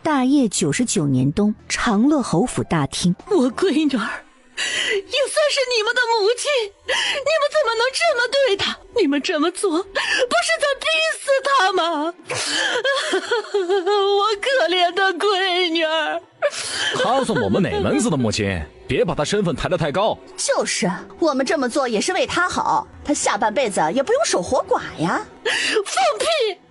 大业99年冬，长乐侯府大厅，我闺女儿也算是你们的母亲，你们怎么能这么对她？你们这么做不是在逼死她吗？我可怜的闺女儿。她算我们哪门子的母亲？别把她身份抬得太高。就是，我们这么做也是为她好，她下半辈子也不用守活寡呀。放屁！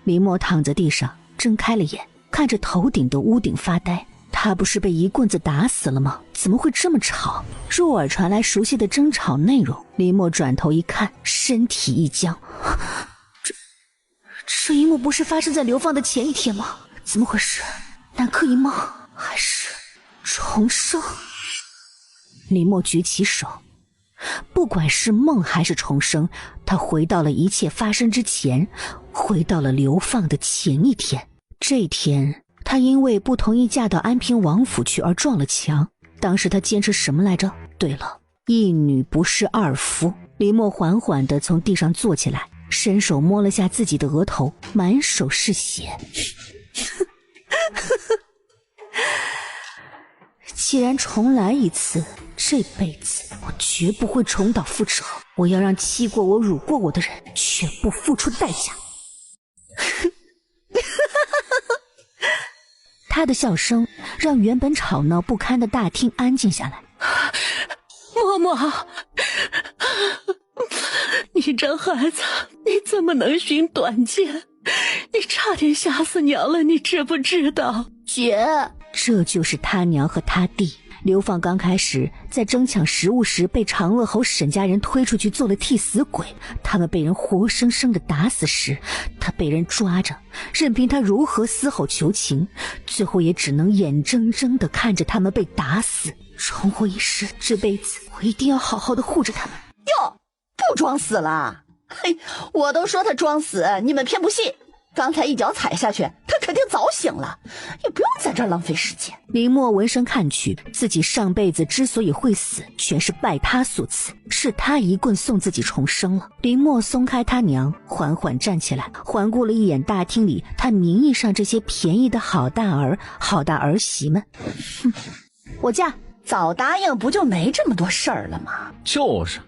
林默躺在地上，睁开了眼，看着头顶的屋顶发呆。他不是被一棍子打死了吗？怎么会这么吵？入耳传来熟悉的争吵内容。林默转头一看，身体一僵。这一幕不是发生在流放的前一天吗？怎么回事？南柯一梦还是重生？林默举起手，不管是梦还是重生，他回到了一切发生之前，回到了流放的前一天。这一天他因为不同意嫁到安平王府去而撞了墙。当时他坚持什么来着？对了，一女不侍二夫。林默缓缓地从地上坐起来，伸手摸了下自己的额头，满手是血。既然重来一次，这辈子我绝不会重蹈覆辙。我要让欺过我、辱过我的人全部付出代价。他的笑声让原本吵闹不堪的大厅安静下来。嬷嬷，你这孩子，你怎么能寻短见？你差点吓死娘了，你知不知道？姐，这就是他娘和他弟。流放刚开始，在争抢食物时被长乐侯沈家人推出去做了替死鬼，他们被人活生生的打死时，他被人抓着，任凭他如何嘶吼求情，最后也只能眼睁睁地看着他们被打死。重活一世，这辈子我一定要好好的护着他们。哟，不装死了？嘿，我都说他装死，你们偏不信。刚才一脚踩下去，他肯定早醒了，也不用在这儿浪费时间。林默闻声看去，自己上辈子之所以会死，全是拜他所赐，是他一棍送自己重生了。林默松开他娘，缓缓站起来，环顾了一眼大厅里他名义上这些便宜的好大儿、好大儿媳们。哼，我嫁。早答应不就没这么多事儿了吗？就是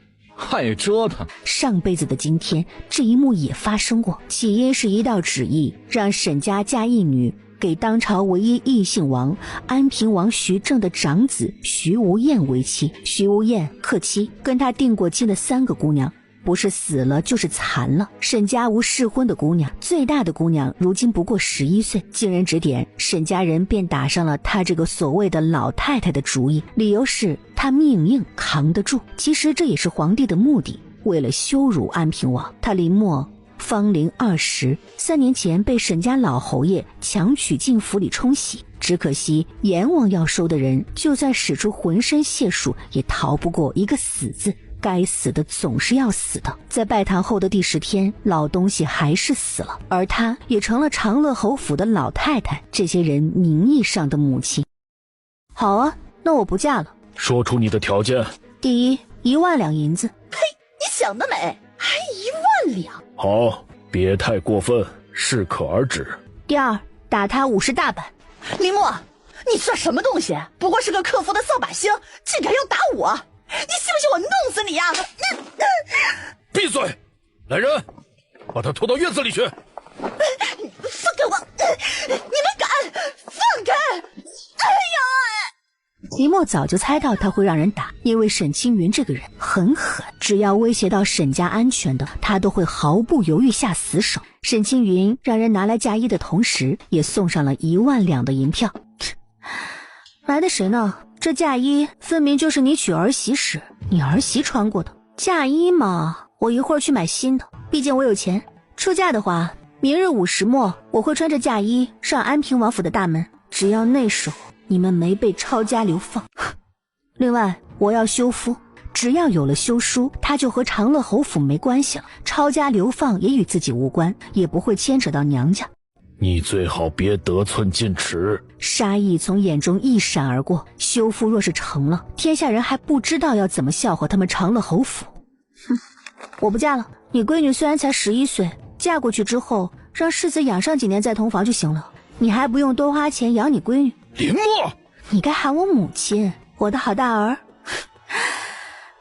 爱折腾。上辈子的今天，这一幕也发生过。起因是一道旨意，让沈家嫁一女给当朝唯一异姓王安平王徐正的长子徐无艳为妻。徐无艳克妻，跟他定过亲的3个姑娘，不是死了就是残了。沈家无适婚的姑娘，最大的姑娘如今不过11岁。经人指点，沈家人便打上了她这个所谓的老太太的主意，理由是她命硬扛得住。其实这也是皇帝的目的，为了羞辱安平王。他林默芳龄20，3年前被沈家老侯爷强娶进府里冲洗。只可惜阎王要收的人，就算使出浑身解数，也逃不过一个死字。该死的总是要死的。在拜堂后的第10天，老东西还是死了，而她也成了长乐侯府的老太太，这些人名义上的母亲。好啊，那我不嫁了。说出你的条件。第一，1万两银子。嘿，你想得美，还1万两。好，别太过分，适可而止。第二，打他50大板。林默，你算什么东西？不过是个克夫的扫把星，竟敢要打我！你信不信我弄死你啊？闭嘴！来人，把他拖到院子里去。放开我！你们敢？放开！哎呀！林默早就猜到他会让人打，因为沈青云这个人很狠，只要威胁到沈家安全的，他都会毫不犹豫下死手。沈青云让人拿来嫁衣的同时，也送上了1万两的银票。来的谁呢？这嫁衣分明就是你娶儿媳时你儿媳穿过的。嫁衣嘛，我一会儿去买新的，毕竟我有钱。出嫁的话，明日午时末我会穿着嫁衣上安平王府的大门，只要那时候你们没被抄家流放。另外我要休夫，只要有了休书，他就和长乐侯府没关系了，抄家流放也与自己无关，也不会牵扯到娘家。你最好别得寸进尺。杀意从眼中一闪而过，休夫若是成了，天下人还不知道要怎么笑话他们长乐侯府。哼，我不嫁了。你闺女虽然才11岁，嫁过去之后让世子养上几年再同房就行了。你还不用多花钱养你闺女。林墨，你该喊我母亲，我的好大儿。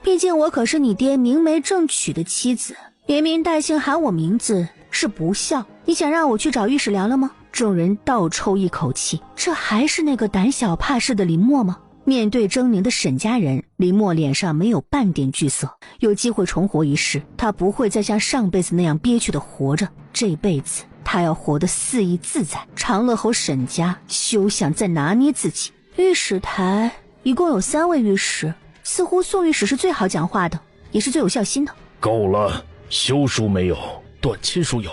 毕竟我可是你爹明媒正娶的妻子，连名带姓喊我名字是不孝。你想让我去找御史良了吗？众人倒抽一口气，这还是那个胆小怕事的林默吗？面对狰狞的沈家人，林默脸上没有半点惧色。有机会重活一世，他不会再像上辈子那样憋屈的活着，这辈子他要活得肆意自在。长乐侯沈家休想再拿捏自己。御史台一共有3位御史，似乎宋御史是最好讲话的，也是最有孝心的。够了，休书没有，断亲书有。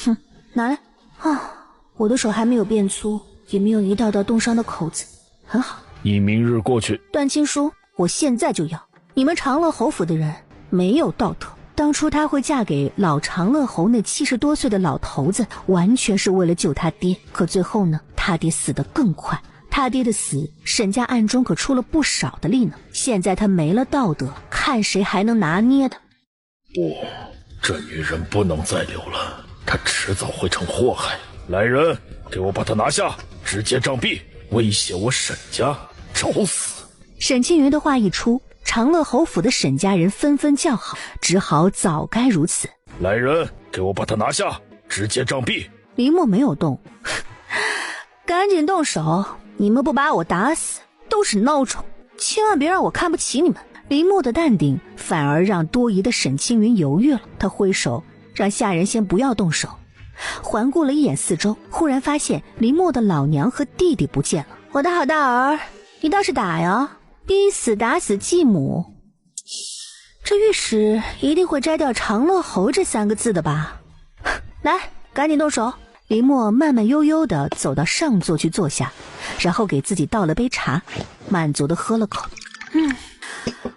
哼，拿来啊！我的手还没有变粗，也没有一道道冻伤的口子，很好。你明日过去。断亲书我现在就要。你们长乐侯府的人没有道德。当初她会嫁给老长乐侯那70多岁的老头子，完全是为了救他爹。可最后呢，他爹死得更快。他爹的死，沈家暗中可出了不少的力呢。现在他没了道德，看谁还能拿捏他。不，这女人不能再留了，她迟早会成祸害。来人，给我把她拿下，直接杖毙，威胁我沈家，找死！沈青云的话一出，长乐侯府的沈家人纷纷叫好，只好早该如此。来人，给我把她拿下，直接杖毙！林默没有动，赶紧动手！你们不把我打死，都是孬种，千万别让我看不起你们。林默的淡定反而让多疑的沈青云犹豫了，他挥手让下人先不要动手，环顾了一眼四周，忽然发现林默的老娘和弟弟不见了。我的好大儿，你倒是打呀！逼死打死继母，这御史一定会摘掉长乐侯这3个字的吧？来，赶紧动手！林默慢慢悠悠地走到上座去坐下，然后给自己倒了杯茶，满足地喝了口。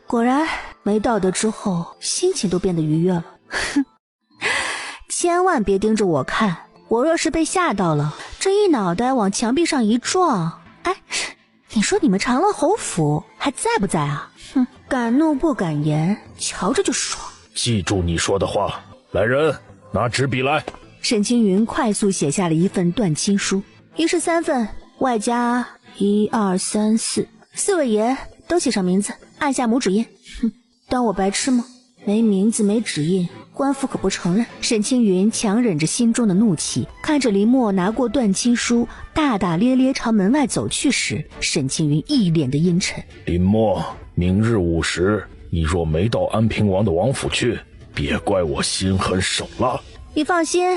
果然没道德之后，心情都变得愉悦了。千万别盯着我看，我若是被吓到了，这一脑袋往墙壁上一撞，哎，你说你们长乐侯府还在不在啊？敢怒不敢言，瞧着就爽。记住你说的话。来人，拿纸笔来。沈青云快速写下了一份断亲书，一式3份，外加1、2、3、4位爷都写上名字，按下拇指印。当我白痴吗？没名字没指印，官府可不承认。沈青云强忍着心中的怒气，看着林默拿过断亲书大大咧咧朝门外走去时，沈青云一脸的阴沉。林默，明日午时，你若没到安平王的王府去，别怪我心狠手辣。你放心，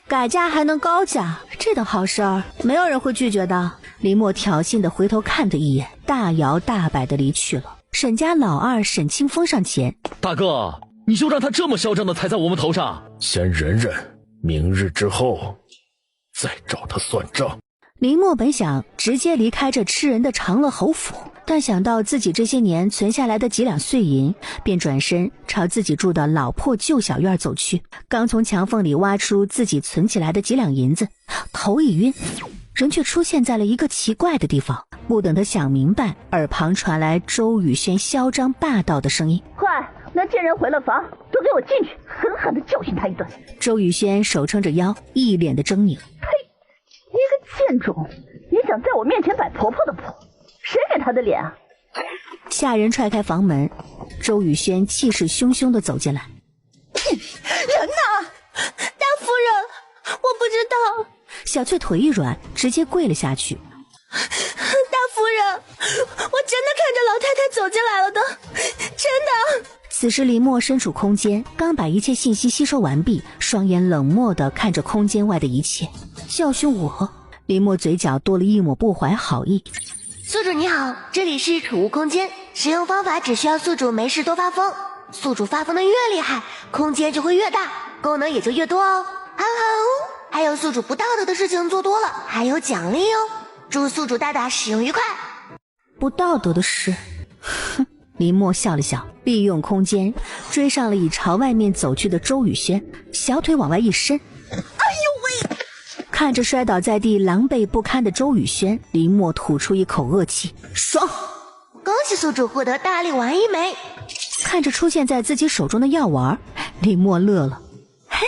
改嫁还能高嫁，这等好事儿没有人会拒绝的。林默挑衅地回头看他一眼，大摇大摆地离去了。沈家老二沈清风上前，大哥，你就让他这么嚣张地踩在我们头上？先忍忍，明日之后再找他算账。林默本想直接离开这吃人的长乐侯府，但想到自己这些年存下来的几两碎银，便转身朝自己住的老破旧小院走去。刚从墙缝里挖出自己存起来的几两银子，头一晕，人却出现在了一个奇怪的地方。不等他想明白，耳旁传来周宇轩嚣张霸道的声音：快，那贱人回了房，都给我进去，狠狠地教训他一顿。周宇轩手撑着腰，一脸的狰狞。呸！一个贱种，也想在我面前摆婆婆的谱，谁给他的脸啊？下人踹开房门，周宇轩气势汹汹地走进来。人呢？大夫人，我不知道。小翠腿一软，直接跪了下去。大夫人，我真的看着老太太走进来了的，真的。此时林默身处空间，刚把一切信息吸收完毕，双眼冷漠地看着空间外的一切。教训我？林默嘴角多了一抹不怀好意。宿主你好，这里是储物空间，使用方法只需要宿主没事多发疯，宿主发疯的越厉害，空间就会越大，功能也就越多哦。哈哈，还有宿主不道德的事情做多了，还有奖励哦。祝宿主大大使用愉快。不道德的事？哼！林默笑了笑，利用空间追上了已朝外面走去的周宇轩，小腿往外一伸，哎呦喂！看着摔倒在地狼狈不堪的周宇轩，林默吐出一口恶气，爽！恭喜宿主获得大力丸1枚。看着出现在自己手中的药丸，林默乐了。嘿，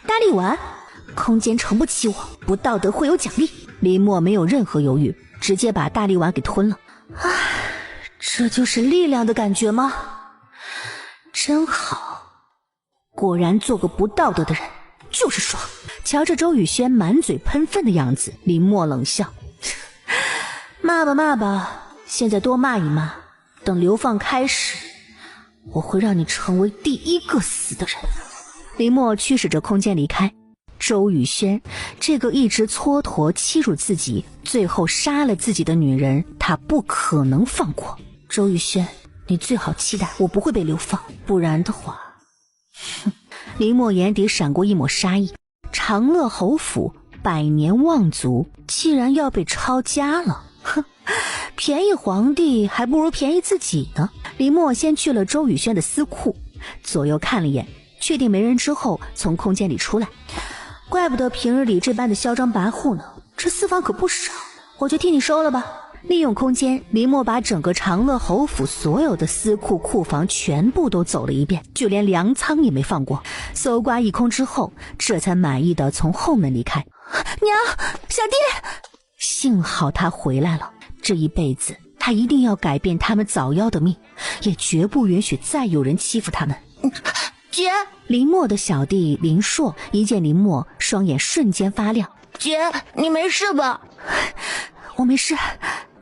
大力丸，空间撑不起我，不道德会有奖励。林默没有任何犹豫，直接把大力丸给吞了。唉，这就是力量的感觉吗？真好，果然做个不道德的人就是爽。瞧着周宇轩满嘴喷粪的样子，林默冷笑，骂吧骂吧，现在多骂一骂，等流放开始，我会让你成为第一个死的人。林默驱使着空间离开。周宇轩这个一直蹉跎欺辱自己，最后杀了自己的女人，他不可能放过。周宇轩，你最好期待我不会被流放，不然的话……林默眼底闪过一抹杀意，长乐侯府100年望族既然要被抄家了，哼，便宜皇帝还不如便宜自己呢。林默先去了周宇轩的私库，左右看了一眼，确定没人之后，从空间里出来。怪不得平日里这般的嚣张跋扈呢，这私房可不少，我就替你收了吧。利用空间，林默把整个长乐侯府所有的私库库房全部都走了一遍，就连粮仓也没放过。搜刮一空之后，这才满意的从后门离开。娘，小弟！幸好他回来了，这一辈子他一定要改变他们早夭的命，也绝不允许再有人欺负他们。姐，林默的小弟林硕一见林默，双眼瞬间发亮。姐，你没事吧？我没事。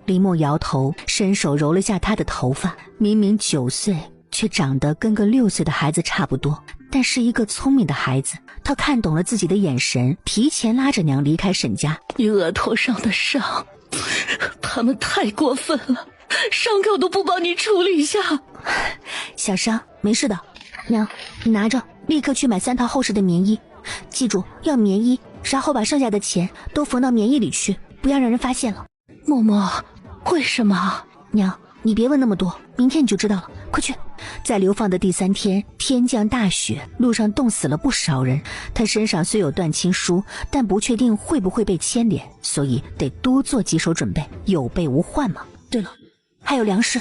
林默摇头，伸手揉了下他的头发，明明9岁，却长得跟个6岁的孩子差不多，但是一个聪明的孩子。他看懂了自己的眼神，提前拉着娘离开沈家。你额头上的伤，他们太过分了，伤口都不帮你处理一下。小伤，没事的。娘，你拿着，立刻去买3套厚实的棉衣，记住要棉衣，然后把剩下的钱都缝到棉衣里去，不要让人发现了。默默，为什么？娘，你别问那么多，明天你就知道了，快去。在流放的第3天，天降大雪，路上冻死了不少人。他身上虽有断亲书，但不确定会不会被牵连，所以得多做几手准备，有备无患嘛。对了，还有粮食。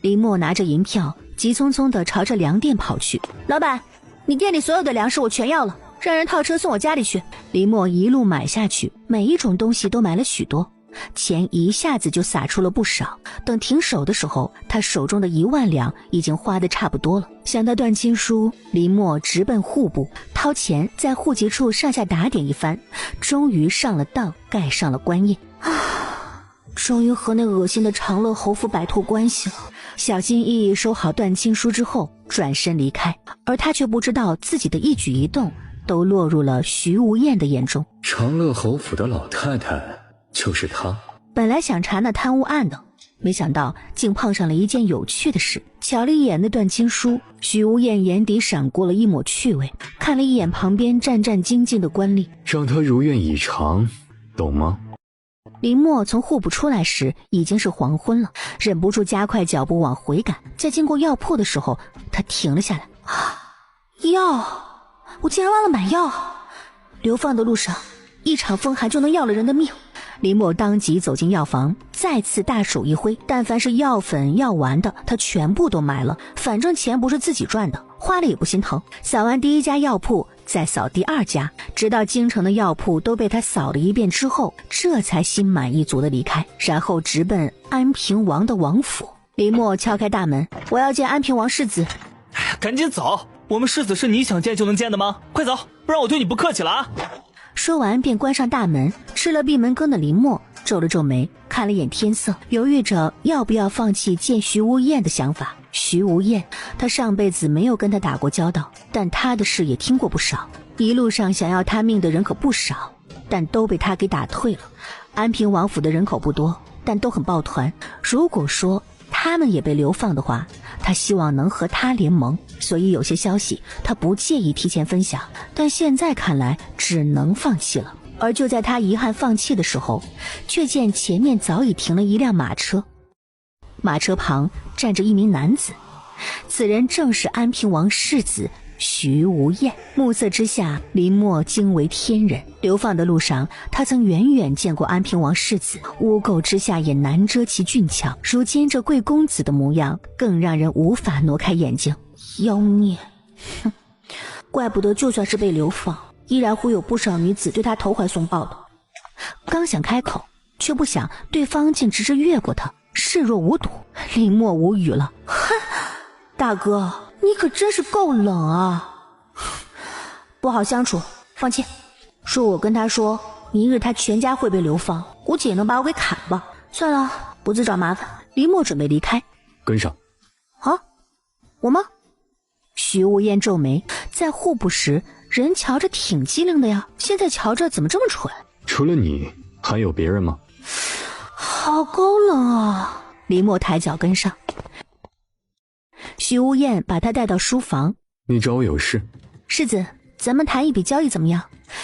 林默拿着银票，急匆匆地朝着粮店跑去。老板，你店里所有的粮食我全要了，让人套车送我家里去。林默一路买下去，每一种东西都买了许多，钱一下子就撒出了不少。等停手的时候，他手中的1万两已经花得差不多了。想到断亲书，林默直奔户部，掏钱在户籍处上下打点一番，终于上了当，盖上了官印。终于和那恶心的长乐侯府摆脱关系了。小心翼翼收好断亲书之后，转身离开，而他却不知道自己的一举一动都落入了徐无厌的眼中。长乐侯府的老太太就是她。本来想查那贪污案的，没想到竟碰上了一件有趣的事。瞧了一眼那断亲书，徐无厌眼底闪过了一抹趣味，看了一眼旁边战战兢兢的官吏，让他如愿以偿，懂吗？林默从户部出来时已经是黄昏了，忍不住加快脚步往回赶。在经过药铺的时候，他停了下来。药，我竟然忘了买药。流放的路上，一场风寒就能要了人的命。林默当即走进药房，再次大手一挥，但凡是药粉药丸的，他全部都买了，反正钱不是自己赚的，花了也不心疼。扫完第1家药铺，再扫第2家，直到京城的药铺都被他扫了一遍之后，这才心满意足的离开，然后直奔安平王的王府。林默敲开大门，我要见安平王世子。赶紧走，我们世子是你想见就能见的吗？快走，不然我对你不客气了啊！说完便关上大门。吃了闭门羹的林默皱了皱眉，看了眼天色，犹豫着要不要放弃见徐无厌的想法。徐无厌，他上辈子没有跟他打过交道，但他的事也听过不少。一路上想要他命的人可不少，但都被他给打退了。安平王府的人口不多，但都很抱团。如果说他们也被流放的话，他希望能和他联盟，所以有些消息他不介意提前分享，但现在看来只能放弃了。而就在他遗憾放弃的时候，却见前面早已停了一辆马车，马车旁站着一名男子，此人正是安平王世子徐无厌。目色之下，林默惊为天人。流放的路上，他曾远远见过安平王世子，污垢之下也难遮其俊俏。如今这贵公子的模样，更让人无法挪开眼睛。妖孽，哼，怪不得就算是被流放，依然会有不少女子对他投怀送抱的。刚想开口，却不想对方竟直直越过他，视若无睹。林默无语了，哼，大哥，你可真是够冷啊，不好相处，放弃。说我跟他说，明日他全家会被流放，估计也能把我给砍吧。算了，不自找麻烦。林默准备离开，跟上。啊，我吗？徐无厌皱眉，在户部时人瞧着挺机灵的呀，现在瞧着怎么这么蠢？除了你，还有别人吗？好高冷啊！林默抬脚跟上。徐无厌把他带到书房。你找我有事？世子，咱们谈一笔交易怎么样？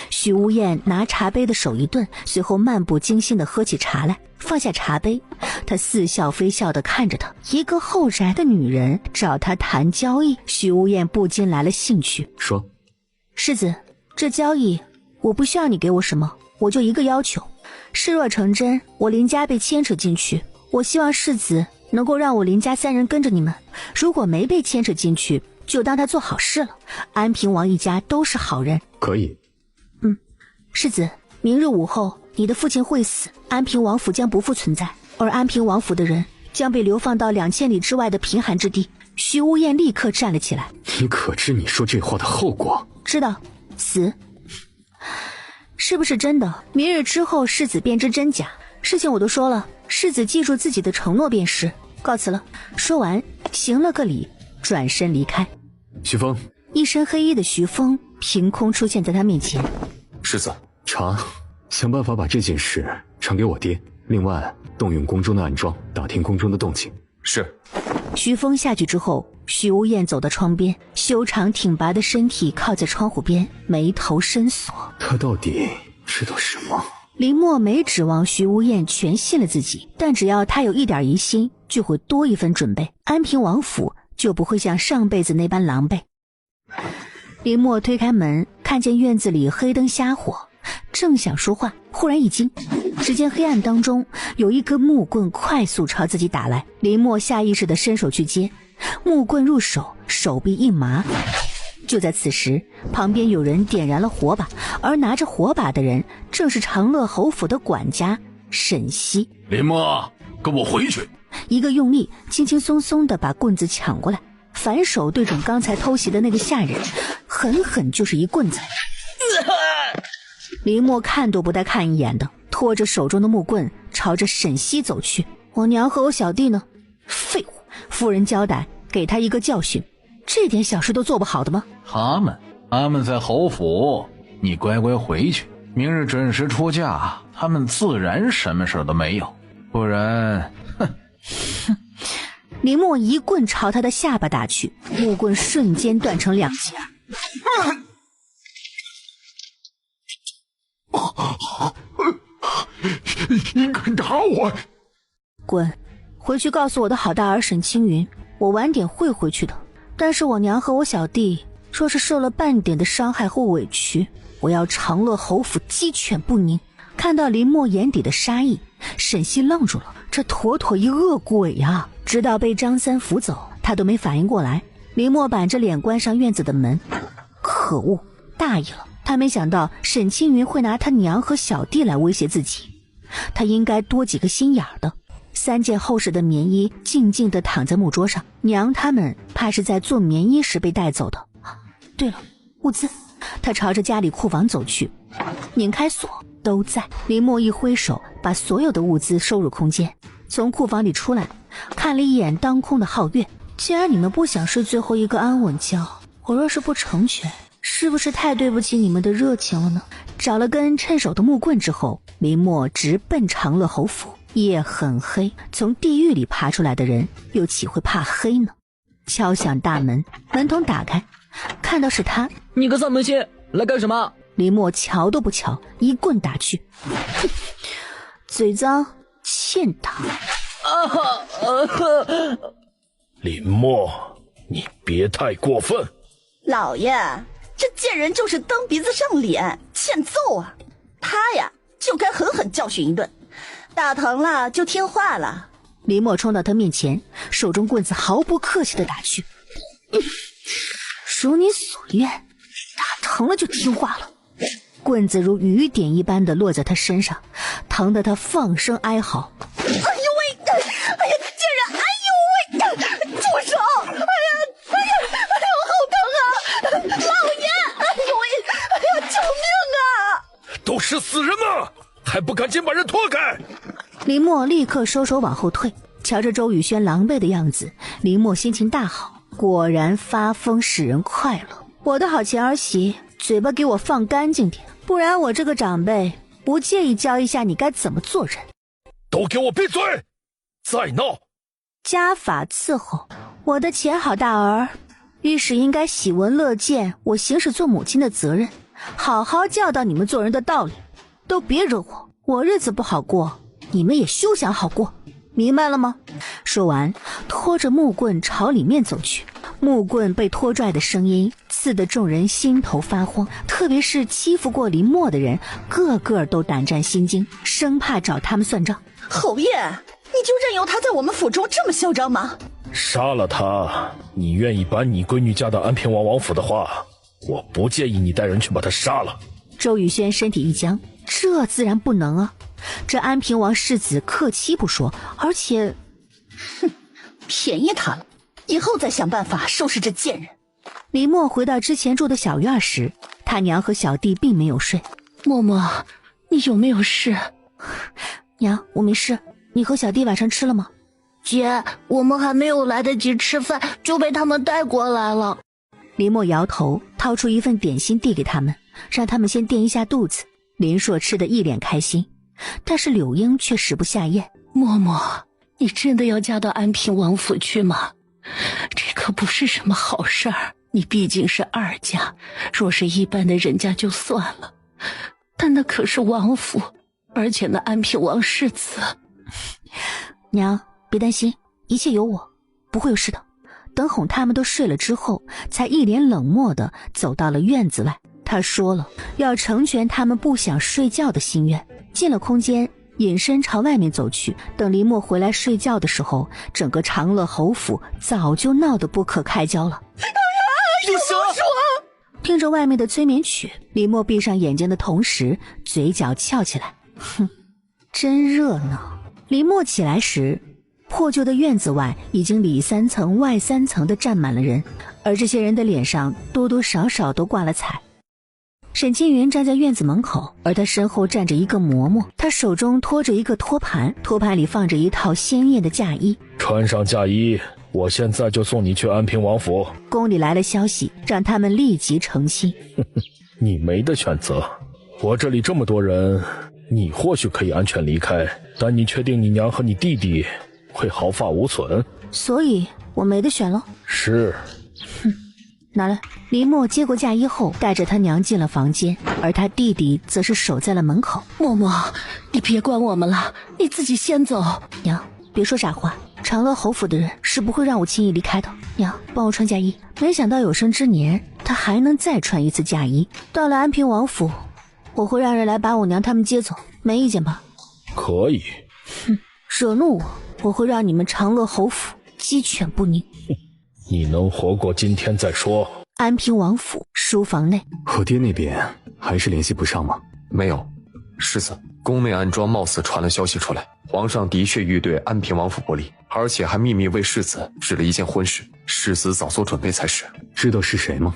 徐无厌拿茶杯的手一顿，随后漫不经心地喝起茶来，放下茶杯，他似笑非笑地看着他。一个后宅的女人找他谈交易，徐无厌不禁来了兴趣。说，世子，这交易我不需要你给我什么，我就一个要求，事若成真，我林家被牵扯进去，我希望世子能够让我林家3人跟着你们，如果没被牵扯进去，就当他做好事了。安平王一家都是好人。可以。世子，明日午后你的父亲会死，安平王府将不复存在，而安平王府的人将被流放到2000里之外的贫寒之地。徐无厌立刻站了起来。你可知你说这话的后果？知道，死。是不是真的？明日之后世子便知真假。事情我都说了，世子记住自己的承诺便是。告辞了。说完行了个礼，转身离开。徐峰，一身黑衣的徐峰凭空出现在他面前。世子，查，想办法把这件事传给我爹，另外动用宫中的暗桩，打听宫中的动静。是。徐峰下去之后，徐无厌走到窗边，修长挺拔的身体靠在窗户边，眉头深锁。他到底知道什么？林默没指望徐无厌全信了自己，但只要他有一点疑心，就会多一分准备，安平王府就不会像上辈子那般狼狈。林默推开门，看见院子里黑灯瞎火，正想说话，忽然一惊，只见黑暗当中有一根木棍快速朝自己打来。林默下意识地伸手去接，木棍入手，手臂一麻。就在此时，旁边有人点燃了火把，而拿着火把的人正是长乐侯府的管家沈西。林默，跟我回去！一个用力，轻轻松松地把棍子抢过来，反手对准刚才偷袭的那个下人，狠狠就是一棍子。林默看都不带看一眼的，拖着手中的木棍朝着沈西走去。我娘和我小弟呢？废物！夫人交代给他一个教训，这点小事都做不好的吗？他们在侯府，你乖乖回去，明日准时出嫁，他们自然什么事都没有。不然，哼！林默一棍朝他的下巴打去，木棍瞬间断成2截。你敢打我？滚！回去告诉我的好大儿沈青云，我晚点会回去的，但是我娘和我小弟若是受了半点的伤害或委屈，我要长乐侯府鸡犬不宁。看到林默眼底的杀意，沈西愣住了，这妥妥一恶鬼啊！直到被张三扶走，他都没反应过来。林默板着脸关上院子的门，可恶，大意了。他没想到沈青云会拿他娘和小弟来威胁自己，他应该多几个心眼的。3件厚实的棉衣静静地躺在木桌上，娘他们怕是在做棉衣时被带走的。对了，物资。他朝着家里库房走去，拧开锁，都在。林默一挥手，把所有的物资收入空间，从库房里出来，看了一眼当空的皓月。既然你们不想睡最后一个安稳觉，我若是不成全，是不是太对不起你们的热情了呢？找了根趁手的木棍之后，林默直奔长乐侯府。夜很黑，从地狱里爬出来的人又岂会怕黑呢？敲响大门，门童打开，看到是他。你个丧门星，来干什么？林默瞧都不瞧，一棍打去。嘴脏，欠打。林默，你别太过分。老爷，这贱人就是蹬鼻子上脸，欠揍啊！他呀，就该狠狠教训一顿。打疼了就听话了。林默冲到他面前，手中棍子毫不客气地打去。如你所愿，打疼了就听话了。棍子如雨点一般的落在他身上，疼得他放声哀嚎。哎呦喂！哎呀，贱人！哎呦喂！住手！哎呀，好疼啊！老爷！哎呦喂！哎呀，救命啊！都是死人吗？还不赶紧把人拖开！林默立刻收手往后退，瞧着周宇轩狼狈的样子，林默心情大好，果然发疯使人快乐。我的好前儿媳，嘴巴给我放干净点，不然我这个长辈不介意教一下你该怎么做人。都给我闭嘴！再闹！家法伺候，我的前好大儿，御史应该喜闻乐见我行使做母亲的责任，好好教导你们做人的道理，都别惹我，我日子不好过，你们也休想好过，明白了吗？说完，拖着木棍朝里面走去。木棍被拖拽的声音刺得众人心头发慌，特别是欺负过林默的人，个个都胆战心惊，生怕找他们算账。侯爷，你就任由他在我们府中这么嚣张吗？杀了他！你愿意把你闺女嫁到安平王王府的话，我不介意你带人去把他杀了。周宇轩身体一僵，这自然不能啊！这安平王世子克妻不说，而且，便宜他了，以后再想办法收拾这贱人。林默回到之前住的小院时，他娘和小弟并没有睡。默默，你有没有事？娘，我没事。你和小弟晚上吃了吗？姐，我们还没有来得及吃饭，就被他们带过来了。林默摇头，掏出一份点心递给他们，让他们先垫一下肚子。林硕吃得一脸开心，但是柳英却食不下咽。默默，你真的要嫁到安平王府去吗？这可不是什么好事儿。你毕竟是二家，若是一般的人家就算了，但那可是王府，而且那安平王世子。娘，别担心，一切有我，不会有事的。等哄他们都睡了之后，才一脸冷漠地走到了院子外。他说了，要成全他们不想睡觉的心愿。进了空间，隐身朝外面走去。等林默回来睡觉的时候，整个长乐侯府早就闹得不可开交了。有蛇！听着外面的催眠曲，林默闭上眼睛的同时，嘴角翘起来。哼，真热闹。林默起来时，破旧的院子外已经里3层外3层的站满了人，而这些人的脸上多多少少都挂了彩。沈青云站在院子门口，而他身后站着一个嬷嬷，他手中托着一个托盘，托盘里放着一套鲜艳的嫁衣。穿上嫁衣，我现在就送你去安平王府。宫里来了消息，让他们立即成亲。你没得选择，我这里这么多人，你或许可以安全离开，但你确定你娘和你弟弟会毫发无损？所以我没得选了。是。哼，拿来。林默接过嫁衣后，带着他娘进了房间，而他弟弟则是守在了门口。默默，你别管我们了，你自己先走。娘，别说傻话，长乐侯府的人是不会让我轻易离开的。娘，帮我穿嫁衣。没想到有生之年，他还能再穿一次嫁衣。到了安平王府，我会让人来把我娘他们接走，没意见吧？可以。哼，惹怒我，我会让你们长乐侯府鸡犬不宁。你能活过今天再说。安平王府书房内，我爹那边还是联系不上吗？没有，世子，宫内暗桩貌似传了消息出来，皇上的确欲对安平王府不利，而且还秘密为世子指了一件婚事，世子早做准备才是。知道是谁吗？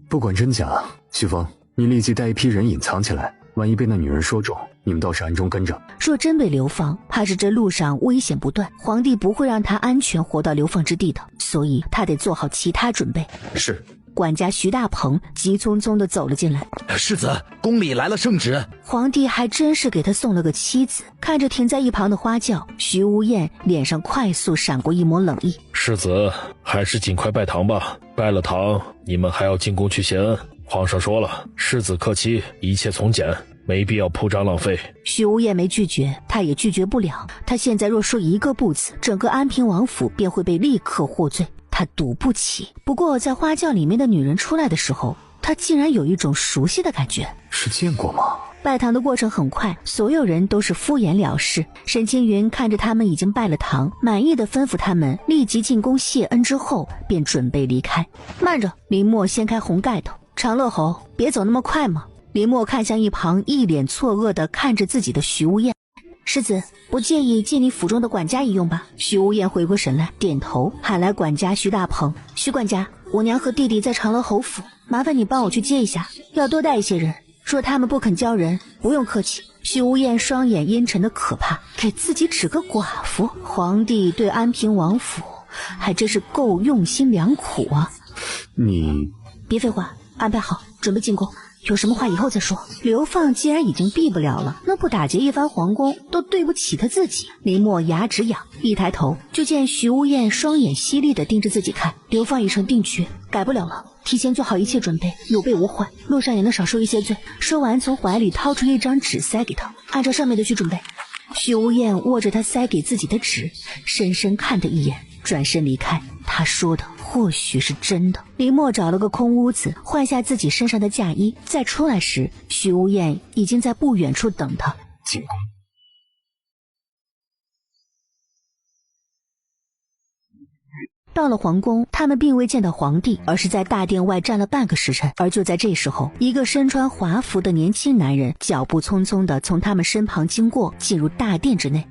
不管真假，徐峰，你立即带一批人隐藏起来，万一被那女人说中，你们倒是暗中跟着。若真被流放，怕是这路上危险不断，皇帝不会让他安全活到流放之地的，所以他得做好其他准备。是。管家徐大鹏急匆匆地走了进来。世子，宫里来了圣旨。皇帝还真是给他送了个妻子。看着停在一旁的花轿，徐无艳脸上快速闪过一抹冷意。世子，还是尽快拜堂吧，拜了堂，你们还要进宫去谢恩。皇上说了，世子克妻，一切从简，没必要铺张浪费。徐无艳没拒绝，他也拒绝不了。他现在若说一个不字，整个安平王府便会被立刻获罪。他赌不起。不过在花轿里面的女人出来的时候，他竟然有一种熟悉的感觉。是见过吗？拜堂的过程很快，所有人都是敷衍了事。沈青云看着他们已经拜了堂，满意的吩咐他们立即进宫谢恩，之后便准备离开。慢着，林默掀开红盖头，长乐侯，别走那么快嘛，林默看向一旁一脸错愕地看着自己的徐无艳，世子，不介意借你府中的管家一用吧？徐无艳回过神来，点头，喊来管家徐大鹏。徐管家，我娘和弟弟在长乐侯府，麻烦你帮我去接一下，要多带一些人。若他们不肯交人，不用客气。徐无艳双眼阴沉的可怕，给自己指个寡妇。皇帝对安平王府还真是够用心良苦啊。你别废话，安排好，准备进宫。有什么话以后再说。流放既然已经避不了了，那不打劫一番皇宫都对不起他自己。林默牙直痒，一抬头就见徐无艳双眼犀利地盯着自己看。流放已成定局，改不了了，提前做好一切准备，有备无患，路上也能少受一些罪。说完从怀里掏出一张纸塞给他，按照上面的去准备。徐无艳握着他塞给自己的纸，深深看他一眼，转身离开。他说的或许是真的。林默找了个空屋子，换下自己身上的嫁衣，再出来时，徐无艳已经在不远处等他。进宫。到了皇宫，他们并未见到皇帝，而是在大殿外站了半个时辰。而就在这时候，一个身穿华服的年轻男人脚步匆匆地从他们身旁经过，进入大殿之内。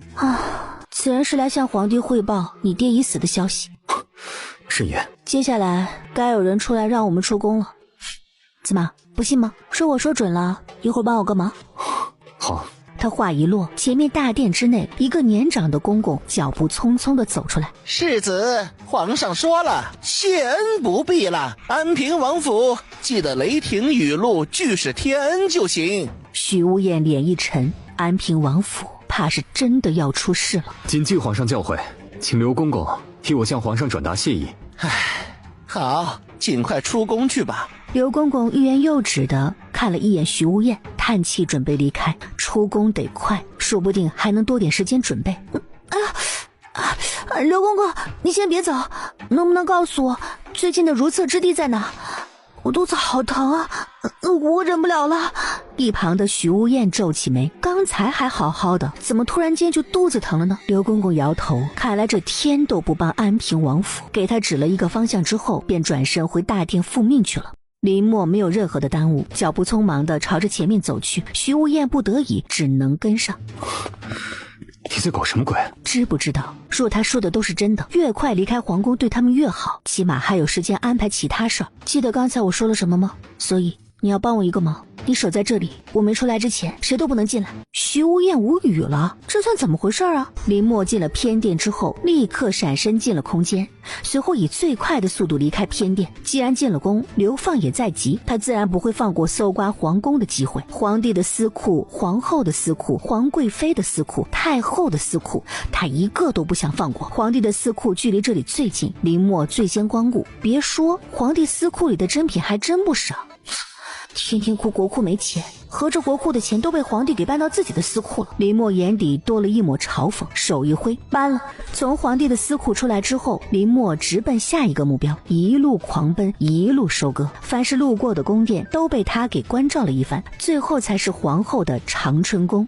此人是来向皇帝汇报你爹已死的消息。是也。接下来该有人出来让我们出宫了。怎么，不信吗？说我说准了，一会儿帮我个忙。好。他话一落，前面大殿之内，一个年长的公公脚步匆匆地走出来。世子，皇上说了，谢恩不必了。安平王府记得雷霆雨露俱是天恩就行。徐无艳脸一沉，安平王府怕是真的要出事了。谨记皇上教诲，请刘公公替我向皇上转达谢意。好，尽快出宫去吧。刘公公欲言又止的看了一眼徐无艳，叹气准备离开。出宫得快，说不定还能多点时间准备。刘公公，你先别走，能不能告诉我最近的如厕之地在哪？我肚子好疼啊，我忍不了了。一旁的徐无艳皱起眉，刚才还好好的，怎么突然间就肚子疼了呢？刘公公摇头，看来这天都不帮安平王府，给他指了一个方向之后，便转身回大殿复命去了。林默没有任何的耽误，脚步匆忙地朝着前面走去。徐无艳不得已只能跟上。你在搞什么鬼？知不知道，若他说的都是真的，越快离开皇宫对他们越好，起码还有时间安排其他事儿。记得刚才我说了什么吗？所以你要帮我一个忙，你守在这里，我没出来之前谁都不能进来。徐无艳无语了，这算怎么回事啊？林默进了偏殿之后，立刻闪身进了空间，随后以最快的速度离开偏殿。既然进了宫，流放也在即，他自然不会放过搜刮皇宫的机会。皇帝的私库、皇后的私库、皇贵妃的私库、太后的私库，他一个都不想放过。皇帝的私库距离这里最近，林默最先光顾。别说，皇帝私库里的珍品还真不少。天天哭国库没钱，合着国库的钱都被皇帝给搬到自己的私库了。林默眼底多了一抹嘲讽，手一挥，搬了。从皇帝的私库出来之后，林默直奔下一个目标，一路狂奔，一路收割。凡是路过的宫殿都被他给关照了一番，最后才是皇后的长春宫。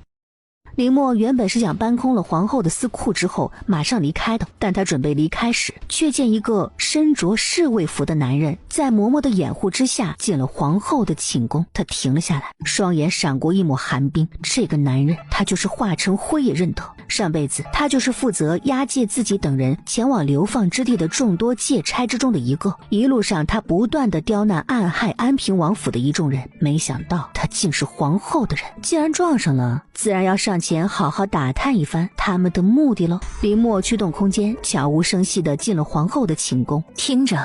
林默原本是想搬空了皇后的私库之后马上离开的，但他准备离开时，却见一个身着侍卫服的男人在嬷嬷的掩护之下进了皇后的寝宫。他停了下来，双眼闪过一抹寒冰。这个男人，他就是华成辉也认得。上辈子他就是负责押解自己等人前往流放之地的众多借差之中的一个。一路上他不断的刁难暗害安平王府的一众人，没想到他竟是皇后的人。既然撞上了，自然要上前好好打探一番他们的目的喽。林默驱动空间，悄无声息地进了皇后的寝宫。听着，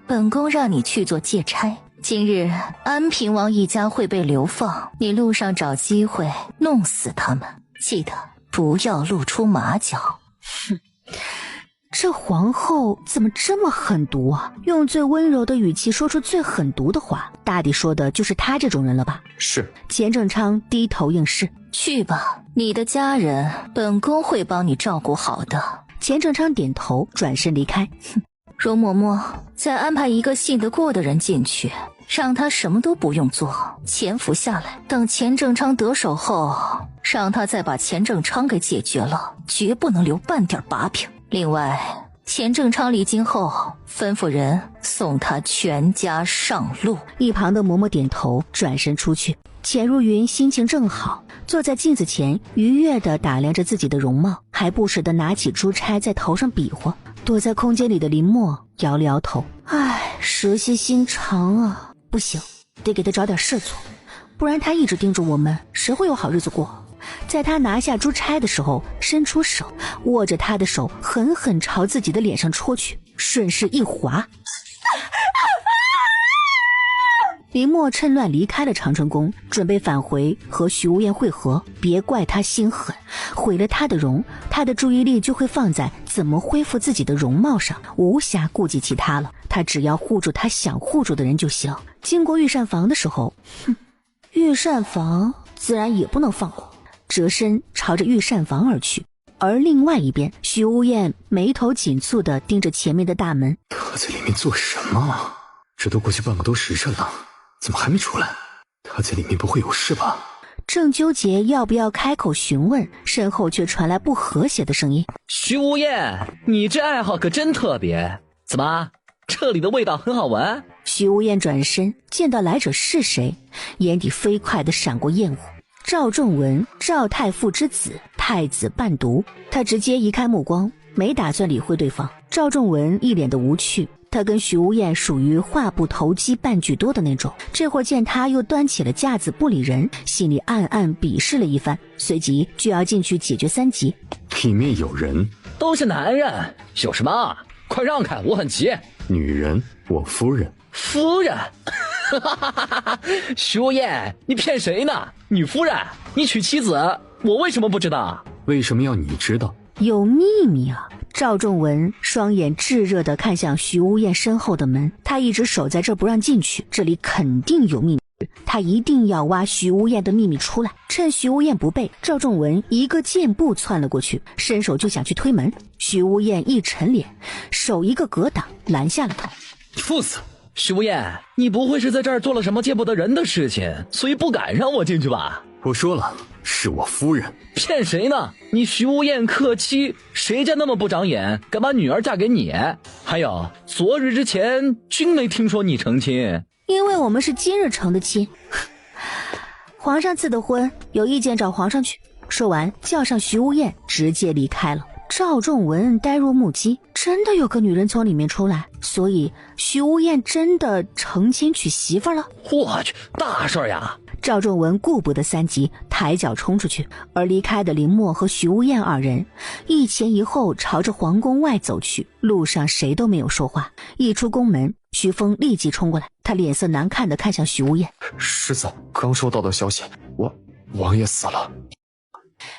本宫让你去做借差，今日安平王一家会被流放，你路上找机会弄死他们，记得不要露出马脚。哼，这皇后怎么这么狠毒啊？用最温柔的语气说出最狠毒的话，大抵说的就是他这种人了吧？是。钱正昌低头应是。去吧，你的家人本宫会帮你照顾好的。钱正昌点头，转身离开。容嬷嬷，再安排一个信得过的人进去，让他什么都不用做，潜伏下来，等钱正昌得手后，让他再把钱正昌给解决了，绝不能留半点把柄。另外，钱正昌离京后，吩咐人送他全家上路。一旁的嬷嬷点头，转身出去。钱如云心情正好，坐在镜子前愉悦地打量着自己的容貌，还不时地拿起珠钗在头上比划。躲在空间里的林默摇了摇头，唉，蛇蝎心肠啊，不行，得给他找点事做，不然他一直盯着我们，谁会有好日子过？在他拿下珠钗的时候，伸出手握着他的手狠狠朝自己的脸上戳去，顺势一滑。林默趁乱离开了长春宫，准备返回和徐无厌会合。别怪他心狠，毁了他的容，他的注意力就会放在怎么恢复自己的容貌上，无暇顾及其他了。他只要护住他想护住的人就行。经过御膳房的时候，御膳房自然也不能放过，折身朝着御膳房而去。而另外一边，徐无厌眉头紧蹙地盯着前面的大门。他在里面做什么？这都过去半个多时辰了，怎么还没出来？他在里面不会有事吧？正纠结要不要开口询问，身后却传来不和谐的声音。徐无厌，你这爱好可真特别，怎么这里的味道很好闻？徐无厌转身见到来者是谁，眼底飞快地闪过厌恶。赵仲文，赵太傅之子，太子伴读。他直接移开目光，没打算理会对方。赵仲文一脸的无趣，他跟徐无厌属于话不投机半句多的那种，这会儿见他又端起了架子不理人，心里暗暗鄙视了一番，随即就要进去解决3级。里面有人，都是男人，有什么？快让开，我很急。女人，我夫人。夫人？徐无厌，你骗谁呢？女夫人，你娶妻子，我为什么不知道？为什么要你知道？有秘密啊！赵仲文双眼炙热地看向徐无厌身后的门，他一直守在这不让进去，这里肯定有秘密，他一定要挖徐无厌的秘密出来。趁徐无厌不备，赵仲文一个箭步窜了过去，伸手就想去推门。徐无厌一沉脸，手一个格挡拦下了他。父子，徐无厌，你不会是在这儿做了什么见不得人的事情，所以不敢让我进去吧？我说了，是我夫人。骗谁呢？你徐无厌克妻，谁家那么不长眼，敢把女儿嫁给你？还有，昨日之前均没听说你成亲。因为我们是今日成的亲。皇上赐的婚，有意见找皇上去。说完，叫上徐无厌，直接离开了。赵仲文呆若木鸡，真的有个女人从里面出来，所以徐无厌真的成亲娶媳妇了。我去，大事呀！赵仲文顾不得3级，抬脚冲出去，而离开的林默和徐无厌二人一前一后朝着皇宫外走去。路上谁都没有说话。一出宫门，徐峰立即冲过来，他脸色难看地看向徐无厌。世子，刚收到的消息，王爷死了。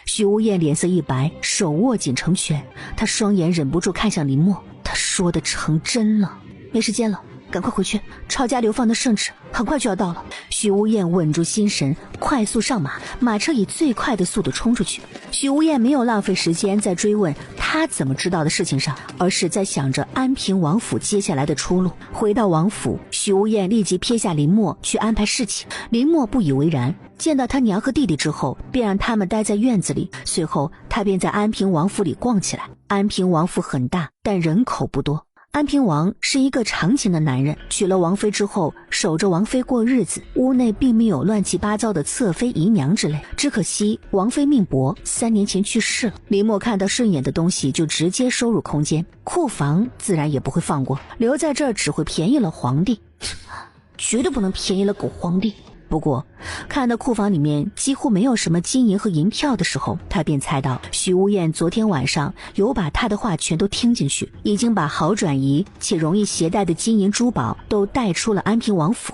徐无厌脸色一白，手握紧成拳，他双眼忍不住看向林默。他说的成真了。没时间了，赶快回去，抄家流放的圣旨很快就要到了。徐无厌稳住心神，快速上马，马车以最快的速度冲出去。徐无厌没有浪费时间在追问他怎么知道的事情上，而是在想着安平王府接下来的出路。回到王府，徐无厌立即撇下林默去安排事情。林默不以为然，见到他娘和弟弟之后，便让他们待在院子里。随后他便在安平王府里逛起来。安平王府很大，但人口不多。安平王是一个长情的男人，娶了王妃之后守着王妃过日子，屋内并没有乱七八糟的侧妃姨娘之类。只可惜王妃命薄，3年前去世了。林默看到顺眼的东西就直接收入空间，库房自然也不会放过，留在这儿只会便宜了皇帝，绝对不能便宜了狗皇帝。不过看到库房里面几乎没有什么金银和银票的时候，他便猜到徐无厌昨天晚上有把他的话全都听进去，已经把好转移且容易携带的金银珠宝都带出了安平王府。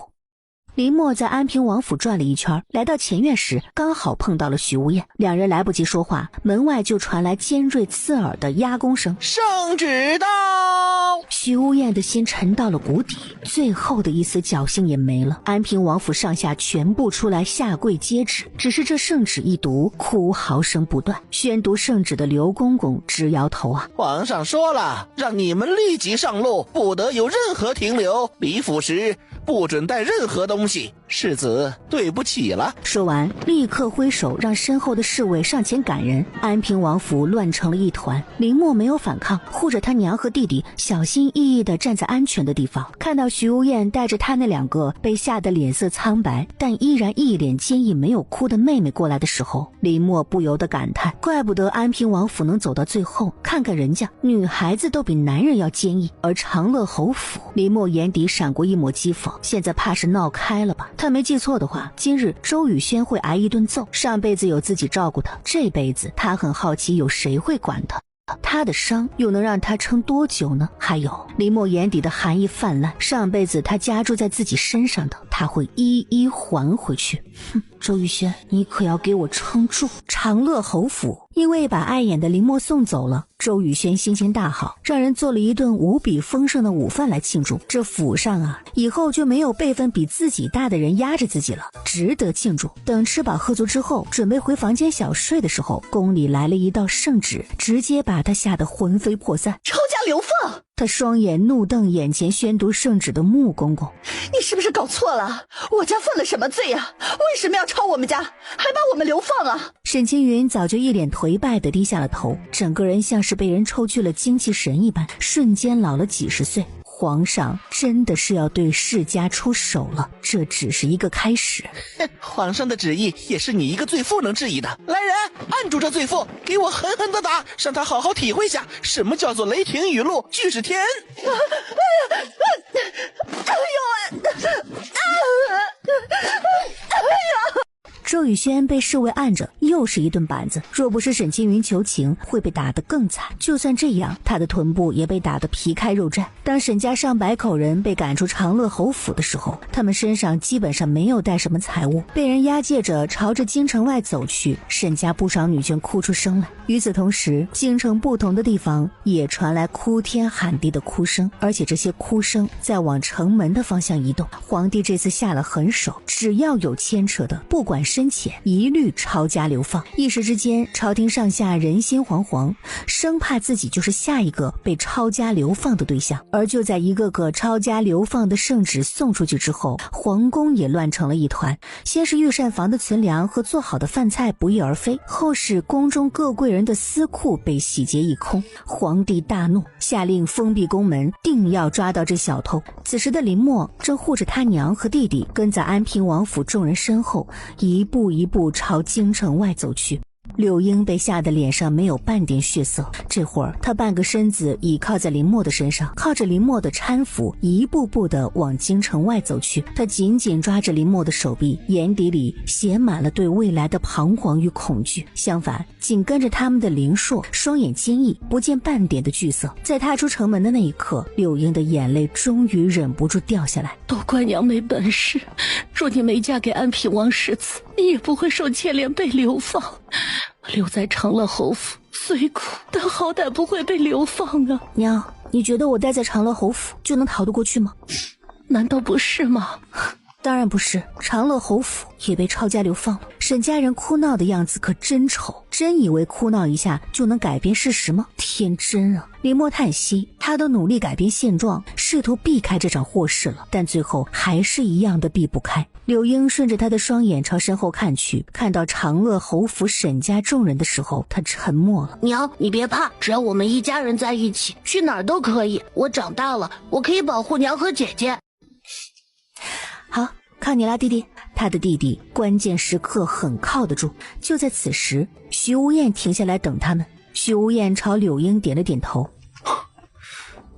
林默在安平王府转了一圈，来到前院时刚好碰到了徐无厌，两人来不及说话，门外就传来尖锐刺耳的压弓声。圣旨到！徐无厌的心沉到了谷底，最后的一丝侥幸也没了。安平王府上下全部出来下跪接旨，只是这圣旨一读，哭嚎声不断。宣读圣旨的刘公公直摇头啊！皇上说了，让你们立即上路，不得有任何停留。离府时不准带任何东西。世子，对不起了。说完，立刻挥手让身后的侍卫上前赶人。安平王府乱成了一团，林默没有反抗，护着他娘和弟弟，小心翼翼地站在安全的地方。看到徐无艳带着他那2个被吓得脸色苍白，但依然一脸坚毅没有哭的妹妹过来的时候，林默不由得感叹，怪不得安平王府能走到最后，看看人家，女孩子都比男人要坚毅。而长乐侯府，林默眼底闪过一抹讥讽，现在怕是闹开了吧？他没记错的话，今日周雨轩会挨一顿揍。上辈子有自己照顾他，这辈子他很好奇有谁会管他。他的伤又能让他撑多久呢？还有，林默眼底的寒意泛滥，上辈子他加注在自己身上的，他会一一还回去。哼，周雨轩，你可要给我撑住！长乐侯府因为把碍眼的林默送走了，周雨轩心情大好，让人做了一顿无比丰盛的午饭来庆祝。这府上啊，以后就没有辈分比自己大的人压着自己了，值得庆祝。等吃饱喝足之后，准备回房间小睡的时候，宫里来了一道圣旨，直接把他吓得魂飞魄散。抄家流放！他双眼怒瞪眼前宣读圣旨的穆公公，你是不是搞错了？我家犯了什么罪啊？为什么要抄我们家，还把我们流放啊？沈青云早就一脸颓败地低下了头，整个人像是被人抽去了精气神一般，瞬间老了几十岁。皇上真的是要对世家出手了，这只是一个开始。皇上的旨意也是你一个罪妇能质疑的。来人，按住这罪妇，给我狠狠的打，让他好好体会下什么叫做雷霆雨露俱是天。周雨轩被侍卫按着，又是一顿板子。若不是沈青云求情，会被打得更惨。就算这样，他的臀部也被打得皮开肉绽。当沈家上百口人被赶出长乐侯府的时候，他们身上基本上没有带什么财物，被人押解着朝着京城外走去。沈家不少女眷哭出声来。与此同时，京城不同的地方也传来哭天喊地的哭声，而且这些哭声在往城门的方向移动。皇帝这次下了狠手，只要有牵扯的，不管深浅，一律抄家流放。一时之间，朝廷上下人心惶惶，生怕自己就是下一个被抄家流放的对象。而就在一个个抄家流放的圣旨送出去之后，皇宫也乱成了一团。先是御膳房的存粮和做好的饭菜不翼而飞，后是宫中各贵人的私库被洗劫一空。皇帝大怒，下令封闭宫门，定要抓到这小偷。此时的林默正护着他娘和弟弟，跟在安平王府众人身后，一步一步朝京城外走去。柳英被吓得脸上没有半点血色，这会儿她半个身子倚靠在林默的身上，靠着林默的搀扶，一步步地往京城外走去。她紧紧抓着林默的手臂，眼底里写满了对未来的彷徨与恐惧。相反，紧跟着他们的林硕双眼坚毅，不见半点的惧色。在踏出城门的那一刻，柳英的眼泪终于忍不住掉下来。都怪娘没本事，若你没嫁给安平王世子，你也不会受牵连被流放。留在长乐侯府虽苦，但好歹不会被流放啊。娘，你觉得我待在长乐侯府就能逃得过去吗？难道不是吗？当然不是，长乐侯府也被抄家流放了。沈家人哭闹的样子可真丑，真以为哭闹一下就能改变事实吗？天真啊！林默叹息，他都努力改变现状，试图避开这场祸事了，但最后还是一样的避不开。柳英顺着他的双眼朝身后看去，看到长乐侯府沈家众人的时候，他沉默了。娘，你别怕，只要我们一家人在一起，去哪儿都可以。我长大了，我可以保护娘和姐姐。好，靠你啦，弟弟。他的弟弟关键时刻很靠得住。就在此时，徐无艳停下来等他们。徐无艳朝柳英点了点头。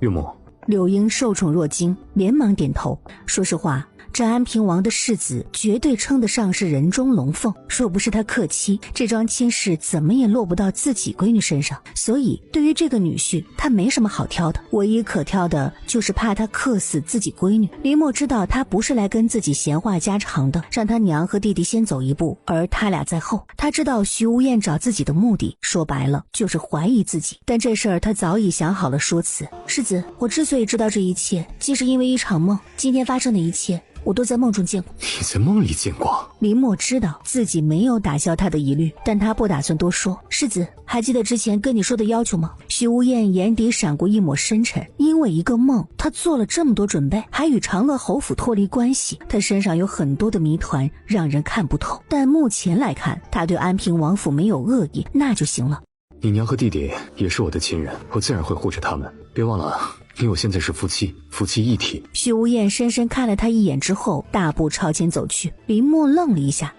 岳母。柳英受宠若惊，连忙点头。说实话，这安平王的世子绝对称得上是人中龙凤，若不是他克妻，这桩亲事怎么也落不到自己闺女身上。所以对于这个女婿，他没什么好挑的，唯一可挑的就是怕他克死自己闺女。林默知道他不是来跟自己闲话家常的，让他娘和弟弟先走一步，而他俩在后。他知道徐无艳找自己的目的，说白了就是怀疑自己，但这事儿他早已想好了说辞。世子，我之所以知道这一切，既是因为一场梦，今天发生的一切我都在梦中见过。你在梦里见过？林默知道自己没有打消他的疑虑，但他不打算多说。世子，还记得之前跟你说的要求吗？徐无厌眼底闪过一抹深沉，因为一个梦，他做了这么多准备，还与长乐侯府脱离关系，他身上有很多的谜团让人看不透。但目前来看，他对安平王府没有恶意，那就行了。你娘和弟弟也是我的亲人，我自然会护着他们。别忘了，你我现在是夫妻，夫妻一体。徐无厌深深看了他一眼之后，大步朝前走去。林默愣了一下，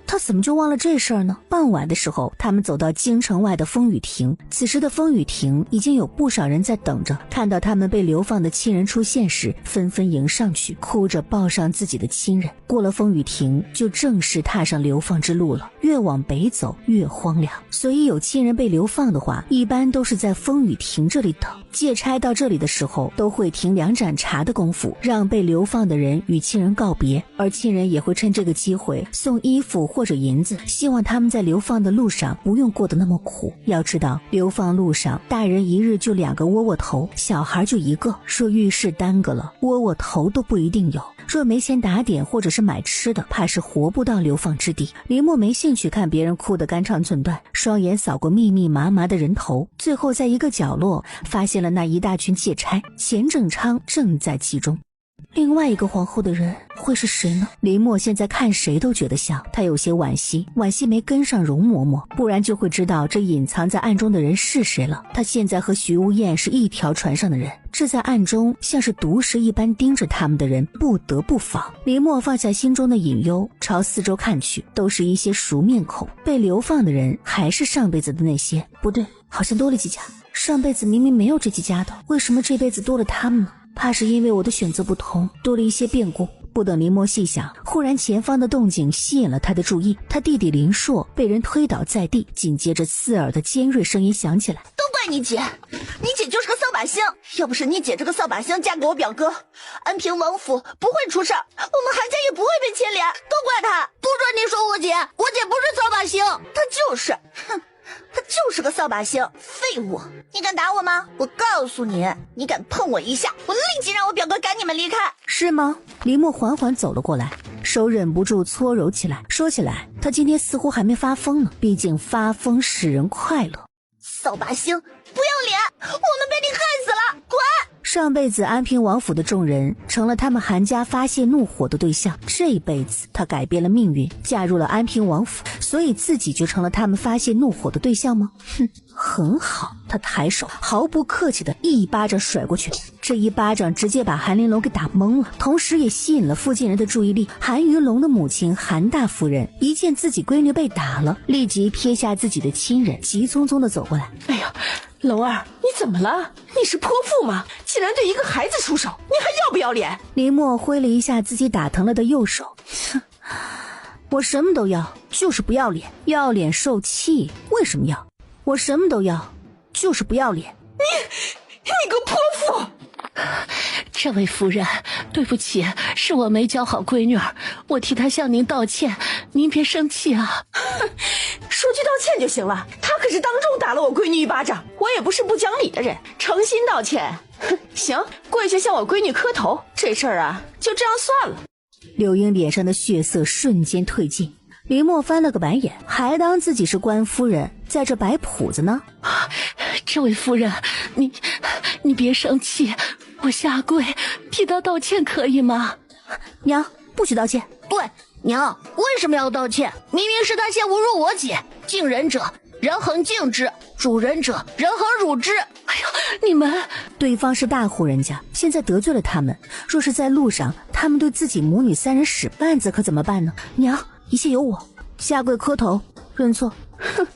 他怎么就忘了这事儿呢？傍晚的时候，他们走到京城外的风雨亭，此时的风雨亭已经有不少人在等着。看到他们被流放的亲人出现时，纷纷迎上去，哭着抱上自己的亲人。过了风雨亭，就正式踏上流放之路了。越往北走越荒凉，所以有亲人被流放的话，一般都是在风雨亭这里等。借差到这里的时候，都会停2盏茶的功夫，让被流放的人与亲人告别，而亲人也会趁这个机会送衣服或者银子，希望他们在流放的路上不用过得那么苦。要知道，流放路上大人一日就2个窝窝头，小孩就1个，若遇事耽搁了，窝窝头都不一定有。若没钱打点或者是买吃的，怕是活不到流放之地。林默没兴趣看别人哭得肝肠寸断，双眼扫过密密麻麻的人头，最后在一个角落发现了那一大群借差，钱正昌正在其中。另外一个皇后的人会是谁呢？林默现在看谁都觉得像，他有些惋惜没跟上容嬷嬷，不然就会知道这隐藏在暗中的人是谁了。他现在和徐无厌是一条船上的人，这在暗中像是毒蛇一般盯着他们的人不得不防。林默放下心中的隐忧，朝四周看去，都是一些熟面孔。被流放的人还是上辈子的那些，不对，好像多了几家。上辈子明明没有这几家的，为什么这辈子多了他们呢？怕是因为我的选择不同，多了一些变故。不等林默细想，忽然前方的动静吸引了他的注意，他弟弟林硕被人推倒在地，紧接着刺耳的尖锐声音响起来：都怪你姐，你姐就是个扫把星，要不是你姐这个扫把星嫁给我表哥，安平王府不会出事儿，我们韩家也不会被牵连，都怪她，不准你说我姐不是扫把星，她就是，哼，他就是个扫把星，废物！你敢打我吗？我告诉你，你敢碰我一下，我立即让我表哥赶你们离开。是吗？林默缓缓走了过来，手忍不住搓揉起来。说起来，他今天似乎还没发疯呢，毕竟发疯使人快乐。扫把星，不要脸！我们被你害死了，滚！上辈子安平王府的众人成了他们韩家发泄怒火的对象，这辈子他改变了命运，嫁入了安平王府，所以自己就成了他们发泄怒火的对象吗？哼，很好。他抬手毫不客气的一巴掌甩过去，这一巴掌直接把韩玲珑给打懵了，同时也吸引了附近人的注意力。韩于龙的母亲韩大夫人一见自己闺女被打了，立即撇下自己的亲人，急匆匆的走过来。哎呀，龙儿，你怎么了？你是泼妇吗？竟然对一个孩子出手，你还要不要脸？林默挥了一下自己打疼了的右手，哼，我什么都要，就是不要脸。要脸受气，为什么要？我什么都要，就是不要脸。你个泼妇！这位夫人，对不起，是我没教好闺女儿，我替她向您道歉，您别生气啊。说句道歉就行了，他可是当众打了我闺女一巴掌，我也不是不讲理的人，诚心道歉。行，跪下向我闺女磕头，这事儿啊就这样算了。柳英脸上的血色瞬间褪尽，林默翻了个白眼，还当自己是官夫人，在这摆谱子呢。这位夫人，你别生气，我下跪替她道歉可以吗？娘，不许道歉。对，娘，为什么要道歉？明明是他先侮辱我姐，敬人者人恒敬之，辱人者人恒辱之。哎呦，你们对方是大户人家，现在得罪了他们，若是在路上他们对自己母女3人使绊子可怎么办呢？娘，一切由我，下跪磕头认错。哼，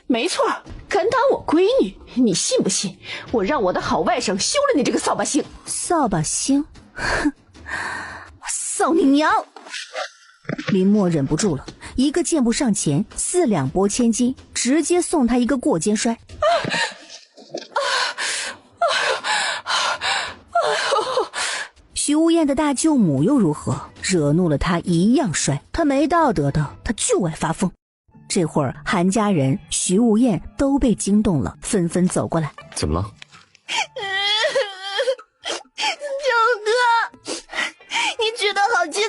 没错，敢打我闺女，你信不信我让我的好外甥休了你这个扫把星？扫把星，哼，我扫你娘！林默忍不住了，一个箭步上前，4两拨千斤，直接送他一个过肩摔。徐无厌的大舅母又如何？惹怒了他一样摔，他没道德的，他就爱发疯。这会儿韩家人、徐无厌都被惊动了，纷纷走过来。怎么了？表哥，你去的好轻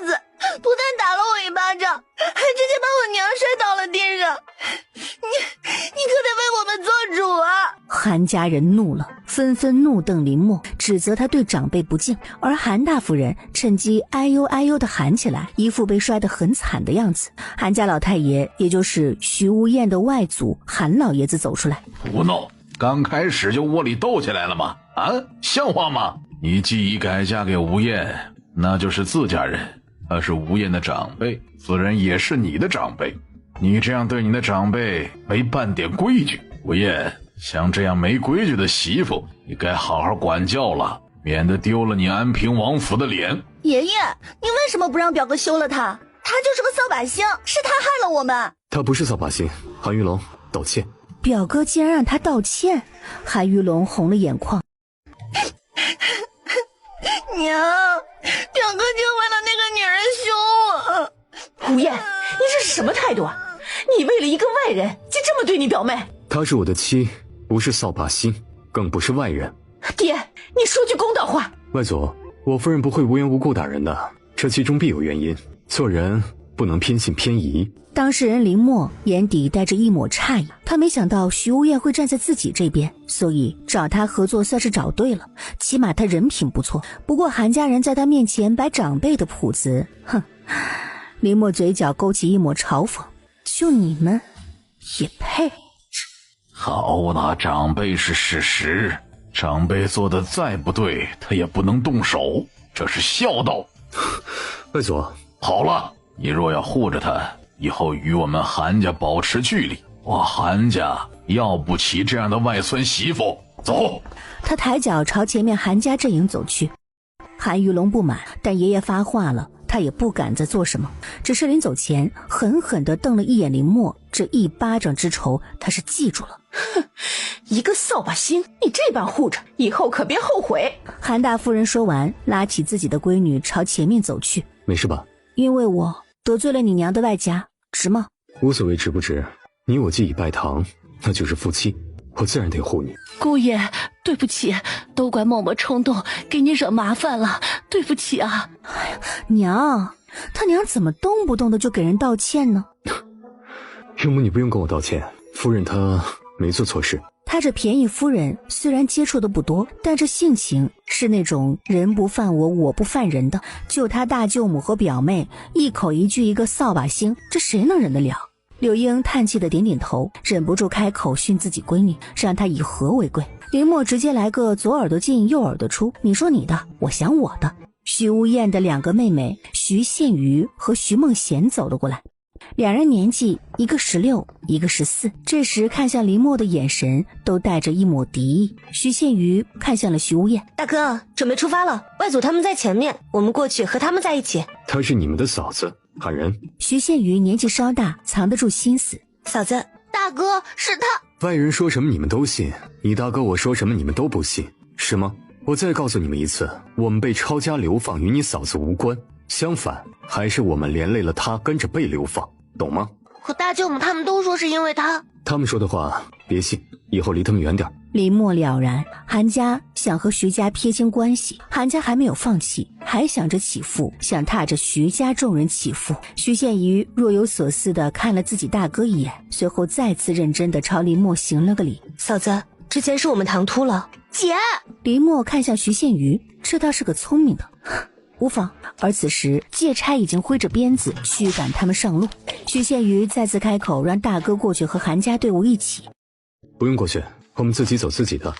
直接把我娘摔倒了地上。你可得为我们做主啊！韩家人怒了，纷纷怒瞪林默，指责他对长辈不敬。而韩大夫人趁机哎呦哎呦地喊起来，一副被摔得很惨的样子。韩家老太爷，也就是徐无艳的外祖韩老爷子走出来，胡闹！刚开始就窝里斗起来了吗？啊，像话吗？你既已改嫁给吴燕，那就是自家人，他是吴燕的长辈，自然也是你的长辈。你这样对你的长辈没半点规矩，吴燕，像这样没规矩的媳妇，你该好好管教了，免得丢了你安平王府的脸。爷爷，你为什么不让表哥休了他？他就是个扫把星，是他害了我们。他不是扫把星，韩玉龙道歉。表哥竟然让他道歉，韩玉龙红了眼眶。娘，表哥就为了那个女人凶我。吴燕，你这是什么态度啊？你为了一个外人就这么对你表妹？她是我的妻，不是扫把星，更不是外人。爹，你说句公道话。外祖，我夫人不会无缘无故打人的，这其中必有原因。做人不能偏信偏疑。当事人林默眼底带着一抹诧异，他没想到徐无艳会站在自己这边，所以找他合作算是找对了，起码他人品不错。不过韩家人在他面前摆长辈的谱子，哼！林默嘴角勾起一抹嘲讽，就你们也配？好啦，长辈是事实，长辈做的再不对，他也不能动手，这是孝道。外祖，好了，你若要护着他，以后与我们韩家保持距离，我韩家要不起这样的外孙媳妇。走！他抬脚朝前面韩家阵营走去。韩玉龙不满，但爷爷发话了，他也不敢再做什么，只是临走前狠狠地瞪了一眼林默，这一巴掌之仇他是记住了。哼，一个扫把星，你这般护着，以后可别后悔。韩大夫人说完，拉起自己的闺女朝前面走去。没事吧？因为我得罪了你娘的外家，值吗？无所谓值不值，你我既已拜堂，那就是夫妻，我自然得护你。姑爷，对不起，都怪默默冲动，给你惹麻烦了，对不起啊。哎呀，娘，他娘怎么动不动的就给人道歉呢？岳母，你不用跟我道歉，夫人她没做错事。他这便宜夫人虽然接触的不多，但这性情是那种人不犯我，我不犯人的。就他大舅母和表妹一口一句一个扫把星，这谁能忍得了？柳英叹气的点点头，忍不住开口训自己闺女，让她以和为贵。林默直接来个左耳朵进右耳朵出，你说你的，我想我的。徐无艳的两个妹妹徐宪瑜和徐梦贤走了过来，两人年纪一个16，一个14，这时看向林默的眼神都带着一抹敌意。徐宪瑜看向了徐无艳，大哥，准备出发了，外祖他们在前面，我们过去和他们在一起。她是你们的嫂子，喊人。徐宪瑜年纪稍大，藏得住心思。嫂子，大哥是他。外人说什么你们都信，你大哥我说什么你们都不信，是吗？我再告诉你们一次，我们被抄家流放与你嫂子无关，相反，还是我们连累了他跟着被流放，懂吗？可大舅母他们都说是因为他。他们说的话别信，以后离他们远点。林默了然，韩家想和徐家撇清关系，韩家还没有放弃，还想着起复，想踏着徐家众人起复。徐宪瑜若有所思地看了自己大哥一眼，随后再次认真地朝林默行了个礼。嫂子，之前是我们唐突了。姐！林默看向徐宪瑜，这倒是个聪明的，无妨。而此时借差已经挥着鞭子驱赶他们上路。徐宪瑜再次开口，让大哥过去和韩家队伍一起。不用过去，我们自己走自己的。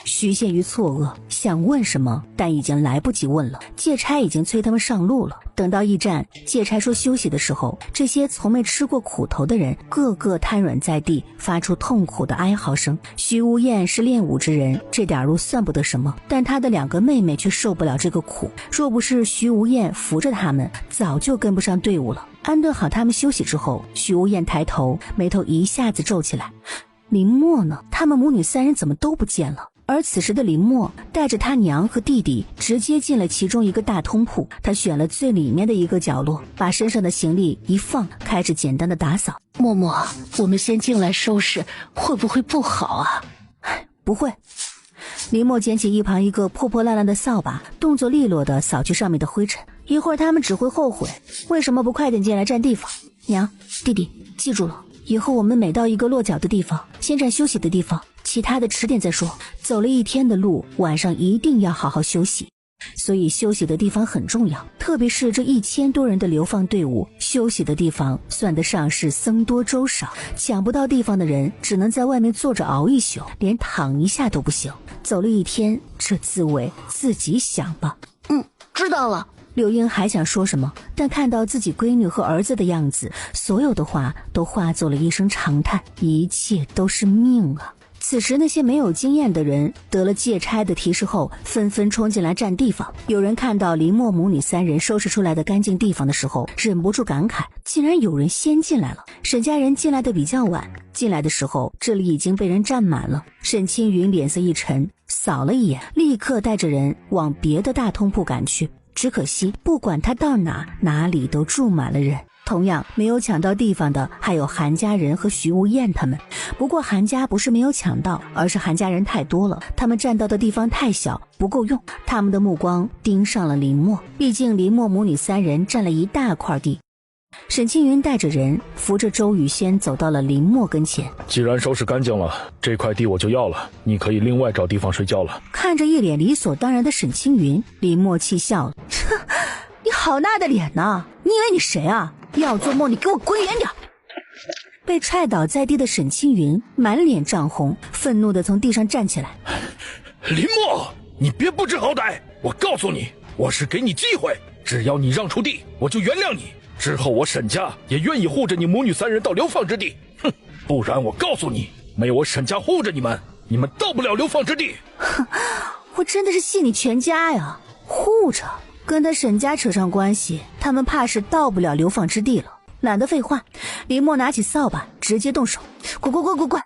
徐宪瑜错愕，想问什么，但已经来不及问了。借差已经催他们上路了。等到驿站，借差说休息的时候，这些从没吃过苦头的人个个瘫软在地，发出痛苦的哀嚎声。徐无艳是练武之人，这点路算不得什么，但她的两个妹妹却受不了这个苦。若不是徐无艳扶着他们，早就跟不上队伍了。安顿好他们休息之后，徐无艳抬头，眉头一下子皱起来。林默呢？他们母女三人怎么都不见了？而此时的林默带着他娘和弟弟直接进了其中一个大通铺，他选了最里面的一个角落，把身上的行李一放，开始简单的打扫。默默，我们先进来收拾，会不会不好啊？不会。林默捡起一旁一个破破烂烂的扫把，动作利落地扫去上面的灰尘。一会儿他们只会后悔，为什么不快点进来占地方？娘，弟弟，记住了，以后我们每到一个落脚的地方，先站休息的地方，其他的迟点再说。走了一天的路，晚上一定要好好休息。所以休息的地方很重要，特别是这1000多人的流放队伍，休息的地方算得上是僧多粥少，抢不到地方的人只能在外面坐着熬一宿，连躺一下都不行。走了一天，这滋味自己想吧。知道了。柳英还想说什么，但看到自己闺女和儿子的样子，所有的话都化作了一声长叹，一切都是命啊。此时那些没有经验的人得了借差的提示后，纷纷冲进来占地方。有人看到林默母女3人收拾出来的干净地方的时候，忍不住感慨，竟然有人先进来了。沈家人进来的比较晚，进来的时候这里已经被人占满了。沈青云脸色一沉，扫了一眼，立刻带着人往别的大通铺赶去。只可惜不管他到哪里都住满了人。同样没有抢到地方的还有韩家人和徐无艳他们，不过韩家不是没有抢到，而是韩家人太多了，他们占到的地方太小，不够用。他们的目光盯上了林默，毕竟林默母女3人占了一大块地。沈青云带着人扶着周雨轩走到了林默跟前。既然收拾干净了，这块地我就要了，你可以另外找地方睡觉了。看着一脸理所当然的沈青云，林默气笑了，你好大的脸呐，你以为你谁啊？要做梦你给我滚远点！被踹倒在地的沈青云满脸涨红，愤怒地从地上站起来。林默，你别不知好歹！我告诉你，我是给你机会，只要你让出地，我就原谅你。之后我沈家也愿意护着你母女3人到流放之地。哼，不然我告诉你，没有我沈家护着你们，你们到不了流放之地。哼，我真的是信你全家呀！护着，跟他沈家扯上关系，他们怕是到不了流放之地了。懒得废话，林默拿起扫把直接动手，滚，给我滚！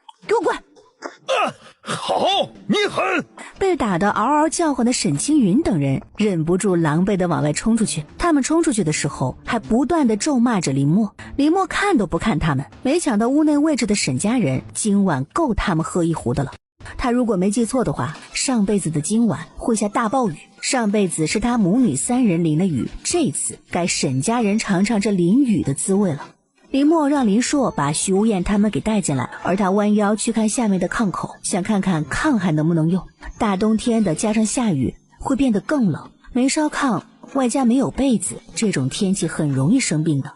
好，你狠！被打得嗷嗷叫唤的沈青云等人忍不住狼狈地往外冲出去。他们冲出去的时候还不断地咒骂着林默，林默看都不看他们。没抢到屋内位置的沈家人今晚够他们喝一壶的了。他如果没记错的话，上辈子的今晚会下大暴雨，上辈子是他母女3人淋了雨，这次该沈家人尝尝这淋雨的滋味了。林默让林硕把徐无艳他们给带进来，而他弯腰去看下面的炕口，想看看炕还能不能用。大冬天的加上下雨会变得更冷，没烧炕外加没有被子，这种天气很容易生病的。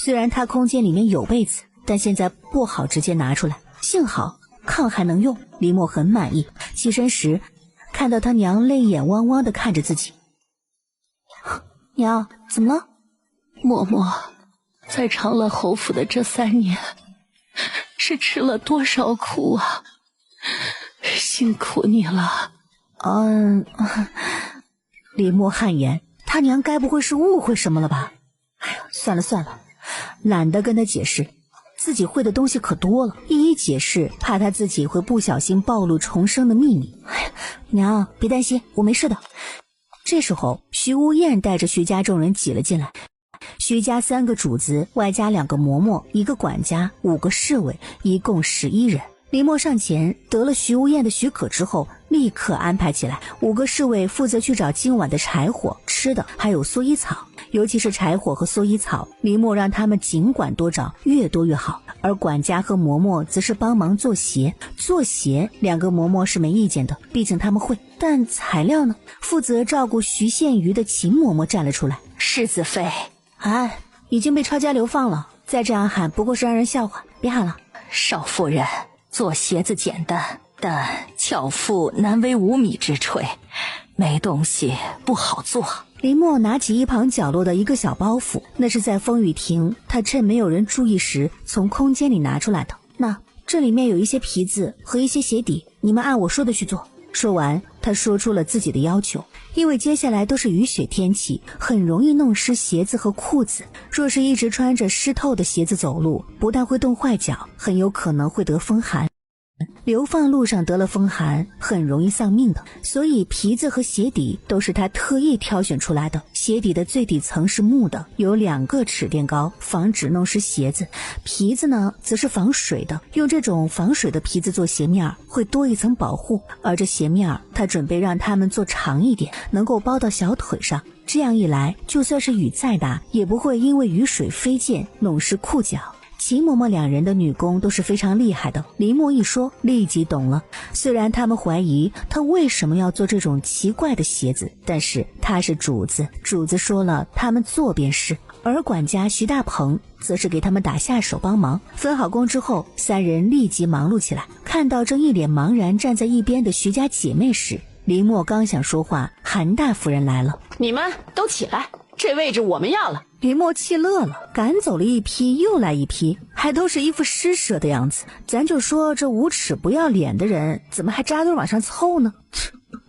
虽然他空间里面有被子，但现在不好直接拿出来，幸好炕还能用。林默很满意，起身时看到他娘泪眼汪汪地看着自己。娘，怎么了？默默在长乐侯府的这3年是吃了多少苦啊，辛苦你了。林默汗颜，他娘该不会是误会什么了吧？哎呀，算了，懒得跟他解释，自己会的东西可多了，一解释怕他自己会不小心暴露重生的秘密。哎呀，娘别担心，我没事的。这时候徐无艳带着徐家众人挤了进来，徐家3个主子外加2个嬷嬷1个管家5个侍卫，一共11人。林默上前得了徐无艳的许可之后，立刻安排起来5个侍卫负责去找今晚的柴火、吃的，还有蓑衣草。尤其是柴火和蓑衣草，林默让他们尽管多找，越多越好。而管家和嬷嬷则是帮忙做鞋，2个嬷嬷是没意见的，毕竟他们会。但材料呢？负责照顾徐献瑜的秦嬷嬷站了出来。世子妃，已经被抄家流放了，再这样喊不过是让人笑话，别喊了。少夫人，做鞋子简单，但巧妇难为无米之炊，没东西不好做。林默拿起一旁角落的一个小包袱，那是在风雨亭他趁没有人注意时从空间里拿出来的。那这里面有一些皮子和一些鞋底，你们按我说的去做。说完，他说出了自己的要求，因为接下来都是雨雪天气，很容易弄湿鞋子和裤子。若是一直穿着湿透的鞋子走路，不但会冻坏脚，很有可能会得风寒。流放路上得了风寒，很容易丧命的，所以皮子和鞋底都是他特意挑选出来的。鞋底的最底层是木的，有2个齿垫高，防止弄湿鞋子。皮子呢，则是防水的，用这种防水的皮子做鞋面会多一层保护。而这鞋面他准备让它们做长一点，能够包到小腿上。这样一来，就算是雨再大，也不会因为雨水飞溅弄湿裤脚。秦嬷嬷2人的女工都是非常厉害的，林默一说立即懂了。虽然他们怀疑他为什么要做这种奇怪的鞋子，但是他是主子，主子说了他们做便是。而管家徐大鹏则是给他们打下手帮忙。分好工之后，3人立即忙碌起来。看到正一脸茫然站在一边的徐家姐妹时，林默刚想说话，韩大夫人来了。你们都起来，这位置我们要了。林默气乐了，赶走了一批又来一批，还都是一副施舍的样子。咱就说这无耻不要脸的人怎么还扎堆往上凑呢？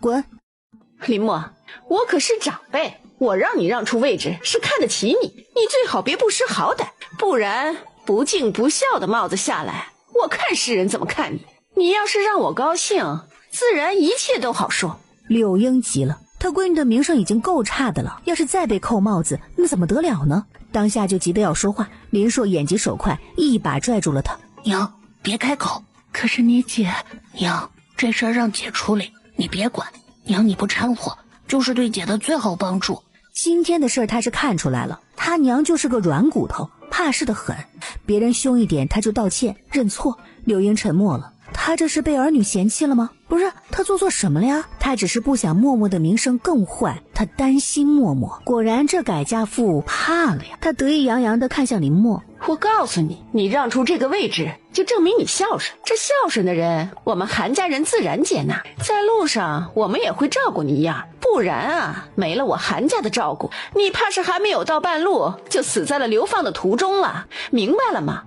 滚！林默，我可是长辈，我让你让出位置是看得起你，你最好别不识好歹，不然不敬不孝的帽子下来，我看世人怎么看你。你要是让我高兴，自然一切都好说。柳英急了，他闺女的名声已经够差的了，要是再被扣帽子，那怎么得了呢？当下就急得要说话，林硕眼疾手快，一把拽住了他。娘，别开口。可是你姐，娘，这事儿让姐处理，你别管。娘，你不掺和，就是对姐的最好帮助。今天的事儿他是看出来了，他娘就是个软骨头，怕事的很。别人凶一点他就道歉认错。柳英沉默了，他这是被儿女嫌弃了吗？不是，他做错什么了呀？他只是不想默默的名声更坏，他担心默默。果然这改嫁妇怕了呀。他得意洋洋地看向林默，我告诉你，你让出这个位置就证明你孝顺，这孝顺的人我们韩家人自然接纳，在路上我们也会照顾你一样，不然啊，没了我韩家的照顾，你怕是还没有到半路就死在了流放的途中了，明白了吗？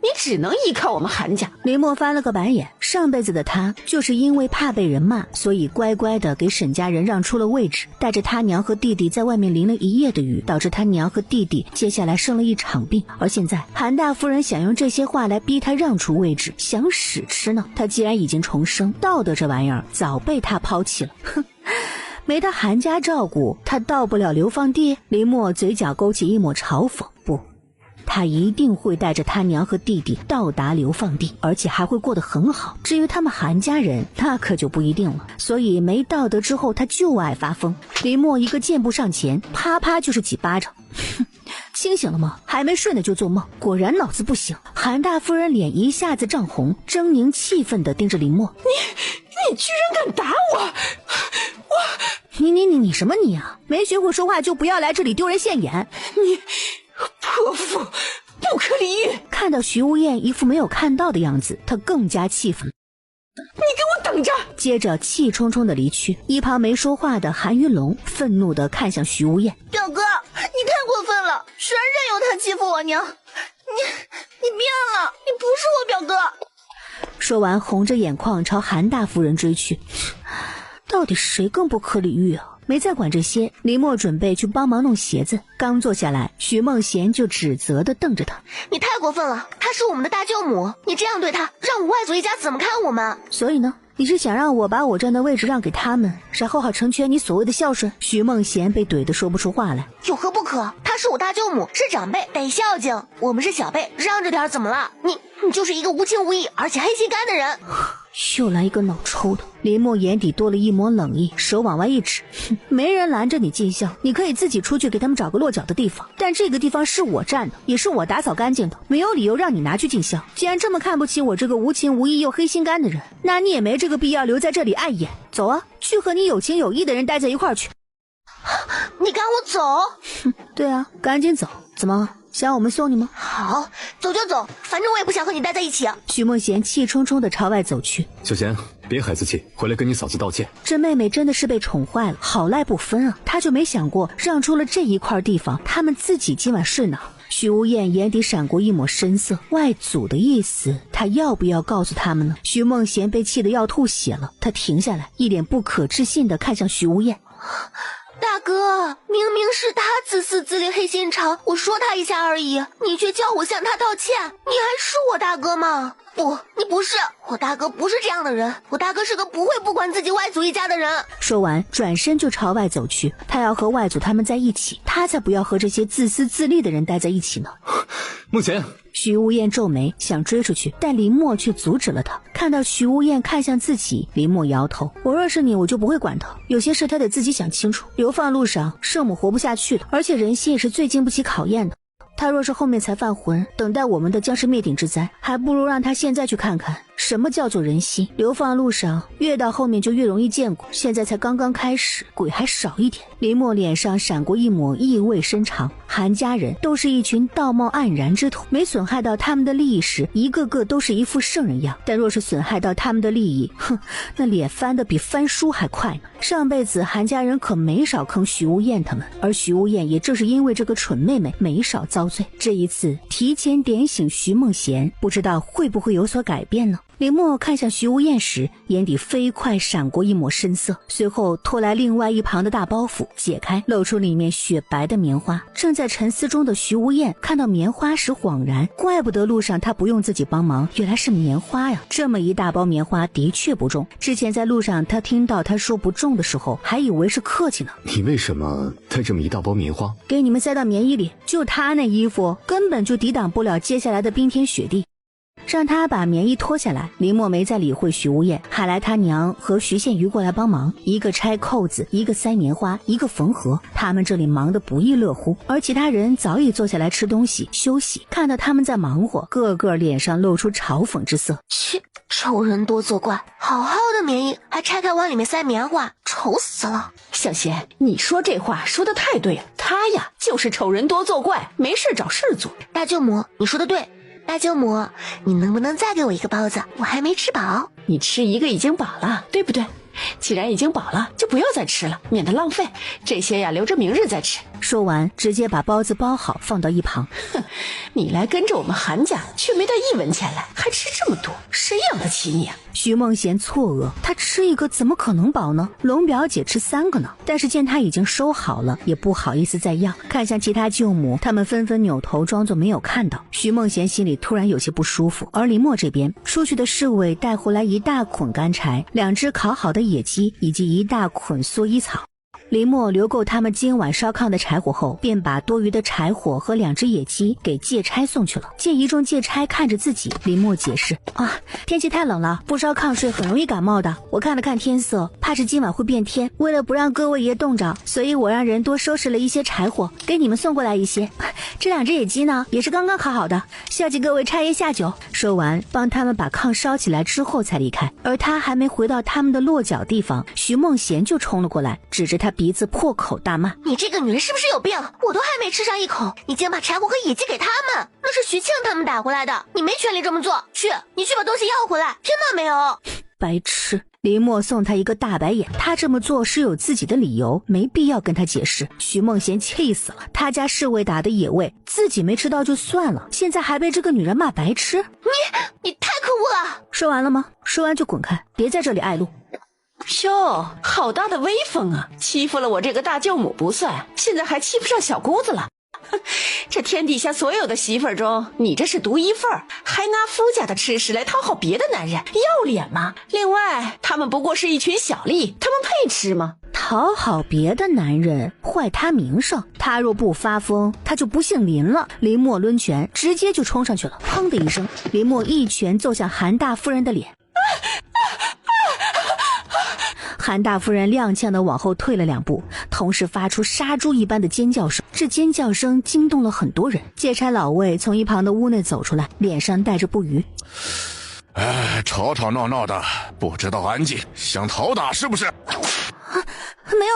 你只能依靠我们韩家。林默翻了个白眼，上辈子的他就是因为怕被人骂，所以乖乖的给沈家人让出了位置，带着他娘和弟弟在外面淋了一夜的雨，导致他娘和弟弟接下来生了一场病。而现在韩大夫人想用这些话来逼他让出位置，想屎吃呢。他既然已经重生，道德这玩意儿早被他抛弃了。哼，没他韩家照顾，他到不了流放地。林默嘴角勾起一抹嘲讽，不，他一定会带着他娘和弟弟到达流放地，而且还会过得很好。至于他们韩家人，那可就不一定了。所以没道德之后，他就爱发疯。林默一个箭步上前，啪啪就是几巴掌。哼，清醒了吗？还没睡呢就做梦，果然脑子不行。韩大夫人脸一下子涨红，狰狞气愤地盯着林默。你居然敢打我！你什么你啊？没学会说话就不要来这里丢人现眼。你泼妇，不可理喻！看到徐无艳一副没有看到的样子，他更加气愤。你给我等着！接着气冲冲的离去。一旁没说话的韩云龙愤怒的看向徐无艳：表哥，你太过分了，谁任由他欺负我娘？你变了，你不是我表哥。说完红着眼眶朝韩大夫人追去。到底谁更不可理喻啊？没再管这些，林默准备去帮忙弄鞋子。刚坐下来，徐梦贤就指责地瞪着他：你太过分了，她是我们的大舅母，你这样对她，让我外祖一家怎么看我们？所以呢，你是想让我把我站的位置让给他们，然后好成全你所谓的孝顺？徐梦贤被怼得说不出话来。有何不可？她是我大舅母，是长辈，得孝敬。我们是小辈，让着点怎么了？你就是一个无情无义而且黑心肝的人。又来一个脑抽的。林默眼底多了一抹冷意，手往外一指：没人拦着你尽孝，你可以自己出去给他们找个落脚的地方，但这个地方是我占的，也是我打扫干净的，没有理由让你拿去尽孝。既然这么看不起我这个无情无义又黑心肝的人，那你也没这个必要留在这里碍眼。走啊，去和你有情有义的人待在一块儿去。你赶我走？对啊，赶紧走。怎么想我们送你吗？好，走就走，反正我也不想和你待在一起啊。徐梦贤气冲冲地朝外走去。小贤，别孩子气，回来跟你嫂子道歉。这妹妹真的是被宠坏了，好赖不分啊。她就没想过让出了这一块地方，他们自己今晚睡哪？徐无艳眼底闪过一抹深色，外祖的意思，她要不要告诉他们呢？徐梦贤被气得要吐血了，他停下来，一脸不可置信地看向徐无艳。大大哥，明明是他自私自利黑心肠，我说他一下而已，你却叫我向他道歉，你还是我大哥吗？不，你不是，我大哥不是这样的人，我大哥是个不会不管自己外祖一家的人。说完转身就朝外走去，他要和外祖他们在一起，他才不要和这些自私自利的人待在一起呢。梦贤，徐无厌皱眉想追出去，但林默却阻止了他。看到徐无厌看向自己，林默摇头，我若是你，我就不会管他，有些事他得自己想清楚。流放路上圣母活不下去了，而且人心也是最经不起考验的，他若是后面才犯浑，等待我们的将是灭顶之灾，还不如让他现在去看看什么叫做人心。流放路上越到后面就越容易见鬼，现在才刚刚开始，鬼还少一点。林默脸上闪过一抹意味深长，韩家人都是一群道貌岸然之徒，没损害到他们的利益时，一个个都是一副圣人样，但若是损害到他们的利益，那脸翻得比翻书还快呢。上辈子韩家人可没少坑徐无厌他们，而徐无厌也正是因为这个蠢妹妹没少遭罪，这一次提前点醒徐梦贤，不知道会不会有所改变呢？林默看向徐无厌时，眼底飞快闪过一抹深色，随后拖来另外一旁的大包袱，解开，露出里面雪白的棉花。正在沉思中的徐无厌看到棉花时恍然，怪不得路上他不用自己帮忙，原来是棉花呀！这么一大包棉花的确不重，之前在路上他听到他说不重的时候，还以为是客气呢。你为什么带这么一大包棉花？给你们塞到棉衣里，就他那衣服根本就抵挡不了接下来的冰天雪地。让他把棉衣脱下来，林默没再理会徐无厌，喊来他娘和徐宪瑜过来帮忙，一个拆扣子，一个塞棉花，一个缝合，他们这里忙得不亦乐乎。而其他人早已坐下来吃东西休息，看到他们在忙活，个个脸上露出嘲讽之色。切，丑人多作怪，好好的棉衣还拆开往里面塞棉花，丑死了。小贤，你说这话说得太对了，他呀就是丑人多作怪，没事找事做。大舅母，你说的对。大舅母，你能不能再给我一个包子？我还没吃饱。你吃一个已经饱了，对不对？既然已经饱了，就不要再吃了，免得浪费。这些呀，留着明日再吃。说完，直接把包子包好放到一旁。哼，你来跟着我们韩家，却没带1文钱来，还吃这么多，谁养得起你啊？徐梦贤错愕，他吃一个怎么可能饱呢？龙表姐吃3个呢。但是见他已经收好了，也不好意思再要，看向其他舅母，他们纷纷扭头装作没有看到。徐梦贤心里突然有些不舒服。而林默这边，出去的侍卫带回来一大捆干柴、2只烤好的野鸡以及一大捆蓑衣草。林默留够他们今晚烧炕的柴火后，便把多余的柴火和2只野鸡给借差送去了。见一众借差看着自己，林默解释：天气太冷了，不烧炕睡很容易感冒的。我看了看天色，怕是今晚会变天，为了不让各位爷冻着，所以我让人多收拾了一些柴火，给你们送过来一些。这2只野鸡呢，也是刚刚烤好的，孝敬各位差爷下酒。说完，帮他们把炕烧起来之后才离开。而他还没回到他们的落脚地方，徐梦贤就冲了过来，指着他鼻子破口大骂：你这个女人是不是有病？我都还没吃上一口，你竟把柴火和野鸡给他们，那是徐庆他们打回来的，你没权利这么做。你去把东西要回来，听到没有？白痴！林默送他一个大白眼，他这么做是有自己的理由，没必要跟他解释。徐梦贤气死了，他家侍卫打的野味，自己没吃到就算了，现在还被这个女人骂白痴。你太可恶了！说完了吗？说完就滚开，别在这里碍路。哟，好大的威风啊！欺负了我这个大舅母不算，现在还欺负上小姑子了。这天底下所有的媳妇儿中，你这是独一份儿，还拿夫家的吃食来讨好别的男人，要脸吗？另外，他们不过是一群小吏，他们配吃吗？讨好别的男人，坏他名声。他若不发疯，他就不姓林了。林默抡拳，直接就冲上去了。砰的一声，林默一拳揍向韩大夫人的脸。韩大夫人踉跄地往后退了2步，同时发出杀猪一般的尖叫声。这尖叫声惊动了很多人。借差老魏从一旁的屋内走出来，脸上带着不愉。吵吵闹闹的，不知道安静，想讨打是不是？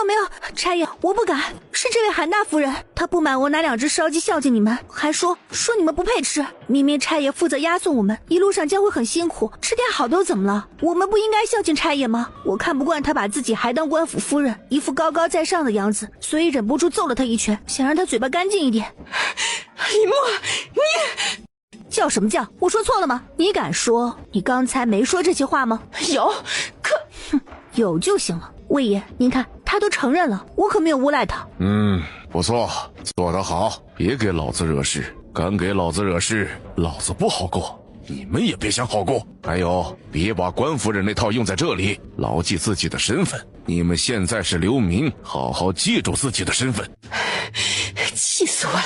没有，差爷，我不敢。是这位韩大夫人，她不满我拿2只烧鸡孝敬你们，还说你们不配吃。明明差爷负责押送我们，一路上将会很辛苦，吃点好都怎么了？我们不应该孝敬差爷吗？我看不惯他把自己还当官府夫人，一副高高在上的样子，所以忍不住揍了他一拳，想让他嘴巴干净一点。林默，你叫什么叫？我说错了吗？你敢说你刚才没说这些话吗？有，可有就行了。魏爷，您看他都承认了，我可没有诬赖他。不错，做得好，别给老子惹事，敢给老子惹事，老子不好过，你们也别想好过。还有，别把官夫人那套用在这里，牢记自己的身份。你们现在是流民，好好记住自己的身份。气死我了！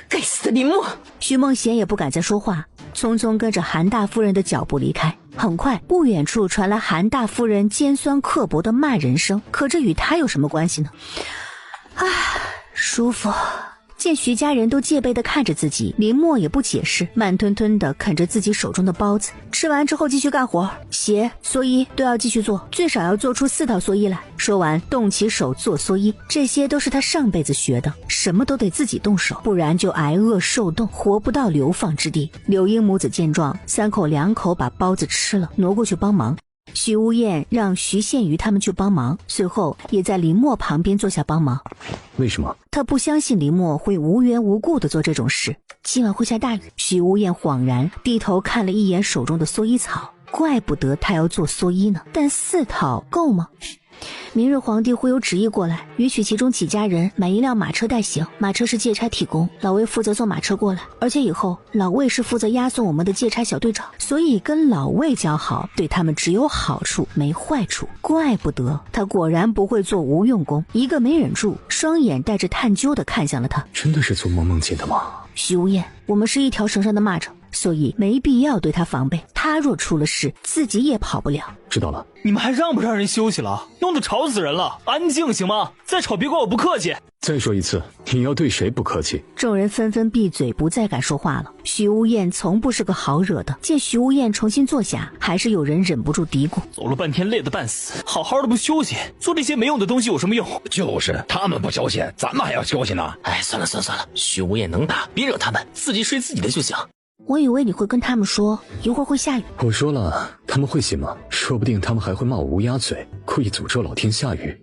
该死的林默！徐梦贤也不敢再说话，匆匆跟着韩大夫人的脚步离开。很快，不远处传来韩大夫人尖酸刻薄的骂人声，可这与他有什么关系呢？舒服。见徐家人都戒备地看着自己，林默也不解释，慢吞吞地啃着自己手中的包子。吃完之后继续干活，鞋、蓑衣都要继续做，最少要做出4套蓑衣来。说完，动起手做蓑衣，这些都是他上辈子学的，什么都得自己动手，不然就挨饿受冻，活不到流放之地。柳英母子见状，3口2口把包子吃了，挪过去帮忙。徐无艳让徐宪瑜他们去帮忙，随后也在林默旁边坐下帮忙。为什么？他不相信林默会无缘无故的做这种事。今晚会下大雨。徐无艳恍然低头看了一眼手中的蓑衣草，怪不得他要做蓑衣呢。但4套够吗？明日皇帝会有旨意过来，允许其中几家人买1辆马车代行，马车是借差提供，老魏负责送马车过来，而且以后老魏是负责押送我们的借差小队长，所以跟老魏交好，对他们只有好处没坏处。怪不得他果然不会做无用功。一个没忍住，双眼带着探究的看向了他。真的是做梦梦见的吗？徐无艳，我们是一条绳上的蚂蚱，所以没必要对他防备，他若出了事，自己也跑不了。知道了。你们还让不让人休息了？弄得吵死人了，安静行吗？再吵别怪我不客气。再说一次，你要对谁不客气？众人纷纷闭嘴，不再敢说话了。徐无艳从不是个好惹的，见徐无艳重新坐下，还是有人忍不住嘀咕：走了半天累得半死，好好的不休息，做这些没用的东西有什么用？就是他们不休息，咱们还要休息呢。算了，徐无艳能打，别惹他们，自己睡自己的就行。我以为你会跟他们说一会儿会下雨。我说了，他们会信吗？说不定他们还会骂我乌鸦嘴，故意诅咒老天下雨。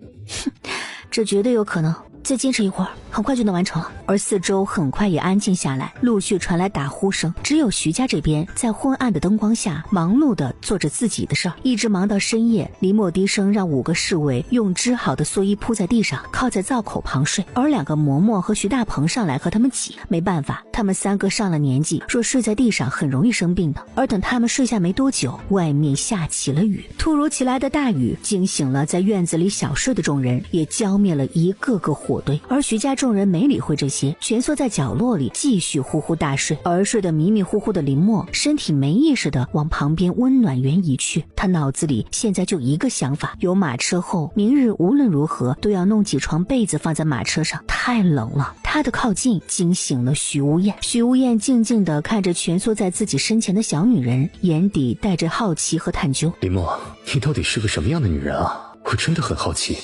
这绝对有可能。再坚持一会儿，很快就能完成了。而四周很快也安静下来，陆续传来打呼声。只有徐家这边在昏暗的灯光下忙碌地做着自己的事儿，一直忙到深夜。林默低声让5个侍卫用织好的蓑衣铺在地上，靠在灶口旁睡，而2个嬷嬷和徐大鹏上来和他们挤。没办法，他们3个上了年纪，若睡在地上很容易生病的。而等他们睡下没多久，外面下起了雨。突如其来的大雨惊醒了在院子里小睡的众人，也浇灭了一个个火堆。而徐家众人没理会这些，蜷缩在角落里继续呼呼大睡。而睡得迷迷糊糊的林默身体没意识地往旁边温暖园移去，他脑子里现在就一个想法，有马车后明日无论如何都要弄几床被子放在马车上，太冷了。他的靠近惊醒了徐无艳。徐无艳静静地看着蜷缩在自己身前的小女人，眼底带着好奇和探究。林默，你到底是个什么样的女人啊？我真的很好奇。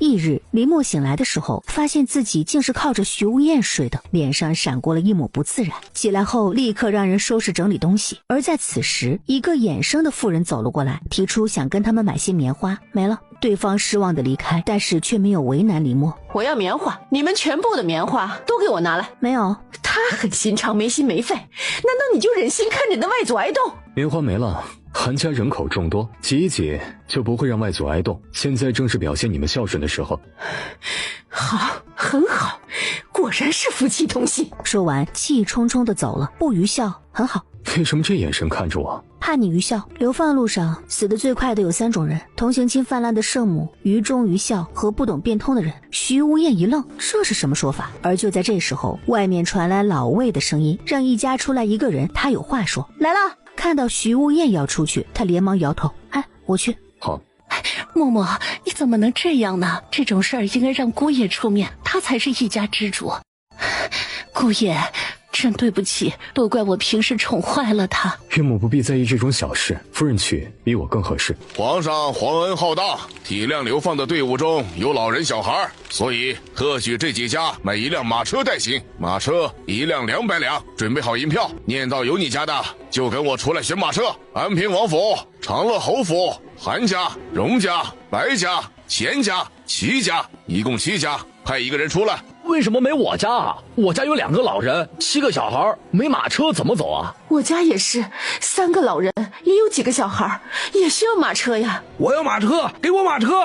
翌日，林默醒来的时候，发现自己竟是靠着徐无艳睡的，脸上闪过了一抹不自然。起来后，立刻让人收拾整理东西。而在此时，一个衍生的妇人走了过来，提出想跟他们买些棉花，没了。对方失望的离开，但是却没有为难林默。我要棉花，你们全部的棉花都给我拿来。没有。他很心肠，没心没肺，难道你就忍心看着你的外祖挨冻？棉花没了，韩家人口众多，挤一挤就不会让外祖挨冻。现在正是表现你们孝顺的时候。好，很好，果然是夫妻同心。说完，气冲冲地走了。不愚孝，很好。为什么这眼神看着我？怕你愚孝。流放路上死得最快的有3种人：同情心泛滥的圣母、愚忠愚孝和不懂变通的人。徐无艳一愣，这是什么说法？而就在这时候，外面传来老魏的声音，让一家出来一个人，他有话说。来了。看到徐无艳要出去，他连忙摇头：我去。好。默默，你怎么能这样呢？这种事儿应该让姑爷出面，他才是一家之主。姑爷，真对不起，都怪我平时宠坏了他。岳母不必在意这种小事，夫人去比我更合适。皇上皇恩浩大，体谅流放的队伍中有老人小孩，所以特许这几家买1辆马车代行，马车1辆200两，准备好银票，念到有你家的就跟我出来选马车。安平王府、长乐侯府、韩家、荣家、白家、钱家、齐家，一共7家，派1个人出来。为什么没我家啊？我家有2个老人，7个小孩，没马车怎么走啊？我家也是，3个老人，也有几个小孩，也需要马车呀。我要马车，给我马车！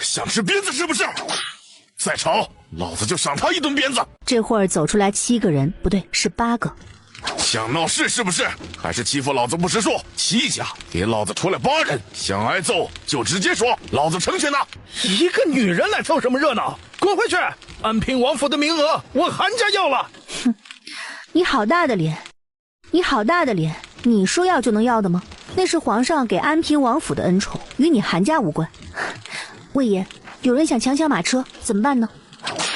想吃鞭子是不是？再吵，老子就赏他一顿鞭子。这会儿走出来7个人，不对，是8个。想闹事是不是？还是欺负老子不识数？戚家给老子出来8人，想挨揍就直接说，老子成全他。一个女人来凑什么热闹？滚回去！安平王府的名额我韩家要了。哼，你好大的脸，你好大的脸！你说要就能要的吗？那是皇上给安平王府的恩宠，与你韩家无关。魏爷，有人想强抢马车，怎么办呢？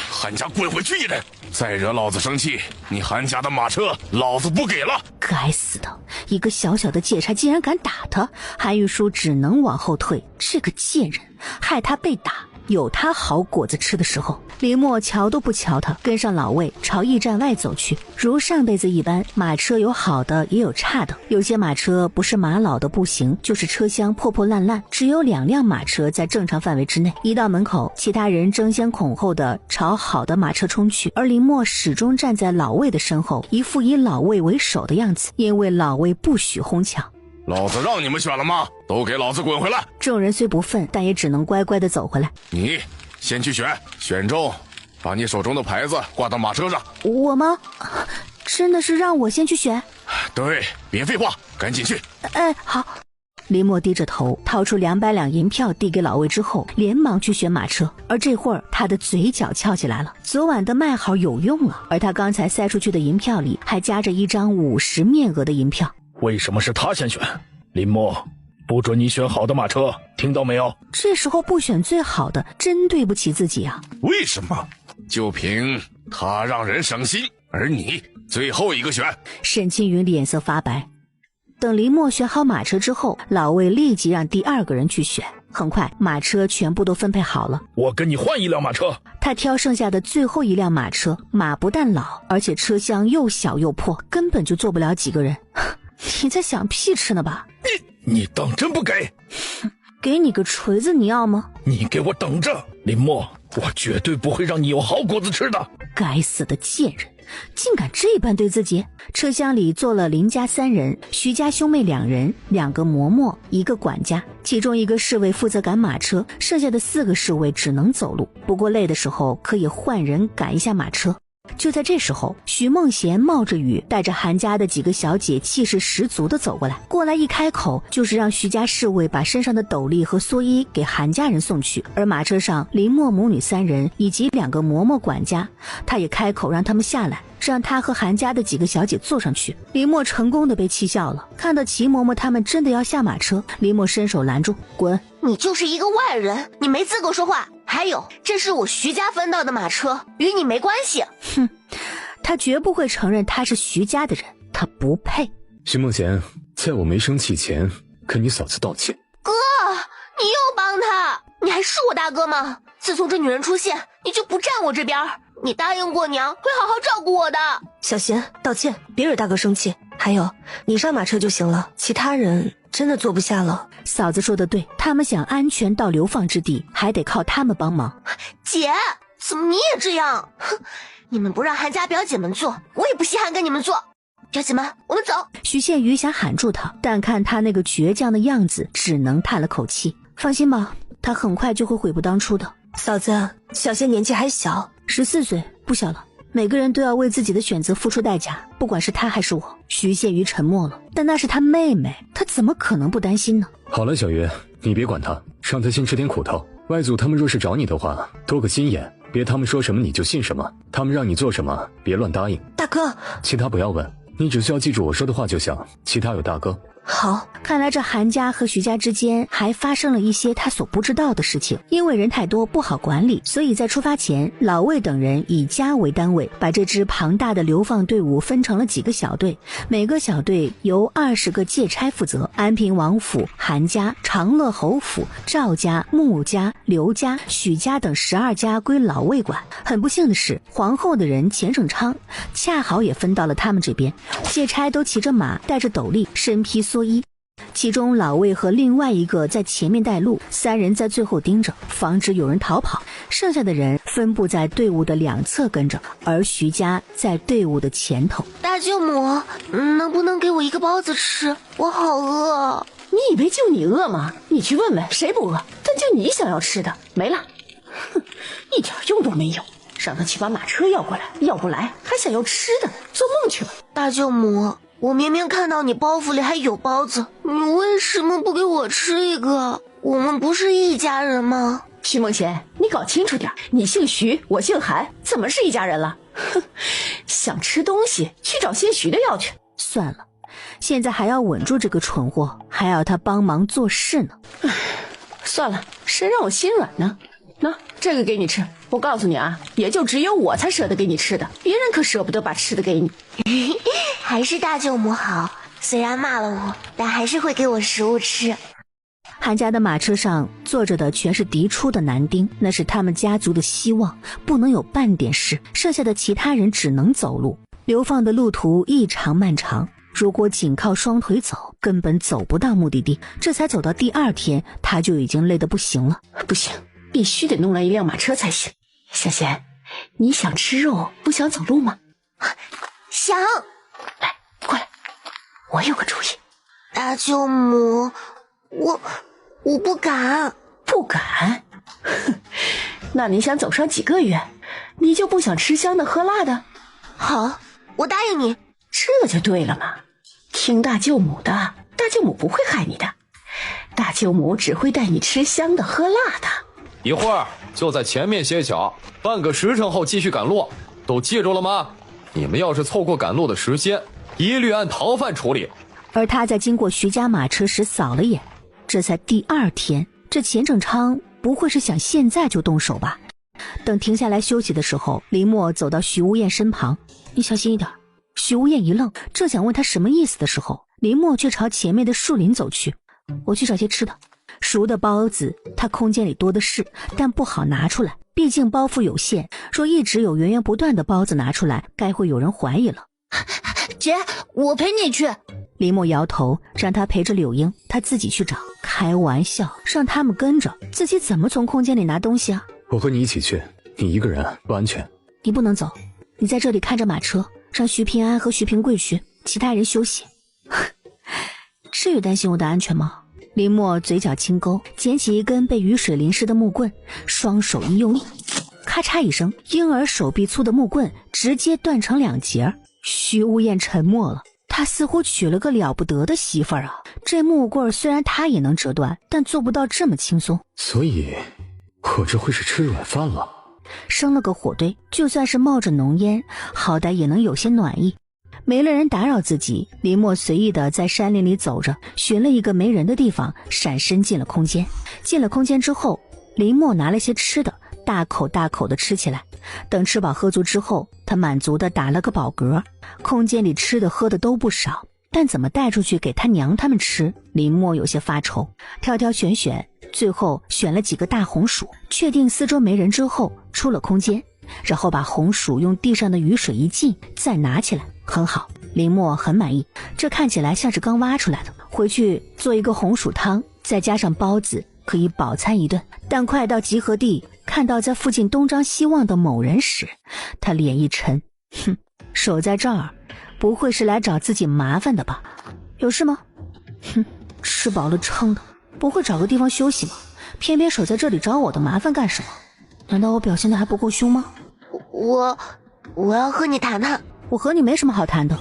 韩家滚回去一人！再惹老子生气，你韩家的马车老子不给了！该死的，一个小小的借差竟然敢打他，韩玉书只能往后退。这个贱人，害他被打，有他好果子吃的时候。林默瞧都不瞧他，跟上老魏朝驿站外走去。如上辈子一般，马车有好的也有差的，有些马车不是马老的不行，就是车厢破破烂烂，只有2辆马车在正常范围之内。一到门口，其他人争先恐后的朝好的马车冲去，而林默始终站在老魏的身后，一副以老魏为首的样子，因为老魏不许哄抢。老子让你们选了吗？都给老子滚回来！众人虽不忿，但也只能乖乖的走回来。你先去选，选中把你手中的牌子挂到马车上。我吗？真的是让我先去选？对，别废话，赶紧去。哎，好。林默低着头掏出200两银票递给老魏之后，连忙去选马车。而这会儿他的嘴角翘起来了，昨晚的卖好有用了，而他刚才塞出去的银票里还夹着一张50面额的银票。为什么是他先选？林默，不准你选好的马车，听到没有？这时候不选最好的，真对不起自己啊！为什么？就凭他让人省心，而你最后一个选。沈青云脸色发白。等林默选好马车之后，老魏立即让第2个人去选。很快，马车全部都分配好了。我跟你换1辆马车。他挑剩下的最后1辆马车，马不但老，而且车厢又小又破，根本就坐不了几个人。你在想屁吃呢吧？你当真不给？给你个锤子你要吗？你给我等着，林默，我绝对不会让你有好果子吃的。该死的贱人，竟敢这般对自己！车厢里坐了林家3人，徐家兄妹2人，2个嬷嬷，1个管家，其中1个侍卫负责赶马车，剩下的4个侍卫只能走路，不过累的时候可以换人赶一下马车。就在这时候，徐梦贤冒着雨带着韩家的几个小姐气势十足地走过来一开口就是让徐家侍卫把身上的斗笠和蓑衣给韩家人送去。而马车上林默母女3人以及2个嬷嬷管家，他也开口让他们下来，让他和韩家的几个小姐坐上去。林默成功的被气笑了，看到齐嬷嬷他们真的要下马车，林默伸手拦住，滚！你就是一个外人，你没资格说话。还有，这是我徐家分到的马车，与你没关系。哼，他绝不会承认他是徐家的人，他不配。徐梦贤，在我没生气前跟你嫂子道歉。哥，你又帮他，你还是我大哥吗？自从这女人出现，你就不站我这边。你答应过娘会好好照顾我的。小贤，道歉，别惹大哥生气。还有，你上马车就行了，其他人真的坐不下了。嫂子说的对，他们想安全到流放之地，还得靠他们帮忙。姐，怎么你也这样？哼，你们不让韩家表姐们坐，我也不稀罕跟你们坐。表姐们，我们走。徐宪宇想喊住他，但看他那个倔强的样子，只能叹了口气。放心吧，他很快就会悔不当初的。嫂子，小贤年纪还小，14岁，不小了。每个人都要为自己的选择付出代价，不管是他还是我。徐宪宇沉默了，但那是他妹妹，他怎么可能不担心呢？好了，小月，你别管他，让他先吃点苦头。外祖他们若是找你的话，多个心眼，别他们说什么你就信什么，他们让你做什么，别乱答应。大哥，其他不要问，你只需要记住我说的话就行，其他有大哥。好，看来这韩家和徐家之间还发生了一些他所不知道的事情。因为人太多不好管理，所以在出发前，老魏等人以家为单位，把这支庞大的流放队伍分成了几个小队，每个小队由20个借差负责。安平王府、韩家、长乐侯府、赵家、穆家、刘家、许家等12家归老魏管。很不幸的是，皇后的人钱盛昌恰好也分到了他们这边。借差都骑着马，戴着斗笠，身披蓑衣，其中老魏和另外一个在前面带路，3人在最后盯着，防止有人逃跑。剩下的人分布在队伍的2侧跟着，而徐家在队伍的前头。大舅母，能不能给我一个包子吃？我好饿。你以为就你饿吗？你去问问谁不饿，但就你想要吃的没了。哼，一点用都没有，让他去把马车要过来，要不来还想要吃的，做梦去吧。大舅母，我明明看到你包袱里还有包子，你为什么不给我吃一个？我们不是一家人吗？徐梦贤，你搞清楚点，你姓徐，我姓韩，怎么是一家人了？哼，想吃东西去找姓徐的要去。算了，现在还要稳住这个蠢货，还要他帮忙做事呢。算了，谁让我心软呢？那这个给你吃，我告诉你啊，也就只有我才舍得给你吃的，别人可舍不得把吃的给你。还是大舅母好，虽然骂了我，但还是会给我食物吃。韩家的马车上坐着的全是嫡出的男丁，那是他们家族的希望，不能有半点事，剩下的其他人只能走路。流放的路途异常漫长，如果仅靠双腿走，根本走不到目的地。这才走到第2天，他就已经累得不行了。不行，必须得弄来一辆马车才行。小贤，你想吃肉，不想走路吗？想。来，过来，我有个主意。大舅母，我不敢。不敢？那你想走上几个月，你就不想吃香的喝辣的？好，我答应你。这就对了嘛，听大舅母的，大舅母不会害你的，大舅母只会带你吃香的喝辣的。一会儿就在前面歇脚，半个时辰后继续赶路，都记住了吗？你们要是错过赶路的时间，一律按逃犯处理。而他在经过徐家马车时扫了眼，这才第2天，这钱正昌不会是想现在就动手吧？等停下来休息的时候，林默走到徐无艳身旁，你小心一点。徐无艳一愣，正想问他什么意思的时候，林默却朝前面的树林走去。我去找些吃的。熟的包子他空间里多的是，但不好拿出来，毕竟包袱有限，若一直有源源不断的包子拿出来，该会有人怀疑了。姐，我陪你去。林默摇头，让他陪着柳英，他自己去找。开玩笑，让他们跟着，自己怎么从空间里拿东西啊？我和你一起去，你一个人不安全。你不能走，你在这里看着马车，让徐平安和徐平贵去，其他人休息。至于担心我的安全吗？林默嘴角轻勾，捡起一根被雨水淋湿的木棍，双手一用力，咔嚓一声，婴儿手臂粗的木棍直接断成2截。徐无艳沉默了，他似乎娶了个了不得的媳妇儿啊！这木棍虽然他也能折断，但做不到这么轻松。所以我这会是吃软饭了。生了个火堆，就算是冒着浓烟，好歹也能有些暖意。没了人打扰自己，林默随意的在山林里走着，寻了一个没人的地方，闪身进了空间。进了空间之后，林默拿了些吃的，大口大口的吃起来。等吃饱喝足之后，他满足的打了个饱嗝。空间里吃的喝的都不少，但怎么带出去给他娘他们吃，林默有些发愁。挑挑选选，最后选了几个大红薯，确定四周没人之后，出了空间，然后把红薯用地上的雨水一浸，再拿起来。很好，林默很满意，这看起来像是刚挖出来的。回去做一个红薯汤，再加上包子，可以饱餐一顿。但快到集合地，看到在附近东张西望的某人时，他脸一沉，哼，守在这儿不会是来找自己麻烦的吧？有事吗？哼，吃饱了撑的，不会找个地方休息吗？偏偏守在这里找我的麻烦干什么？难道我表现的还不够凶吗？我要和你谈谈。我和你没什么好谈的，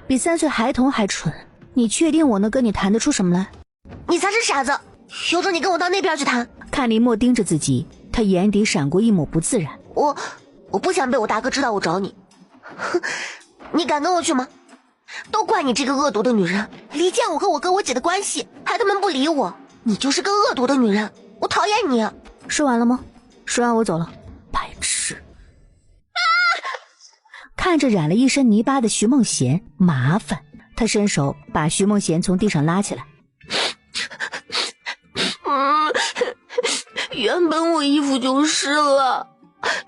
比3岁孩童还蠢。你确定我能跟你谈得出什么来？你才是傻子，有种你跟我到那边去谈。看林默盯着自己，他眼底闪过一抹不自然。我不想被我大哥知道我找你。哼，你敢跟我去吗？都怪你这个恶毒的女人，离间我和我哥我姐的关系，害他们不理我。你就是个恶毒的女人，我讨厌你。说完了吗？说完我走了。白痴。看着染了一身泥巴的徐梦贤，麻烦。他伸手把徐梦贤从地上拉起来。原本我衣服就湿了，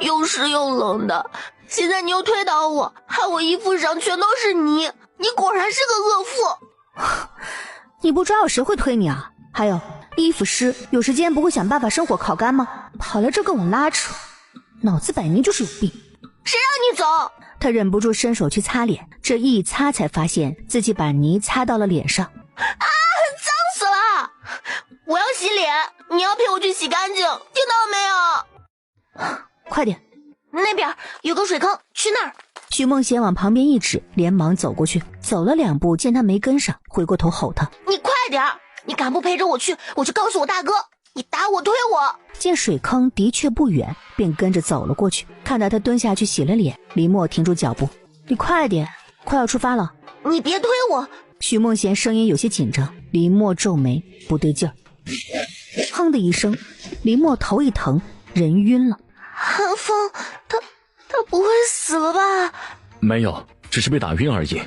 又湿又冷的，现在你又推倒我，害我衣服上全都是泥。你果然是个恶妇。你不抓我谁会推你啊？还有，衣服湿有时间不会想办法生火烤干吗？跑来这跟我拉扯，脑子摆明就是有病。谁让你走？他忍不住伸手去擦脸，这一擦才发现自己把泥擦到了脸上。我要洗脸，你要陪我去洗干净，听到没有？快点，那边有个水坑，去那儿。徐梦贤往旁边一指，连忙走过去，走了2步，见他没跟上，回过头吼他：你快点，你敢不陪着我去，我就告诉我大哥，你打我推我。见水坑的确不远，便跟着走了过去。看到他蹲下去洗了脸，林默停住脚步：你快点，快要出发了。你别推我。徐梦贤声音有些紧张，林默皱眉，不对劲儿。哼的一声，林默头一疼，人晕了。韩风，他不会死了吧？没有，只是被打晕而已。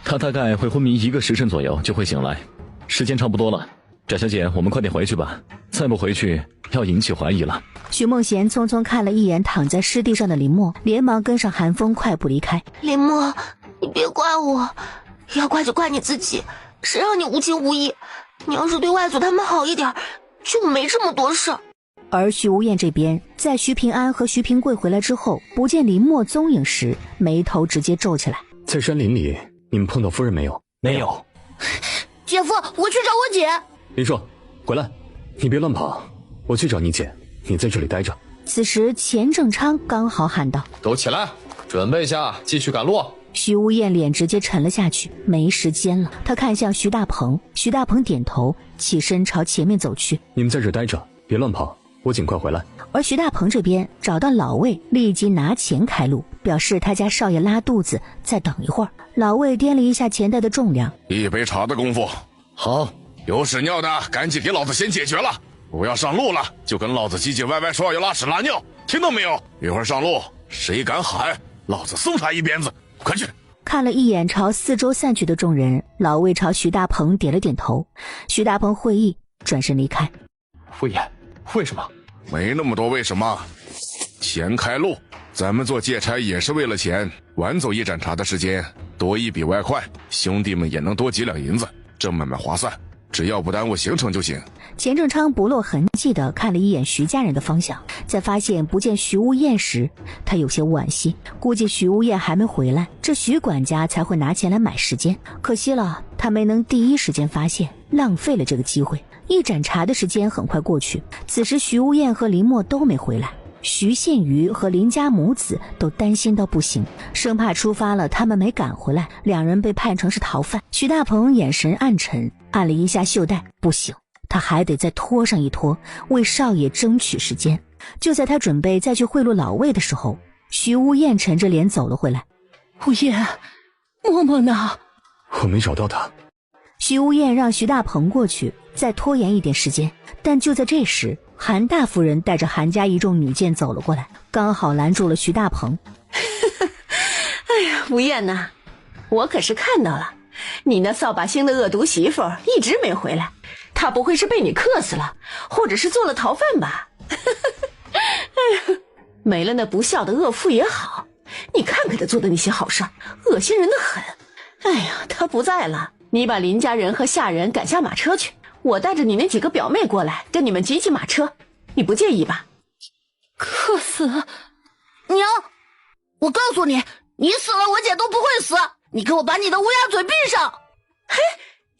他大概会昏迷1个时辰左右就会醒来，时间差不多了。翟小姐，我们快点回去吧，再不回去要引起怀疑了。徐梦贤匆匆看了一眼躺在湿地上的林默，连忙跟上韩风快步离开。林默，你别怪我，要怪就怪你自己，谁让你无情无义？你要是对外祖他们好一点，就没这么多事儿。而徐无厌这边，在徐平安和徐平贵回来之后，不见林默踪影时，眉头直接皱起来。在山林里，你们碰到夫人没有？没有。姐夫，我去找我姐。林硕，回来，你别乱跑，我去找你姐，你在这里待着。此时钱正昌刚好喊道：都起来，准备下，继续赶路。徐无厌脸直接沉了下去，没时间了。他看向徐大鹏，徐大鹏点头，起身朝前面走去。你们在这待着，别乱跑，我尽快回来。而徐大鹏这边找到老魏，立即拿钱开路，表示他家少爷拉肚子，再等一会儿。老魏掂了一下钱袋的重量，1杯茶的功夫。好，有屎尿的赶紧给老子先解决了，我要上路了，就跟老子唧唧歪歪说要拉屎拉尿，听到没有？一会儿上路，谁敢喊，老子送他一鞭子，快去！看了一眼朝四周散去的众人，老魏朝徐大鹏点了点头。徐大鹏会意，转身离开。魏延，为什么？没那么多为什么，钱开路，咱们做借差也是为了钱，晚走1盏茶的时间，多1笔外快，兄弟们也能多几两银子，这买卖划算，只要不耽误行程就行。钱正昌不落痕迹地看了一眼徐家人的方向，在发现不见徐无厌时，他有些惋惜，估计徐无厌还没回来，这徐管家才会拿钱来买时间。可惜了，他没能第一时间发现，浪费了这个机会。1盏茶的时间很快过去，此时徐无厌和林默都没回来，徐宪瑜和林家母子都担心到不行，生怕出发了他们没赶回来，两人被判成是逃犯。徐大鹏眼神暗沉，按了一下袖带，不行，他还得再拖上一拖，为少爷争取时间。就在他准备再去贿赂老魏的时候，徐无厌沉着脸走了回来。无厌，嬷嬷呢？我没找到他。徐无厌让徐大鹏过去再拖延一点时间，但就在这时，韩大夫人带着韩家一众女眷走了过来，刚好拦住了徐大鹏。哎呀，无厌呐，我可是看到了，你那扫把星的恶毒媳妇一直没回来，她不会是被你克死了，或者是做了逃犯吧？哎呀，没了那不孝的恶妇也好，你看看她做的那些好事，恶心人的很。哎呀，她不在了，你把林家人和下人赶下马车去，我带着你那几个表妹过来，跟你们挤挤马车，你不介意吧？克死娘，我告诉你，你死了我姐都不会死，你给我把你的乌鸦嘴闭上！嘿，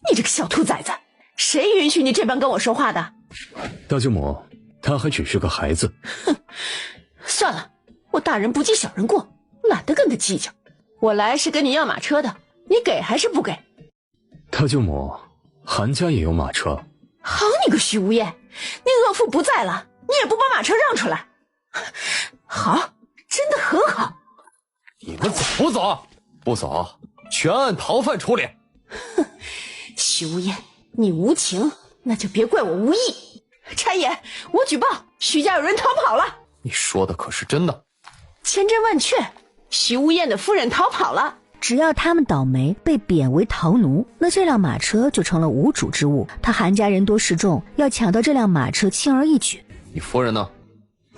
你这个小兔崽子，谁允许你这般跟我说话的？大舅母，他还只是个孩子。哼，算了，我大人不计小人过，懒得跟他计较。我来是跟你要马车的，你给还是不给？大舅母，韩家也有马车。好你个徐无厌，你恶妇不在了，你也不把马车让出来。好，真的很好。你们走不走？不走，全按逃犯处理。哼，徐无厌，你无情，那就别怪我无义。差爷，我举报徐家有人逃跑了。你说的可是真的？千真万确，徐无厌的夫人逃跑了。只要他们倒霉被贬为逃奴，那这辆马车就成了无主之物。他韩家人多势众，要抢到这辆马车轻而易举。你夫人呢？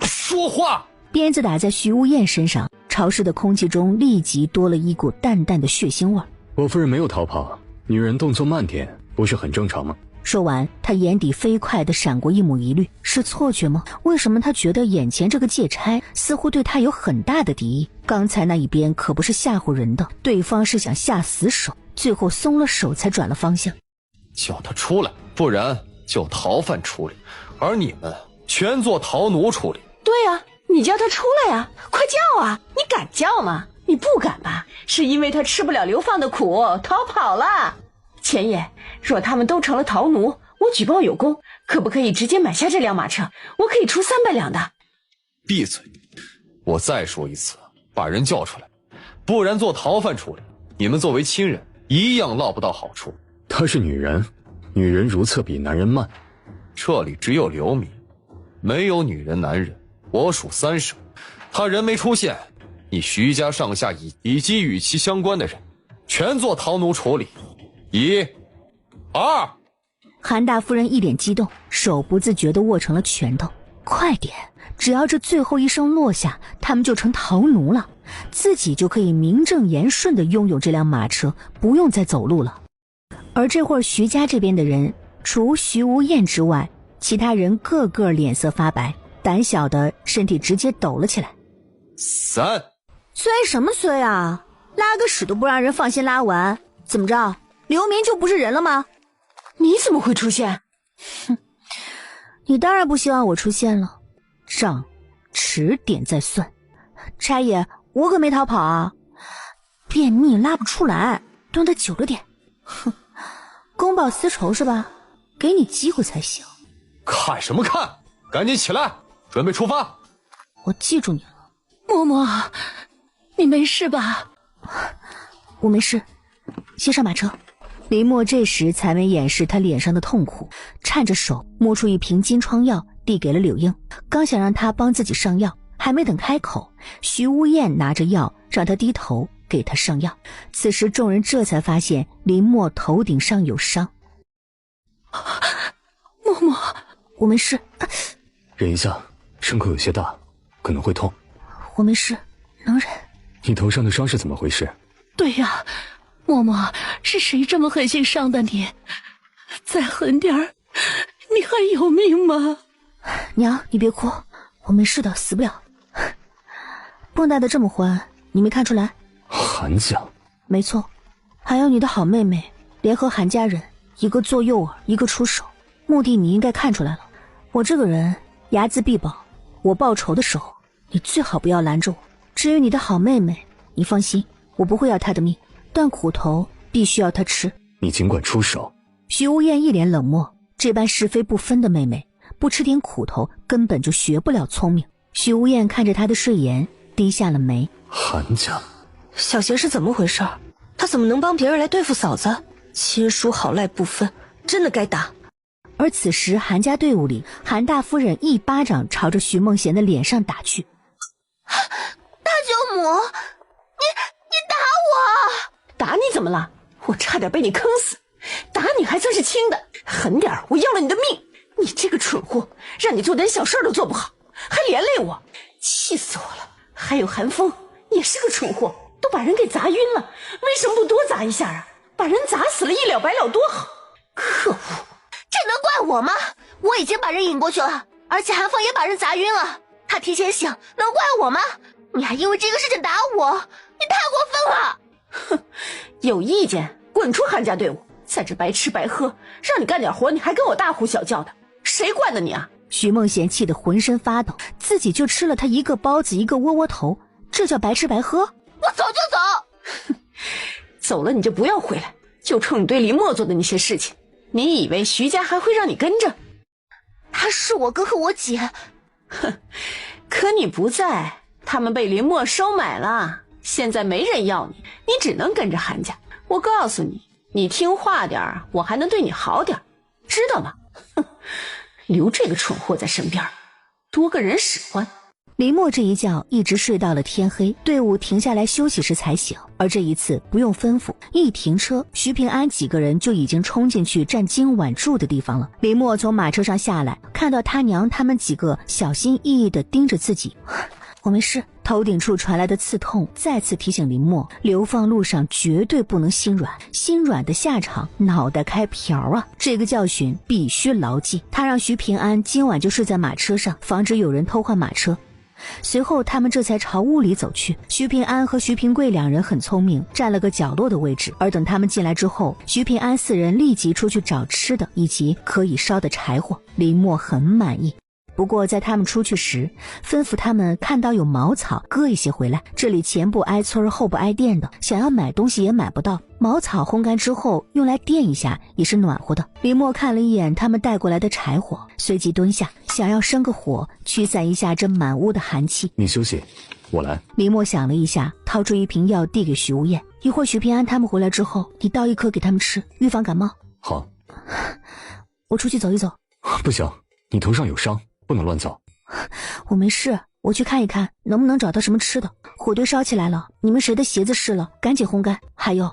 说话！鞭子打在徐无厌身上，潮湿的空气中立即多了一股淡淡的血腥味。我夫人没有逃跑，女人动作慢点，不是很正常吗？说完，他眼底飞快地闪过一抹疑虑，是错觉吗？为什么他觉得眼前这个借差似乎对他有很大的敌意？刚才那一边可不是吓唬人的，对方是想下死手，最后松了手才转了方向。叫他出来，不然就逃犯处理，而你们全做逃奴处理。对啊，你叫他出来啊，快叫啊！你敢叫吗？你不敢吧？是因为他吃不了流放的苦，逃跑了。前爷，若他们都成了逃奴，我举报有功，可不可以直接买下这辆马车？我可以出300两的。闭嘴！我再说一次，把人叫出来，不然做逃犯处理，你们作为亲人一样捞不到好处。她是女人，女人如厕比男人慢。这里只有刘明，没有女人男人。我数3声，他人没出现，你徐家上下以及与其相关的人全做逃奴处理。1、2。韩大夫人一脸激动，手不自觉地握成了拳头。快点，只要这最后一声落下，他们就成逃奴了，自己就可以名正言顺地拥有这辆马车，不用再走路了。而这会儿徐家这边的人，除徐无厌之外，其他人个个脸色发白，胆小的身体直接抖了起来。3。催什么催啊？拉个屎都不让人放心拉完，怎么着？刘明就不是人了吗？你怎么会出现？哼，你当然不希望我出现了，账迟点再算。差爷，我可没逃跑啊，便秘拉不出来，蹲得久了点。哼，公报私仇是吧？给你机会才行。看什么看？赶紧起来，准备出发。我记住你了。嬷嬷，你没事吧？我没事，先上马车。林默这时才没掩饰他脸上的痛苦，颤着手摸出一瓶金疮药递给了柳英，刚想让他帮自己上药，还没等开口，徐无厌拿着药让他低头给他上药。此时众人这才发现林默头顶上有伤。嬷嬷，我没事。忍一下，伤口有些大，可能会痛。我没事，能忍。你头上的伤是怎么回事？对呀，嬷嬷，是谁这么狠心伤的你？再狠点儿，你还有命吗？娘，你别哭，我没事的，死不了。蹦跶的这么欢，你没看出来？韩家？没错，还有你的好妹妹联合韩家人，一个做诱饵，一个出手，目的你应该看出来了。我这个人睚眦必报，我报仇的时候，你最好不要拦着我。至于你的好妹妹，你放心，我不会要她的命，但苦头必须要她吃。你尽管出手。徐无厌一脸冷漠，这般是非不分的妹妹，不吃点苦头根本就学不了聪明。徐无厌看着她的睡颜，低下了眉。韩家，小邪是怎么回事？他怎么能帮别人来对付嫂子？亲疏好赖不分，真的该打。而此时韩家队伍里，韩大夫人一巴掌朝着徐梦贤的脸上打去。大舅母，你打我！打你怎么了？我差点被你坑死，打你还算是轻的，狠点我要了你的命！你这个蠢货，让你做点小事都做不好，还连累我，气死我了！还有韩风也是个蠢货，都把人给砸晕了，为什么不多砸一下啊？把人砸死了，一了百了多好！可恶！这能怪我吗？我已经把人引过去了，而且韩风也把人砸晕了，他提前醒，能怪我吗？你还因为这个事情打我，你太过分了！哼，有意见滚出韩家队伍，在这白吃白喝，让你干点活你还跟我大呼小叫的，谁惯的你啊？徐梦贤气得浑身发抖，自己就吃了他一个包子一个窝窝头，这叫白吃白喝？我走就走！走了你就不要回来，就冲你对林默做的那些事情，你以为徐家还会让你跟着？他是我哥和我姐。哼，可你不在，他们被林默收买了，现在没人要你，你只能跟着韩家。我告诉你，你听话点儿，我还能对你好点儿，知道吗？哼，留这个蠢货在身边，多个人使唤。林默这一觉一直睡到了天黑，队伍停下来休息时才醒。而这一次不用吩咐，一停车，徐平安几个人就已经冲进去占今晚住的地方了。林默从马车上下来，看到他娘他们几个小心翼翼地盯着自己。我没事。头顶处传来的刺痛再次提醒林默，流放路上绝对不能心软，心软的下场脑袋开瓢啊！这个教训必须牢记。他让徐平安今晚就睡在马车上，防止有人偷换马车。随后他们这才朝屋里走去。徐平安和徐平贵两人很聪明，占了个角落的位置，而等他们进来之后，徐平安4人立即出去找吃的以及可以烧的柴火。林默很满意，不过在他们出去时，吩咐他们看到有茅草割一些回来，这里前不挨村后不挨店的，想要买东西也买不到，茅草烘干之后用来垫一下也是暖和的。林默看了一眼他们带过来的柴火，随即蹲下想要生个火驱散一下这满屋的寒气。你休息，我来。林默想了一下，掏出一瓶药递给徐无艳，一会儿徐平安他们回来之后，你倒一颗给他们吃，预防感冒。好。我出去走一走。不行，你头上有伤，不能乱走。我没事，我去看一看能不能找到什么吃的。火堆烧起来了，你们谁的鞋子湿了赶紧烘干。还有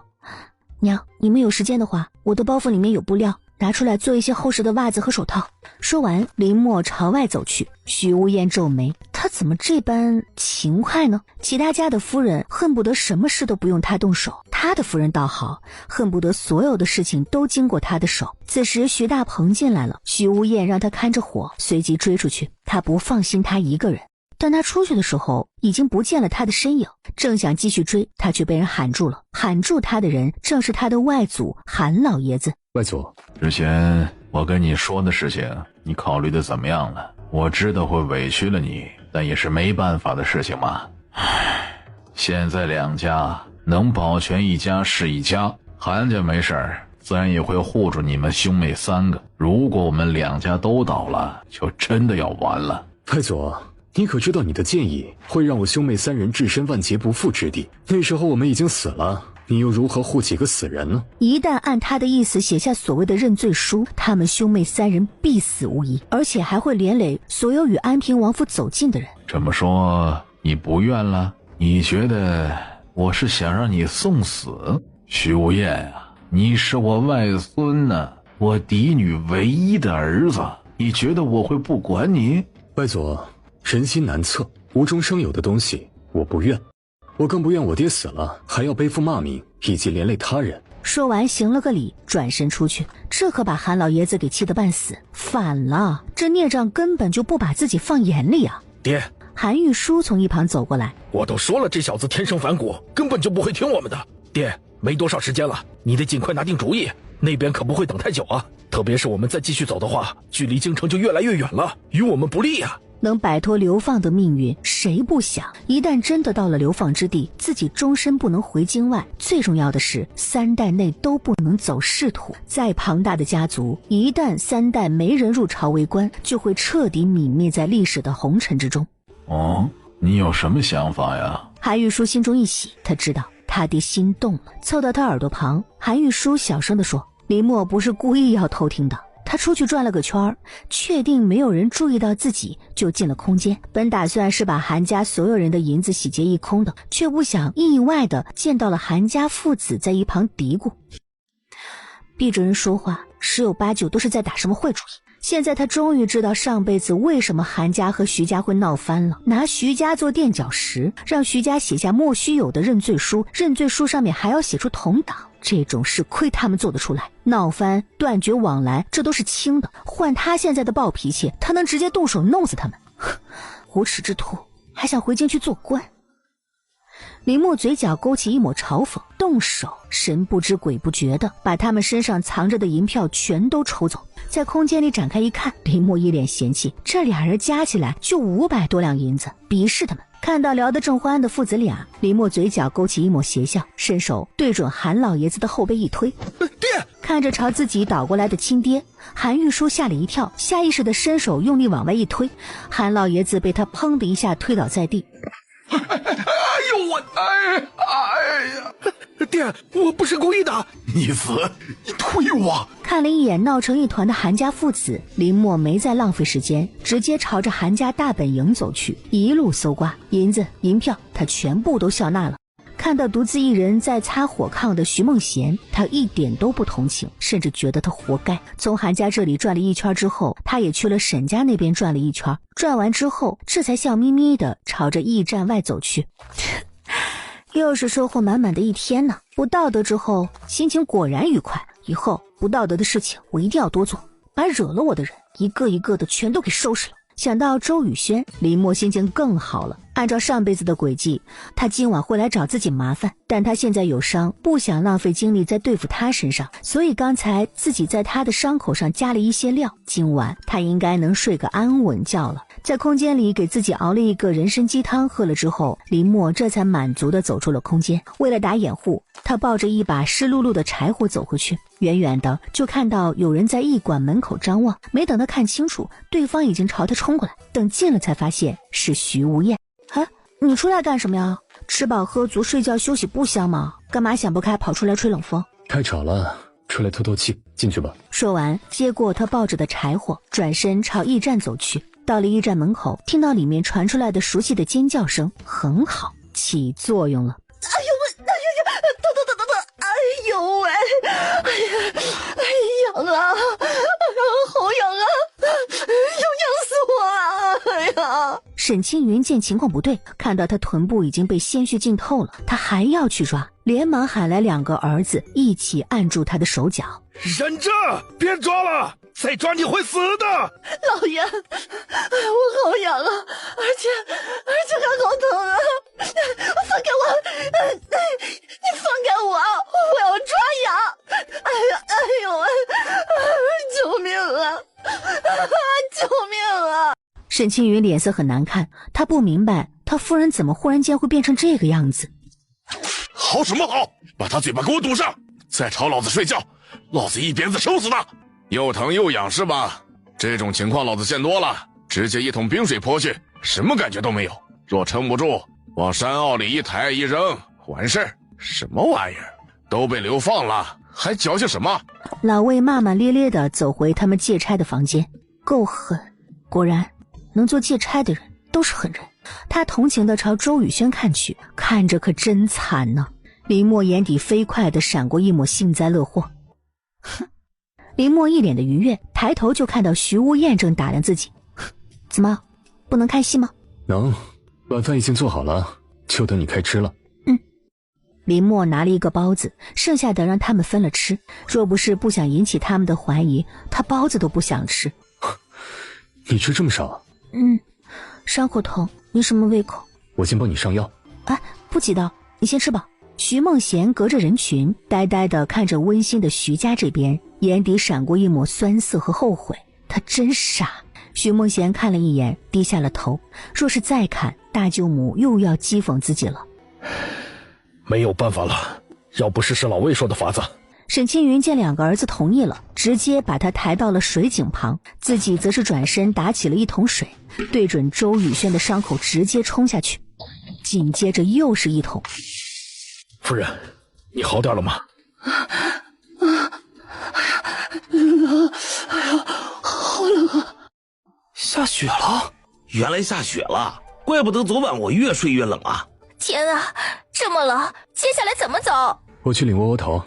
娘，你们有时间的话，我的包袱里面有布料，拿出来做一些厚实的袜子和手套。说完，林默朝外走去。徐无艳皱眉，他怎么这般勤快呢？其他家的夫人恨不得什么事都不用他动手，他的夫人倒好，恨不得所有的事情都经过他的手。此时徐大鹏进来了，徐无艳让他看着火，随即追出去。他不放心他一个人，但他出去的时候已经不见了他的身影，正想继续追，他却被人喊住了。喊住他的人正是他的外祖韩老爷子。外祖，之前我跟你说的事情，你考虑的怎么样了？我知道会委屈了你，但也是没办法的事情嘛。现在两家能保全一家是一家，韩家没事儿，自然也会护住你们兄妹3个。如果我们两家都倒了，就真的要完了。外祖，你可知道你的建议会让我兄妹3人置身万劫不复之地？那时候我们已经死了，你又如何护几个死人呢？一旦按他的意思写下所谓的认罪书，他们兄妹3人必死无疑，而且还会连累所有与安平王府走近的人。这么说你不愿了？你觉得我是想让你送死？徐无艳啊，你是我外孙呢，我嫡女唯一的儿子，你觉得我会不管你？外祖，人心难测，无中生有的东西我不愿，我更不愿我爹死了还要背负骂名以及连累他人。说完行了个礼，转身出去。这可把韩老爷子给气得半死，反了，这孽障根本就不把自己放眼里啊。爹，韩玉书从一旁走过来，我都说了这小子天生反骨，根本就不会听我们的。爹，没多少时间了，你得尽快拿定主意，那边可不会等太久啊，特别是我们再继续走的话，距离京城就越来越远了，与我们不利啊。能摆脱流放的命运，谁不想？一旦真的到了流放之地，自己终身不能回京外。最重要的是，3代内都不能走仕途。再庞大的家族，一旦3代没人入朝为官，就会彻底泯灭在历史的红尘之中。哦，你有什么想法呀？韩玉书心中一喜，他知道他爹心动了，凑到他耳朵旁，韩玉书小声地说：“林默不是故意要偷听的。”他出去转了个圈，确定没有人注意到自己，就进了空间。本打算是把韩家所有人的银子洗劫一空的，却不想意外的见到了韩家父子在一旁嘀咕：“闭着人说话，十有八九都是在打什么坏主意。”现在他终于知道上辈子为什么韩家和徐家会闹翻了，拿徐家做垫脚石，让徐家写下莫须有的认罪书，认罪书上面还要写出同党。这种事亏他们做得出来，闹翻断绝往来这都是轻的，换他现在的暴脾气，他能直接动手弄死他们。无耻之徒，还想回京去做官。林默嘴角勾起一抹嘲讽，动手神不知鬼不觉的把他们身上藏着的银票全都抽走。在空间里展开一看，林默一脸嫌弃，这俩人加起来就500多两银子，鄙视他们。看到聊得正欢的父子俩，林默嘴角勾起一抹邪笑，伸手对准韩老爷子的后背一推。爹！看着朝自己倒过来的亲爹，韩玉书吓了一跳，下意识的伸手用力往外一推，韩老爷子被他砰的一下推倒在地。哎呦我，哎呀！爹，我不是故意的。你死，你推我！看了一眼闹成一团的韩家父子，林默没再浪费时间，直接朝着韩家大本营走去，一路搜刮银子银票，他全部都笑纳了。看到独自一人在擦火炕的徐梦贤，他一点都不同情，甚至觉得他活该。从韩家这里转了一圈之后，他也去了沈家那边转了一圈，转完之后这才笑眯眯的朝着驿站外走去。又是收获满满的一天呢，不道德之后心情果然愉快，以后不道德的事情我一定要多做，把惹了我的人一个一个的全都给收拾了。想到周宇轩，林默心情更好了。按照上辈子的轨迹，他今晚会来找自己麻烦，但他现在有伤，不想浪费精力在对付他身上，所以刚才自己在他的伤口上加了一些料。今晚他应该能睡个安稳觉了。在空间里给自己熬了一个人参鸡汤喝了之后，林默这才满足地走出了空间。为了打掩护，他抱着一把湿漉漉的柴火走回去，远远的就看到有人在驿馆门口张望，没等他看清楚，对方已经朝他冲过来，等近了才发现是徐无厌。哎，你出来干什么呀？吃饱喝足睡觉休息不香吗？干嘛想不开跑出来吹冷风？太吵了，出来透透气，进去吧。说完接过他抱着的柴火，转身朝驿站走去。到了驿站门口，听到里面传出来的熟悉的尖叫声，很好，起作用了。哎呦喂，哎呀呀，疼！哎呦喂，哎呀，痒啊，好痒啊，要痒死我了！哎呀！沈青云见情况不对，看到他臀部已经被鲜血浸透了，他还要去抓，连忙喊来2个儿子一起按住他的手脚。忍着，别抓了，再抓你会死的。老爷，我好痒啊，而且还好疼啊！放开我！你放开我！我要抓痒！哎呦喂！救命啊！救命啊！沈青云脸色很难看，他不明白他夫人怎么忽然间会变成这个样子。好什么好？把他嘴巴给我堵上！再吵老子睡觉，老子一鞭子抽死他！又疼又痒是吧？这种情况老子见多了，直接一桶冰水泼去，什么感觉都没有。若撑不住，往山坳里一抬一扔，完事儿。什么玩意儿？都被流放了，还矫情什么？老魏骂骂咧咧地走回他们借差的房间，够狠！果然，能做借差的人都是狠人。他同情地朝周宇轩看去，看着可真惨呢。林默眼底飞快地闪过一抹幸灾乐祸。哼！林默一脸的愉悦，抬头就看到徐无厌正打量自己。怎么，不能开心吗？能，晚饭已经做好了，就等你开吃了。林默拿了一个包子，剩下的让他们分了吃。若不是不想引起他们的怀疑，他包子都不想吃。你吃这么少？伤口疼，没什么胃口。我先帮你上药。哎，不急的，你先吃吧。徐梦贤隔着人群，呆呆地看着温馨的徐家这边，眼底闪过一抹酸涩和后悔。他真傻。徐梦贤看了一眼，低下了头。若是再看，大舅母又要讥讽自己了。没有办法了，要不是老魏说的法子。沈青云见2个儿子同意了，直接把他抬到了水井旁，自己则是转身打起了一桶水，对准周宇轩的伤口直接冲下去，紧接着又是一桶。夫人，你好点了吗？冷，哎呀，好冷啊！下雪了，原来下雪了，怪不得昨晚我越睡越冷啊！天啊，这么冷，接下来怎么走？我去领窝窝头。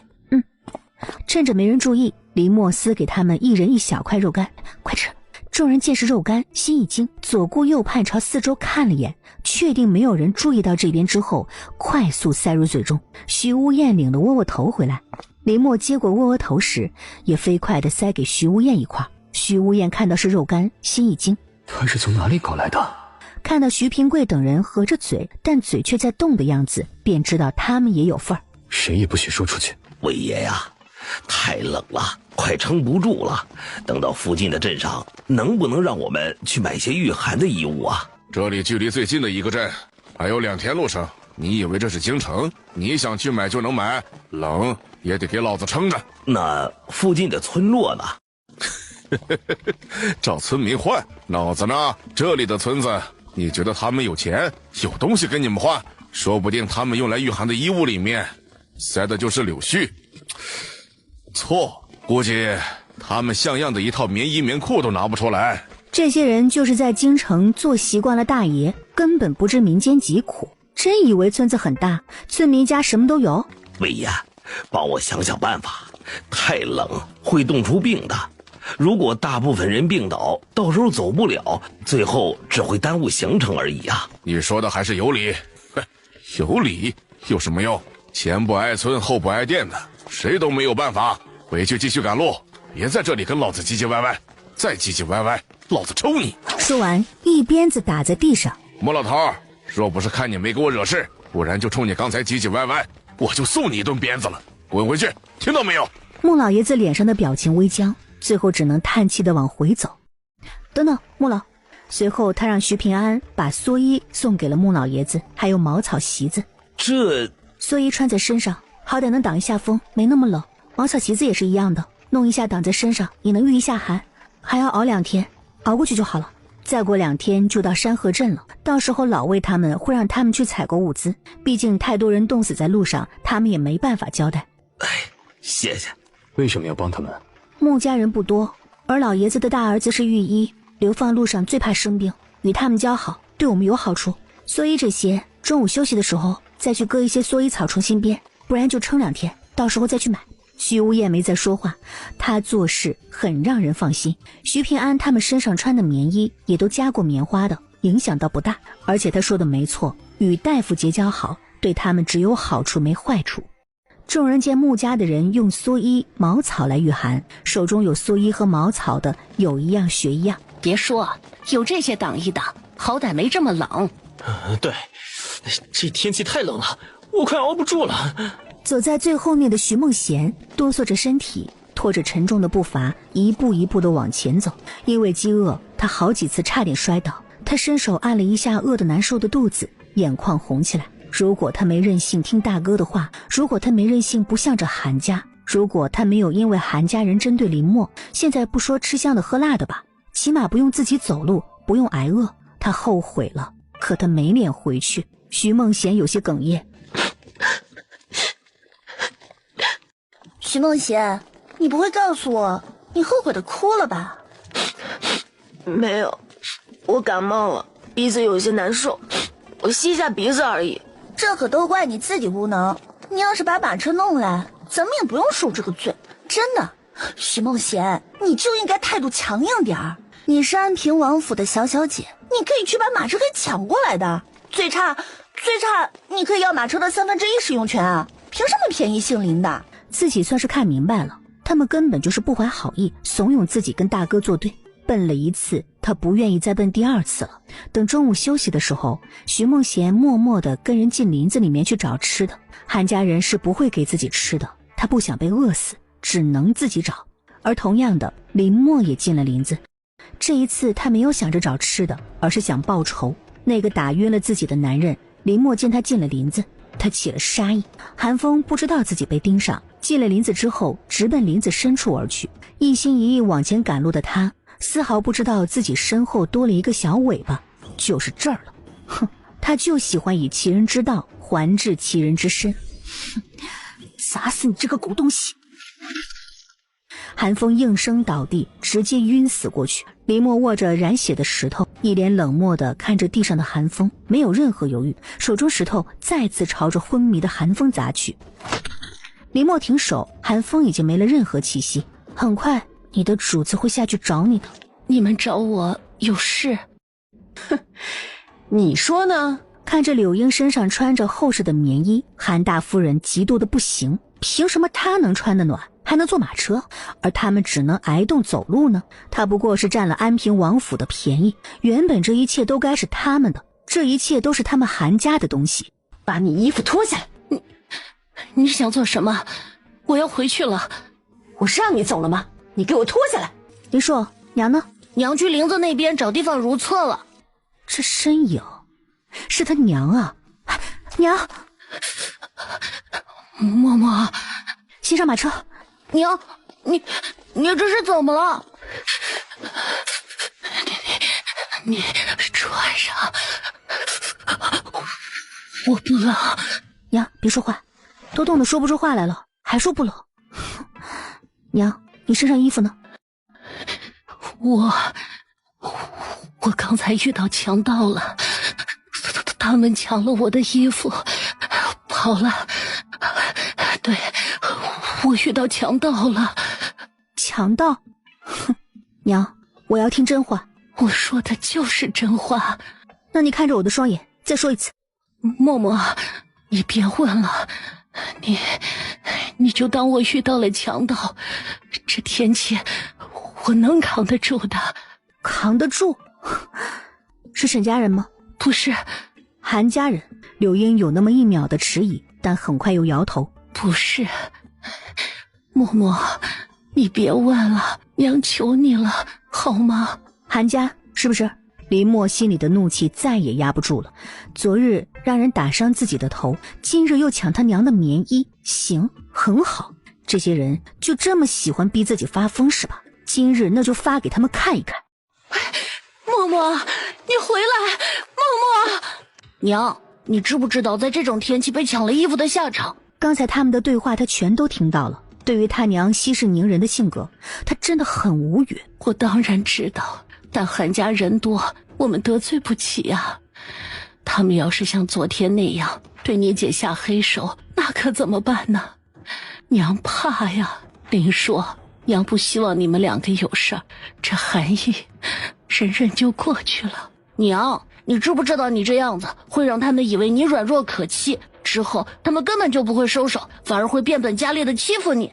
趁着没人注意，林默撕给他们一人一小块肉干，快吃！众人见是肉干，心一惊，左顾右盼，朝四周看了眼，确定没有人注意到这边之后，快速塞入嘴中。徐无厌领了窝窝头回来，林默接过窝窝头时，也飞快地塞给徐无厌一块。徐无厌看到是肉干，心一惊，他是从哪里搞来的？看到徐平贵等人合着嘴，但嘴却在动的样子，便知道他们也有份儿。谁也不许说出去。魏爷呀，太冷了，快撑不住了。等到附近的镇上，能不能让我们去买些御寒的衣物啊？这里距离最近的一个镇还有2天路程，你以为这是京城？你想去买就能买，冷也得给老子撑着。那附近的村落呢？找村民换，老子呢？这里的村子，你觉得他们有钱，有东西跟你们换？说不定他们用来御寒的衣物里面塞的就是柳絮。错，估计他们像样的一套棉衣棉裤都拿不出来。这些人就是在京城做习惯了大爷，根本不知民间疾苦，真以为村子很大，村民家什么都有。魏爷，帮我想想办法，太冷会冻出病的。如果大部分人病倒，到时候走不了，最后只会耽误行程而已啊。你说的还是有理。有理有什么用？前不挨村后不挨店的，谁都没有办法。回去继续赶路，别在这里跟老子唧唧歪歪。再唧唧歪歪，老子抽你！说完，一鞭子打在地上。穆老头，若不是看你没给我惹事，不然就冲你刚才唧唧歪歪，我就送你一顿鞭子了。滚回去，听到没有？穆老爷子脸上的表情微僵，最后只能叹气的往回走。等等，穆老。随后他让徐平安把蓑衣送给了穆老爷子，还有茅草席子。这蓑衣穿在身上，好歹能挡一下风，没那么冷。茅草席子也是一样的，弄一下挡在身上，也能御一下寒。还要熬2天，熬过去就好了。再过2天就到山河镇了，到时候老魏他们会让他们去采购物资，毕竟太多人冻死在路上，他们也没办法交代。谢谢。为什么要帮他们？穆家人不多，而老爷子的大儿子是御医，流放路上最怕生病，与他们交好，对我们有好处。蓑衣这些，中午休息的时候再去割一些蓑衣草重新编，不然就撑2天，到时候再去买。徐无厌没再说话，他做事很让人放心。徐平安他们身上穿的棉衣也都加过棉花的，影响倒不大。而且他说的没错，与大夫结交好，对他们只有好处没坏处。众人见穆家的人用蓑衣、茅草来御寒，手中有蓑衣和茅草的，有一样学一样。别说，有这些挡一挡，好歹没这么冷。对，这天气太冷了，我快熬不住了。走在最后面的徐梦贤哆嗦着身体，拖着沉重的步伐，一步一步地往前走。因为饥饿，他好几次差点摔倒。他伸手按了一下饿得难受的肚子，眼眶红起来。如果他没任性听大哥的话，如果他没任性不向着韩家，如果他没有因为韩家人针对林默，现在不说吃香的喝辣的吧，起码不用自己走路，不用挨饿。他后悔了，可他没脸回去。徐梦贤有些哽咽。徐梦贤，你不会告诉我你后悔的哭了吧？没有，我感冒了，鼻子有些难受，我吸一下鼻子而已。这可都怪你自己无能，你要是把马车弄来，咱们也不用受这个罪。真的，徐梦贤，你就应该态度强硬点儿。你是安平王府的小小姐，你可以去把马车给抢过来的，最差你可以要马车的1/3使用权啊！凭什么便宜姓林的？自己算是看明白了，他们根本就是不怀好意，怂恿自己跟大哥作对。笨了一次，他不愿意再笨第2次了。等中午休息的时候，徐梦贤默默地跟人进林子里面去找吃的。韩家人是不会给自己吃的，他不想被饿死，只能自己找。而同样的，林默也进了林子。这一次他没有想着找吃的，而是想报仇。那个打晕了自己的男人，林默见他进了林子，他起了杀意。韩风不知道自己被盯上，进了林子之后直奔林子深处而去，一心一意往前赶路的他丝毫不知道自己身后多了一个小尾巴，就是这儿了。哼，他就喜欢以其人之道还治其人之身。砸死你这个狗东西！韩风应声倒地，直接晕死过去。林默握着染血的石头，一脸冷漠地看着地上的韩风，没有任何犹豫，手中石头再次朝着昏迷的韩风砸去。林默停手，韩风已经没了任何气息。很快你的主子会下去找你的。你们找我有事？哼，你说呢？看着柳英身上穿着厚实的棉衣，韩大夫人嫉妒的不行。凭什么她能穿得暖，还能坐马车，而他们只能挨冻走路呢？她不过是占了安平王府的便宜，原本这一切都该是他们的，这一切都是他们韩家的东西。把你衣服脱下来！你想做什么？我要回去了。我是让你走了吗？你给我脱下来！林硕，娘呢？娘去林子那边找地方如厕了。这身影是他娘啊！娘，嬷嬷，先上马车。娘，你这是怎么了？你穿上，我不冷。娘，别说话，都冻得说不出话来了，还说不冷。娘，你身上衣服呢？我刚才遇到强盗了，他们抢了我的衣服，跑了。对，我遇到强盗了。强盗？哼，娘，我要听真话。我说的就是真话。那你看着我的双眼，再说一次。嬷嬷，你别问了，你就当我遇到了强盗。这天气，我能扛得住的。扛得住？是沈家人吗？不是，韩家人。柳英有那么一秒的迟疑，但很快又摇头。不是。嬷嬷，你别问了，娘求你了，好吗？韩家是不是？林默心里的怒气再也压不住了。昨日让人打伤自己的头，今日又抢他娘的棉衣，行，很好。这些人就这么喜欢逼自己发疯是吧？今日那就发给他们看一看。嬷嬷，你回来！嬷嬷，娘，你知不知道在这种天气被抢了衣服的下场？刚才他们的对话他全都听到了。对于他娘息事宁人的性格，他真的很无语。我当然知道，但韩家人多，我们得罪不起呀。他们要是像昨天那样对你姐下黑手，那可怎么办呢？娘怕呀。林说，娘不希望你们两个有事儿，这韩义忍忍就过去了。娘，你知不知道你这样子会让他们以为你软弱可欺，之后他们根本就不会收手，反而会变本加厉的欺负你。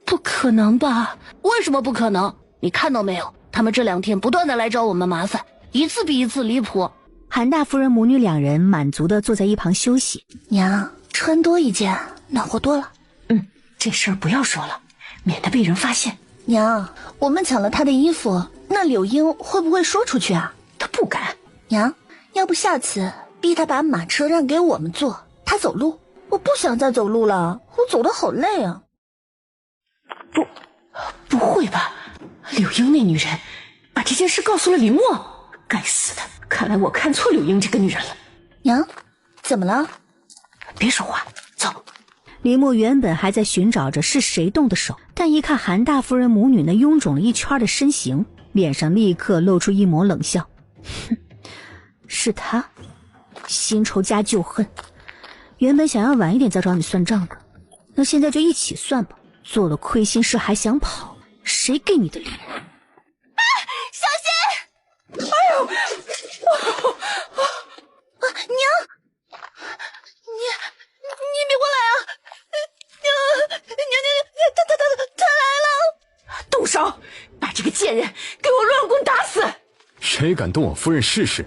不可能吧？为什么不可能？你看到没有，他们这2天不断的来找我们麻烦，一次比一次离谱。韩大夫人母女2人满足的坐在一旁休息。娘，穿多一件暖和多了。这事儿不要说了，免得被人发现。娘，我们抢了他的衣服，那柳英会不会说出去啊？他不敢。娘，要不下次逼他把马车让给我们坐，他走路。我不想再走路了，我走得好累啊。不会吧？柳英那女人把这件事告诉了林默，该死的！看来我看错柳英这个女人了。娘，怎么了？别说话，走。林默原本还在寻找着是谁动的手，但一看韩大夫人母女那臃肿了一圈的身形，脸上立刻露出一抹冷笑。哼，是他，新仇加旧恨。原本想要晚一点再找你算账的，那现在就一起算吧。做了亏心事还想跑，谁给你的脸？小心！哎呦！娘，你别过来啊！娘，他来了！动手！把这个贱人给我乱棍打死！谁敢动我夫人试试？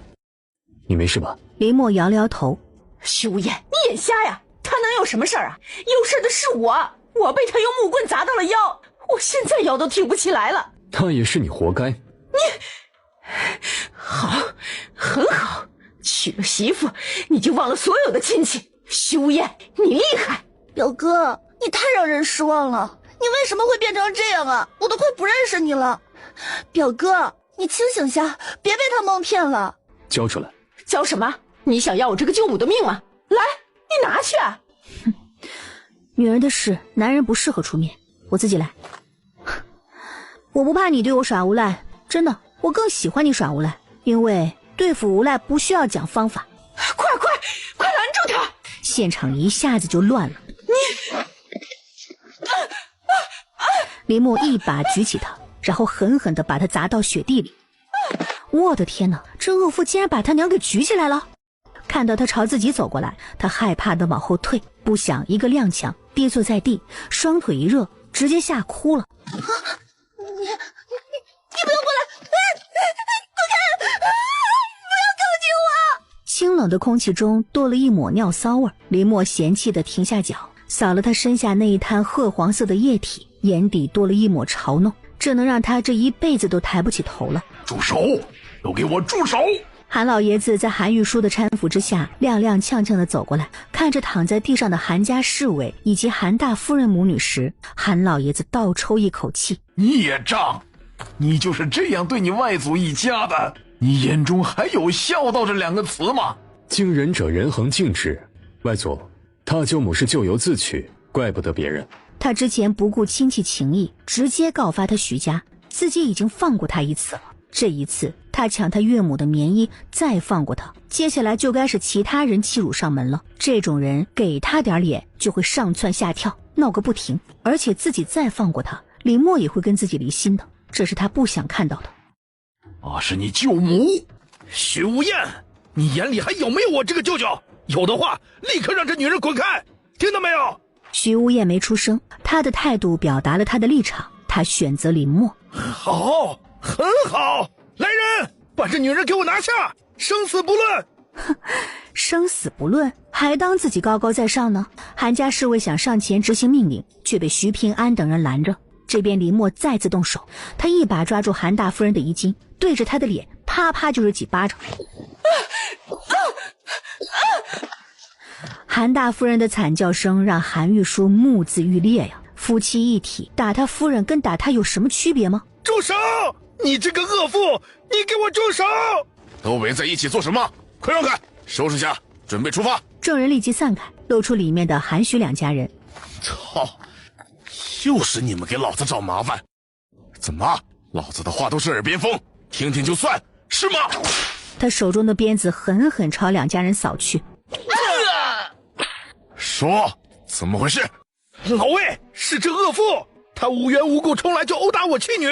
你没事吧？林默摇了摇头。徐无厌，你眼瞎呀？他能有什么事儿啊？有事的是我被他用木棍砸到了腰，我现在腰都挺不起来了。那也是你活该。你好，很好，娶了媳妇你就忘了所有的亲戚。徐无厌，你厉害！表哥，你太让人失望了，你为什么会变成这样啊？我都快不认识你了。表哥，你清醒下，别被他蒙骗了。交出来。交什么？你想要我这个舅母的命吗？来，你拿去啊！女人的事，男人不适合出面，我自己来。我不怕你对我耍无赖，真的，我更喜欢你耍无赖，因为对付无赖不需要讲方法。快拦住他！现场一下子就乱了。林默一把举起他，然后狠狠地把他砸到雪地里。我的天哪，这恶妇竟然把他娘给举起来了！看到他朝自己走过来，他害怕地往后退，不想一个踉跄，跌坐在地，双腿一热，直接吓哭了。你不要过来！滚开！不要靠近我！清冷的空气中多了一抹尿骚味。林默嫌弃地停下脚，扫了他身下那一滩褐黄色的液体，眼底多了一抹嘲弄，这能让他这一辈子都抬不起头了。住手！都给我住手！韩老爷子在韩玉书的搀扶之下踉踉跄跄地走过来，看着躺在地上的韩家侍卫以及韩大夫人母女时，韩老爷子倒抽一口气。孽障！你就是这样对你外祖一家的？你眼中还有孝道这2个词吗？敬人者人恒敬之，外祖，大舅母是咎由自取，怪不得别人。他之前不顾亲戚情谊，直接告发他徐家，自己已经放过他一次了。这一次他抢他岳母的棉衣，再放过他，接下来就该是其他人欺辱上门了。这种人给他点脸就会上蹿下跳，闹个不停，而且自己再放过他，林默也会跟自己离心的，这是他不想看到的。是你舅母徐无厌，你眼里还有没有我这个舅舅？有的话立刻让这女人滚开，听到没有？徐无厌没出声，他的态度表达了他的立场，他他选择林默。好，很好，来人，把这女人给我拿下，生死不论。生死不论，还当自己高高在上呢。韩家侍卫想上前执行命令，却被徐平安等人拦着。这边林默再次动手，他一把抓住韩大夫人的衣襟，对着她的脸啪啪就是几巴掌。韩大夫人的惨叫声让韩玉书目眦欲裂呀！夫妻一体，打他夫人跟打他有什么区别吗？住手！你这个恶妇，你给我住手！都围在一起做什么？快让开！收拾下，准备出发。众人立即散开，露出里面的韩徐两家人。操！又是你们给老子找麻烦！怎么，老子的话都是耳边风，听听就算是吗？他手中的鞭子狠狠朝两家人扫去。说，怎么回事？老魏，是这恶妇，她无缘无故冲来就殴打我妻女，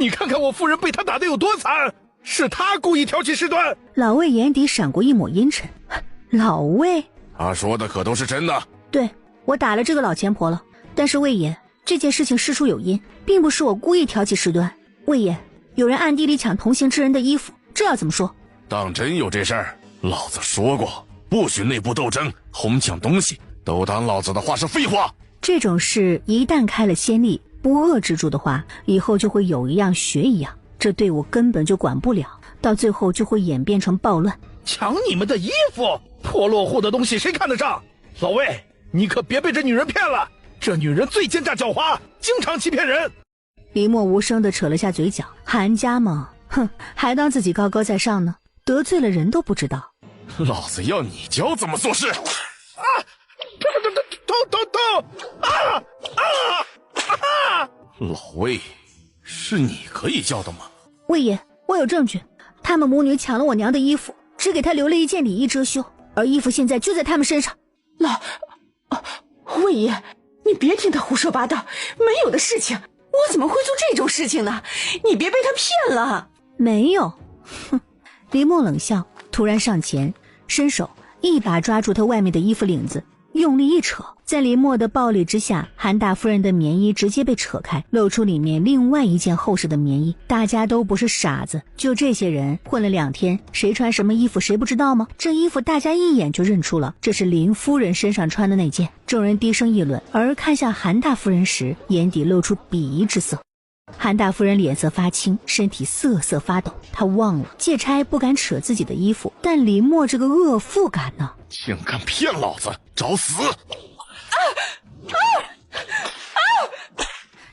你看看我夫人被她打得有多惨，是她故意挑起事端。老魏眼底闪过一抹阴沉。老魏，他说的可都是真的？对，我打了这个老钱婆了，但是魏爷，这件事情事出有因，并不是我故意挑起事端。魏爷，有人暗地里抢同行之人的衣服，这要怎么说？当真有这事儿？老子说过，不许内部斗争，哄抢东西，都当老子的话是废话。这种事一旦开了先例，不遏制住的话，以后就会有一样学一样，这队伍根本就管不了，到最后就会演变成暴乱。抢你们的衣服，破落户的东西谁看得上？老魏，你可别被这女人骗了，这女人最奸诈狡猾，经常欺骗人。林默无声地扯了下嘴角，韩家嘛，哼，还当自己高高在上呢，得罪了人都不知道。老子要你教怎么做事！啊！痛！老魏，是你可以教的吗？魏爷，我有证据，他们母女抢了我娘的衣服，只给她留了一件里衣遮羞，而衣服现在就在他们身上。魏爷，你别听他胡说八道，没有的事情，我怎么会做这种事情呢？你别被他骗了。没有，哼！林默冷笑，突然上前，伸手一把抓住他外面的衣服领子，用力一扯，在林默的暴力之下，韩大夫人的棉衣直接被扯开，露出里面另外一件厚实的棉衣。大家都不是傻子，就这些人混了2天，谁穿什么衣服谁不知道吗？这衣服大家一眼就认出了，这是林夫人身上穿的那件。众人低声议论，而看向韩大夫人时，眼底露出鄙夷之色。韩大夫人脸色发青，身体瑟瑟发抖。她忘了借差不敢扯自己的衣服，但林默这个恶妇敢呢，竟敢骗老子，找死！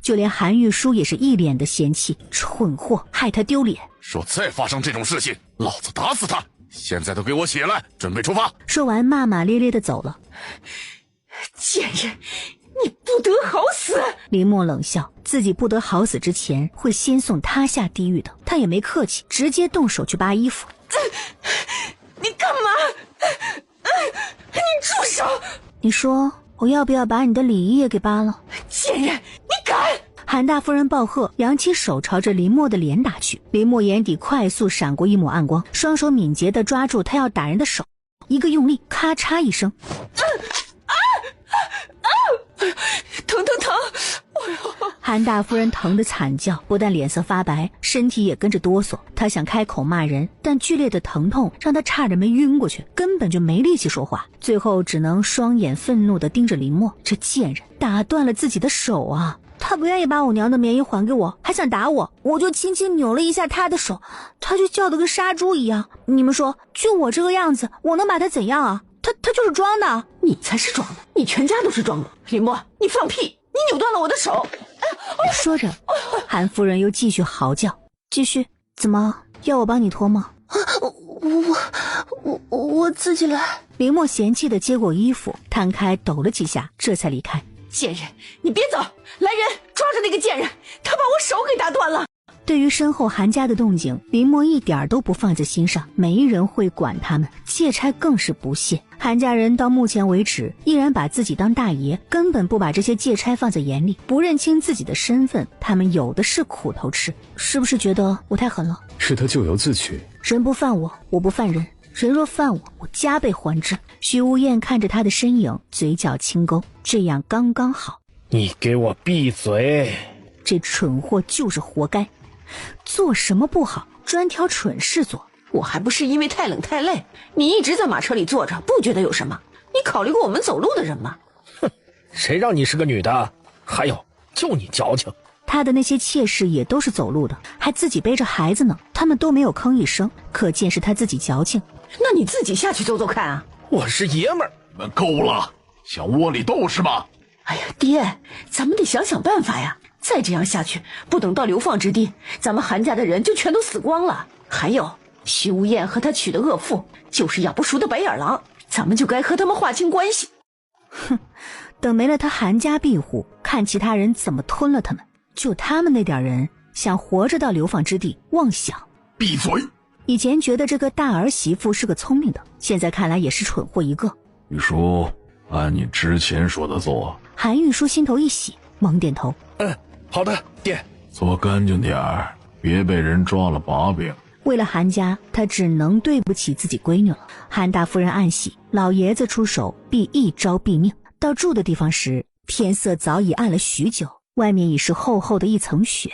就连韩玉书也是一脸的嫌弃，蠢货，害他丢脸。说再发生这种事情，老子打死他！现在都给我起来，准备出发！说完骂骂咧咧的走了。贱人，你不得好死！林默冷笑，自己不得好死之前会先送他下地狱的。他也没客气，直接动手去扒衣服。你干嘛？你住手！你说我要不要把你的里衣也给扒了？贱人，你敢！韩大夫人暴喝，扬起手朝着林默的脸打去。林默眼底快速闪过一抹暗光，双手敏捷地抓住他要打人的手，一个用力，咔嚓一声，疼！韩大夫人疼得惨叫，不但脸色发白，身体也跟着哆嗦。她想开口骂人，但剧烈的疼痛让她差点没晕过去，根本就没力气说话。最后只能双眼愤怒地盯着林默，这贱人打断了自己的手啊！他不愿意把我娘的棉衣还给我，还想打我，我就轻轻扭了一下他的手，他就叫得跟杀猪一样。你们说，就我这个样子，我能把他怎样啊？他就是装的。你才是装的，你全家都是装的。林默，你放屁！你扭断了我的手！说着，韩夫人又继续嚎叫。继续？怎么要我帮你脱吗？我自己来。林默嫌弃地接过衣服，摊开抖了几下，这才离开。贱人，你别走！来人，抓住那个贱人！他把我手给打断了。对于身后韩家的动静，林默一点都不放在心上，没人会管他们。借差更是不屑，韩家人到目前为止依然把自己当大爷，根本不把这些借差放在眼里，不认清自己的身份，他们有的是苦头吃。是不是觉得我太狠了？是他咎由自取。人不犯我，我不犯人；人若犯我，我加倍还之。徐无厌看着他的身影，嘴角轻勾，这样刚刚好。你给我闭嘴！这蠢货就是活该，做什么不好，专挑蠢事做。我还不是因为太冷太累，你一直在马车里坐着，不觉得有什么？你考虑过我们走路的人吗？哼，谁让你是个女的？还有，就你矫情。他的那些妾室也都是走路的，还自己背着孩子呢，他们都没有吭一声，可见是他自己矫情。那你自己下去走走看啊！我是爷们儿。你们够了，想窝里斗是吗？哎呀，爹，咱们得想想办法呀！再这样下去，不等到流放之地，咱们韩家的人就全都死光了。还有徐无厌和他娶的恶妇，就是养不熟的白眼狼，咱们就该和他们划清关系。哼，等没了他韩家庇护，看其他人怎么吞了他们。就他们那点人，想活着到流放之地，妄想！闭嘴！以前觉得这个大儿媳妇是个聪明的，现在看来也是蠢货一个。玉书，按你之前说的做。韩玉书心头一喜，猛点头。好的，爹。做干净点儿，别被人抓了把柄。为了韩家，他只能对不起自己闺女了。韩大夫人暗喜，老爷子出手必一招毙命。到住的地方时，天色早已暗了许久，外面已是厚厚的一层雪。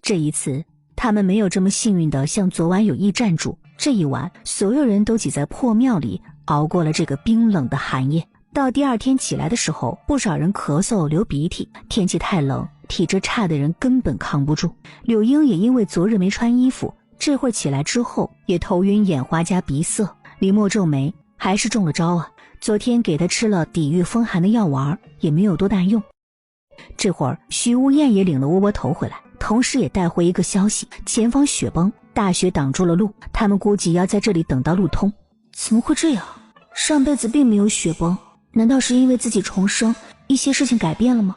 这一次他们没有这么幸运的像昨晚有驿站住，这一晚所有人都挤在破庙里熬过了这个冰冷的寒夜。到第二天起来的时候，不少人咳嗽流鼻涕，天气太冷，体质差的人根本扛不住。柳英也因为昨日没穿衣服，这会儿起来之后也头晕眼花加鼻塞。李默皱眉，还是中了招啊！昨天给他吃了抵御风寒的药丸，也没有多大用。这会儿徐无厌也领了窝窝头回来，同时也带回一个消息，前方雪崩，大雪挡住了路，他们估计要在这里等到路通。怎么会这样？上辈子并没有雪崩，难道是因为自己重生，一些事情改变了吗？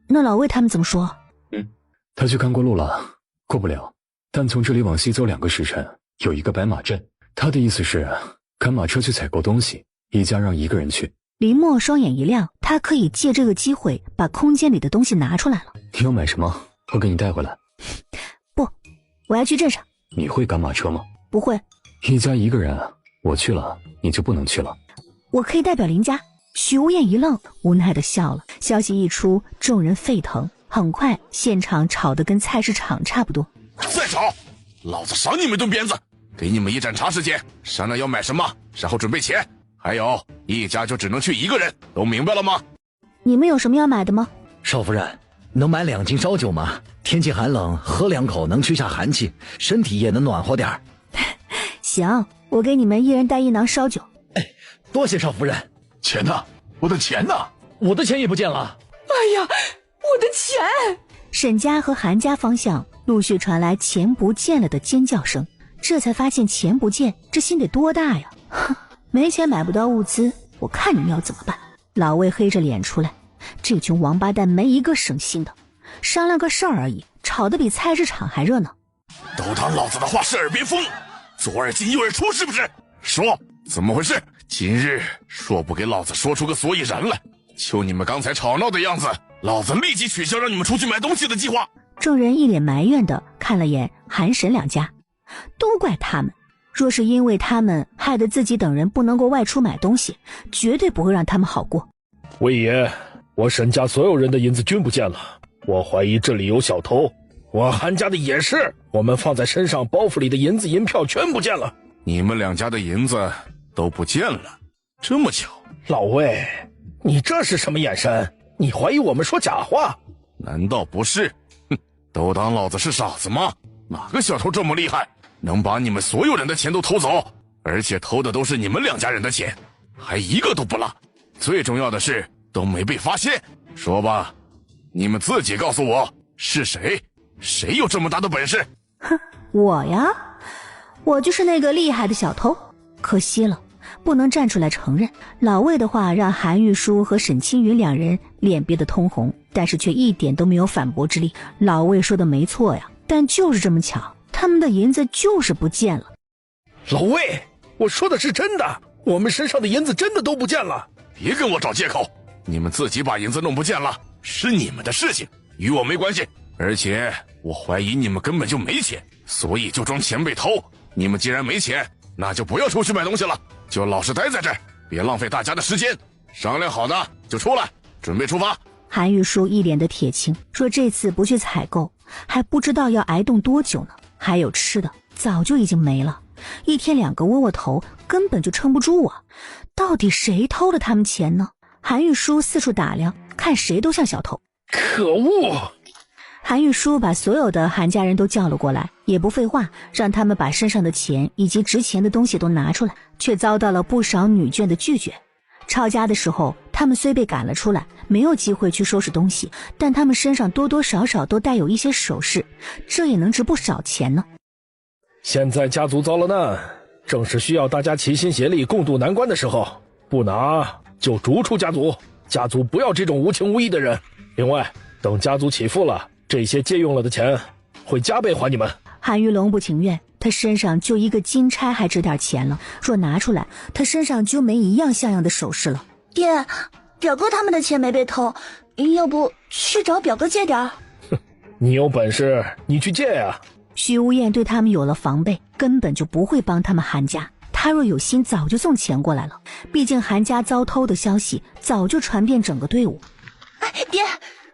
那老魏他们怎么说？他去看过路了，过不了，但从这里往西走2个时辰，有一个白马镇。他的意思是赶马车去采购东西，一家让一个人去。林默双眼一亮，他可以借这个机会把空间里的东西拿出来了。你要买什么？我给你带回来。不，我要去镇上。你会赶马车吗？不会。一家一个人，我去了你就不能去了。我可以代表林家。许无厌一愣，无奈地笑了。消息一出，众人沸腾，很快现场吵得跟菜市场差不多。再吵，老子赏你们顿鞭子！给你们一盏茶时间，商量要买什么，然后准备钱。还有，一家就只能去一个人，都明白了吗？你们有什么要买的吗？少夫人，能买2斤烧酒吗？天气寒冷，喝2口能驱下寒气，身体也能暖和点儿。行，我给你们一人带1囊烧酒。多谢少夫人。钱呢？我的钱呢？我的钱也不见了。哎呀，我的钱！沈家和韩家方向陆续传来钱不见了的尖叫声，这才发现钱不见，这心得多大呀！哼，没钱买不到物资，我看你们要怎么办。老魏黑着脸出来，这群王八蛋没一个省心的，商量个事儿而已，吵得比菜市场还热闹。都当老子的话是耳边风，左耳进右耳出是不是？说怎么回事？今日说不给老子说出个所以然来，就你们刚才吵闹的样子，老子立即取消让你们出去买东西的计划。众人一脸埋怨的看了眼韩沈2家，都怪他们，若是因为他们害得自己等人不能够外出买东西，绝对不会让他们好过。魏爷，我沈家所有人的银子均不见了，我怀疑这里有小偷。我韩家的也是，我们放在身上包袱里的银子银票全不见了。你们2家的银子都不见了，这么巧？老魏，你这是什么眼神？你怀疑我们说假话？难道不是？哼，都当老子是傻子吗？哪个小偷这么厉害，能把你们所有人的钱都偷走？而且偷的都是你们2家人的钱，还一个都不落。最重要的是都没被发现。说吧，你们自己告诉我是谁？谁有这么大的本事？哼，我呀，我就是那个厉害的小偷。可惜了，不能站出来承认。老魏的话让韩玉书和沈青云2人脸憋得通红，但是却一点都没有反驳之力。老魏说的没错呀，但就是这么巧，他们的银子就是不见了。老魏，我说的是真的，我们身上的银子真的都不见了。别跟我找借口，你们自己把银子弄不见了，是你们的事情，与我没关系。而且我怀疑你们根本就没钱，所以就装钱被偷。你们既然没钱，那就不要出去买东西了，就老实待在这儿，别浪费大家的时间。商量好的就出来，准备出发。韩玉书一脸的铁青，说这次不去采购，还不知道要挨冻多久呢。还有吃的，早就已经没了，一天2个窝窝头根本就撑不住啊！到底谁偷了他们钱呢？韩玉书四处打量，看谁都像小偷。可恶！韩玉书把所有的韩家人都叫了过来，也不废话，让他们把身上的钱以及值钱的东西都拿出来，却遭到了不少女眷的拒绝。抄家的时候，他们虽被赶了出来，没有机会去收拾东西，但他们身上多多少少都带有一些首饰，这也能值不少钱呢。现在家族遭了难，正是需要大家齐心协力共度难关的时候，不拿就逐出家族，家族不要这种无情无义的人。另外，等家族起复了，这些借用了的钱会加倍还你们。韩玉龙不情愿，他身上就一个金钗还值点钱了，若拿出来，他身上就没一样像样的首饰了。爹，表哥他们的钱没被偷，要不去找表哥借点？你有本事你去借呀！徐无艳对他们有了防备，根本就不会帮他们韩家。他若有心，早就送钱过来了。毕竟韩家遭偷的消息早就传遍整个队伍。哎，爹，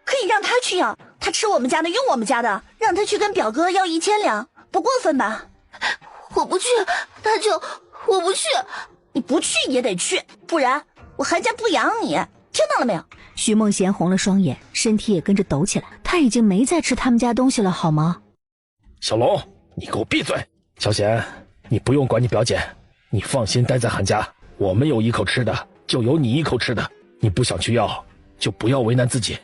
可以让他去要，他吃我们家的，用我们家的，让他去跟表哥要1000两，不过分吧？我不去，我不去，你不去也得去，不然我韩家不养你，听到了没有？徐梦贤红了双眼，身体也跟着抖起来。他已经没再吃他们家东西了，好吗？小龙，你给我闭嘴！小贤，你不用管你表姐，你放心待在韩家，我们有一口吃的，就有你一口吃的。你不想去要，就不要为难自己。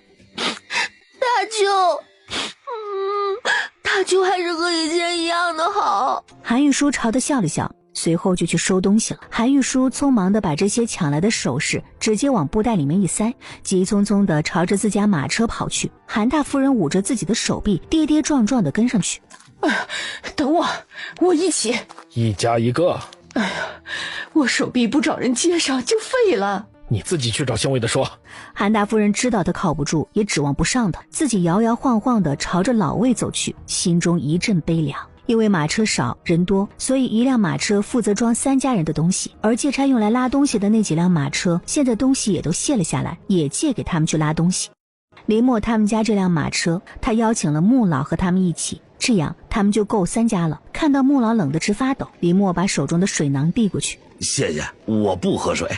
大舅还是和以前一样的好。韩玉书朝他笑了笑，随后就去收东西了。韩玉书匆忙地把这些抢来的首饰直接往布袋里面一塞，急匆匆地朝着自家马车跑去。韩大夫人捂着自己的手臂，跌跌撞撞地跟上去。等我一起。一家一个。哎呀，我手臂不找人接上就废了。你自己去找县尉的说。韩大夫人知道他靠不住，也指望不上他，自己摇摇晃晃地朝着老魏走去，心中一阵悲凉。因为马车少人多，所以一辆马车负责装3家人的东西，而借差用来拉东西的那几辆马车现在东西也都卸了下来，也借给他们去拉东西。林默他们家这辆马车，他邀请了穆老和他们一起，这样他们就够3家了。看到穆老冷得直发抖，林默把手中的水囊递过去。谢谢，我不喝水。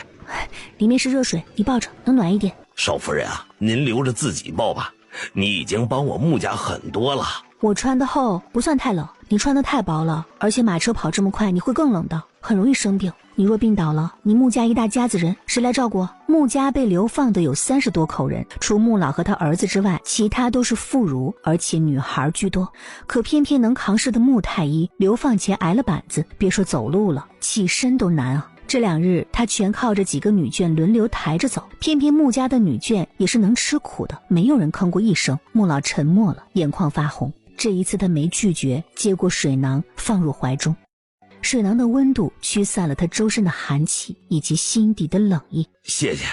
里面是热水，你抱着能暖一点。少夫人啊，您留着自己抱吧，你已经帮我穆家很多了。我穿的厚，不算太冷，你穿的太薄了，而且马车跑这么快，你会更冷的，很容易生病。你若病倒了，你穆家一大家子人谁来照顾？穆家被流放的有30多口人，除穆老和他儿子之外，其他都是妇孺，而且女孩居多。可偏偏能扛事的穆太医流放前挨了板子，别说走路了，起身都难啊。这2日他全靠着几个女眷轮流抬着走，偏偏穆家的女眷也是能吃苦的，没有人吭过一声。穆老沉默了，眼眶发红。这一次他没拒绝，接过水囊放入怀中。水囊的温度驱散了他周身的寒气以及心底的冷意。谢谢。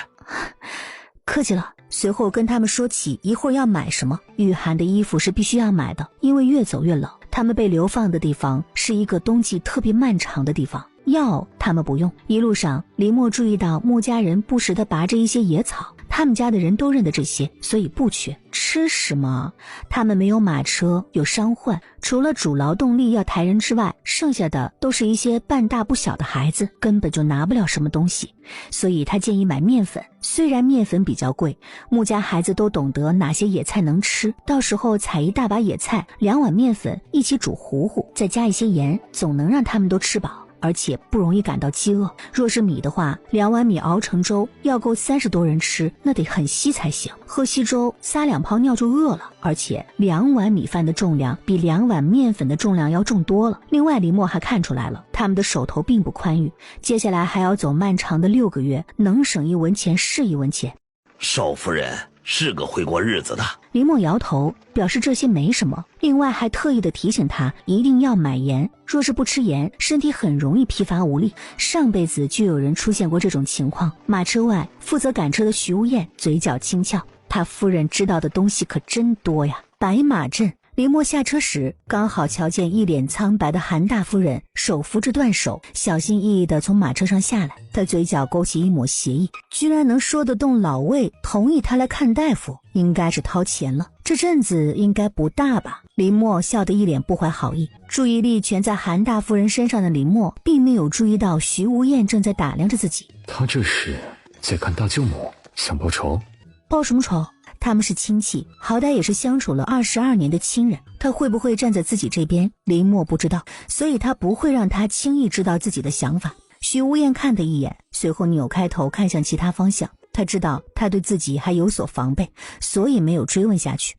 客气了。随后跟他们说起一会儿要买什么。御寒的衣服是必须要买的，因为越走越冷。他们被流放的地方是一个冬季特别漫长的地方，药他们不用。一路上林默注意到穆家人不时地拔着一些野草，他们家的人都认得这些，所以不缺。吃什么？他们没有马车，有伤患，除了主劳动力要抬人之外，剩下的都是一些半大不小的孩子，根本就拿不了什么东西。所以他建议买面粉，虽然面粉比较贵，穆家孩子都懂得哪些野菜能吃，到时候采一大把野菜，2碗面粉一起煮糊糊，再加一些盐，总能让他们都吃饱。而且不容易感到饥饿。若是米的话，2碗米熬成粥，要够30多人吃，那得很稀才行。喝稀粥，撒2泡尿就饿了。而且2碗米饭的重量比2碗面粉的重量要重多了。另外，林默还看出来了，他们的手头并不宽裕，接下来还要走漫长的6个月，能省1文钱是1文钱。少夫人是个会过日子的。林默摇头，表示这些没什么，另外还特意的提醒他一定要买盐，若是不吃盐，身体很容易疲乏无力。上辈子就有人出现过这种情况。马车外负责赶车的徐无艳嘴角轻翘，他夫人知道的东西可真多呀。白马镇林默下车时，刚好瞧见一脸苍白的韩大夫人手扶着断手，小心翼翼地从马车上下来。他嘴角勾起一抹邪意，居然能说得动老魏同意他来看大夫，应该是掏钱了。这阵子应该不大吧？林默笑得一脸不怀好意，注意力全在韩大夫人身上的林默，并没有注意到徐无厌正在打量着自己。他这是在看大舅母，想报仇？报什么仇？他们是亲戚，好歹也是相处了22年的亲人，他会不会站在自己这边，林默不知道，所以他不会让他轻易知道自己的想法。徐无厌看他一眼，随后扭开头看向其他方向，他知道他对自己还有所防备，所以没有追问下去。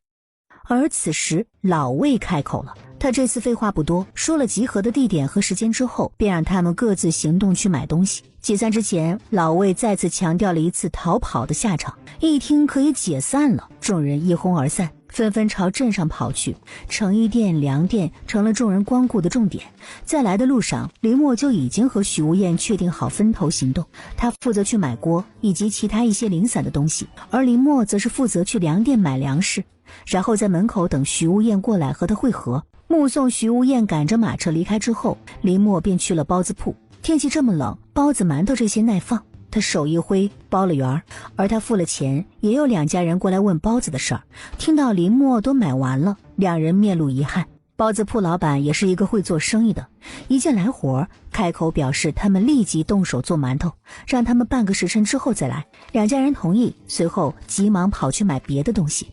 而此时老魏开口了，他这次废话不多，说了集合的地点和时间之后，便让他们各自行动去买东西。解散之前，老魏再次强调了一次逃跑的下场。一听可以解散了，众人一哄而散，纷纷朝镇上跑去。成衣店、粮店成了众人光顾的重点。在来的路上，林默就已经和许无厌确定好分头行动，他负责去买锅以及其他一些零散的东西，而林默则是负责去粮店买粮食，然后在门口等徐无厌过来和他会合。目送徐无厌赶着马车离开之后，林默便去了包子铺。天气这么冷，包子馒头这些耐放，他手一挥包了圆，而他付了钱，也有2家人过来问包子的事儿。听到林默都买完了，两人面露遗憾。包子铺老板也是一个会做生意的，一见来活，开口表示他们立即动手做馒头，让他们半个时辰之后再来。2家人同意，随后急忙跑去买别的东西。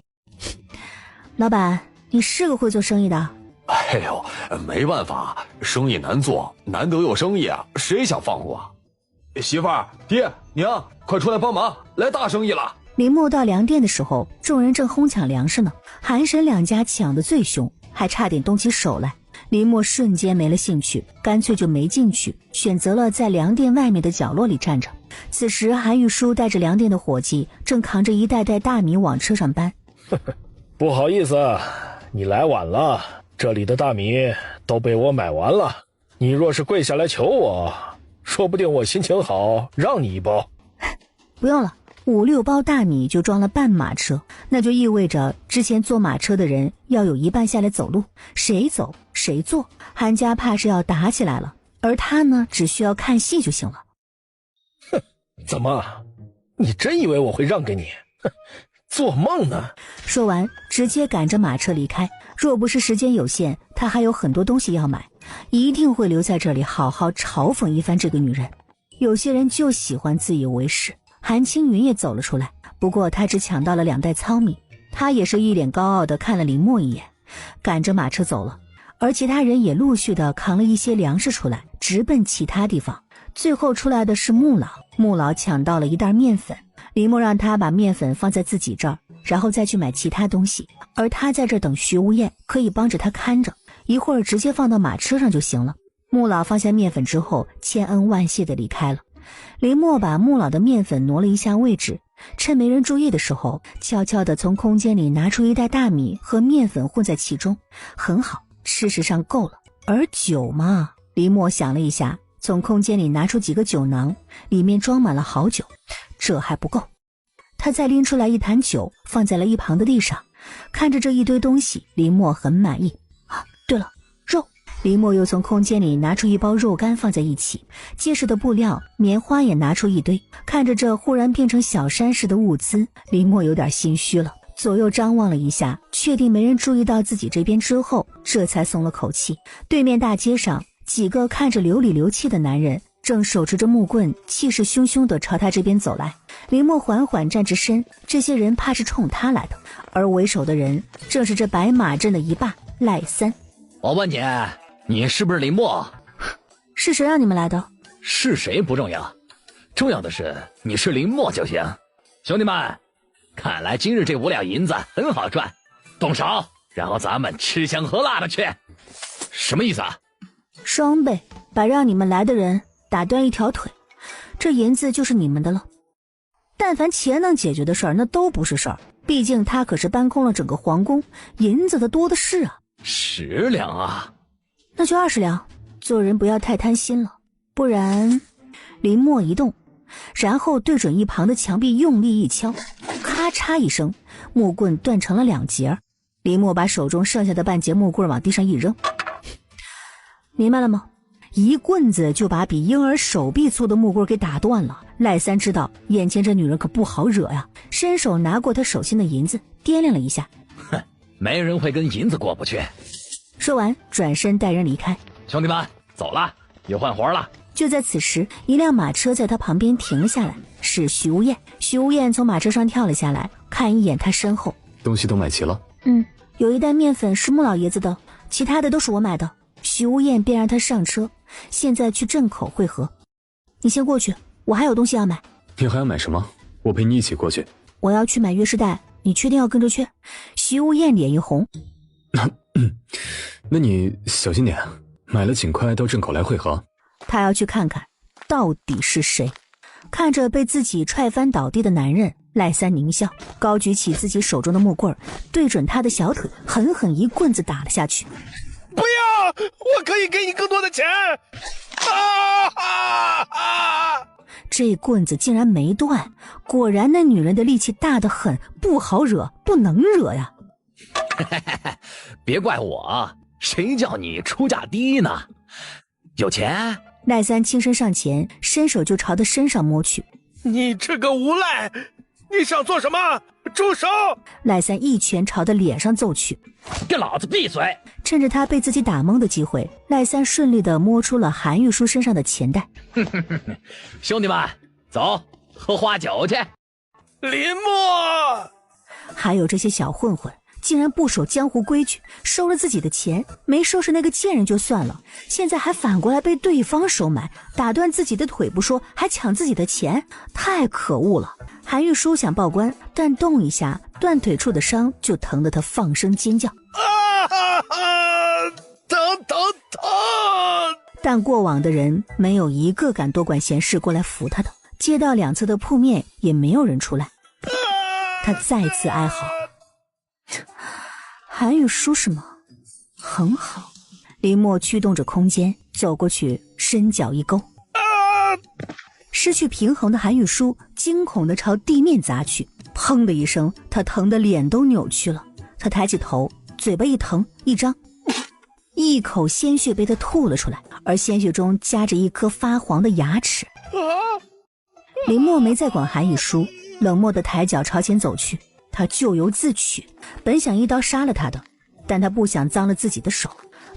老板，你是个会做生意的？哎呦，没办法，生意难做，难得有生意啊，谁想放过啊？媳妇儿、爹、娘，快出来帮忙，来大生意了！林默到粮店的时候，众人正哄抢粮食呢，韩沈2家抢得最凶，还差点动起手来。林默瞬间没了兴趣，干脆就没进去，选择了在粮店外面的角落里站着。此时韩玉书带着粮店的伙计正扛着一袋袋大米往车上搬。不好意思，你来晚了，这里的大米都被我买完了。你若是跪下来求我，说不定我心情好让你一包。不用了，5、6包大米就装了半马车，那就意味着之前坐马车的人要有一半下来走路，谁走谁坐。韩家怕是要打起来了，而他呢，只需要看戏就行了。哼，怎么，你真以为我会让给你？哼，做梦呢！说完，直接赶着马车离开。若不是时间有限，他还有很多东西要买，一定会留在这里好好嘲讽一番这个女人。有些人就喜欢自以为是。韩青云也走了出来，不过他只抢到了2袋糙米。他也是一脸高傲地看了林默一眼，赶着马车走了。而其他人也陆续地扛了一些粮食出来，直奔其他地方。最后出来的是穆老，穆老抢到了1袋面粉，林默让他把面粉放在自己这儿，然后再去买其他东西，而他在这儿等徐无厌，可以帮着他看着，一会儿直接放到马车上就行了。穆老放下面粉之后，千恩万谢地离开了。林默把穆老的面粉挪了一下位置，趁没人注意的时候，悄悄地从空间里拿出1袋大米和面粉混在其中，很好，事实上够了。而酒嘛，林默想了一下，从空间里拿出几个酒囊，里面装满了好酒，这还不够。他再拎出来1坛酒，放在了一旁的地上。看着这一堆东西，林默很满意。对了，肉。林默又从空间里拿出1包肉干放在一起，结实的布料、棉花也拿出一堆。看着这忽然变成小山似的物资，林默有点心虚了，左右张望了一下，确定没人注意到自己这边之后，这才松了口气。对面大街上，几个看着流里流气的男人正手持着木棍，气势汹汹地朝他这边走来。林默缓缓站直身，这些人怕是冲他来的，而为首的人正是这白马镇的一霸赖三。我问你，你是不是林默？是谁让你们来的？是谁不重要，重要的是你是林默就行。兄弟们，看来今日这5两银子很好赚，动手，然后咱们吃香喝辣的去。什么意思啊？双倍，把让你们来的人打断1条腿，这银子就是你们的了。但凡钱能解决的事儿，那都不是事儿，毕竟他可是搬空了整个皇宫，银子的多的是啊。10两啊？那就20两，做人不要太贪心了，不然……林默一动，然后对准一旁的墙壁用力一敲，咔嚓一声，木棍断成了2截。林默把手中剩下的半截木棍往地上一扔，明白了吗？一棍子就把比婴儿手臂粗的木棍给打断了。赖三知道眼前这女人可不好惹呀，伸手拿过她手心的银子，掂量了一下，哼，没人会跟银子过不去。说完转身带人离开。兄弟们，走了，又换活了。就在此时，一辆马车在他旁边停了下来，是徐无艳。徐无艳从马车上跳了下来，看一眼他身后，东西都买齐了。有一袋面粉是穆老爷子的，其他的都是我买的。徐无艳便让他上车，现在去镇口会合。你先过去，我还有东西要买。你还要买什么？我陪你一起过去。我要去买约时代，你确定要跟着去？徐无艳脸一红。那你小心点，买了尽快到镇口来会合。他要去看看到底是谁。看着被自己踹翻倒地的男人，赖三狞笑，高举起自己手中的木棍，对准他的小腿狠狠一棍子打了下去。不要，我可以给你更多的钱。这棍子竟然没断，果然那女人的力气大得很，不好惹，不能惹呀。别怪我，谁叫你出价低呢？有钱？赖三轻身上前，伸手就朝他身上摸去。你这个无赖，你想做什么？住手！赖三一拳朝他脸上揍去。给老子闭嘴！趁着他被自己打懵的机会，赖三顺利地摸出了韩玉书身上的钱袋。兄弟们，走，喝花酒去。林默，还有这些小混混竟然不守江湖规矩，收了自己的钱，没收拾那个贱人就算了，现在还反过来被对方收买，打断自己的腿不说，还抢自己的钱，太可恶了。韩玉书想报官，但动一下断腿处的伤就疼得他放声尖叫。疼！但过往的人没有一个敢多管闲事过来扶他的，街道两侧的铺面也没有人出来。他再次哀嚎。韩玉书是吗？很好。林默驱动着空间走过去，伸脚一勾，失去平衡的韩玉书惊恐地朝地面砸去，砰的一声，他疼得脸都扭曲了。他抬起头，嘴巴一疼一张，一口鲜血被他吐了出来，而鲜血中夹着一颗发黄的牙齿。林默没再管韩玉书，冷漠地抬脚朝前走去。他咎由自取，本想一刀杀了他的，但他不想脏了自己的手。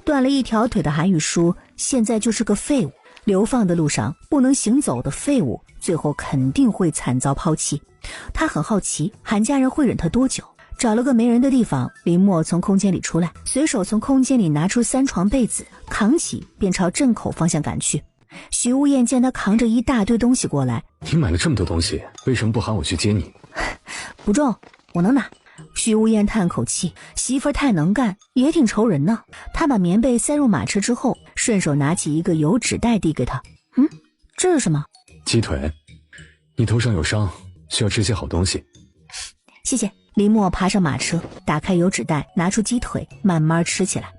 断了一条腿的韩玉书现在就是个废物，流放的路上不能行走的废物，最后肯定会惨遭抛弃。他很好奇韩家人会忍他多久。找了个没人的地方，林默从空间里出来，随手从空间里拿出3床被子，扛起便朝镇口方向赶去。徐无艳见他扛着一大堆东西过来，你买了这么多东西，为什么不喊我去接你？不重，我能拿。徐无艳叹口气，媳妇儿太能干，也挺愁人呢。他把棉被塞入马车之后，顺手拿起一个油纸袋递给他。这是什么？鸡腿。你头上有伤，需要吃些好东西。谢谢。林默爬上马车，打开油纸袋，拿出鸡腿，慢慢吃起来。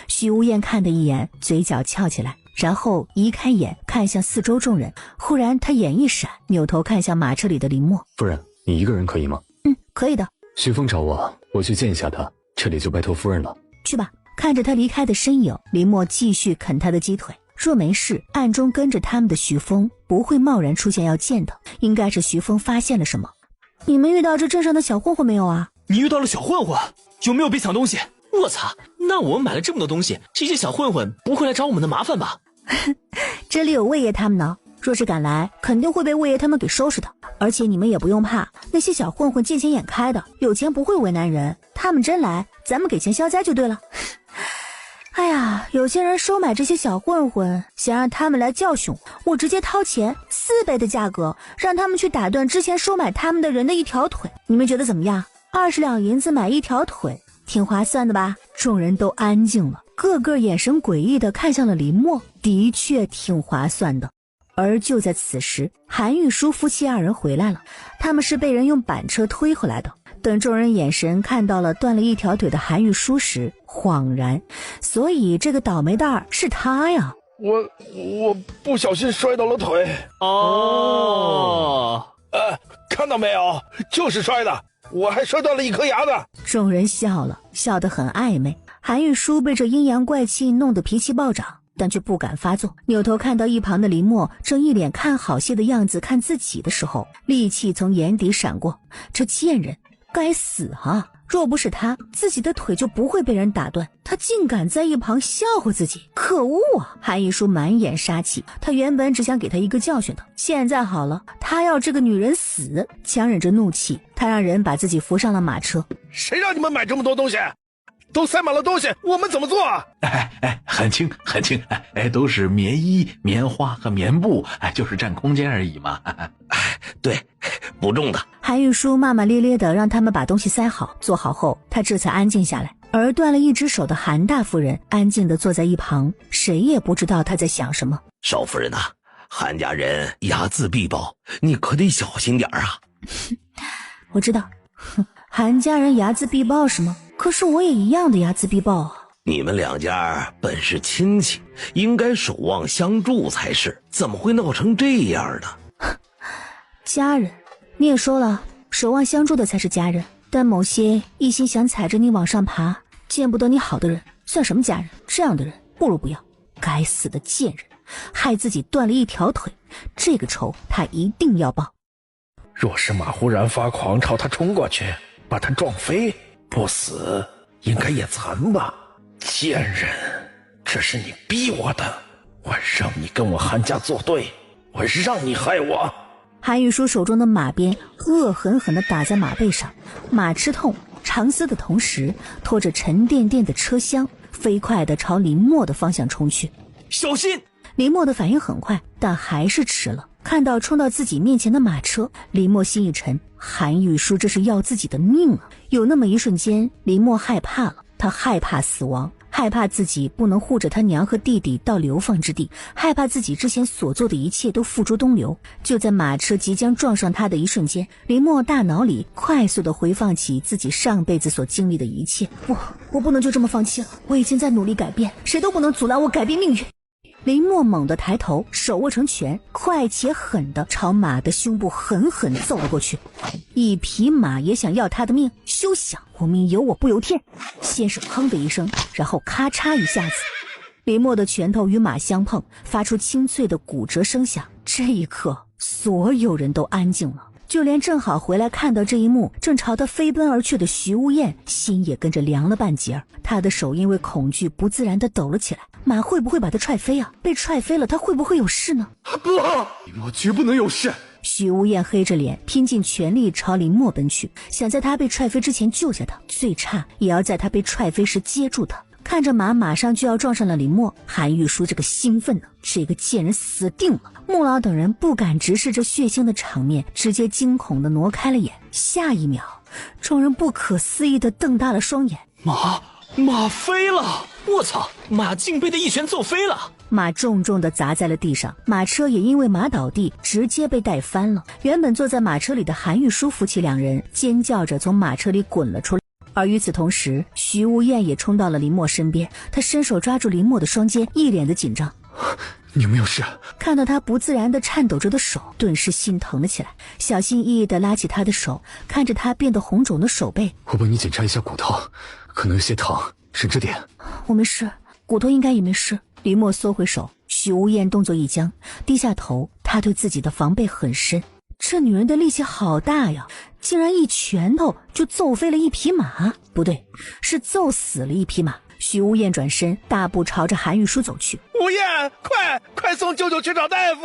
徐无艳看他一眼，嘴角翘起来，然后移开眼看向四周众人，忽然他眼一闪，扭头看向马车里的林默。夫人，你一个人可以吗？可以的。徐峰找我去见一下他，这里就拜托夫人了。去吧。看着他离开的身影，林默继续啃他的鸡腿。若没事，暗中跟着他们的徐峰不会贸然出现要见的，应该是徐峰发现了什么。你们遇到这镇上的小混混没有啊？你遇到了小混混？有没有被抢东西？我操，那我们买了这么多东西，这些小混混不会来找我们的麻烦吧？这里有魏爷他们呢，若是敢来，肯定会被魏爷他们给收拾的。而且你们也不用怕，那些小混混见钱眼开的，有钱不会为难人，他们真来，咱们给钱消灾就对了。哎呀，有些人收买这些小混混，想让他们来教训我直接掏钱4倍的价格，让他们去打断之前收买他们的人的一条腿。你们觉得怎么样？20两银子买一条腿，挺划算的吧？众人都安静了，个个眼神诡异地看向了林默，的确挺划算的。而就在此时，韩玉书夫妻2人回来了，他们是被人用板车推回来的。等众人眼神看到了断了一条腿的韩玉书时，恍然，所以这个倒霉蛋儿是他呀。我不小心摔到了腿。哦，看到没有，就是摔的。我还摔断了一颗牙呢。众人笑了，笑得很暧昧。韩玉书被这阴阳怪气弄得脾气暴涨，但却不敢发作。扭头看到一旁的林默正一脸看好戏的样子看自己的时候，戾气从眼底闪过。这贱人该死啊！若不是他，自己的腿就不会被人打断。他竟敢在一旁笑话自己，可恶啊！韩玉书满眼杀气，他原本只想给他一个教训的，现在好了，他要这个女人死。强忍着怒气，他让人把自己扶上了马车。谁让你们买这么多东西？都塞满了东西，我们怎么做啊？很轻很轻，都是棉衣、棉花和棉布，就是占空间而已嘛。对，不重的。韩玉书骂骂咧咧的让他们把东西塞好，做好后，他这才安静下来。而断了一只手的韩大夫人安静的坐在一旁，谁也不知道他在想什么。少夫人啊，韩家人睚眦必报，你可得小心点啊。我知道，韩家人睚眦必报是吗？可是我也一样的睚眦必报啊。你们两家本是亲戚，应该守望相助才是，怎么会闹成这样呢？家人，你也说了，守望相助的才是家人，但某些一心想踩着你往上爬，见不得你好的人，算什么家人？这样的人不如不要。该死的贱人，害自己断了一条腿，这个仇他一定要报。若是马忽然发狂朝他冲过去，把他撞飞，不死应该也残吧。贱人，这是你逼我的，我让你跟我韩家作对，我让你害我。韩玉书手中的马鞭恶狠狠地打在马背上，马吃痛长嘶的同时，拖着沉甸甸的车厢飞快地朝林默的方向冲去。小心！林默的反应很快，但还是迟了。看到冲到自己面前的马车，林默心一沉，韩玉书这是要自己的命啊！有那么一瞬间，林默害怕了，他害怕死亡，害怕自己不能护着他娘和弟弟到流放之地，害怕自己之前所做的一切都付诸东流。就在马车即将撞上他的一瞬间，林默大脑里快速地回放起自己上辈子所经历的一切。我不能就这么放弃了，我已经在努力改变，谁都不能阻拦我改变命运。林默猛地抬头，手握成拳，快且狠地朝马的胸部狠狠揍了过去。一匹马也想要他的命？休想！我命由我不由天。先是砰的一声，然后咔嚓一下子，林默的拳头与马相碰，发出清脆的骨折声响。这一刻，所有人都安静了，就连正好回来看到这一幕，正朝他飞奔而去的徐无艳，心也跟着凉了半截儿。他的手因为恐惧不自然地抖了起来。马会不会把他踹飞啊？被踹飞了，他会不会有事呢？不，林默绝不能有事。徐无艳黑着脸，拼尽全力朝林默奔去，想在他被踹飞之前救下他，最差也要在他被踹飞时接住他。看着马马上就要撞上了林默，韩玉书这个兴奋呢，这个贱人死定了。穆老等人不敢直视这血腥的场面，直接惊恐地挪开了眼。下一秒，众人不可思议地瞪大了双眼。马飞了！我操！马竟被他一拳揍飞了！马重重地砸在了地上，马车也因为马倒地直接被带翻了。原本坐在马车里的韩玉书夫妻两人尖叫着从马车里滚了出来。而与此同时，徐无艳也冲到了林默身边，他伸手抓住林默的双肩，一脸的紧张。你有没有事？看到他不自然地颤抖着的手，顿时心疼了起来，小心翼翼地拉起他的手，看着他变得红肿的手背。我帮你检查一下骨头，可能有些疼，忍着点。我没事，骨头应该也没事。林默缩回手，许无艳动作一僵，低下头，他对自己的防备很深。这女人的力气好大呀，竟然一拳头就揍飞了一匹马，不对，是揍死了一匹马。许无艳转身，大步朝着韩玉书走去。无艳，快送舅舅去找大夫，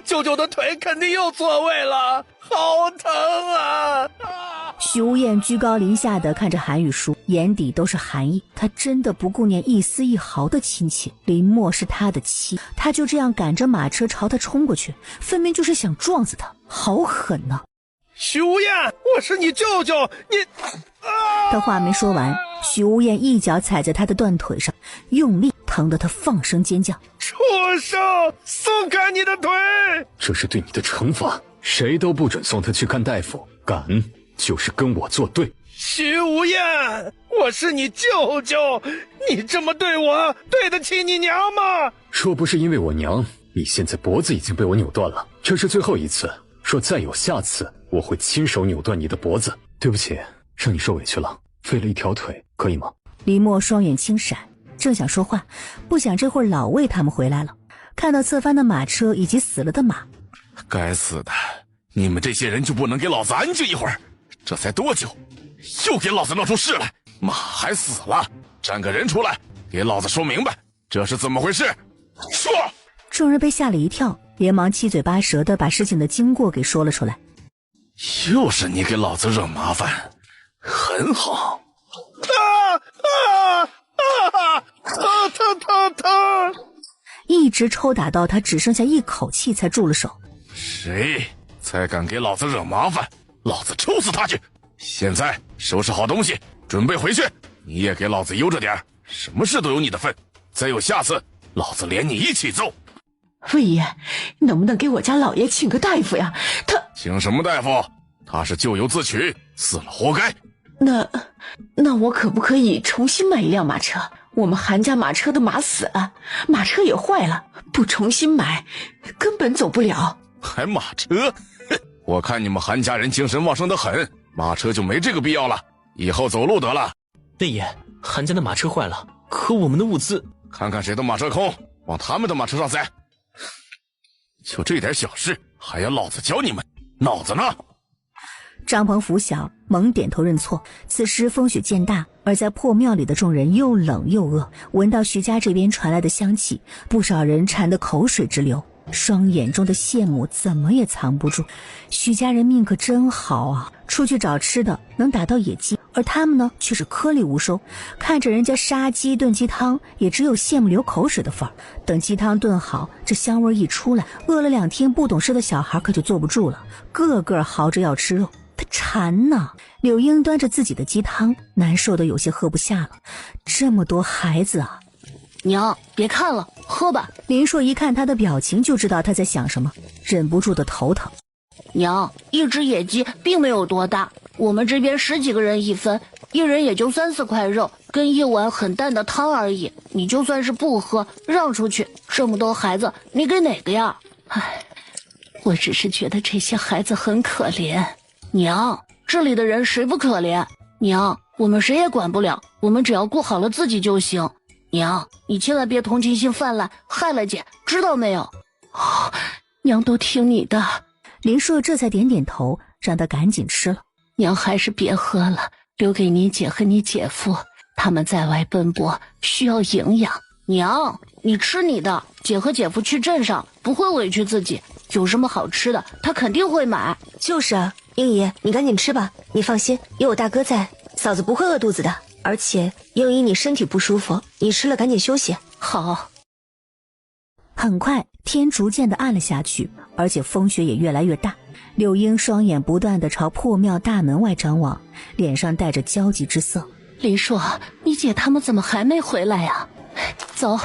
舅舅的腿肯定又错位了，好疼啊！许无艳居高临下的看着韩玉书，眼底都是寒意。他真的不顾念一丝一毫的亲情。林默是他的妻，他就这样赶着马车朝他冲过去，分明就是想撞死他，好狠啊！许无艳，我是你舅舅，你……他话没说完，许无艳一脚踩在他的断腿上，用力，疼得他放声尖叫。畜生，松开你的腿！这是对你的惩罚，谁都不准送他去看大夫，敢就是跟我作对。许无艳，我是你舅舅，你这么对我，对得起你娘吗？若不是因为我娘，你现在脖子已经被我扭断了。这是最后一次，若再有下次，我会亲手扭断你的脖子。对不起，让你受委屈了，废了一条腿，可以吗？林默双眼轻闪，正想说话，不想这会儿老魏他们回来了，看到侧翻的马车以及死了的马。该死的，你们这些人就不能给老子安静一会儿？这才多久，又给老子闹出事来，马还死了，站个人出来，给老子说明白，这是怎么回事？说！众人被吓了一跳，连忙七嘴八舌的把事情的经过给说了出来。又是你给老子惹麻烦，很好。疼！一直抽打到他只剩下一口气才住了手。谁才敢给老子惹麻烦，老子抽死他去！现在收拾好东西，准备回去。你也给老子悠着点，什么事都有你的份。再有下次，老子连你一起揍。魏爷，能不能给我家老爷请个大夫呀？他请什么大夫？他是咎由自取，死了活该。那我可不可以重新买一辆马车？我们韩家马车的马死了，马车也坏了，不重新买根本走不了。还马车？我看你们韩家人精神旺盛得很，马车就没这个必要了，以后走路得了。魏爷，韩家的马车坏了，可我们的物资……看看谁的马车空，往他们的马车上塞。就这点小事，还要老子教你们？脑子呢？张鹏拂晓，猛点头认错。此时风雪渐大，而在破庙里的众人又冷又饿，闻到徐家这边传来的香气，不少人馋得口水直流，双眼中的羡慕怎么也藏不住。徐家人命可真好啊，出去找吃的能打到野鸡，而他们呢却是颗粒无收，看着人家杀鸡炖鸡汤，也只有羡慕流口水的份儿。等鸡汤炖好，这香味一出来，饿了2天不懂事的小孩可就坐不住了，个个嚎着要吃肉。他馋呢。柳英端着自己的鸡汤，难受的有些喝不下了。这么多孩子啊！娘，别看了，喝吧。林硕一看他的表情就知道他在想什么，忍不住的头疼。娘，一只野鸡并没有多大，我们这边10几个人一分，一人也就3、4块肉，跟一碗很淡的汤而已。你就算是不喝，让出去，这么多孩子，你给哪个呀？唉，我只是觉得这些孩子很可怜。娘，这里的人谁不可怜？娘，我们谁也管不了，我们只要顾好了自己就行。娘，你千万别同情心泛滥，害了姐，知道没有？哦，娘都听你的。林硕这才点点头，让他赶紧吃了。娘还是别喝了，留给你姐和你姐夫，他们在外奔波，需要营养。娘，你吃你的，姐和姐夫去镇上，不会委屈自己，有什么好吃的，他肯定会买。就是啊，英姨，你赶紧吃吧，你放心，有我大哥在，嫂子不会饿肚子的。而且英姨你身体不舒服，你吃了赶紧休息。好。很快天逐渐的暗了下去，而且风雪也越来越大。柳英双眼不断的朝破庙大门外张望，脸上带着焦急之色。林硕，你姐他们怎么还没回来呀？走，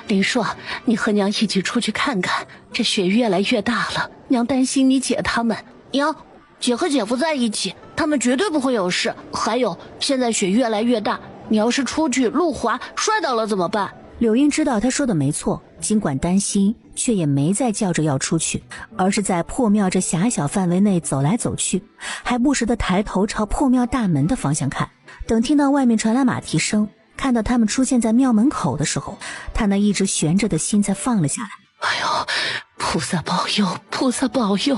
林硕，你和娘一起出去看看，这雪越来越大了，娘担心你姐他们。娘，姐和姐夫在一起，他们绝对不会有事。还有，现在雪越来越大，你要是出去路滑摔倒了怎么办？柳英知道他说的没错，尽管担心，却也没再叫着要出去，而是在破庙这狭小范围内走来走去，还不时地抬头朝破庙大门的方向看。等听到外面传来马蹄声，看到他们出现在庙门口的时候，他那一直悬着的心才放了下来。哎呦，菩萨保佑，菩萨保佑！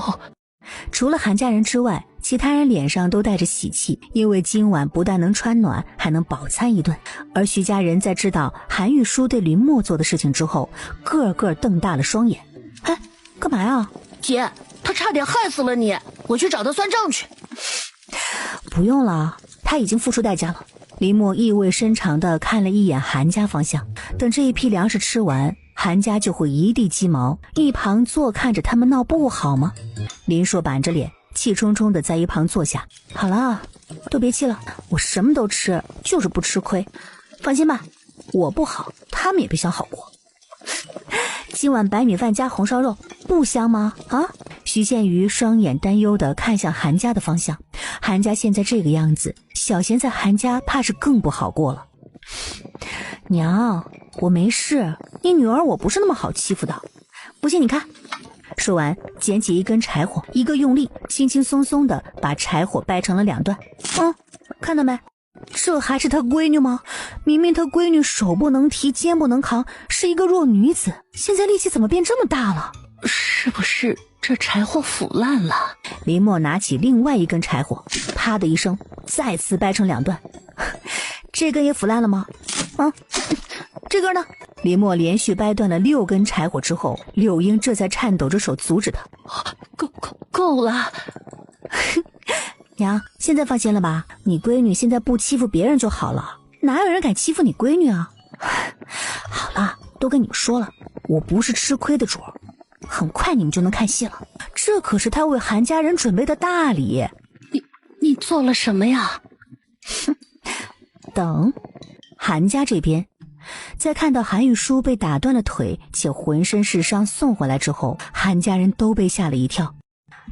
除了韩家人之外，其他人脸上都带着喜气，因为今晚不但能穿暖，还能饱餐一顿。而徐家人在知道韩玉书对林默做的事情之后，个个瞪大了双眼。哎，干嘛呀？姐，他差点害死了你，我去找他算账去。不用了，他已经付出代价了。林默意味深长地看了一眼韩家方向，等这一批粮食吃完，韩家就会一地鸡毛，一旁坐看着他们闹不好吗？林硕板着脸，气冲冲地在一旁坐下。好了，都别气了，我什么都吃，就是不吃亏。放心吧，我不好，他们也别想好过。今晚白米饭加红烧肉，不香吗？啊？徐建瑜双眼担忧地看向韩家的方向。韩家现在这个样子，小贤在韩家怕是更不好过了。娘，我没事，你女儿我不是那么好欺负的。不信你看，说完，捡起一根柴火，一个用力，轻轻松松的把柴火掰成了2段。看到没？这还是他闺女吗？明明他闺女手不能提，肩不能扛，是一个弱女子，现在力气怎么变这么大了？是不是这柴火腐烂了？林默拿起另外一根柴火，啪的一声，再次掰成2段。这根也腐烂了吗？这根呢？林默连续掰断了6根柴火之后，柳英这才颤抖着手阻止他。够了。娘，现在放心了吧？你闺女现在不欺负别人就好了，哪有人敢欺负你闺女啊？好了，都跟你们说了，我不是吃亏的主儿，很快你们就能看戏了。这可是他为韩家人准备的大礼。你做了什么呀？等韩家这边，在看到韩玉书被打断了腿且浑身是伤送回来之后，韩家人都被吓了一跳。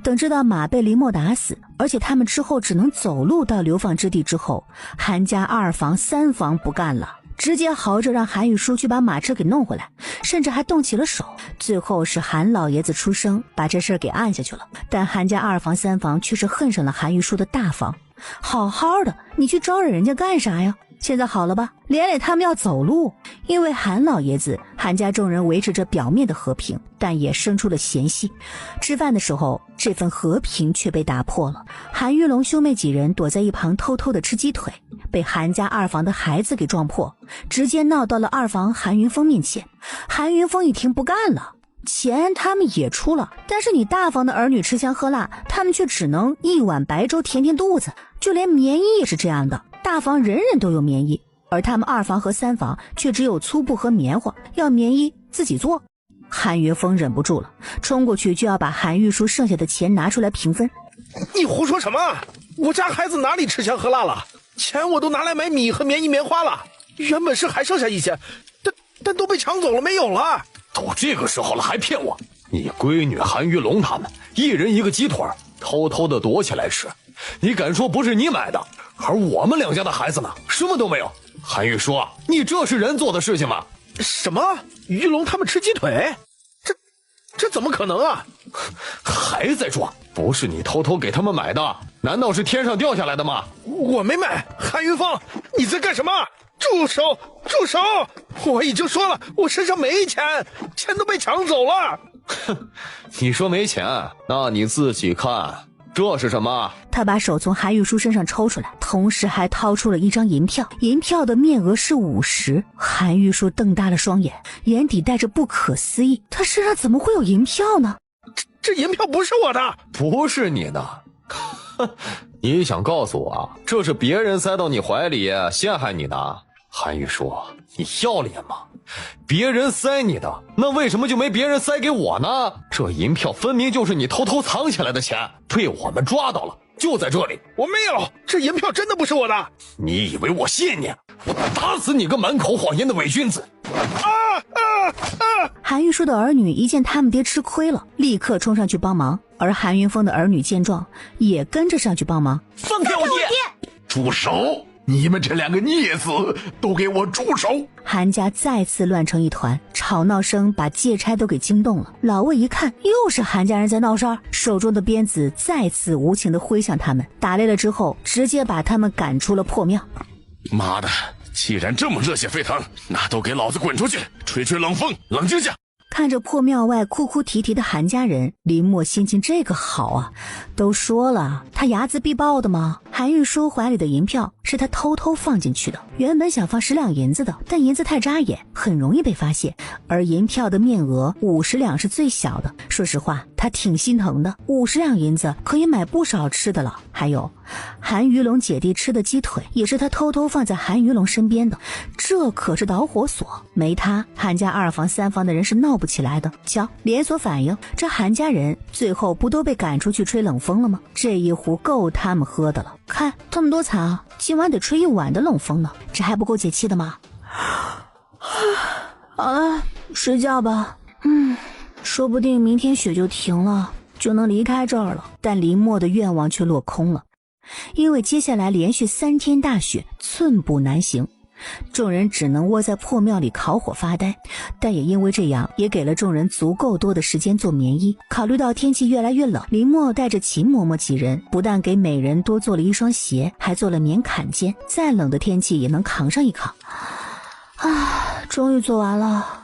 等知道马被林默打死，而且他们之后只能走路到流放之地之后，韩家2房3房不干了，直接嚎着让韩玉书去把马车给弄回来，甚至还动起了手。最后是韩老爷子出声把这事儿给按下去了，但韩家2房3房却是恨上了韩玉书的大房。好好的，你去招惹人家干啥呀？现在好了吧，连累他们要走路。因为韩老爷子，韩家众人维持着表面的和平，但也生出了嫌隙。吃饭的时候，这份和平却被打破了。韩玉龙兄妹几人躲在一旁偷偷的吃鸡腿，被韩家2房的孩子给撞破，直接闹到了2房韩云峰面前。韩云峰一听不干了，钱他们也出了，但是你大房的儿女吃香喝辣，他们却只能一碗白粥填填肚子，就连棉衣也是这样的。大房人人都有棉衣，而他们2房和3房却只有粗布和棉花，要棉衣自己做。韩云峰忍不住了，冲过去就要把韩玉书剩下的钱拿出来平分。你胡说什么？我家孩子哪里吃香喝辣了？钱我都拿来买米和棉衣棉花了，原本是还剩下一些，但都被抢走了，没有了。都这个时候了还骗我？你闺女韩玉龙他们一人一个鸡腿，偷偷的躲起来吃，你敢说不是你买的？而我们2家的孩子呢，什么都没有。韩玉书，你这是人做的事情吗？什么？玉龙他们吃鸡腿？这怎么可能啊？还在装？不是你偷偷给他们买的？难道是天上掉下来的吗？我没买。韩云峰，你在干什么？住手！住手！我已经说了，我身上没钱，钱都被抢走了。哼，你说没钱，那你自己看，这是什么？他把手从韩玉书身上抽出来，同时还掏出了一张银票，银票的面额是50。韩玉书瞪大了双眼，眼底带着不可思议，他身上怎么会有银票呢？这银票不是我的。不是你的。你想告诉我这是别人塞到你怀里陷害你的？韩玉书，你要脸吗？别人塞你的，那为什么就没别人塞给我呢？这银票分明就是你偷偷藏起来的钱，被我们抓到了，就在这里。我没有，这银票真的不是我的。你以为我信你？我打死你个满口谎言的伪君子！韩玉书的儿女一见他们爹吃亏了，立刻冲上去帮忙，而韩云峰的儿女见状也跟着上去帮忙。放开我爹！住手！你们这2个孽子，都给我住手！韩家再次乱成一团，吵闹声把借差都给惊动了。老魏一看，又是韩家人在闹事儿，手中的鞭子再次无情地挥向他们。打累了之后，直接把他们赶出了破庙。妈的，既然这么热血沸腾，那都给老子滚出去，吹吹冷风，冷静下。看着破庙外哭哭啼啼的韩家人，林默心情这个好啊！都说了，他睚眦必报的嘛。韩玉书怀里的银票是他偷偷放进去的，原本想放10两银子的，但银子太扎眼，很容易被发现。而银票的面额50两是最小的，说实话，他挺心疼的。50两银子可以买不少吃的了。还有，韩于龙姐弟吃的鸡腿也是他偷偷放在韩于龙身边的，这可是导火索，没他，韩家2房3房的人是闹不起来的。瞧，连锁反应，这韩家人最后不都被赶出去吹冷风了吗？这一壶够他们喝的了。看他们多惨啊，今晚得吹1晚的冷风呢，这还不够解气的吗？好了，睡觉吧。说不定明天雪就停了，就能离开这儿了。但林默的愿望却落空了，因为接下来连续3天大雪，寸步难行。众人只能窝在破庙里烤火发呆，但也因为这样，也给了众人足够多的时间做棉衣。考虑到天气越来越冷，林默带着秦嬷嬷几人，不但给每人多做了一双鞋，还做了棉坎肩，再冷的天气也能扛上一扛。终于做完了，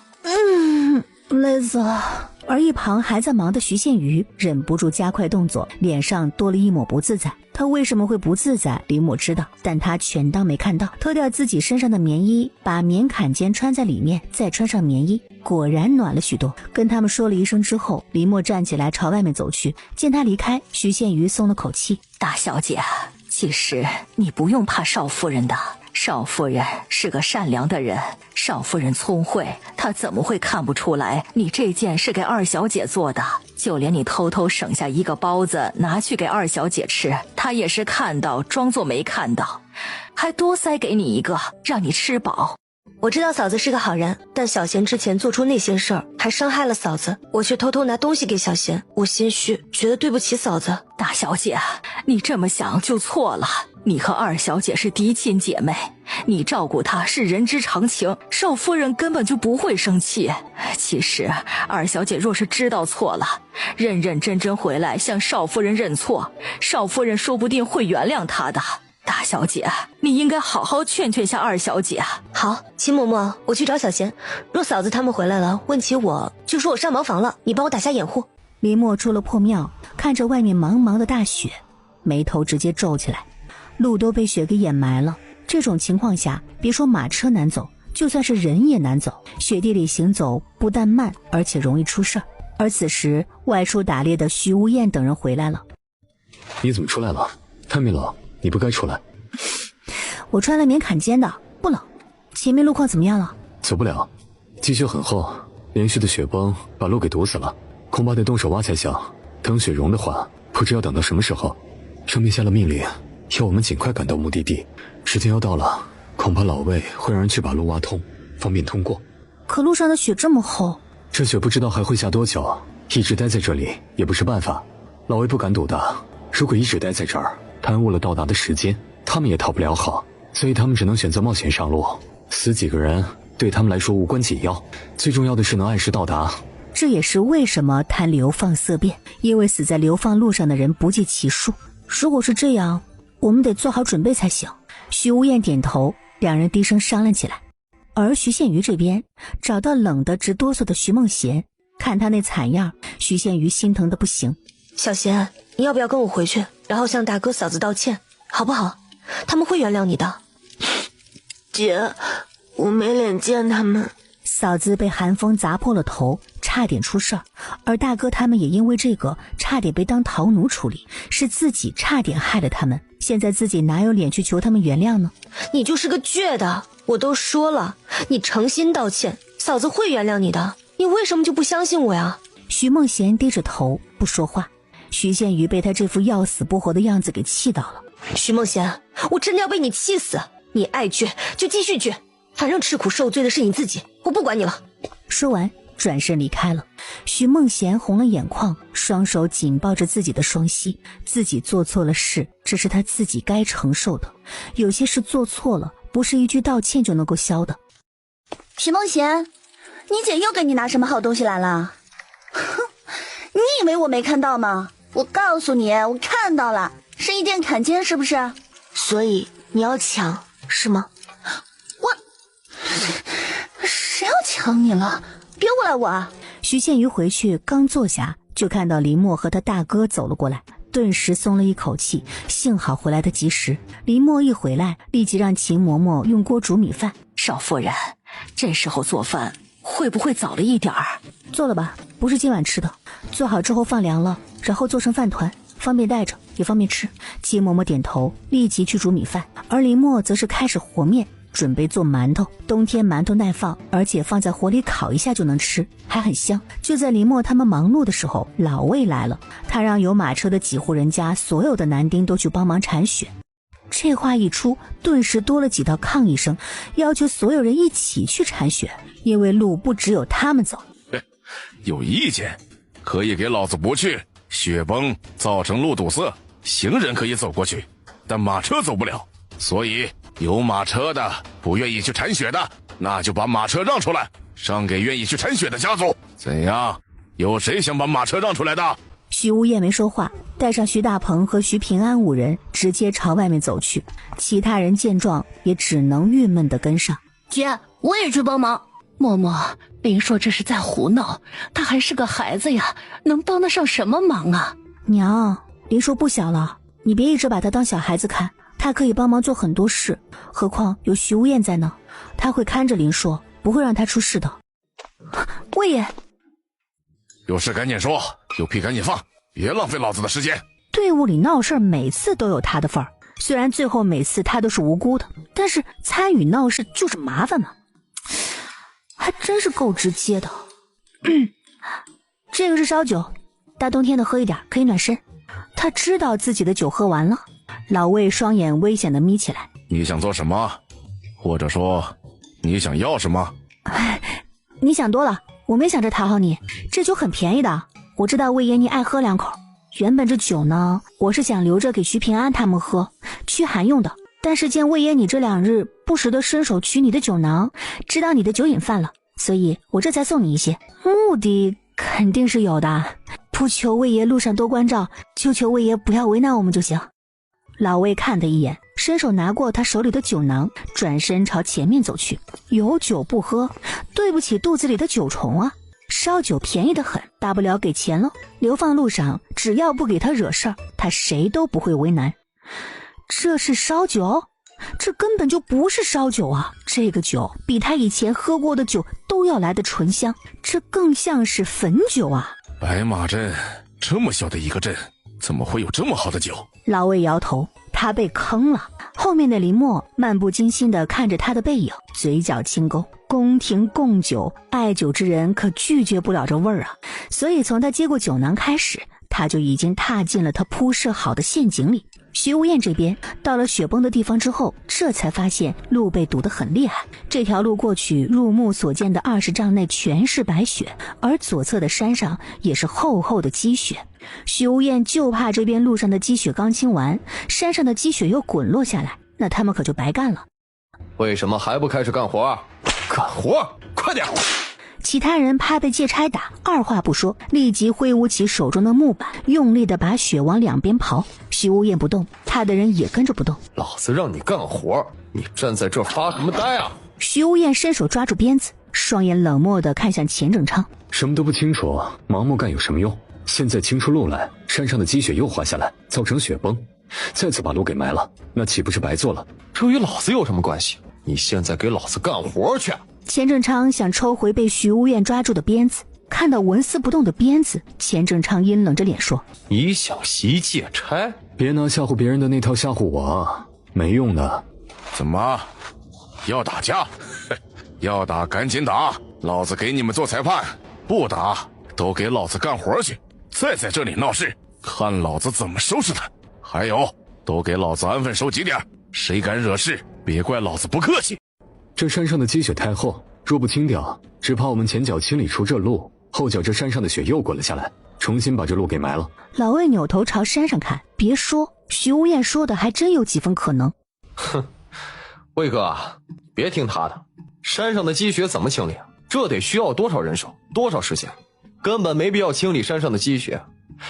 累死了。而一旁还在忙的徐宪瑜忍不住加快动作，脸上多了一抹不自在。他为什么会不自在，林默知道，但他全当没看到，脱掉自己身上的棉衣，把棉坎肩穿在里面，再穿上棉衣，果然暖了许多。跟他们说了一声之后，林默站起来朝外面走去。见他离开，徐宪瑜松了口气。大小姐，其实你不用怕少夫人的，少夫人是个善良的人，少夫人聪慧，她怎么会看不出来你这件是给二小姐做的？就连你偷偷省下一个包子拿去给二小姐吃，她也是看到装作没看到，还多塞给你一个让你吃饱。我知道嫂子是个好人，但小贤之前做出那些事儿，还伤害了嫂子，我却偷偷拿东西给小贤，我心虚，觉得对不起嫂子。大小姐，你这么想就错了，你和二小姐是嫡亲姐妹，你照顾她是人之常情，少夫人根本就不会生气。其实二小姐若是知道错了，认认真真回来向少夫人认错，少夫人说不定会原谅她的。大小姐，你应该好好劝劝下二小姐。好，秦嬷嬷，我去找小贤，若嫂子他们回来了问起我，就说我上茅房了，你帮我打下掩护。林默出了破庙，看着外面茫茫的大雪，眉头直接皱起来，路都被雪给掩埋了。这种情况下，别说马车难走，就算是人也难走。雪地里行走不但慢，而且容易出事儿。而此时外出打猎的徐无厌等人回来了。你怎么出来了？太没冷，你不该出来。我穿了棉坎肩的，不冷。前面路况怎么样了？走不了，积雪很厚，连续的雪崩把路给堵死了，恐怕得动手挖才行。等雪融的话，不知要等到什么时候。上面下了命令，要我们尽快赶到目的地。时间要到了，恐怕老魏会让人去把路挖通，方便通过。可路上的雪这么厚，这雪不知道还会下多久，一直待在这里也不是办法。老魏不敢赌的，如果一直待在这儿，耽误了到达的时间，他们也讨不了好，所以他们只能选择冒险上路。死几个人对他们来说无关紧要，最重要的是能按时到达。这也是为什么谈流放色变，因为死在流放路上的人不计其数。如果是这样，我们得做好准备才行。徐无厌点头，两人低声商量起来。而徐宪瑜这边找到冷得直哆嗦的徐梦贤，看他那惨样，徐宪瑜心疼的不行。小贤，你要不要跟我回去，然后向大哥嫂子道歉，好不好？他们会原谅你的。姐，我没脸见他们。嫂子被寒风砸破了头，差点出事儿，而大哥他们也因为这个差点被当逃奴处理，是自己差点害了他们，现在自己哪有脸去求他们原谅呢？你就是个倔的，我都说了，你诚心道歉，嫂子会原谅你的，你为什么就不相信我呀？徐梦贤低着头不说话，徐宪瑜被他这副要死不活的样子给气到了。徐梦贤，我真的要被你气死，你爱倔就继续倔，反正吃苦受罪的是你自己，我不管你了。说完转身离开了。徐梦贤红了眼眶，双手紧抱着自己的双膝，自己做错了事，这是他自己该承受的，有些事做错了不是一句道歉就能够消的。徐梦贤，你姐又给你拿什么好东西来了？哼，你以为我没看到吗？我告诉你，我看到了，是一件坎肩，是不是？所以你要抢是吗？谁要抢你了？别诬赖我啊！徐宪瑜回去刚坐下，就看到林默和他大哥走了过来，顿时松了一口气，幸好回来的及时。林默一回来，立即让秦嬷嬷用锅煮米饭。少夫人，这时候做饭会不会早了一点儿？做了吧，不是今晚吃的，做好之后放凉了，然后做成饭团，方便带着也方便吃。秦嬷嬷点头，立即去煮米饭，而林默则是开始和面，准备做馒头。冬天馒头耐放，而且放在火里烤一下就能吃，还很香。就在林默他们忙碌的时候，老魏来了，他让有马车的几户人家所有的男丁都去帮忙铲雪。这话一出，顿时多了几道抗议声，要求所有人一起去铲雪，因为路不只有他们走。有意见可以给老子不去，雪崩造成路堵塞，行人可以走过去，但马车走不了，所以有马车的，不愿意去铲雪的，那就把马车让出来，让给愿意去铲雪的家族。怎样？有谁想把马车让出来的？徐无厌没说话，带上徐大鹏和徐平安5人直接朝外面走去。其他人见状也只能郁闷地跟上。姐，我也去帮忙。默默，林硕这是在胡闹，他还是个孩子呀，能帮得上什么忙啊？娘，林硕不小了，你别一直把他当小孩子看，他可以帮忙做很多事，何况有徐无厌在呢，他会看着林硕，不会让他出事的。魏爷，有事赶紧说，有屁赶紧放，别浪费老子的时间。队伍里闹事每次都有他的份儿，虽然最后每次他都是无辜的，但是参与闹事就是麻烦嘛，还真是够直接的。这个是烧酒，大冬天的喝一点可以暖身。他知道自己的酒喝完了，老魏双眼危险地眯起来。你想做什么？或者说你想要什么？你想多了，我没想着讨好你，这酒很便宜的，我知道魏爷你爱喝2口。原本这酒呢，我是想留着给徐平安他们喝，驱寒用的，但是见魏爷你这2日不时地伸手取你的酒囊，知道你的酒瘾犯了，所以我这才送你一些，目的肯定是有的，不求魏爷路上多关照，就求魏爷不要为难我们就行。老魏看他一眼，伸手拿过他手里的酒囊，转身朝前面走去。有酒不喝，对不起肚子里的酒虫啊！烧酒便宜得很，大不了给钱了。流放路上，只要不给他惹事儿，他谁都不会为难。这是烧酒？这根本就不是烧酒啊！这个酒比他以前喝过的酒都要来的醇香，这更像是汾酒啊！白马镇这么小的一个镇，怎么会有这么好的酒？老魏摇头，他被坑了。后面的林默漫不经心地看着他的背影，嘴角轻勾。宫廷供酒，爱酒之人可拒绝不了这味儿啊！所以从他接过酒囊开始，他就已经踏进了他铺设好的陷阱里。徐无厌这边到了雪崩的地方之后，这才发现路被堵得很厉害。这条路过去，入目所见的20丈内全是白雪，而左侧的山上也是厚厚的积雪。徐无厌就怕这边路上的积雪刚清完，山上的积雪又滚落下来，那他们可就白干了。为什么还不开始干活？干活，快点！其他人怕被借差打，二话不说，立即挥舞起手中的木板，用力地把雪往2边刨。徐无厌不动，他的人也跟着不动。老子让你干活，你站在这发什么呆啊？徐无厌伸手抓住鞭子，双眼冷漠地看向钱正昌。什么都不清楚，盲目干有什么用？现在清出路来，山上的积雪又滑下来，造成雪崩，再次把路给埋了，那岂不是白做了？这与老子有什么关系？你现在给老子干活去！钱正昌想抽回被徐无厌抓住的鞭子，看到纹丝不动的鞭子，钱正昌阴冷着脸说：你想袭借差？别拿吓唬别人的那套吓唬我啊，没用的。怎么要打架？要打赶紧打，老子给你们做裁判，不打都给老子干活去，再在这里闹事，看老子怎么收拾他。还有，都给老子安分守己点，谁敢惹事，别怪老子不客气。这山上的积雪太厚，若不清掉，只怕我们前脚清理出这路，后脚这山上的雪又滚了下来，重新把这路给埋了。老魏扭头朝山上看，别说，徐无厌说的还真有几分可能。哼，魏哥，别听他的，山上的积雪怎么清理？这得需要多少人手，多少时间？根本没必要清理山上的积雪，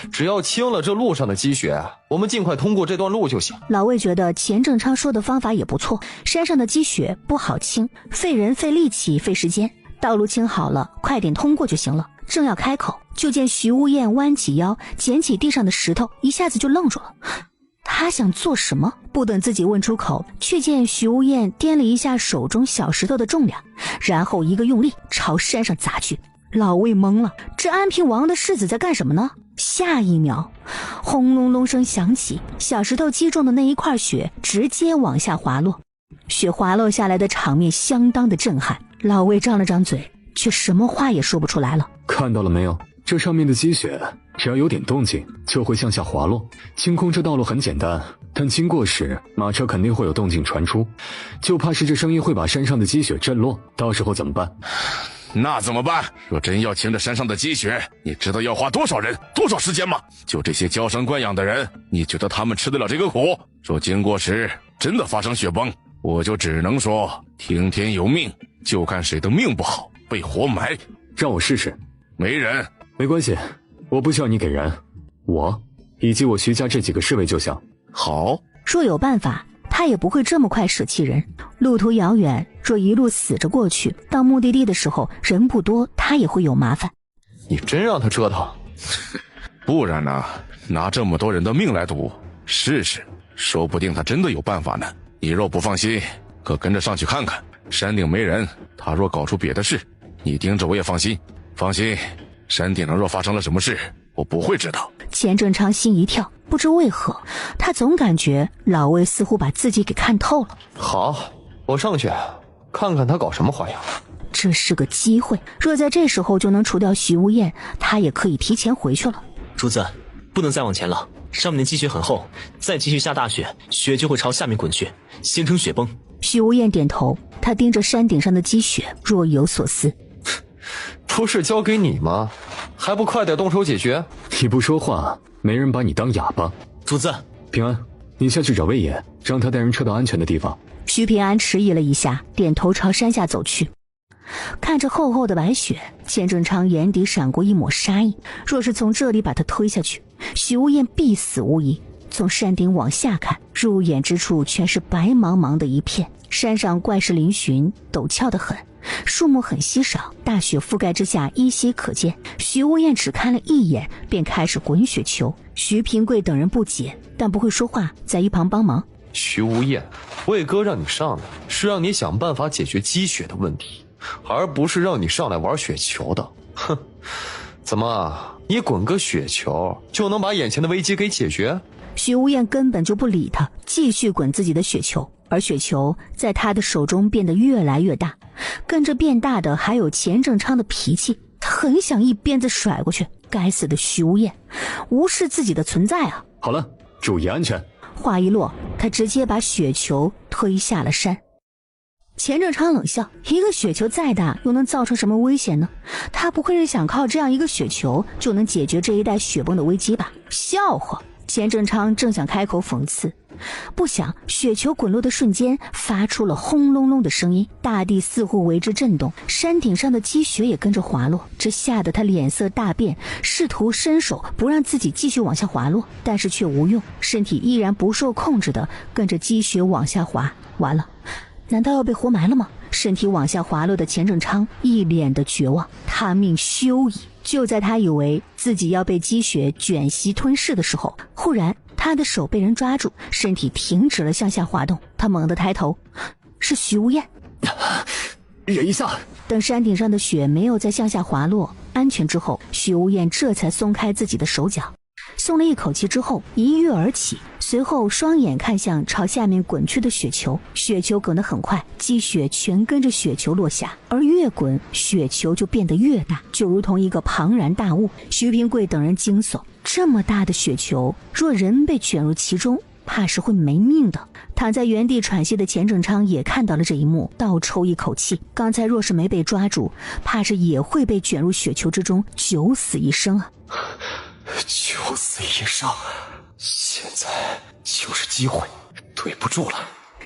只要清了这路上的积雪，我们尽快通过这段路就行。老魏觉得钱正昌说的方法也不错，山上的积雪不好清，费人费力气费时间，道路清好了，快点通过就行了。正要开口，就见徐无厌弯起腰捡起地上的石头，一下子就愣住了。他想做什么？不等自己问出口，却见徐无厌掂了一下手中小石头的重量，然后一个用力朝山上砸去。老魏懵了，这安平王的世子在干什么呢？下一秒，轰隆隆声响起，小石头击中的那一块雪直接往下滑落，雪滑落下来的场面相当的震撼。老魏张了张嘴，却什么话也说不出来了。看到了没有？这上面的积雪，只要有点动静，就会向下滑落。清空这道路很简单，但经过时，马车肯定会有动静传出，就怕是这声音会把山上的积雪震落，到时候怎么办？那怎么办？若真要清这山上的积雪，你知道要花多少人、多少时间吗？就这些娇生惯养的人，你觉得他们吃得了这个苦？若经过时真的发生雪崩，我就只能说听天由命，就看谁的命不好被活埋。让我试试。没人。没关系，我不需要你给人，我以及我徐家这几个侍卫就行。好，若有办法，他也不会这么快舍弃人。路途遥远，若一路死着过去，到目的地的时候人不多，他也会有麻烦。你真让他折腾？不然呢？拿这么多人的命来赌，试试，说不定他真的有办法呢。你若不放心，可跟着上去看看。山顶没人，他若搞出别的事，你盯着我也放心。放心，山顶上若发生了什么事，我不会知道。钱正昌心一跳，不知为何，他总感觉老魏似乎把自己给看透了。好，我上去看看他搞什么花样。这是个机会，若在这时候就能除掉徐无厌，他也可以提前回去了。主子，不能再往前了，上面的积雪很厚，再继续下大雪，雪就会朝下面滚去，形成雪崩。徐无厌点头，他盯着山顶上的积雪，若有所思。不是交给你吗？还不快点动手解决？你不说话，没人把你当哑巴。主子，平安，你下去找魏爷，让他带人撤到安全的地方。徐平安迟疑了一下，点头朝山下走去。看着厚厚的白雪，钱正昌眼底闪过一抹杀意。若是从这里把他推下去，许无厌必死无疑。从山顶往下看，入眼之处全是白茫茫的一片，山上怪石嶙峋，陡峭得很，树木很稀少，大雪覆盖之下依稀可见。许无厌只看了一眼，便开始滚雪球。徐平贵等人不解，但不会说话，在一旁帮忙。徐无厌，魏哥让你上来，是让你想办法解决积雪的问题，而不是让你上来玩雪球的。哼，怎么，你滚个雪球就能把眼前的危机给解决？徐无厌根本就不理他，继续滚自己的雪球，而雪球在他的手中变得越来越大，跟着变大的还有钱正昌的脾气，他很想一鞭子甩过去。该死的徐无厌，无视自己的存在啊！好了，注意安全。话一落，他直接把雪球推下了山。钱正昌冷笑，一个雪球再大又能造成什么危险呢？他不会是想靠这样一个雪球就能解决这一带雪崩的危机吧？笑话！钱正昌正想开口讽刺，不想雪球滚落的瞬间发出了轰隆隆的声音，大地似乎为之震动，山顶上的积雪也跟着滑落。这吓得他脸色大变，试图伸手不让自己继续往下滑落，但是却无用，身体依然不受控制的跟着积雪往下滑。完了，难道要被活埋了吗？身体往下滑落的钱正昌一脸的绝望，他命休矣。就在他以为自己要被积雪卷袭吞噬的时候，忽然他的手被人抓住，身体停止了向下滑动。他猛地抬头，是徐无厌。忍一下。等山顶上的雪没有再向下滑落，安全之后，徐无厌这才松开自己的手脚。松了一口气之后，一跃而起，随后双眼看向朝下面滚去的雪球。雪球滚得很快，积雪全跟着雪球落下，而越滚雪球就变得越大，就如同一个庞然大物。徐平贵等人惊悚，这么大的雪球，若人被卷入其中，怕是会没命的。躺在原地喘息的钱正昌也看到了这一幕，倒抽一口气，刚才若是没被抓住，怕是也会被卷入雪球之中，九死一生啊！九死一生，现在就是机会，对不住了。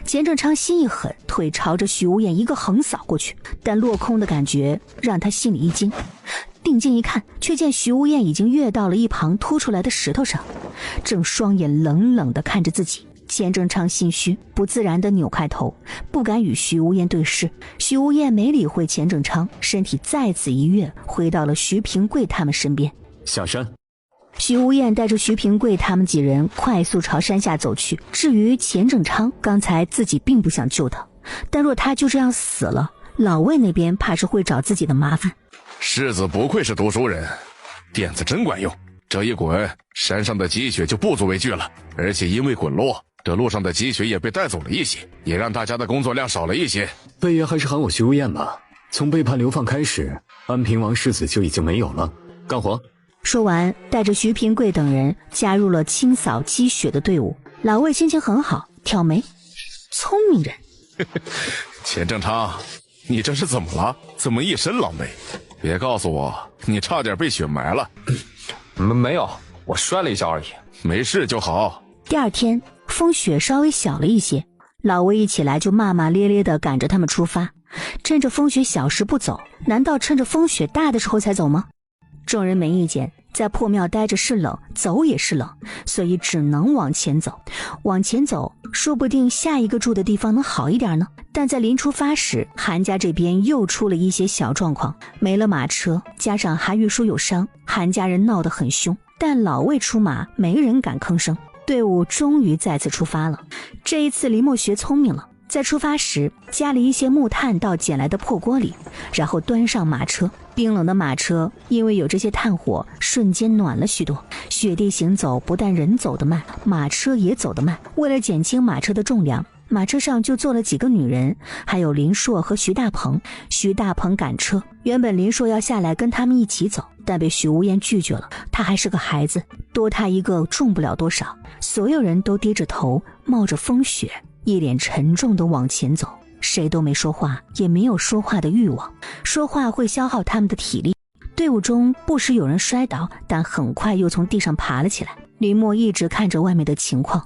钱正昌心一狠，腿朝着徐无厌一个横扫过去，但落空的感觉让他心里一惊，定睛一看，却见徐无厌已经跃到了一旁凸出来的石头上，正双眼冷冷地看着自己。钱正昌心虚，不自然地扭开头，不敢与徐无厌对视。徐无厌没理会钱正昌，身体再次一跃，回到了徐平贵他们身边。下山。徐无厌带着徐平贵他们几人快速朝山下走去。至于钱正昌，刚才自己并不想救他，但若他就这样死了，老魏那边怕是会找自己的麻烦。世子不愧是读书人，点子真管用。这一滚，山上的积雪就不足为惧了，而且因为滚落，这路上的积雪也被带走了一些，也让大家的工作量少了一些。魏爷还是喊我徐无厌吧。从背叛流放开始，安平王世子就已经没有了。干活。说完，带着徐平贵等人加入了清扫积雪的队伍。老魏心情很好，挑眉：聪明人。钱正昌，你这是怎么了？怎么一身狼狈？别告诉我你差点被雪埋了。没有，我摔了一下而已，没事就好。第二天，风雪稍微小了一些，老魏一起来就骂骂咧咧地赶着他们出发，趁着风雪小时不走，难道趁着风雪大的时候才走吗？众人没意见，在破庙待着是冷，走也是冷，所以只能往前走。往前走，说不定下一个住的地方能好一点呢。但在临出发时，韩家这边又出了一些小状况，没了马车，加上韩玉书有伤，韩家人闹得很凶。但老魏出马，没人敢吭声。队伍终于再次出发了。这一次林默学聪明了，在出发时加了一些木炭到捡来的破锅里，然后端上马车。冰冷的马车因为有这些炭火，瞬间暖了许多。雪地行走不但人走得慢，马车也走得慢。为了减轻马车的重量，马车上就坐了几个女人，还有林硕和徐大鹏。徐大鹏赶车，原本林硕要下来跟他们一起走，但被许无厌拒绝了。他还是个孩子，多他一个重不了多少。所有人都低着头，冒着风雪，一脸沉重地往前走，谁都没说话，也没有说话的欲望，说话会消耗他们的体力。队伍中不时有人摔倒，但很快又从地上爬了起来。林默一直看着外面的情况，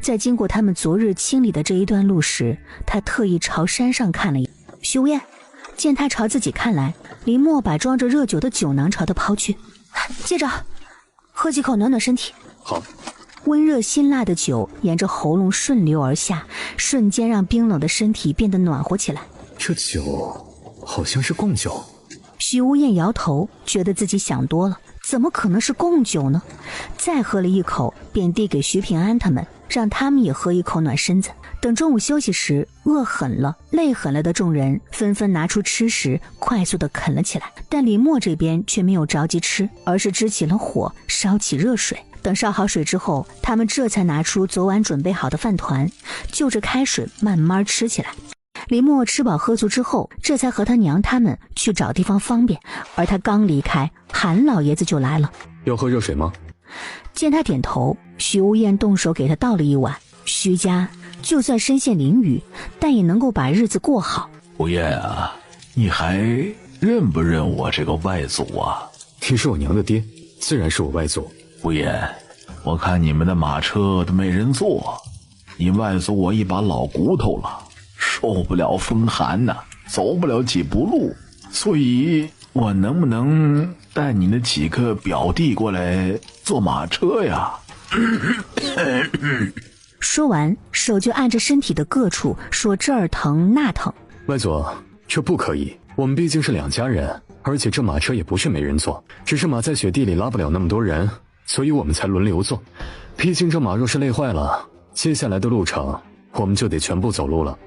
在经过他们昨日清理的这一段路时，他特意朝山上看了一眼。许无厌见他朝自己看来，林默把装着热酒的酒囊朝他抛去，接着喝几口暖暖身体。好。温热辛辣的酒沿着喉咙顺流而下，瞬间让冰冷的身体变得暖和起来。这酒好像是贡酒。许无厌摇头，觉得自己想多了，怎么可能是贡酒呢？再喝了一口，便递给徐平安他们，让他们也喝一口暖身子。等中午休息时，饿狠了累狠了的众人纷纷拿出吃食，快速地啃了起来。但林默这边却没有着急吃，而是支起了火，烧起热水。等烧好水之后，他们这才拿出昨晚准备好的饭团，就着开水慢慢吃起来。林默吃饱喝足之后，这才和他娘他们去找地方方便。而他刚离开，韩老爷子就来了。要喝热水吗？见他点头，许无厌动手给他倒了一碗。徐家就算身陷囹圄，但也能够把日子过好。无厌啊，你还认不认我这个外祖啊？你是我娘的爹，自然是我外祖。无厌，我看你们的马车都没人坐，你外祖我一把老骨头了，受不了风寒呐，走不了几步路，所以我能不能带你那几个表弟过来坐马车呀？说完，手就按着身体的各处，说这儿疼那疼。外祖，这不可以，我们毕竟是两家人，而且这马车也不是没人坐，只是马在雪地里拉不了那么多人，所以我们才轮流坐。毕竟这马若是累坏了，接下来的路程我们就得全部走路了。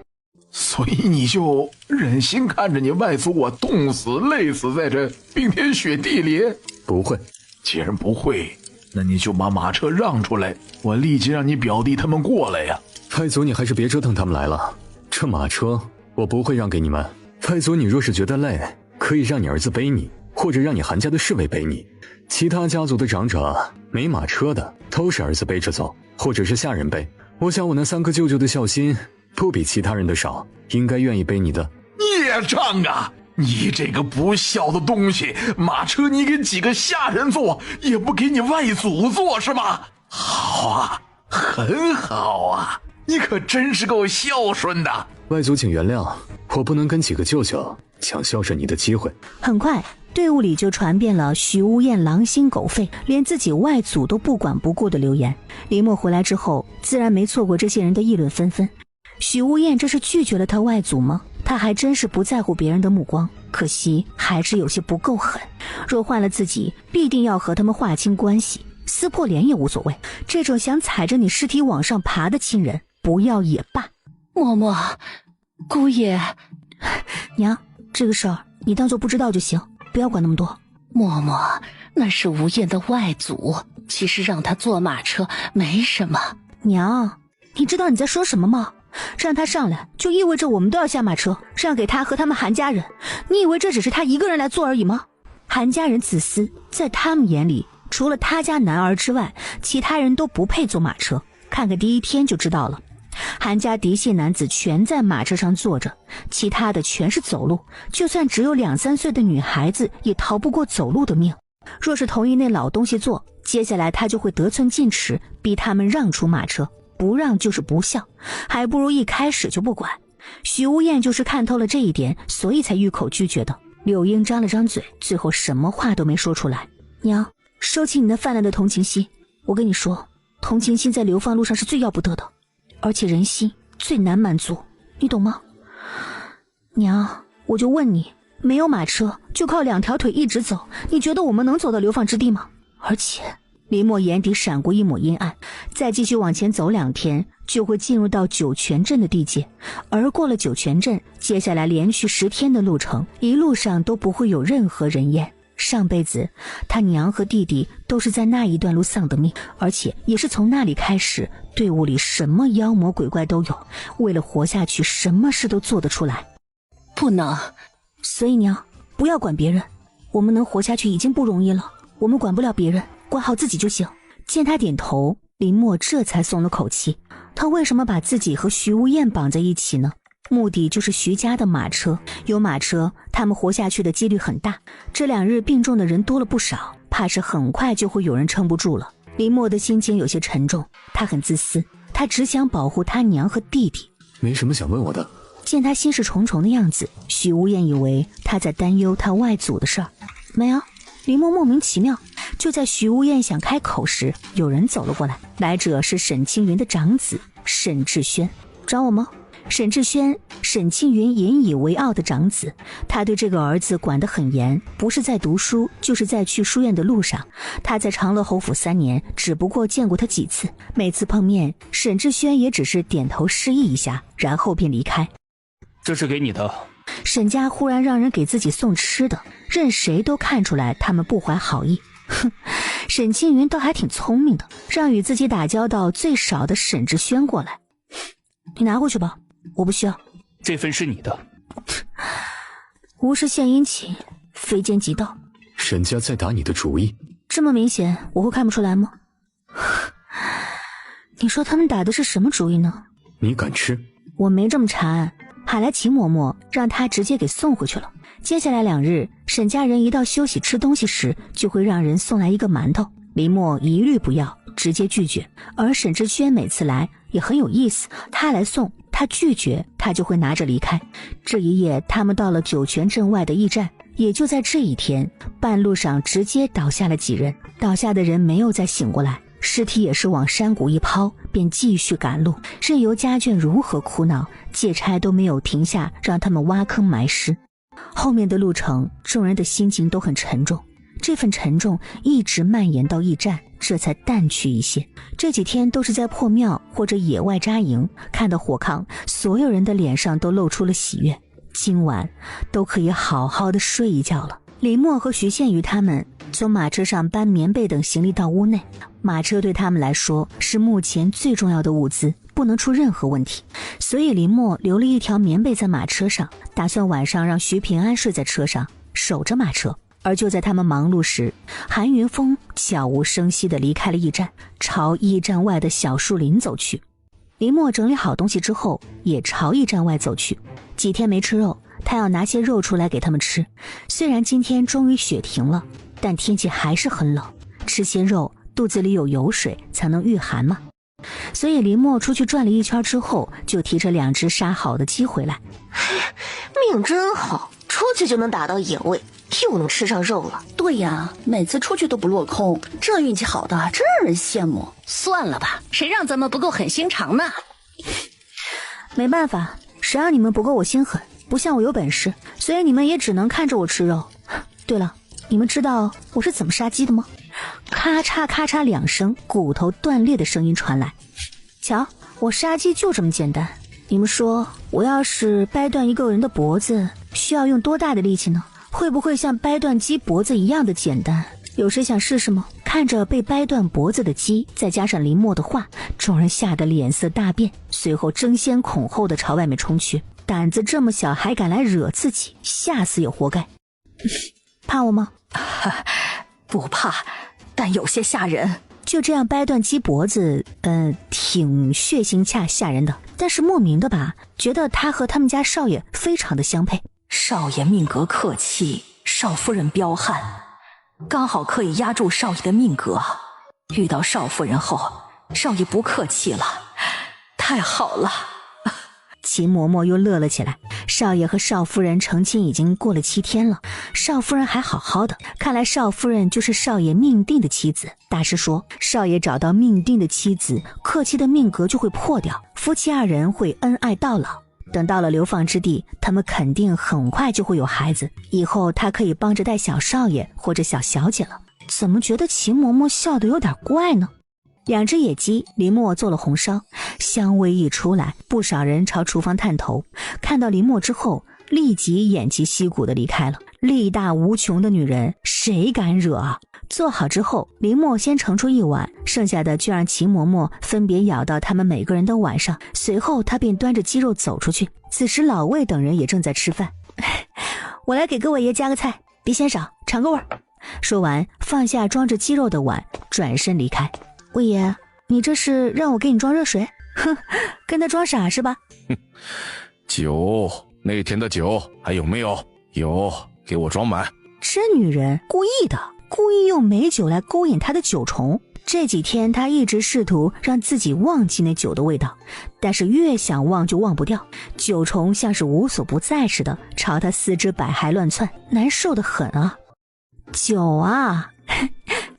所以你就忍心看着你外祖我冻死累死在这冰天雪地里？不会。既然不会，那你就把马车让出来，我立即让你表弟他们过来呀。外祖，你还是别折腾他们来了，这马车我不会让给你们。外祖，你若是觉得累，可以让你儿子背你，或者让你韩家的侍卫背你。其他家族的长者没马车的，都是儿子背着走，或者是下人背。我想我那3个舅舅的孝心不比其他人的少，应该愿意背你的。孽障啊！你这个不孝的东西，马车你给几个下人坐，也不给你外祖坐是吗？好啊，很好啊，你可真是够孝顺的。外祖请原谅，我不能跟几个舅舅抢孝顺你的机会。很快队伍里就传遍了许无厌狼心狗肺，连自己外祖都不管不顾的流言。林默回来之后，自然没错过这些人的议论纷纷。许无厌这是拒绝了他外祖吗？他还真是不在乎别人的目光，可惜还是有些不够狠。若换了自己，必定要和他们划清关系，撕破脸也无所谓。这种想踩着你尸体往上爬的亲人，不要也罢。嬷嬷，姑爷，娘，这个事儿你当作不知道就行，不要管那么多。嬷嬷，那是无厌的外祖，其实让他坐马车没什么。娘，你知道你在说什么吗？让他上来就意味着我们都要下马车，让给他和他们韩家人。你以为这只是他一个人来做而已吗？韩家人自私，在他们眼里，除了他家男儿之外，其他人都不配坐马车。看个第一天就知道了。韩家嫡系男子全在马车上坐着，其他的全是走路，就算只有2、3岁的女孩子也逃不过走路的命。若是同意那老东西坐，接下来他就会得寸进尺，逼他们让出马车。不让就是不孝，还不如一开始就不管。许无厌就是看透了这一点，所以才欲口拒绝的。柳英张了张嘴，最后什么话都没说出来。娘，收起你那泛滥的同情心。我跟你说，同情心在流放路上是最要不得的，而且人心最难满足，你懂吗？娘，我就问你，没有马车，就靠2条腿一直走，你觉得我们能走到流放之地吗？而且林默眼底闪过一抹阴暗，再继续往前走2天，就会进入到九泉镇的地界。而过了九泉镇，接下来连续10天的路程，一路上都不会有任何人烟。上辈子他娘和弟弟都是在那一段路丧的命，而且也是从那里开始，队伍里什么妖魔鬼怪都有，为了活下去什么事都做得出来。不能，所以娘，不要管别人，我们能活下去已经不容易了，我们管不了别人，管好自己就行。见他点头，林默这才松了口气。他为什么把自己和徐无厌绑在一起呢？目的就是徐家的马车，有马车他们活下去的几率很大。这2日病重的人多了不少，怕是很快就会有人撑不住了。林默的心情有些沉重，他很自私，他只想保护他娘和弟弟。没什么想问我的。见他心事重重的样子，许无厌以为他在担忧他外祖的事儿。没有，林默莫名其妙。就在许无厌想开口时，有人走了过来，来者是沈青云的长子沈志轩。找我吗？沈志轩，沈青云引以为傲的长子，他对这个儿子管得很严，不是在读书，就是在去书院的路上。他在长乐侯府3年，只不过见过他几次，每次碰面，沈志轩也只是点头示意一下，然后便离开。这是给你的。沈家忽然让人给自己送吃的，任谁都看出来他们不怀好意。哼，沈青云倒还挺聪明的，让与自己打交道最少的沈志轩过来。你拿回去吧，我不需要。这份是你的。无事献殷勤，非奸即盗。沈家在打你的主意？这么明显，我会看不出来吗？你说他们打的是什么主意呢？你敢吃？我没这么馋，喊来秦嬷嬷，让她直接给送回去了。接下来2日，沈家人一到休息吃东西时，就会让人送来一个馒头。林默一律不要，直接拒绝。而沈志轩每次来也很有意思，他来送，他拒绝，他就会拿着离开。这一夜，他们到了九泉镇外的驿站，也就在这一天，半路上直接倒下了几人，倒下的人没有再醒过来，尸体也是往山谷一抛，便继续赶路，任由家眷如何哭闹，借差都没有停下，让他们挖坑埋尸。后面的路程，众人的心情都很沉重，这份沉重一直蔓延到驿站，这才淡去一些。这几天都是在破庙或者野外扎营，看到火炕，所有人的脸上都露出了喜悦，今晚都可以好好的睡一觉了。林默和徐宪瑜他们从马车上搬棉被等行李到屋内，马车对他们来说是目前最重要的物资，不能出任何问题，所以林默留了一条棉被在马车上，打算晚上让徐平安睡在车上守着马车。而就在他们忙碌时，韩云峰悄无声息地离开了驿站，朝驿站外的小树林走去。林默整理好东西之后，也朝驿站外走去。几天没吃肉，他要拿些肉出来给他们吃。虽然今天终于雪停了，但天气还是很冷，吃些肉，肚子里有油水才能御寒嘛。所以林默出去转了一圈之后，就提着2只杀好的鸡回来。命真好，出去就能打到野味，又能吃上肉了。对呀，每次出去都不落空，这运气好的真让人羡慕。算了吧，谁让咱们不够狠心肠呢？没办法，谁让你们不够我心狠，不像我有本事，所以你们也只能看着我吃肉。对了，你们知道我是怎么杀鸡的吗？咔嚓咔嚓2声，骨头断裂的声音传来。瞧，我杀鸡就这么简单。你们说，我要是掰断一个人的脖子，需要用多大的力气呢？会不会像掰断鸡脖子一样的简单？有谁想试试吗？看着被掰断脖子的鸡，再加上林默的话，众人吓得脸色大变，随后争先恐后的朝外面冲去。胆子这么小还敢来惹自己，吓死也活该。怕我吗？不怕，但有些吓人。就这样掰断鸡脖子，挺血腥恰吓人的，但是莫名的吧，觉得他和他们家少爷非常的相配。少爷命格克气，少夫人彪悍，刚好可以压住少爷的命格。遇到少夫人后，少爷不客气了，太好了。秦嬷嬷又乐了起来。少爷和少夫人成亲已经过了7天了，少夫人还好好的，看来少夫人就是少爷命定的妻子。大师说，少爷找到命定的妻子，克妻的命格就会破掉，夫妻2人会恩爱到老。等到了流放之地，他们肯定很快就会有孩子，以后他可以帮着带小少爷或者小小姐了。怎么觉得秦嬷嬷笑得有点怪呢？2只野鸡，林默做了红烧，香味一出来，不少人朝厨房探头，看到林默之后，立即偃旗息鼓地离开了。力大无穷的女人，谁敢惹啊？做好之后，林默先盛出1碗，剩下的就让秦嬷嬷分别舀到他们每个人的碗上。随后他便端着鸡肉走出去。此时老魏等人也正在吃饭。我来给各位爷加个菜，别嫌少，尝个味儿。说完，放下装着鸡肉的碗，转身离开。魏爷，你这是让我给你装热水？哼，跟他装傻是吧？酒，那天的酒还有没有？有，给我装满。这女人故意的，故意用美酒来勾引他的酒虫。这几天他一直试图让自己忘记那酒的味道，但是越想忘就忘不掉。酒虫像是无所不在似的，朝他四肢百骸乱窜，难受得很啊。酒啊，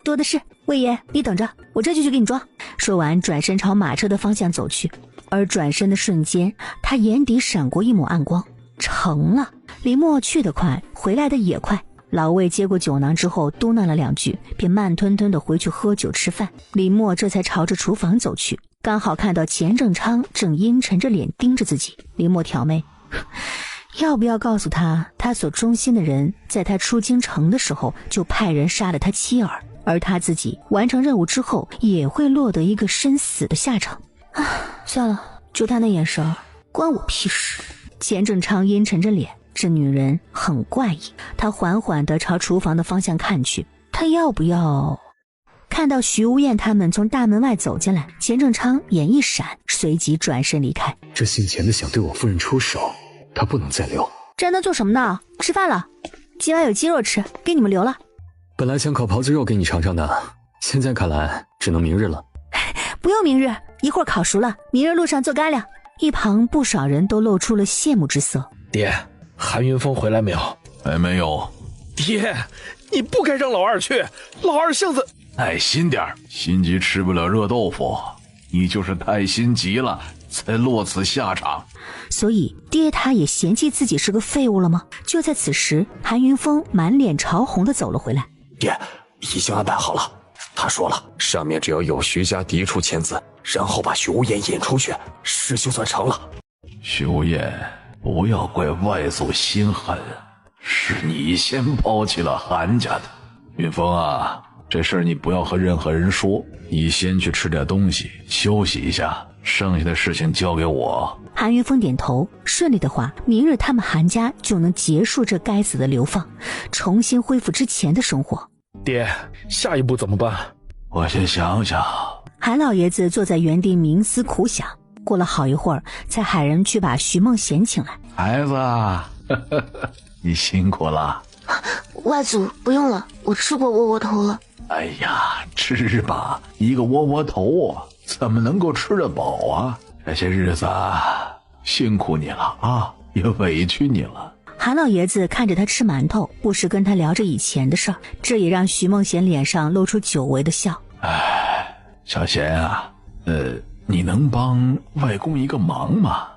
多的是。魏爷，你等着，我这就去给你装。说完，转身朝马车的方向走去。而转身的瞬间，他眼底闪过一抹暗光，成了。林默去得快，回来的也快。老魏接过酒囊之后，嘟囔了2句，便慢吞吞地回去喝酒吃饭。林默这才朝着厨房走去，刚好看到钱正昌正阴沉着脸盯着自己。林默挑眉，要不要告诉他，他所忠心的人在他出京城的时候就派人杀了他妻儿，而他自己完成任务之后也会落得一个身死的下场。算了，就他那眼神，关我屁事。钱正昌阴沉着脸，这女人很怪异。他缓缓地朝厨房的方向看去，他要不要？看到徐无艳他们从大门外走进来，钱正昌眼一闪，随即转身离开。这姓钱的想对我夫人出手，他不能再留。站那做什么呢？吃饭了，今晚有鸡肉吃，给你们留了。本来想烤狍子肉给你尝尝的，现在看来只能明日了。不用明日，一会儿烤熟了，明日路上做干粮。一旁不少人都露出了羡慕之色。爹，韩云峰回来没有？还没有。爹，你不该让老二去，老二性子……耐心点，心急吃不了热豆腐，你就是太心急了，才落此下场。所以爹他也嫌弃自己是个废物了吗？就在此时，韩云峰满脸潮红地走了回来。爹，已经安排好了，他说了，上面只要有徐家嫡出签字，然后把徐无艳引出去，事就算成了。徐无艳，不要怪外祖心狠，是你先抛弃了韩家的。云峰啊，这事儿你不要和任何人说，你先去吃点东西，休息一下，剩下的事情交给我。韩云峰点头，顺利的话，明日他们韩家就能结束这该死的流放，重新恢复之前的生活。爹，下一步怎么办？我先想想。韩老爷子坐在原地冥思苦想，过了好一会儿，才喊人去把徐梦贤请来。孩子啊，你辛苦了。外祖不用了，我吃过窝窝头了。哎呀，吃吧，一个窝窝头啊，怎么能够吃得饱啊？这些日子辛苦你了啊，也委屈你了。韩老爷子看着他吃馒头，不时跟他聊着以前的事儿，这也让徐梦贤脸上露出久违的笑。哎，小贤啊，你能帮外公一个忙吗？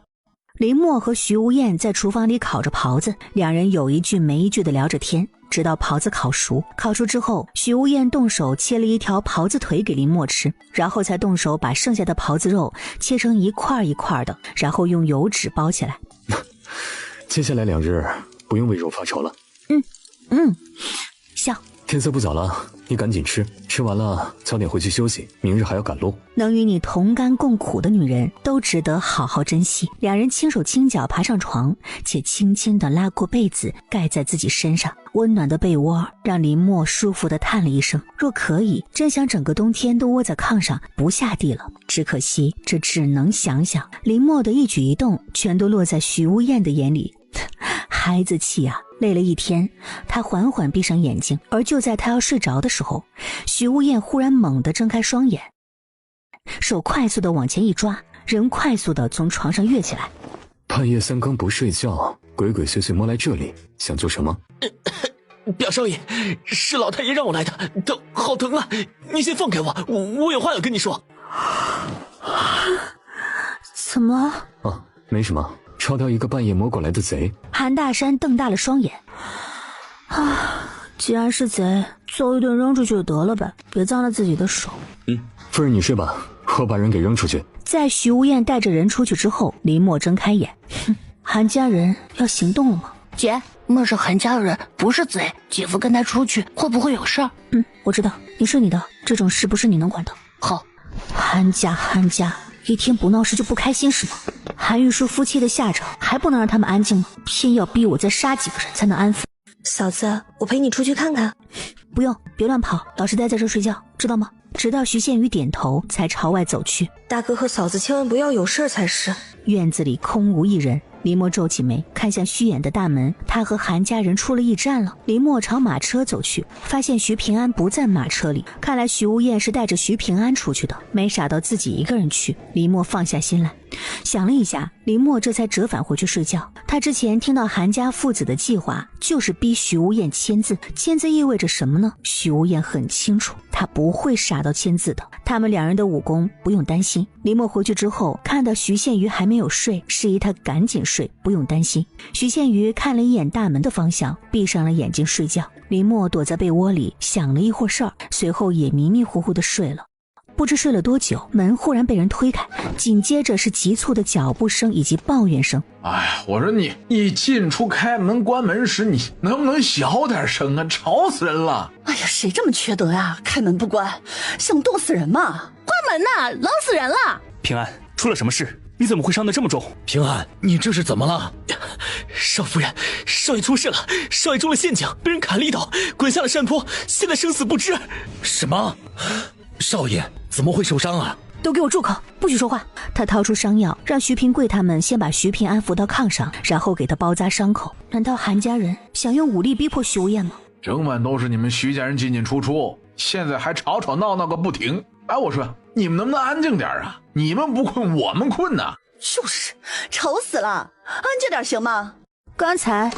林默和徐无艳在厨房里烤着狍子，两人有一句没一句的聊着天，直到狍子烤熟。烤熟之后，徐无艳动手切了一条狍子腿给林默吃，然后才动手把剩下的狍子肉切成一块一块的，然后用油纸包起来。接下来2日不用为肉发愁了。笑。天色不早了，你赶紧吃，吃完了早点回去休息，明日还要赶路。能与你同甘共苦的女人都值得好好珍惜。两人轻手轻脚爬上床，且轻轻地拉过被子盖在自己身上，温暖的被窝让林默舒服地叹了一声。若可以，真想整个冬天都窝在炕上不下地了，只可惜这只能想想。林默的一举一动全都落在徐无艳的眼里，孩子气啊。累了一天，他缓缓闭上眼睛，而就在他要睡着的时候，徐无艳忽然猛地睁开双眼，手快速地往前一抓，人快速的从床上跃起来。半夜3更不睡觉，鬼鬼祟祟摸来这里，想做什么？表少爷，是老太爷让我来的，疼，好疼啊！你先放开我有话要跟你说。怎么了？啊，没什么，抄掉一个半夜摸过来的贼。韩大山瞪大了双眼。既然是贼，揍一顿扔出去就得了呗，别脏了自己的手。夫人你睡吧，我把人给扔出去。在徐无厌带着人出去之后，林默睁开眼，韩家人要行动了吗？姐，莫是韩家人，不是贼，姐夫跟他出去会不会有事儿？我知道，你睡你的，这种事不是你能管的。好，韩家一天不闹事就不开心是吗？韩玉书夫妻的下场还不能让他们安静吗？偏要逼我再杀几个人才能安抚。嫂子，我陪你出去看看。不用，别乱跑，老实待在这睡觉，知道吗？直到徐宪宇点头，才朝外走去。大哥和嫂子千万不要有事才是。院子里空无一人，林默皱起眉，看向虚掩的大门。他和韩家人出了驿站了。林默朝马车走去，发现徐平安不在马车里，看来徐无厌是带着徐平安出去的，没傻到自己一个人去。林默放下心来，想了一下，林默这才折返回去睡觉。他之前听到韩家父子的计划，就是逼徐无厌签字。签字意味着什么呢？徐无厌很清楚，他不会傻到签字的。他们两人的武功不用担心。林默回去之后，看到徐宪瑜还没有睡，示意他赶紧睡，不用担心。徐宪瑜看了一眼大门的方向，闭上了眼睛睡觉。林默躲在被窝里想了一会儿事儿，随后也迷迷糊糊的睡了。不知睡了多久，门忽然被人推开，紧接着是急促的脚步声以及抱怨声。哎，我说你进出开门关门时，你能不能小点声啊？吵死人了！哎呀，谁这么缺德呀？开门不关，想冻死人吗？关门呐，冷死人了！平安，出了什么事？你怎么会伤得这么重？平安，你这是怎么了？少夫人，少爷出事了，少爷中了陷阱，被人砍了一刀，滚下了山坡，现在生死不知。什么？少爷怎么会受伤啊？都给我住口，不许说话！他掏出伤药，让徐平贵他们先把徐平安扶到炕上，然后给他包扎伤口。难道韩家人想用武力逼迫徐无厌吗？整晚都是你们徐家人进进出出，现在还吵吵闹闹个不停。哎，我说你们能不能安静点啊？你们不困，我们困呐！就是，吵死了！安静点行吗？刚才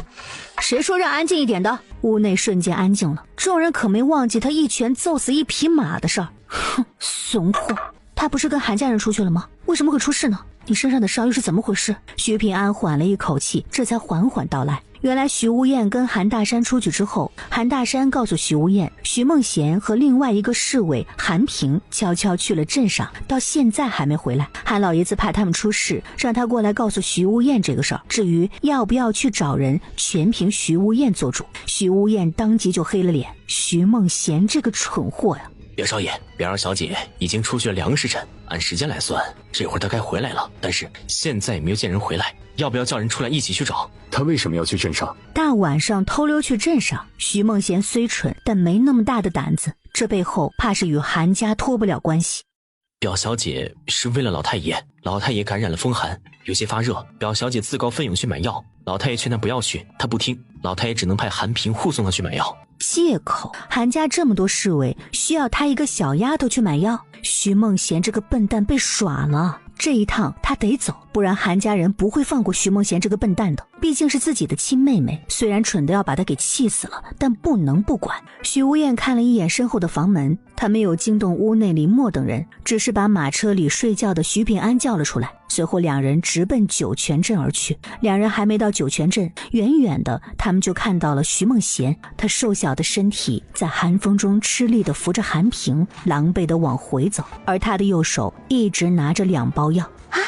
谁说让安静一点的？屋内瞬间安静了，众人可没忘记他一拳揍死一匹马的事儿。哼，怂货！他不是跟韩家人出去了吗？为什么会出事呢？你身上的伤又是怎么回事？徐平安缓了一口气，这才缓缓道来。原来徐无厌跟韩大山出去之后，韩大山告诉徐无厌，徐梦贤和另外一个侍卫韩平悄悄去了镇上，到现在还没回来。韩老爷子怕他们出事，让他过来告诉徐无厌这个事儿。至于要不要去找人，全凭徐无厌做主。徐无厌当即就黑了脸，徐梦贤这个蠢货呀！表少爷，表儿小姐已经出去了2个时辰，按时间来算，这会儿她该回来了。但是现在也没有见人回来，要不要叫人出来一起去找？他为什么要去镇上？大晚上偷溜去镇上，徐梦贤虽蠢，但没那么大的胆子。这背后怕是与韩家脱不了关系。表小姐是为了老太爷，老太爷感染了风寒，有些发热。表小姐自告奋勇去买药，老太爷劝她不要去，她不听，老太爷只能派韩平护送她去买药。借口？韩家这么多侍卫，需要他一个小丫头去买药？徐梦贤这个笨蛋被耍了，这一趟他得走，不然韩家人不会放过徐梦贤这个笨蛋的。毕竟是自己的亲妹妹，虽然蠢得要把她给气死了，但不能不管。徐无厌看了一眼身后的房门，他没有惊动屋内林默等人，只是把马车里睡觉的徐平安叫了出来。随后两人直奔九泉镇而去。两人还没到九泉镇，远远的他们就看到了徐梦贤，他瘦小的身体在寒风中吃力地扶着韩平，狼狈地往回走，而他的右手一直拿着2包药。啊，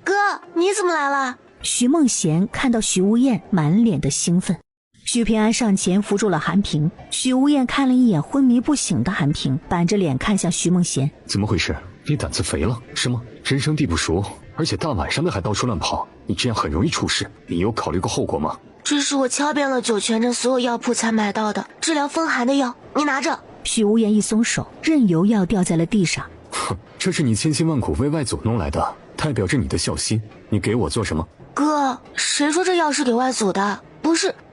哥，你怎么来了？徐梦贤看到徐无厌，满脸的兴奋。徐平安上前扶住了韩平。徐无厌看了一眼昏迷不醒的韩平，板着脸看向徐梦贤：怎么回事？你胆子肥了是吗？人生地不熟，而且大晚上的还到处乱跑，你这样很容易出事。你有考虑过后果吗？这是我敲遍了九泉镇所有药铺才买到的治疗风寒的药，你拿着。徐无厌一松手，任由药掉在了地上。哼，这是你千辛万苦为外祖弄来的，代表着你的孝心。你给我做什么？哥，谁说这药是给外祖的？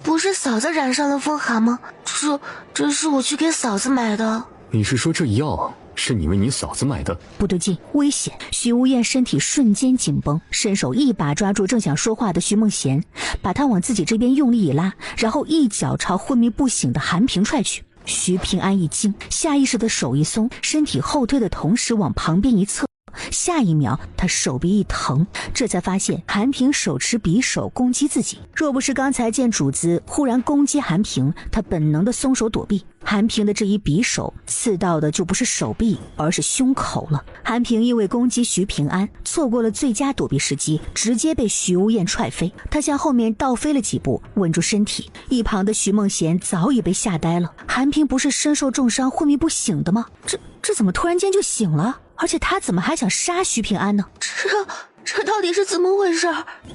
不是嫂子染上了风寒吗？这是我去给嫂子买的。你是说这药是你为你嫂子买的。不对劲，危险！徐无厌身体瞬间紧绷，伸手一把抓住正想说话的徐梦贤，把他往自己这边用力一拉，然后一脚朝昏迷不醒的韩平踹去。徐平安一惊，下意识的手一松，身体后退的同时往旁边一侧。下一秒他手臂一疼，这才发现韩平手持匕首攻击自己。若不是刚才见主子忽然攻击韩平，他本能的松手躲避。韩平的这一匕首刺到的就不是手臂，而是胸口了。韩平因为攻击徐平安，错过了最佳躲避时机，直接被徐无厌踹飞。他向后面倒飞了几步，稳住身体。一旁的徐梦贤早已被吓呆了。韩平不是身受重伤昏迷不醒的吗？这怎么突然间就醒了？而且他怎么还想杀徐平安呢？这到底是怎么回事？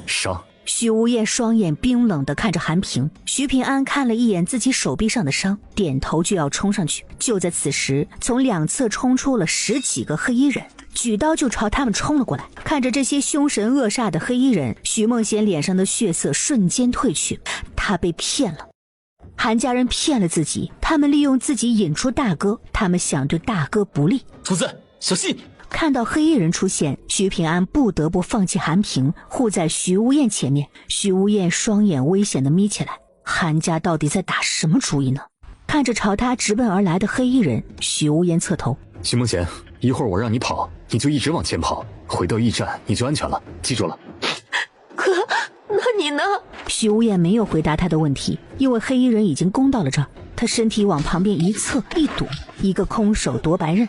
杀！徐无厌双眼冰冷地看着韩平。徐平安看了一眼自己手臂上的伤，点头就要冲上去。就在此时，从两侧冲出了10几个黑衣人，举刀就朝他们冲了过来。看着这些凶神恶煞的黑衣人，徐梦贤脸上的血色瞬间褪去。他被骗了，韩家人骗了自己，他们利用自己引出大哥，他们想对大哥不利。主子小心！看到黑衣人出现，徐平安不得不放弃韩平，护在徐无厌前面。徐无厌双眼危险地眯起来，韩家到底在打什么主意呢？看着朝他直奔而来的黑衣人，徐无厌侧头：徐梦贤，一会儿我让你跑，你就一直往前跑，回到驿站你就安全了，记住了。哥，那你呢？徐无厌没有回答他的问题，因为黑衣人已经攻到了这儿。他身体往旁边一侧一躲，一个空手夺白刃，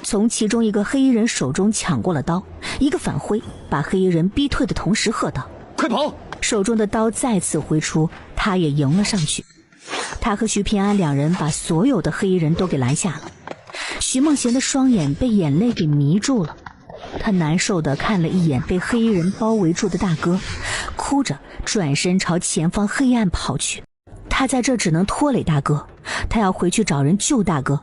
从其中一个黑衣人手中抢过了刀，一个反挥，把黑衣人逼退的同时喝道：快跑！手中的刀再次挥出，他也迎了上去。他和徐平安两人把所有的黑衣人都给拦下了。徐梦贤的双眼被眼泪给迷住了，他难受地看了一眼被黑衣人包围住的大哥，哭着转身朝前方黑暗跑去。他在这只能拖累大哥，他要回去找人救大哥。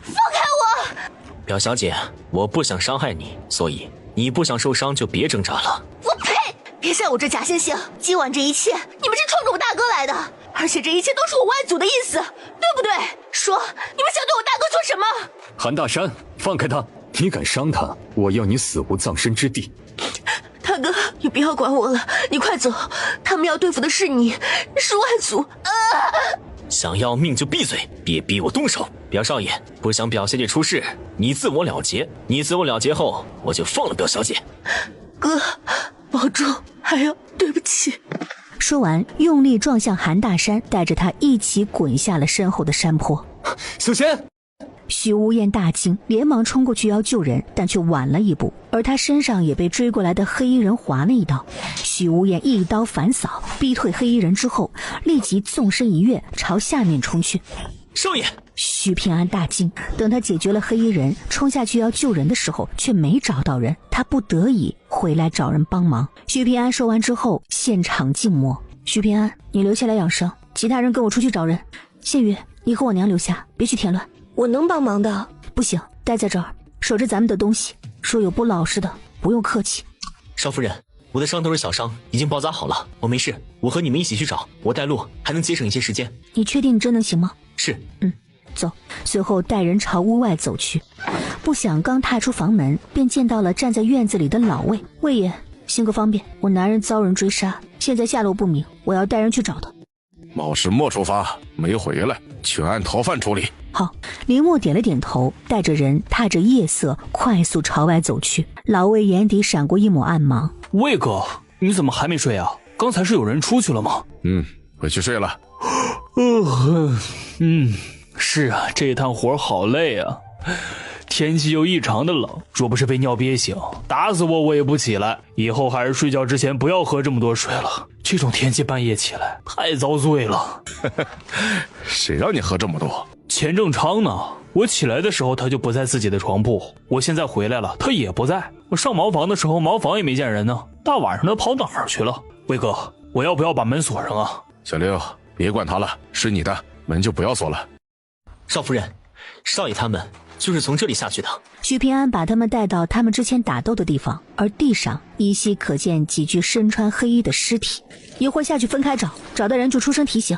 放开我！表小姐，我不想伤害你，所以你不想受伤就别挣扎了。我呸！别像我这假惺惺，今晚这一切你们是冲着我大哥来的，而且这一切都是我外祖的意思，对不对？说，你们想对我大哥做什么？韩大山，放开他！你敢伤他，我要你死无葬身之地！大哥，你不要管我了，你快走，他们要对付的是你，是外祖。想要命就闭嘴，别逼我动手。表少爷，不想表小姐出事，你自我了结。你自我了结后，我就放了表小姐。哥，保重，还有对不起。说完，用力撞向韩大山，带着他一起滚下了身后的山坡。小贤！徐无厌大惊，连忙冲过去要救人，但却晚了一步，而他身上也被追过来的黑衣人划了一刀。徐无厌一刀反扫，逼退黑衣人之后，立即纵身一跃，朝下面冲去。少爷！徐平安大惊，等他解决了黑衣人，冲下去要救人的时候，却没找到人，他不得已回来找人帮忙。徐平安说完之后，现场静默。徐平安，你留下来养伤，其他人跟我出去找人。谢宇，你和我娘留下，别去添乱。我能帮忙的。不行，待在这儿守着咱们的东西，说有不老实的不用客气。少夫人，我的伤都是小伤，已经包扎好了，我没事，我和你们一起去找，我带路还能节省一些时间。你确定你真能行吗？是。走。随后带人朝屋外走去，不想刚踏出房门，便见到了站在院子里的老魏。魏爷，行个方便，我男人遭人追杀，现在下落不明，我要带人去找他。冒失末出发，没回来，全案逃犯处理。好，林默点了点头，带着人踏着夜色快速朝外走去。老魏眼底闪过一抹暗芒。魏哥，你怎么还没睡啊？刚才是有人出去了吗？回去睡了。是啊，这一趟活好累啊。天气又异常的冷，若不是被尿憋醒，打死我也不起来。以后还是睡觉之前不要喝这么多水了，这种天气半夜起来太遭罪了。谁让你喝这么多？钱正昌呢？我起来的时候他就不在自己的床铺，我现在回来了他也不在，我上茅房的时候茅房也没见人呢，大晚上的跑哪儿去了？魏哥，我要不要把门锁上啊？小六，别管他了，是你的门就不要锁了。少夫人，少爷他们就是从这里下去的。徐平安把他们带到他们之前打斗的地方，而地上依稀可见几具身穿黑衣的尸体。一会儿下去分开找，找到人就出声提醒。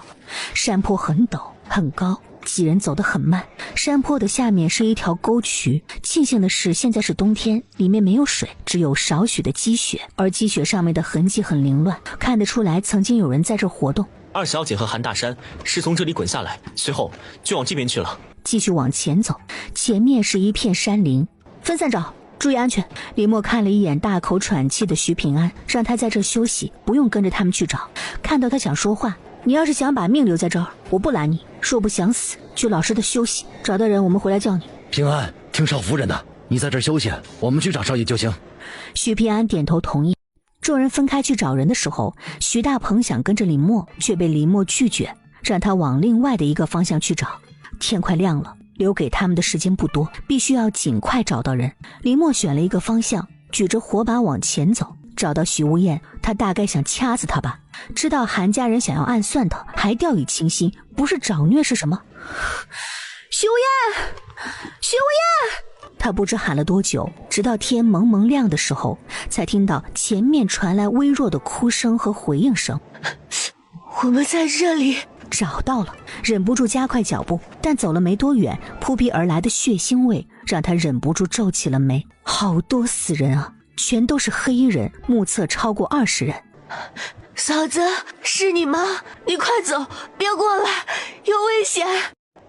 山坡很陡很高，几人走得很慢，山坡的下面是一条沟渠。庆幸的是，现在是冬天，里面没有水，只有少许的积雪，而积雪上面的痕迹很凌乱，看得出来曾经有人在这活动。二小姐和韩大山是从这里滚下来，随后就往这边去了。继续往前走，前面是一片山林，分散找，注意安全。李默看了一眼大口喘气的徐平安，让他在这休息，不用跟着他们去找。看到他想说话，你要是想把命留在这儿，我不拦你；若不想死，就老实的休息。找到人，我们回来叫你。平安，听少夫人的，你在这儿休息，我们去找少爷就行。徐平安点头同意。众人分开去找人的时候，徐大鹏想跟着李默，却被李默拒绝，让他往另外的一个方向去找。天快亮了，留给他们的时间不多，必须要尽快找到人。李默选了一个方向，举着火把往前走，找到许无厌，他大概想掐死他吧。知道韩家人想要暗算他，还掉以轻心，不是找虐是什么？许无厌，许无厌！他不知喊了多久，直到天蒙蒙亮的时候，才听到前面传来微弱的哭声和回应声。我们在这里。找到了，忍不住加快脚步，但走了没多远，扑鼻而来的血腥味让他忍不住皱起了眉。好多死人啊，全都是黑衣人，目测超过20人。嫂子，是你吗？你快走，别过来，有危险！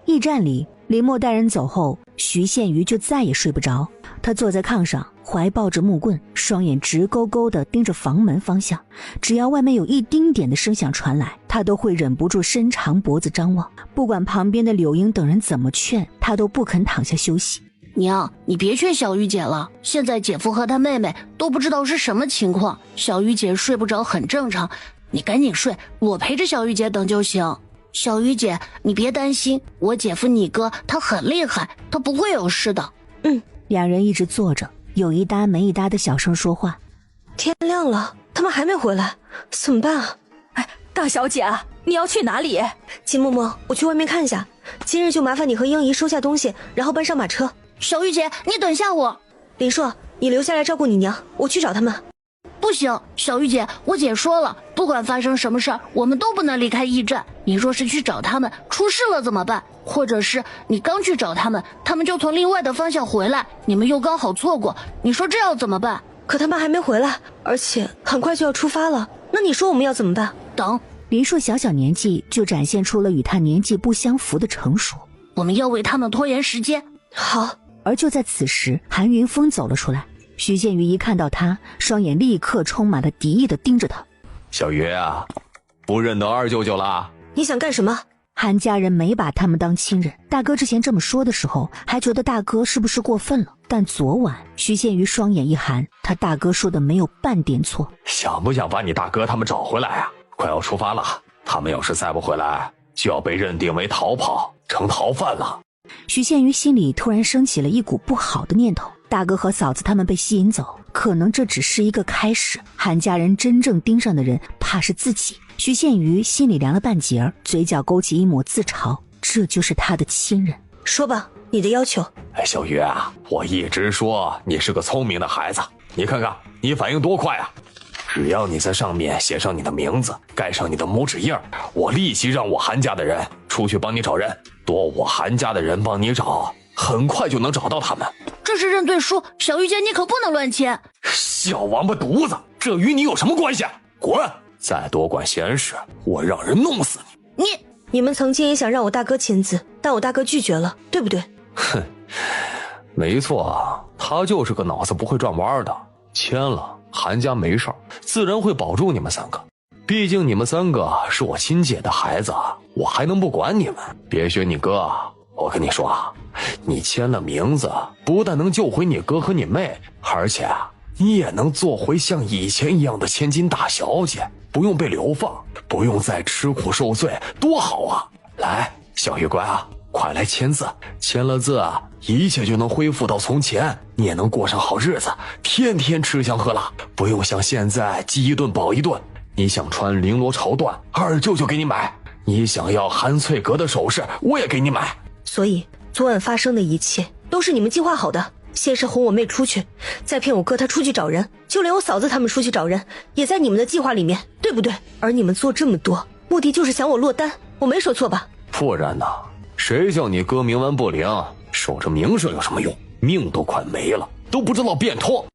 驿站里，林默带人走后，徐宪瑜就再也睡不着。他坐在炕上，怀抱着木棍，双眼直勾勾地盯着房门方向。只要外面有一丁点的声响传来，他都会忍不住伸长脖子张望。不管旁边的柳英等人怎么劝，他都不肯躺下休息。娘，你别劝小玉姐了，现在姐夫和他妹妹都不知道是什么情况，小玉姐睡不着很正常，你赶紧睡，我陪着小玉姐等就行。小玉姐，你别担心，我姐夫你哥他很厉害，他不会有事的。两人一直坐着，有一搭没一搭的小声说话。天亮了，他们还没回来，怎么办啊？哎，大小姐，你要去哪里？金嬷嬷，我去外面看一下。今日就麻烦你和英姨收下东西，然后搬上马车。小玉姐，你等下我。林硕，你留下来照顾你娘，我去找他们。不行，小玉姐，我姐说了，不管发生什么事儿，我们都不能离开驿站。你若是去找他们，出事了怎么办？或者是你刚去找他们，他们就从另外的方向回来，你们又刚好错过，你说这要怎么办？可他们还没回来，而且很快就要出发了，那你说我们要怎么办？等。林硕小小年纪就展现出了与他年纪不相符的成熟，我们要为他们拖延时间。好。而就在此时，韩云峰走了出来。徐建瑜一看到他，双眼立刻充满了敌意地盯着他。小鱼啊，不认得二舅舅啦？你想干什么？韩家人没把他们当亲人，大哥之前这么说的时候，还觉得大哥是不是过分了？但昨晚徐建瑜双眼一寒，他大哥说的没有半点错。想不想把你大哥他们找回来啊？快要出发了，他们要是再不回来，就要被认定为逃跑，成逃犯了。徐宪瑜心里突然升起了一股不好的念头，大哥和嫂子他们被吸引走，可能这只是一个开始，韩家人真正盯上的人怕是自己。徐宪瑜心里凉了半截儿，嘴角勾起一抹自嘲，这就是他的亲人。说吧，你的要求。小鱼啊，我一直说你是个聪明的孩子，你看看你反应多快啊！只要你在上面写上你的名字，盖上你的拇指印，我立即让我韩家的人出去帮你找人，多我韩家的人帮你找，很快就能找到他们。这是认罪书，小玉姐你可不能乱签。小王八犊子，这与你有什么关系？滚！再多管闲事，我让人弄死你！你们曾经也想让我大哥签字，但我大哥拒绝了，对不对？哼，没错，他就是个脑子不会转弯的，签了韩家没事儿，自然会保住你们三个。毕竟你们三个是我亲姐的孩子，我还能不管你们？别学你哥，我跟你说啊，你签了名字，不但能救回你哥和你妹，而且你也能做回像以前一样的千金大小姐，不用被流放，不用再吃苦受罪，多好啊！来，小玉乖啊，快来签字，签了字，一切就能恢复到从前，你也能过上好日子，天天吃香喝辣，不用像现在饥一顿饱一顿。你想穿绫罗绸缎，二舅舅给你买；你想要韩翠阁的首饰，我也给你买。所以昨晚发生的一切都是你们计划好的，先是哄我妹出去，再骗我哥他出去找人，就连我嫂子他们出去找人，也在你们的计划里面，对不对？而你们做这么多，目的就是想我落单，我没说错吧？不然呢？谁叫你哥冥顽不灵，守着名声有什么用？命都快没了，都不知道变通。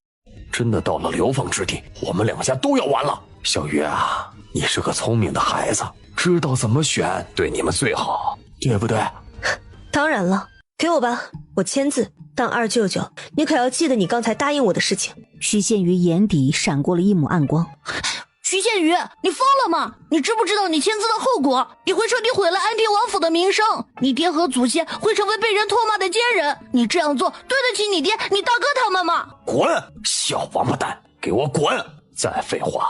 真的到了流放之地，我们两家都要完了。小鱼啊，你是个聪明的孩子，知道怎么选对你们最好，对不对？当然了，给我吧，我签字当二舅舅。你可要记得你刚才答应我的事情。徐宪瑜眼底闪过了一抹暗光。徐宪瑜，你疯了吗？你知不知道你签字的后果？你会彻底毁了安平王府的名声，你爹和祖先会成为被人唾骂的奸人。你这样做对得起你爹、你大哥他们吗？滚！小王八蛋，给我滚！再废话，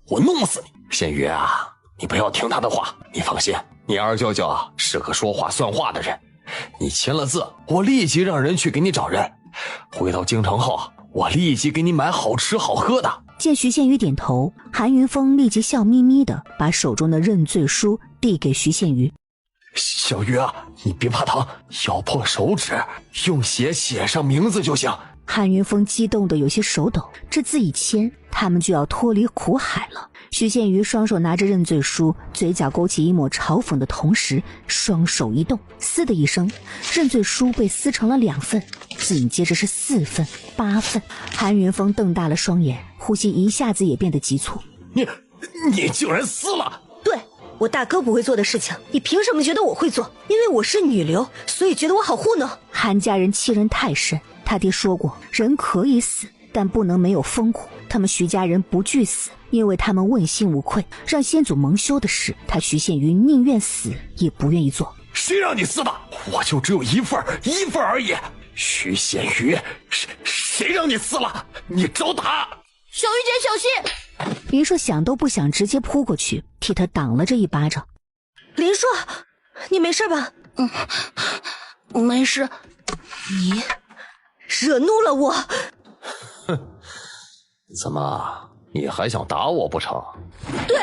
我弄死你！宪瑜啊，你不要听他的话，你放心，你二舅舅啊是个说话算话的人。你签了字，我立即让人去给你找人。回到京城后，我立即给你买好吃好喝的。见徐宪瑜点头，韩云峰立即笑眯眯的把手中的认罪书递给徐宪瑜。小鱼啊，你别怕疼，咬破手指，用血写上名字就行。韩云峰激动的有些手抖，这字一签，他们就要脱离苦海了。徐宪瑜双手拿着认罪书，嘴角勾起一抹嘲讽的同时，双手一动，嘶的一声，认罪书被撕成了2份，紧接着是4份、8份。韩云峰瞪大了双眼，呼吸一下子也变得急促。你竟然撕了！对，我大哥不会做的事情，你凭什么觉得我会做？因为我是女流，所以觉得我好糊弄。韩家人欺人太甚，他爹说过，人可以死，但不能没有风骨。他们徐家人不惧死，因为他们问心无愧，让先祖蒙羞的事，他徐宪瑜宁愿死也不愿意做。谁让你撕的？我就只有一份而已。徐宪瑜，谁让你撕了？你找打！小玉姐小心！林硕想都不想，直接扑过去替他挡了这一巴掌。林硕，你没事吧？没事。你惹怒了我。哼，怎么你还想打我不成？对。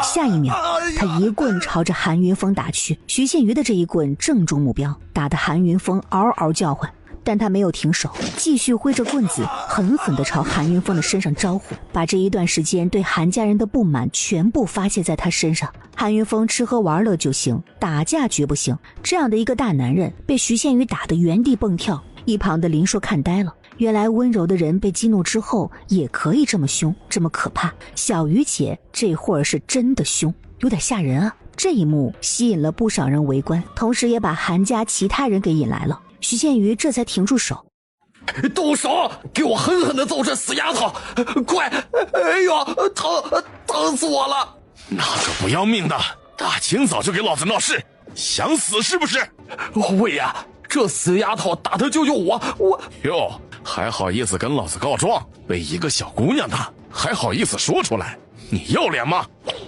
下一秒，他一棍朝着韩云峰打去。徐宪瑜的这一棍正中目标，打得韩云峰嗷嗷叫唤，但他没有停手，继续挥着棍子狠狠地朝韩云峰的身上招呼，把这一段时间对韩家人的不满全部发泄在他身上。韩云峰吃喝玩乐就行，打架绝不行。这样的一个大男人被徐宪瑜打得原地蹦跳，一旁的林硕看呆了。原来温柔的人被激怒之后也可以这么凶，这么可怕。小鱼姐这会儿是真的凶，有点吓人啊。这一幕吸引了不少人围观，同时也把韩家其他人给引来了。徐宪瑜这才停住手。动手，给我狠狠地揍这死丫头！快！哎呦，疼死我了！那个不要命的，大清早就给老子闹事，想死是不是？魏呀，这死丫头打他救救我！哟，还好意思跟老子告状，被一个小姑娘打，还好意思说出来，你要脸吗？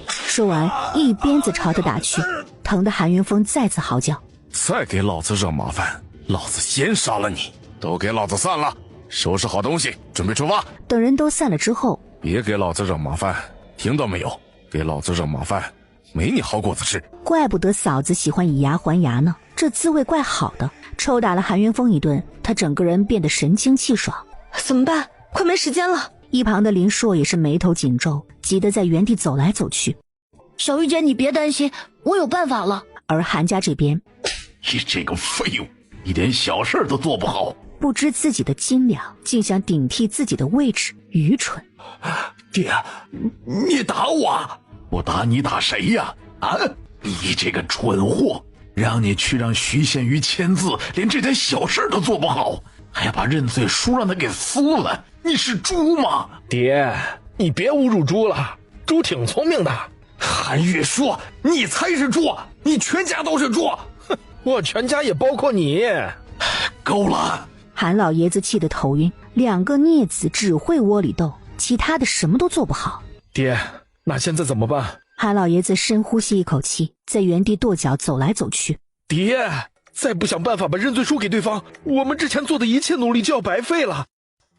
说完，一鞭子朝他打去，疼得韩云峰再次嚎叫。再给老子惹麻烦，老子先杀了你！都给老子散了，收拾好东西，准备出发。等人都散了之后，别给老子惹麻烦，听到没有？给老子惹麻烦，没你好果子吃。怪不得嫂子喜欢以牙还牙呢，这滋味怪好的。抽打了韩云峰一顿，他整个人变得神清气爽。怎么办？快没时间了！一旁的林硕也是眉头紧皱，急得在原地走来走去。小玉姐，你别担心，我有办法了。而韩家这边，你这个废物，一点小事都做不好，不知自己的斤两，竟想顶替自己的位置，愚蠢！爹，你打我？我打你打谁呀？啊！你这个蠢货！让你去让徐宪瑜签字，连这点小事都做不好，还要把认罪书让他给撕了，你是猪吗？爹，你别侮辱猪了，猪挺聪明的。韩玉说：“你才是猪，你全家都是猪。”哼，我全家也包括你。够了！韩老爷子气得头晕，两个孽子只会窝里斗，其他的什么都做不好。爹，那现在怎么办？韩老爷子深呼吸一口气，在原地跺脚走来走去。爹，再不想办法把认罪书给对方，我们之前做的一切努力就要白费了。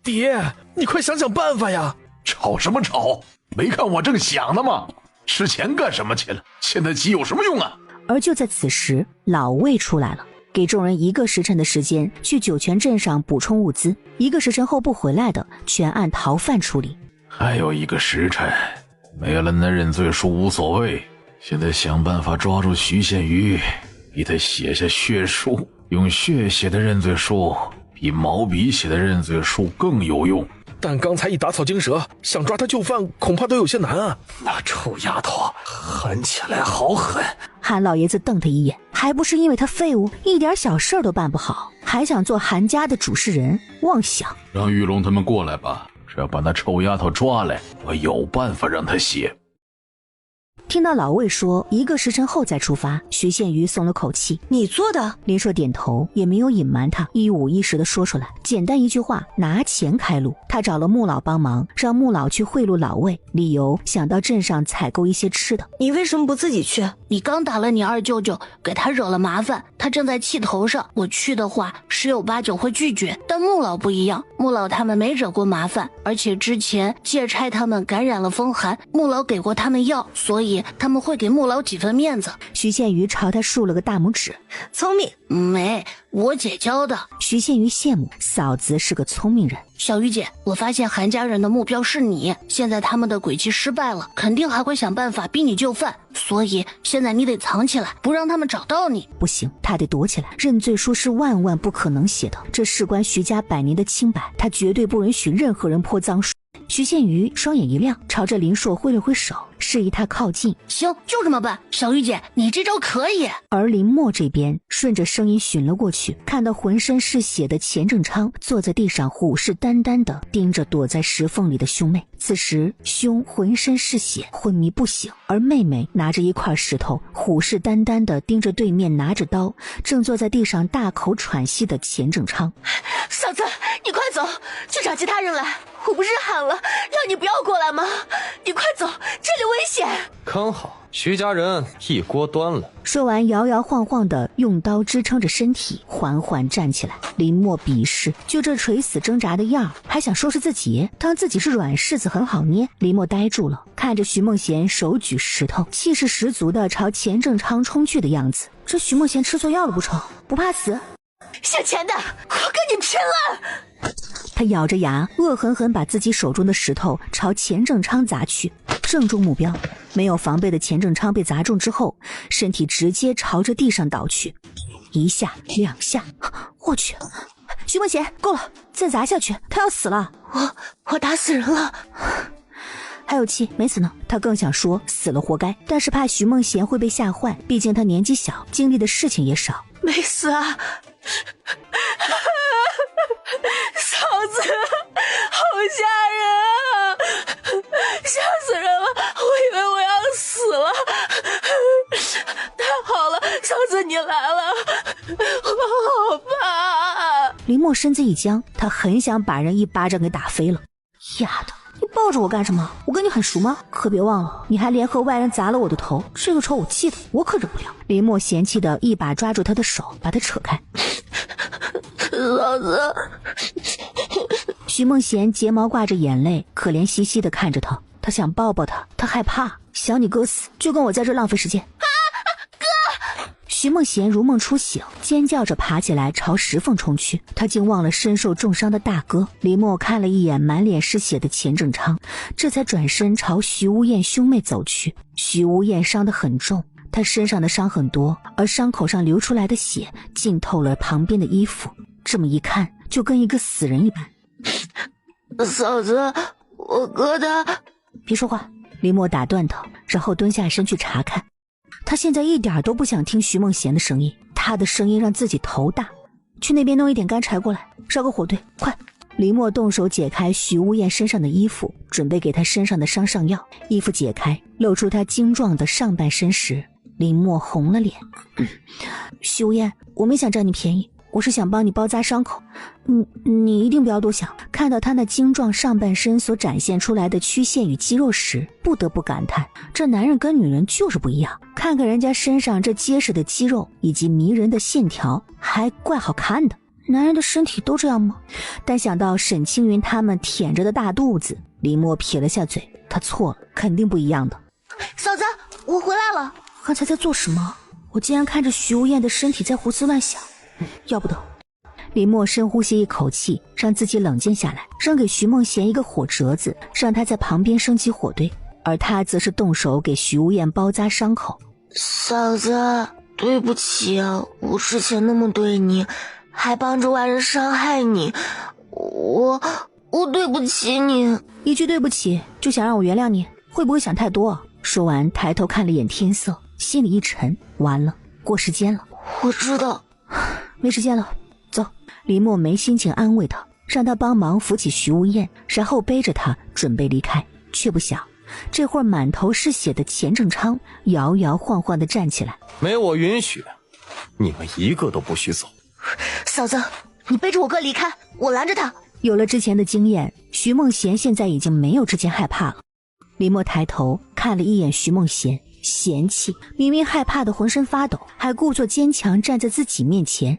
爹，你快想想办法呀！吵什么吵？没看我正想呢吗？吃钱干什么去了？现在急有什么用啊？而就在此时，老魏出来了，给众人1个时辰的时间去酒泉镇上补充物资，1个时辰后不回来的，全按逃犯处理。还有1个时辰。没了那认罪书无所谓，现在想办法抓住徐宪瑜，逼他写下血书，用血写的认罪书比毛笔写的认罪书更有用。但刚才一打草惊蛇，想抓他就范恐怕都有些难啊。那臭丫头狠起来好狠。韩老爷子瞪他一眼，还不是因为他废物，一点小事都办不好，还想做韩家的主事人，妄想。让玉龙他们过来吧，只要把那臭丫头抓来，我有办法让他写。听到老魏说1个时辰后再出发，徐宪瑜松了口气。你做的？林硕点头，也没有隐瞒他，一五一十的说出来。简单一句话，拿钱开路。他找了穆老帮忙，让穆老去贿赂老魏，理由想到镇上采购一些吃的。你为什么不自己去？你刚打了你二舅舅，给他惹了麻烦，他正在气头上。我去的话，10有8九会拒绝。但穆老不一样，穆老他们没惹过麻烦，而且之前借差他们感染了风寒，穆老给过他们药，所以他们会给穆老几分面子。徐宪瑜朝他竖了个大拇指，聪明。没，我姐教的。徐宪瑜羡慕嫂子是个聪明人。小玉姐，我发现韩家人的目标是你，现在他们的诡计失败了，肯定还会想办法逼你就范，所以现在你得藏起来，不让他们找到你。不行，他得躲起来。认罪书是万万不可能写的，这事关徐家100年的清白，他绝对不允许任何人泼脏水。徐宪瑜双眼一亮，朝着林硕挥了挥手，示意他靠近。行，就这么办。小玉姐，你这招可以。而林默这边顺着声音寻了过去，看到浑身是血的钱正昌坐在地上，虎视眈眈地盯着躲在石缝里的兄妹。此时兄浑身是血，昏迷不醒，而妹妹拿着一块石头，虎视眈眈地盯着对面拿着刀正坐在地上大口喘息的钱正昌。嫂子，你快走，去找其他人来。我不是喊了让你不要过来吗？你快走，这里危险。刚好徐家人一锅端了。说完摇摇晃晃的用刀支撑着身体缓缓站起来。林默鄙视，就这垂死挣扎的样，还想说是自己，当自己是软柿子很好捏。林默呆住了，看着徐梦贤手举石头，气势十足的朝钱正昌冲去的样子。这徐梦贤吃错药了不成？不怕死？姓钱的，我跟你拼了！他咬着牙，恶狠狠把自己手中的石头朝钱正昌砸去，正中目标。没有防备的钱正昌被砸中之后，身体直接朝着地上倒去，1下2下，我去！徐梦贤，够了，再砸下去，他要死了！我打死人了。还有气没死呢，他更想说死了活该，但是怕徐梦贤会被吓坏，毕竟他年纪小，经历的事情也少。没死啊！嫂子，好吓人啊！吓死人了，我以为我要死了。太好了，嫂子你来了，我好怕。林默身子一僵，他很想把人一巴掌给打飞了。丫的，你抱着我干什么？我跟你很熟吗？可别忘了，你还联合外人砸了我的头，这个仇我记得，我可忍不了。林默嫌弃的一把抓住他的手，把他扯开。嫂子，徐梦贤睫毛挂着眼泪，可怜兮兮的看着他，他想抱抱他，他害怕，想你哥死，就跟我在这浪费时间。哥！徐梦贤如梦初醒，尖叫着爬起来朝石缝冲去，他竟忘了身受重伤的大哥。林默看了一眼满脸是血的钱正昌，这才转身朝徐无艳兄妹走去。徐无艳伤得很重，他身上的伤很多，而伤口上流出来的血浸透了旁边的衣服，这么一看就跟一个死人一般。嫂子，我哥他……别说话。林默打断他，然后蹲下身去查看。他现在一点都不想听徐梦贤的声音，他的声音让自己头大。去那边弄一点干柴过来，烧个火堆，快！林默动手解开徐无艳身上的衣服，准备给她身上的伤上药。衣服解开，露出她精壮的上半身时，林默红了脸。徐无艳，我没想占你便宜，我是想帮你包扎伤口。你一定不要多想。看到他那精壮上半身所展现出来的曲线与肌肉时，不得不感叹，这男人跟女人就是不一样。看看人家身上这结实的肌肉以及迷人的线条，还怪好看的。男人的身体都这样吗？但想到沈青云他们舔着的大肚子，林默撇了下嘴，他错了，肯定不一样的。嫂子，我回来了。刚才在做什么？我竟然看着徐无艳的身体在胡思乱想。要不得。林默深呼吸一口气，让自己冷静下来，扔给徐梦贤一个火折子，让他在旁边升起火堆，而他则是动手给徐无艳包扎伤口。嫂子，对不起啊，我之前那么对你，还帮着外人伤害你，我对不起你。一句对不起就想让我原谅你，会不会想太多啊？说完抬头看了眼天色，心里一沉，完了，过时间了。我知道，没时间了，走。林默没心情安慰他，让他帮忙扶起徐无厌，然后背着他准备离开，却不想这会儿满头是血的钱正昌摇摇晃晃地站起来。没我允许，你们一个都不许走。嫂子，你背着我哥离开，我拦着他。有了之前的经验，徐梦贤现在已经没有之前害怕了。林默抬头看了一眼徐梦贤，嫌弃，明明害怕的浑身发抖，还故作坚强站在自己面前。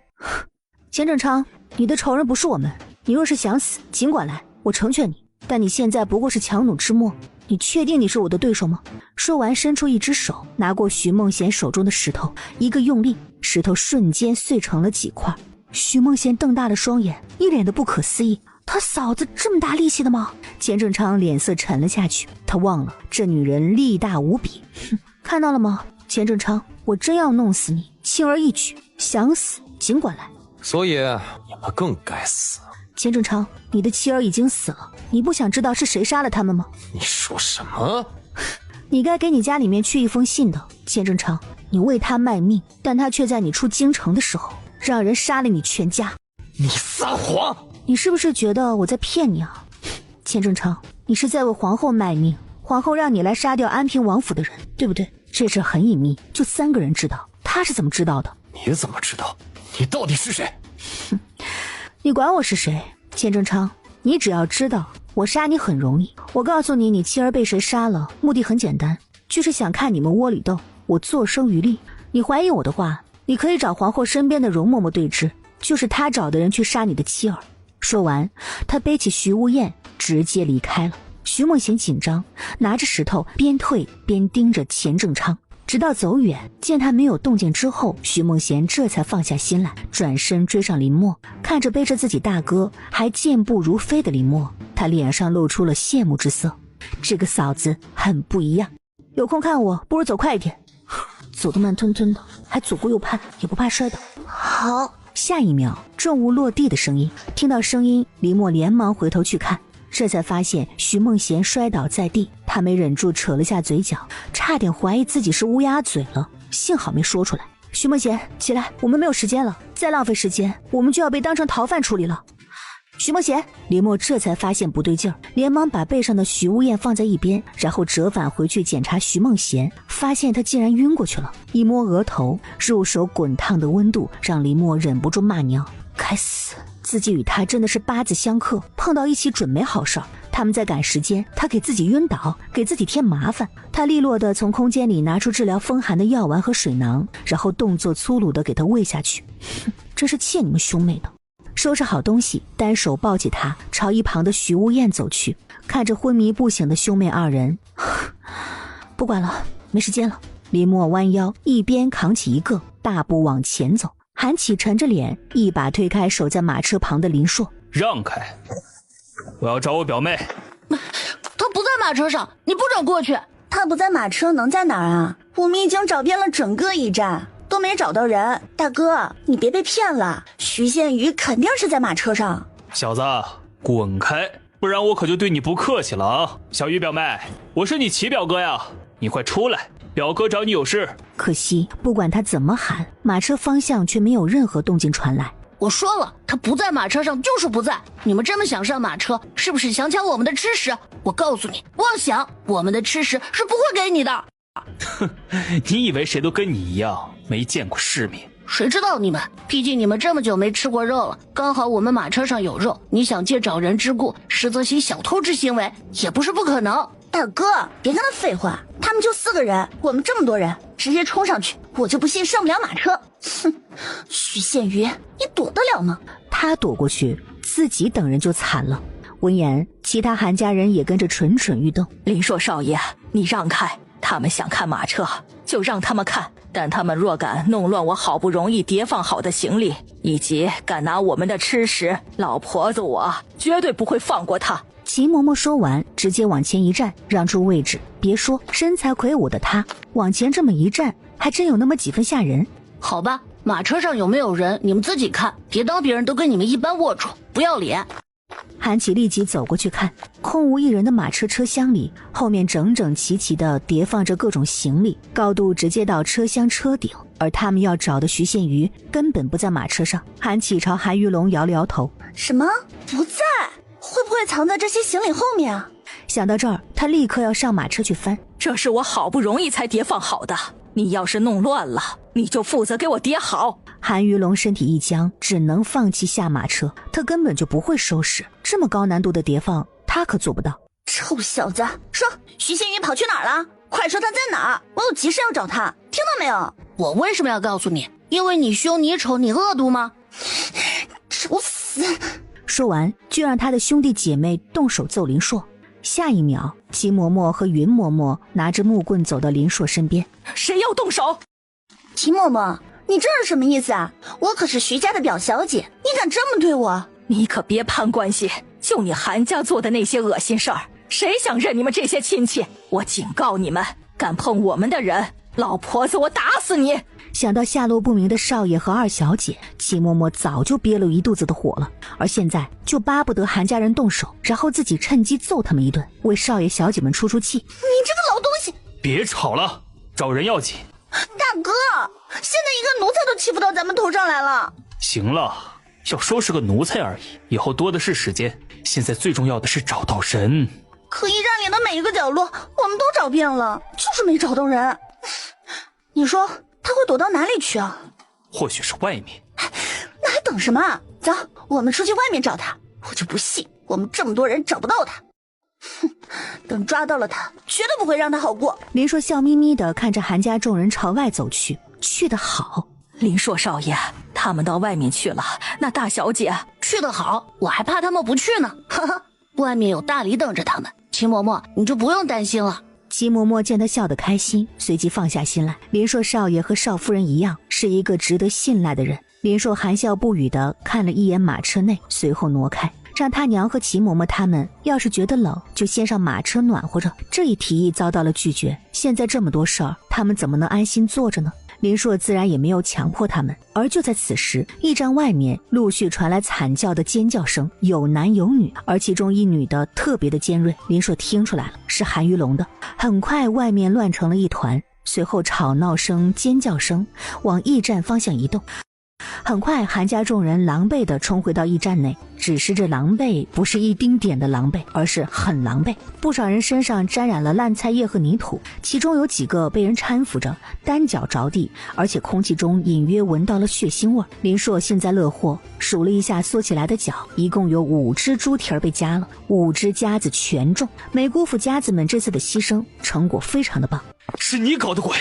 钱正昌，你的仇人不是我们，你若是想死尽管来，我成全你，但你现在不过是强弩之末，你确定你是我的对手吗？说完伸出一只手拿过徐梦贤手中的石头，一个用力，石头瞬间碎成了几块。徐梦贤瞪大了双眼，一脸的不可思议，他嫂子这么大力气的吗？钱正昌脸色沉了下去，他忘了这女人力大无比。看到了吗，钱正昌，我真要弄死你，轻而易举，想死尽管来。所以你们更该死。钱正昌，你的妻儿已经死了，你不想知道是谁杀了他们吗？你说什么？你该给你家里面去一封信的，钱正昌，你为他卖命，但他却在你出京城的时候让人杀了你全家。你撒谎！你是不是觉得我在骗你啊？钱正昌，你是在为皇后卖命，皇后让你来杀掉安平王府的人，对不对？这事很隐秘，就3个人知道，他是怎么知道的？你怎么知道？你到底是谁？你管我是谁？钱正昌，你只要知道我杀你很容易。我告诉你，你妻儿被谁杀了，目的很简单，就是想看你们窝里斗，我坐收渔利。你怀疑我的话，你可以找皇后身边的容嬷嬷对质，就是她找的人去杀你的妻儿。说完，他背起徐无厌直接离开了。徐梦贤紧张，拿着石头边退边盯着钱正昌，直到走远，见他没有动静之后，徐梦贤这才放下心来，转身追上林默。看着背着自己大哥还健步如飞的林默，他脸上露出了羡慕之色。这个嫂子很不一样，有空看我，不如走快一点。走得慢吞吞的，还左顾右盼，也不怕摔倒。好。下一秒，重物落地的声音，听到声音，林默连忙回头去看，这才发现徐梦贤摔倒在地，他没忍住扯了下嘴角，差点怀疑自己是乌鸦嘴了，幸好没说出来。徐梦贤，起来，我们没有时间了，再浪费时间，我们就要被当成逃犯处理了。徐梦贤，林默这才发现不对劲儿，连忙把背上的徐无厌放在一边，然后折返回去检查徐梦贤，发现他竟然晕过去了。一摸额头，入手滚烫的温度让林默忍不住骂娘：该死，自己与他真的是八字相克，碰到一起准没好事儿。他们在赶时间，他给自己晕倒，给自己添麻烦。他利落地从空间里拿出治疗风寒的药丸和水囊，然后动作粗鲁地给他喂下去。真是欠你们兄妹的。收拾好东西，单手抱起他，朝一旁的徐无厌走去。看着昏迷不醒的兄妹二人，不管了，没时间了。林默弯腰，一边扛起一个，大步往前走。韩启沉着脸，一把推开守在马车旁的林硕，让开，我要找我表妹。她不在马车上，你不准过去。她不在马车能在哪儿啊？我们已经找遍了整个驿站，都没找到人。大哥，你别被骗了，徐宪宇肯定是在马车上。小子，滚开，不然我可就对你不客气了啊！小雨表妹，我是你齐表哥呀，你快出来，表哥找你有事。可惜不管他怎么喊，马车方向却没有任何动静传来。我说了，他不在马车上就是不在。你们这么想上马车，是不是想抢我们的吃食？我告诉你，妄想，我们的吃食是不会给你的。哼，你以为谁都跟你一样没见过世面？谁知道你们，毕竟你们这么久没吃过肉了，刚好我们马车上有肉，你想借找人之故实则行小偷之行为，也不是不可能。大哥，别跟他废话，他们就4个人，我们这么多人，直接冲上去，我就不信上不了马车。哼，徐宪宇，你躲得了吗？他躲过去，自己等人就惨了。闻言，其他韩家人也跟着蠢蠢欲动。林硕少爷，你让开，他们想看马车就让他们看，但他们若敢弄乱我好不容易叠放好的行李，以及敢拿我们的吃食，老婆子我绝对不会放过他。齐嬷嬷说完，直接往前一站，让出位置。别说身材魁梧的他，往前这么一站，还真有那么几分吓人。好吧，马车上有没有人，你们自己看，别当别人都跟你们一般龌龊，不要脸。韩琦立即走过去看，空无一人的马车车厢里，后面整整齐齐地叠放着各种行李，高度直接到车厢车顶，而他们要找的徐宪瑜根本不在马车上。韩琦朝韩玉龙摇了摇头：什么不在？会不会藏在这些行李后面啊？想到这儿，他立刻要上马车去翻。这是我好不容易才叠放好的，你要是弄乱了，你就负责给我叠好。韩玉龙身体一僵，只能放弃下马车。他根本就不会收拾，这么高难度的叠放，他可做不到。臭小子，说徐宪瑜跑去哪儿了？快说他在哪儿，我有急事要找他，听到没有？我为什么要告诉你？因为你凶你丑你恶毒吗？找死！说完，就让他的兄弟姐妹动手揍林硕。下一秒，齐嬷嬷和云嬷嬷拿着木棍走到林硕身边。谁要动手？齐嬷嬷，你这是什么意思啊？我可是徐家的表小姐，你敢这么对我？你可别攀关系，就你韩家做的那些恶心事儿，谁想认你们这些亲戚？我警告你们，敢碰我们的人，老婆子我打死你！想到下落不明的少爷和二小姐，齐嬷嬷早就憋了一肚子的火了，而现在就巴不得韩家人动手，然后自己趁机揍他们一顿，为少爷小姐们出气。你这个老东西！别吵了，找人要紧。大哥，现在一个奴才都欺负到咱们头上来了。行了，要说是个奴才而已，以后多的是时间。现在最重要的是找到人。可驿站里的每一个角落我们都找遍了，就是没找到人。你说他会躲到哪里去啊？或许是外面。那还等什么？走，我们出去外面找他。我就不信我们这么多人找不到他。哼，等抓到了他，绝对不会让他好过。林硕笑眯眯地看着韩家众人朝外走去，去得好。林硕少爷，他们到外面去了，那大小姐去得好，我还怕他们不去呢。哈哈，外面有大礼等着他们，齐嬷嬷你就不用担心了。齐嬷嬷见他笑得开心，随即放下心来。林硕少爷和少夫人一样，是一个值得信赖的人。林硕含笑不语地看了一眼马车内，随后挪开，让他娘和齐嬷嬷他们要是觉得冷，就先上马车暖和着。这一提议遭到了拒绝，现在这么多事儿，他们怎么能安心坐着呢？林硕自然也没有强迫他们。而就在此时，驿站外面陆续传来惨叫的尖叫声，有男有女，而其中一女的特别的尖锐，林硕听出来了，是韩玉龙的。很快外面乱成了一团，随后吵闹声尖叫声往驿站方向移动。很快韩家众人狼狈地冲回到驿站内，只是这狼狈不是一丁点的狼狈，而是很狼狈。不少人身上沾染了烂菜叶和泥土，其中有几个被人搀扶着，单脚着地，而且空气中隐约闻到了血腥味。林硕幸灾乐祸，数了一下缩起来的脚，一共有5只猪蹄儿被夹了，5只夹子全中，没辜负夹子们这次的牺牲，成果非常的棒。是你搞的鬼，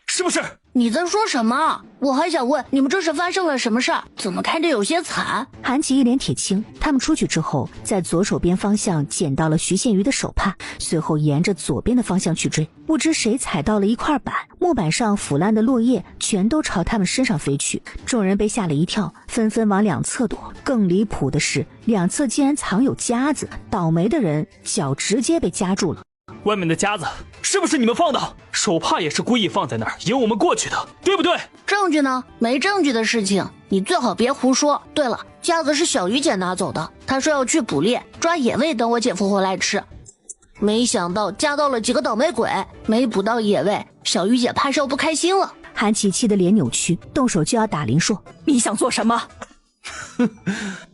是不是？你在说什么？我还想问你们这是发生了什么事儿？怎么看着有些惨？韩琦一脸铁青。他们出去之后，在左手边方向捡到了徐宪瑜的手帕，随后沿着左边的方向去追。不知谁踩到了一块板，木板上腐烂的落叶全都朝他们身上飞去。众人被吓了一跳，纷纷往两侧躲。更离谱的是，两侧竟然藏有夹子，倒霉的人脚直接被夹住了。外面的夹子是不是你们放的？手帕也是故意放在那儿引我们过去的，对不对？证据呢？没证据的事情你最好别胡说。对了，夹子是小鱼姐拿走的，她说要去捕猎抓野味，等我姐夫回来吃。没想到夹到了几个倒霉鬼，没捕到野味，小鱼姐怕是要不开心了。韩琦气得脸扭曲，动手就要打林硕。你想做什么？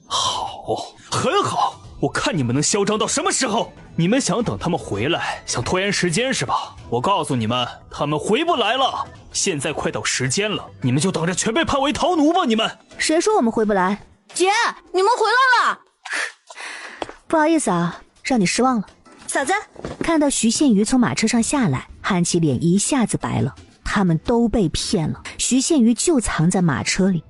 好，很好，我看你们能嚣张到什么时候？你们想等他们回来，想拖延时间是吧？我告诉你们，他们回不来了。现在快到时间了，你们就等着全被判为逃奴吧！你们谁说我们回不来？姐，你们回来了。不好意思啊，让你失望了。嫂子，看到徐宪瑜从马车上下来，韩琦脸一下子白了。他们都被骗了，徐宪瑜就藏在马车里。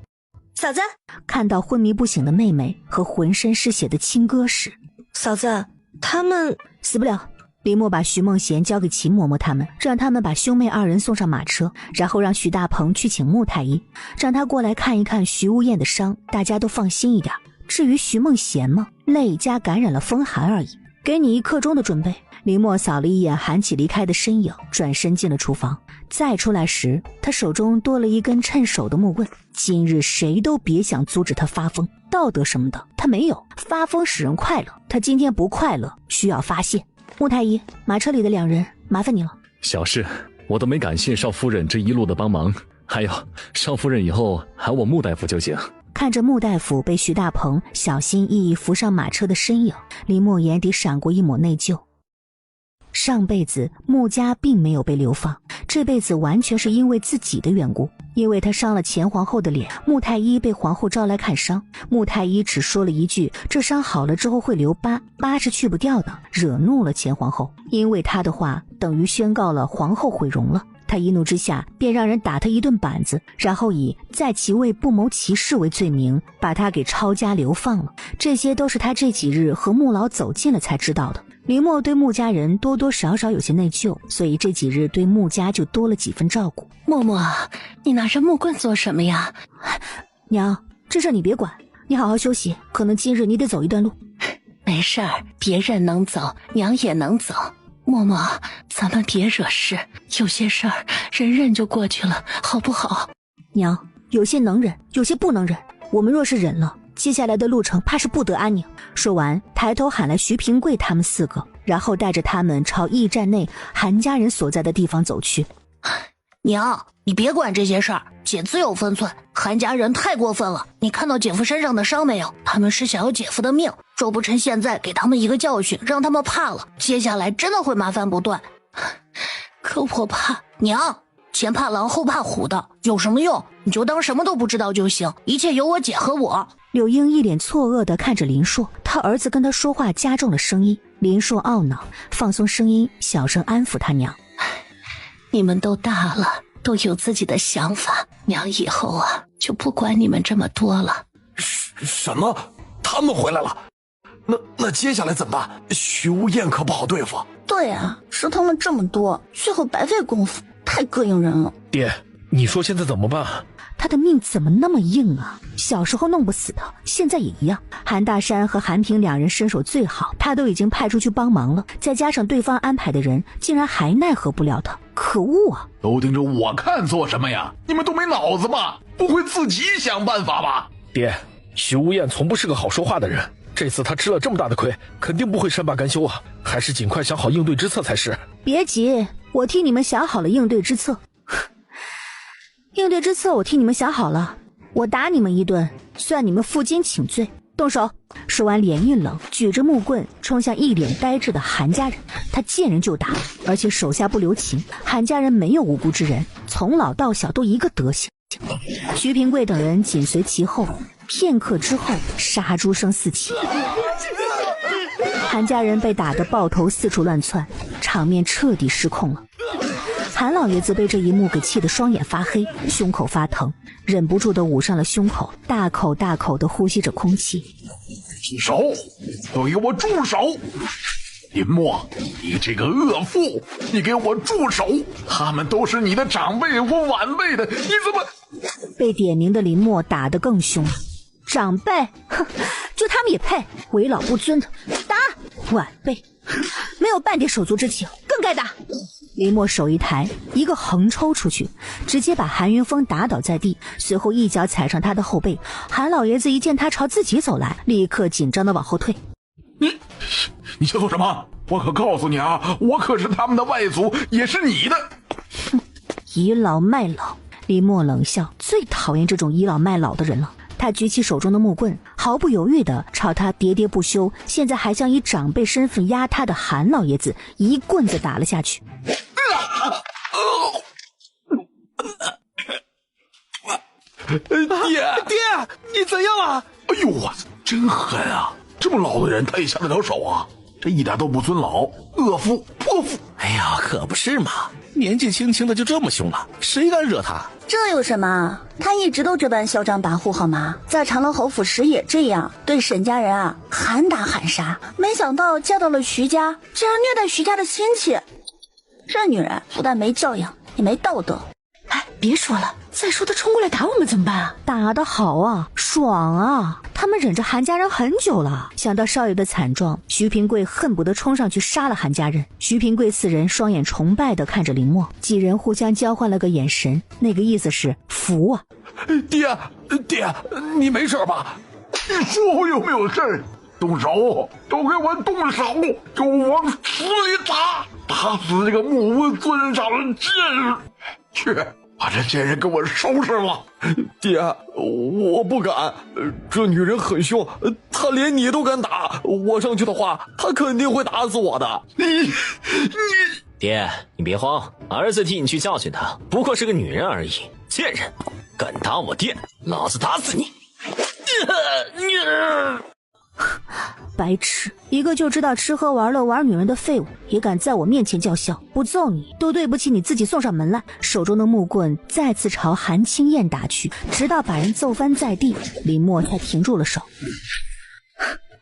嫂子，看到昏迷不醒的妹妹和浑身是血的亲哥时，嫂子，他们死不了。林默把徐梦贤交给齐嬷嬷他们，让他们把兄妹2人送上马车，然后让徐大鹏去请穆太医，让他过来看一看徐无艳的伤，大家都放心一点。至于徐梦贤嘛，累加感染了风寒而已，给你1刻钟的准备。林默扫了一眼韩琦离开的身影，转身进了厨房。再出来时，他手中多了一根趁手的木棍。今日谁都别想阻止他发疯，道德什么的他没有，发疯使人快乐，他今天不快乐，需要发泄。穆太医，马车里的2人，麻烦你了。小事，我都没感谢少夫人这一路的帮忙。还有，少夫人以后喊我穆大夫就行。看着穆大夫被徐大鹏小心翼翼扶上马车的身影，林默眼底闪过一抹内疚。上辈子穆家并没有被流放，这辈子完全是因为自己的缘故。因为他伤了前皇后的脸，穆太医被皇后招来看伤，穆太医只说了一句这伤好了之后会留疤，疤是去不掉的，惹怒了前皇后。因为他的话等于宣告了皇后毁容了，他一怒之下便让人打他一顿板子，然后以在其位不谋其事为罪名把他给抄家流放了。这些都是他这几日和穆老走近了才知道的。林默对穆家人多多少少有些内疚，所以这几日对穆家就多了几分照顾。默默，你拿着木棍做什么呀？娘，这事你别管，你好好休息，可能今日你得走一段路。没事儿，别人能走，娘也能走。默默，咱们别惹事，有些事儿忍忍就过去了，好不好？娘，有些能忍，有些不能忍，我们若是忍了，接下来的路程怕是不得安宁。说完，抬头喊来徐平贵他们4个，然后带着他们朝驿站内韩家人所在的地方走去。娘，你别管这些事儿，姐自有分寸。韩家人太过分了，你看到姐夫身上的伤没有？他们是想要姐夫的命，若不趁现在给他们一个教训，让他们怕了，接下来真的会麻烦不断。可我怕。娘，前怕狼后怕虎的，有什么用？你就当什么都不知道就行，一切有我姐和我。柳英一脸错愕地看着林硕，他儿子跟他说话加重了声音。林硕懊恼，放松声音，小声安抚他娘。你们都大了，都有自己的想法，娘以后啊就不管你们这么多了。什么？他们回来了？那接下来怎么办？徐无厌可不好对付。对啊，折腾了这么多，最后白费功夫，太膈应人了。爹，你说现在怎么办？他的命怎么那么硬啊？小时候弄不死他，现在也一样。韩大山和韩平2人身手最好，他都已经派出去帮忙了，再加上对方安排的人，竟然还奈何不了他，可恶啊！都盯着我看做什么呀？你们都没脑子吗？不会自己想办法吧？爹，徐无厌从不是个好说话的人，这次他吃了这么大的亏，肯定不会善罢甘休啊，还是尽快想好应对之策才是。别急，我替你们想好了应对之策。应对之策我替你们想好了，我打你们一顿，算你们负荆请罪。动手！说完脸一冷，举着木棍冲向一脸呆滞的韩家人。他见人就打，而且手下不留情。韩家人没有无辜之人，从老到小都一个德行。徐平贵等人紧随其后，片刻之后，杀猪声四起。韩家人被打得抱头四处乱窜，场面彻底失控了。韩老爷子被这一幕给气得双眼发黑，胸口发疼，忍不住地捂上了胸口，大口大口地呼吸着空气。住手！都给我住手！林默，你这个恶妇，你给我住手！他们都是你的长辈或晚辈的，你怎么……被点名的林默打得更凶了。长辈，哼，就他们也配？为老不尊的，打！晚辈，没有半点手足之情，更该打！林默手一抬，一个横抽出去，直接把韩云峰打倒在地，随后一脚踩上他的后背。韩老爷子一见他朝自己走来，立刻紧张地往后退。你想做什么？我可告诉你啊，我可是他们的外祖，也是你的。倚老卖老，林默冷笑，最讨厌这种倚老卖老的人了。他举起手中的木棍，毫不犹豫地朝他喋喋不休，现在还想以长辈身份压他的韩老爷子一棍子打了下去。爹，你怎样啊？哎呦，我真狠啊！这么老的人他也下得了手啊？这一点都不尊老，恶妇泼妇！哎呀，可不是嘛，年纪轻轻的就这么凶了，谁敢惹他？这有什么？他一直都这般嚣张跋扈好吗？在长乐侯府时也这样，对沈家人啊喊打喊杀。没想到嫁到了徐家，竟然虐待徐家的亲戚。这女人不但没教养，也没道德。哎，别说了，再说他冲过来打我们怎么办啊？打得好啊，爽啊！他们忍着韩家人很久了。想到少爷的惨状，徐平贵恨不得冲上去杀了韩家人。徐平贵四人双眼崇拜地看着林默，几人互相交换了个眼神，那个意思是服啊。爹，你没事吧？你说我有没有事？动手，都给我动手，给我往死里打，打死这个目无尊长的贱人！去，把这贱人给我收拾了！爹，我不敢，这女人很凶，她连你都敢打，我上去的话，她肯定会打死我的。你，爹，你别慌，儿子替你去教训她，不过是个女人而已。贱人，敢打我爹，老子打死你！白痴，一个就知道吃喝玩乐玩女人的废物，也敢在我面前叫嚣，不揍你都对不起你自己送上门来。手中的木棍再次朝韩青燕打去，直到把人揍翻在地，林默才停住了手。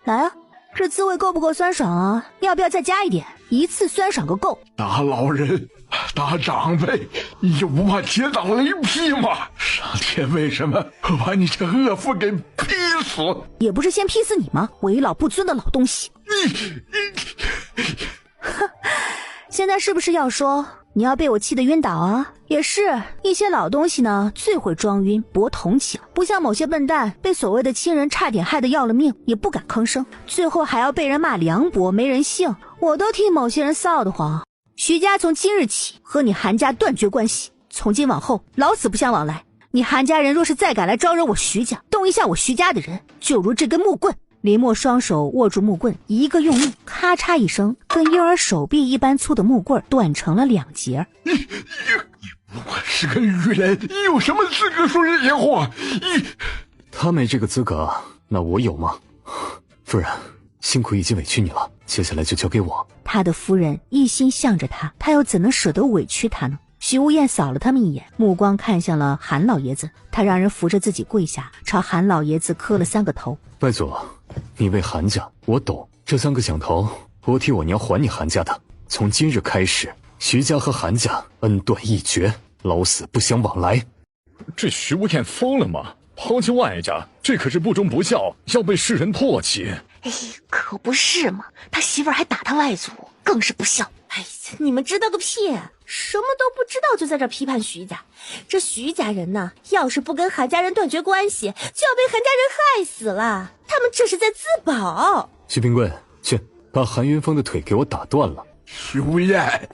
来啊，这滋味够不够酸爽啊？要不要再加一点，一次酸爽个够。打老人，打长辈，你就不怕铁打雷劈吗？上天为什么会把你这恶妇给劈死？也不是先劈死你吗？为老不尊的老东西！现在是不是要说你要被我气得晕倒啊？也是，一些老东西呢最会装晕博同情，不像某些笨蛋被所谓的亲人差点害得要了命也不敢吭声，最后还要被人骂凉薄没人性，我都替某些人臊得慌。徐家从今日起和你韩家断绝关系，从今往后老死不相往来。你韩家人若是再敢来招惹我徐家，动一下我徐家的人，就如这根木棍。林默双手握住木棍，一个用力，咔嚓一声，跟婴儿手臂一般粗的木棍断成了两截。你不过是个女人，你有什么资格说这些话？他没这个资格，那我有吗？夫人，辛苦已经委屈你了，接下来就交给我。他的夫人一心向着他，他又怎能舍得委屈他呢？徐无艳扫了他们一眼，目光看向了韩老爷子，他让人扶着自己跪下，朝韩老爷子磕了3个头。外祖，你为韩家，我懂，这3个响头，我替我娘还你韩家的。从今日开始，徐家和韩家恩断义绝，老死不相往来。这徐无艳疯了吗？抛弃外家，这可是不忠不孝，要被世人唾弃。哎，可不是嘛，他媳妇儿还打他外祖，更是不孝。哎，你们知道个屁！什么都不知道就在这批判徐家，这徐家人呢，要是不跟韩家人断绝关系，就要被韩家人害死了。他们这是在自保。徐平贵，去把韩云峰的腿给我打断了。徐无艳，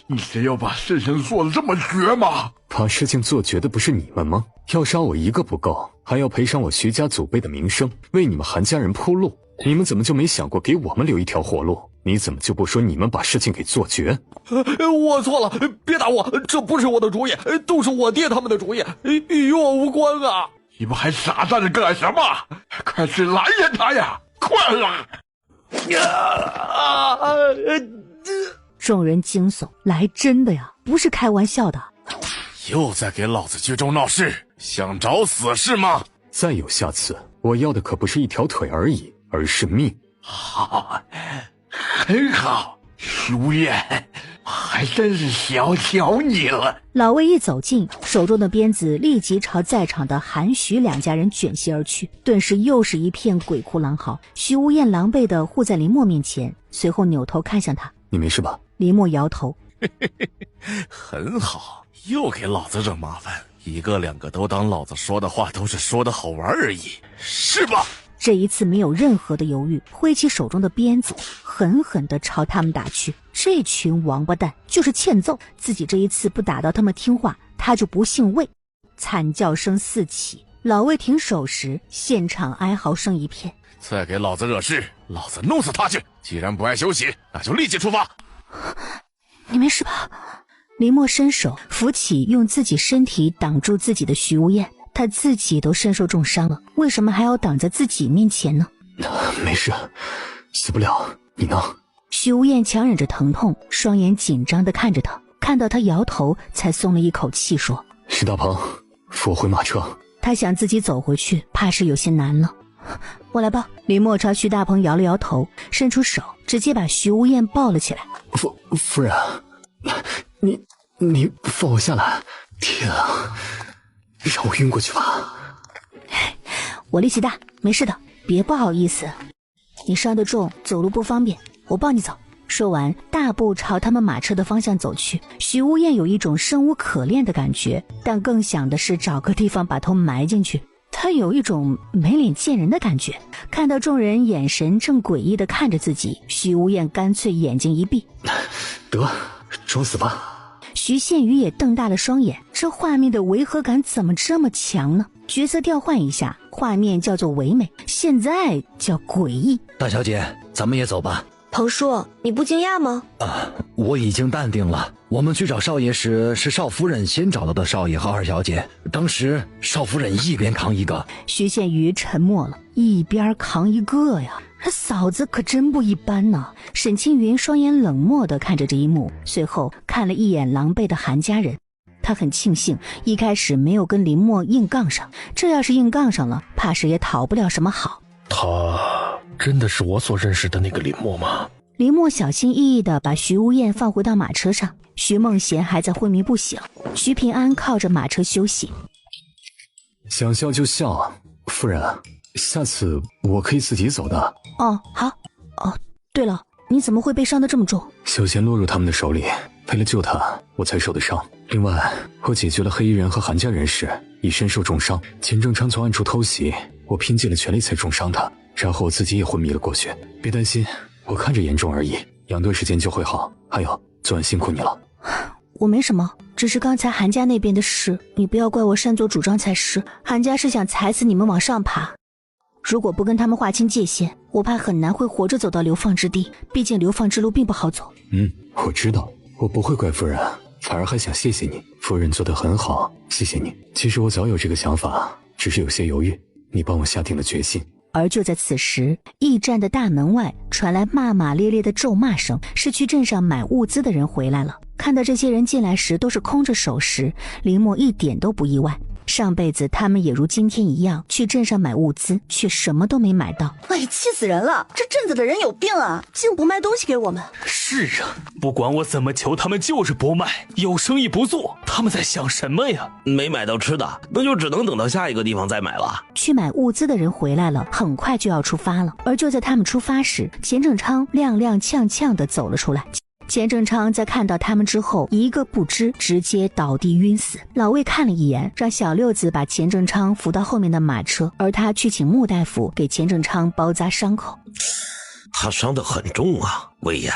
你真要把事情做得这么绝吗？把事情做绝的不是你们吗？要杀我一个不够，还要赔上我徐家祖辈的名声，为你们韩家人铺路。你们怎么就没想过给我们留一条活路？你怎么就不说你们把事情给做绝？我错了，别打我，这不是我的主意，都是我爹他们的主意，与我无关啊！你们还傻站着干什么？快去拦下他呀！快来！众人惊悚，来真的呀，不是开玩笑的。又在给老子聚众闹事，想找死是吗？再有下次，我要的可不是一条腿而已，而是命。好，很好，徐无艳，还真是小瞧你了。老魏一走近，手中的鞭子立即朝在场的韩徐2家人卷袭而去，顿时又是一片鬼哭狼嚎。徐无艳狼狈地护在林默面前，随后扭头看向他：“你没事吧？”林默摇头：“很好，又给老子惹麻烦，一个两个都当老子说的话都是说的好玩而已，是吧？”这一次没有任何的犹豫，挥起手中的鞭子，狠狠地朝他们打去。这群王八蛋就是欠揍，自己这一次不打到他们听话，他就不姓魏。惨叫声四起，老魏停手时，现场哀嚎声一片。再给老子惹事，老子弄死他去！既然不爱休息，那就立即出发。你没事吧？林默伸手扶起用自己身体挡住自己的徐无艳，他自己都身受重伤了，为什么还要挡在自己面前呢？没事，死不了。你呢？徐无艳强忍着疼痛，双眼紧张地看着他，看到他摇头，才松了一口气，说：“徐大鹏，扶我回马车。”他想自己走回去，怕是有些难了。我来抱。林默朝徐大鹏摇了摇头，伸出手直接把徐无艳抱了起来。夫人，你放我下来。天啊，让我晕过去吧。我力气大，没事的。别不好意思，你伤得重，走路不方便，我抱你走。说完，大步朝他们马车的方向走去。徐无艳有一种生无可恋的感觉，但更想的是找个地方把头埋进去。他有一种没脸见人的感觉。看到众人眼神正诡异地看着自己，徐无艳干脆眼睛一闭，得，装死吧。徐宪宇也瞪大了双眼，这画面的违和感怎么这么强呢？角色调换一下，画面叫做唯美，现在叫诡异。大小姐，咱们也走吧。彭叔，你不惊讶吗？我已经淡定了。我们去找少爷时，是少夫人先找到的少爷和二小姐。当时少夫人一边扛一个。徐宪宇沉默了，一边扛一个呀，这嫂子可真不一般呢。沈青云双眼冷漠地看着这一幕，随后看了一眼狼狈的韩家人。他很庆幸一开始没有跟林默硬杠上，这要是硬杠上了，怕是也讨不了什么好。他真的是我所认识的那个林默吗？林默小心翼翼地把徐无艳放回到马车上，徐梦贤还在昏迷不醒，徐平安靠着马车休息。想笑就笑，夫人，下次我可以自己走的。哦，好。哦，对了，你怎么会被伤得这么重？小贤落入他们的手里，为了救他，我才受的伤。另外，我解决了黑衣人和韩家人时，已身受重伤。钱正昌从暗处偷袭，我拼尽了全力才重伤他，然后我自己也昏迷了过去。别担心，我看着严重而已，养段时间就会好。还有，昨晚辛苦你了。我没什么，只是刚才韩家那边的事，你不要怪我擅作主张才是。韩家是想踩死你们往上爬，如果不跟他们划清界限，我怕很难会活着走到流放之地，毕竟流放之路并不好走。我知道，我不会怪夫人，反而还想谢谢你。夫人做得很好，谢谢你。其实我早有这个想法，只是有些犹豫，你帮我下定了决心。而就在此时，驿站的大门外传来骂骂咧咧的咒骂声，是去镇上买物资的人回来了。看到这些人进来时都是空着手时，林默一点都不意外。上辈子他们也如今天一样去镇上买物资，却什么都没买到。哎，气死人了！这镇子的人有病啊，竟不卖东西给我们。是啊，不管我怎么求，他们就是不卖，有生意不做。他们在想什么呀？没买到吃的，那就只能等到下一个地方再买了。去买物资的人回来了，很快就要出发了。而就在他们出发时，钱正昌踉踉跄跄地走了出来。钱正昌在看到他们之后一个不知，直接倒地晕死。老魏看了一眼，让小六子把钱正昌扶到后面的马车，而他去请穆大夫给钱正昌包扎伤口。他伤得很重啊，魏爷，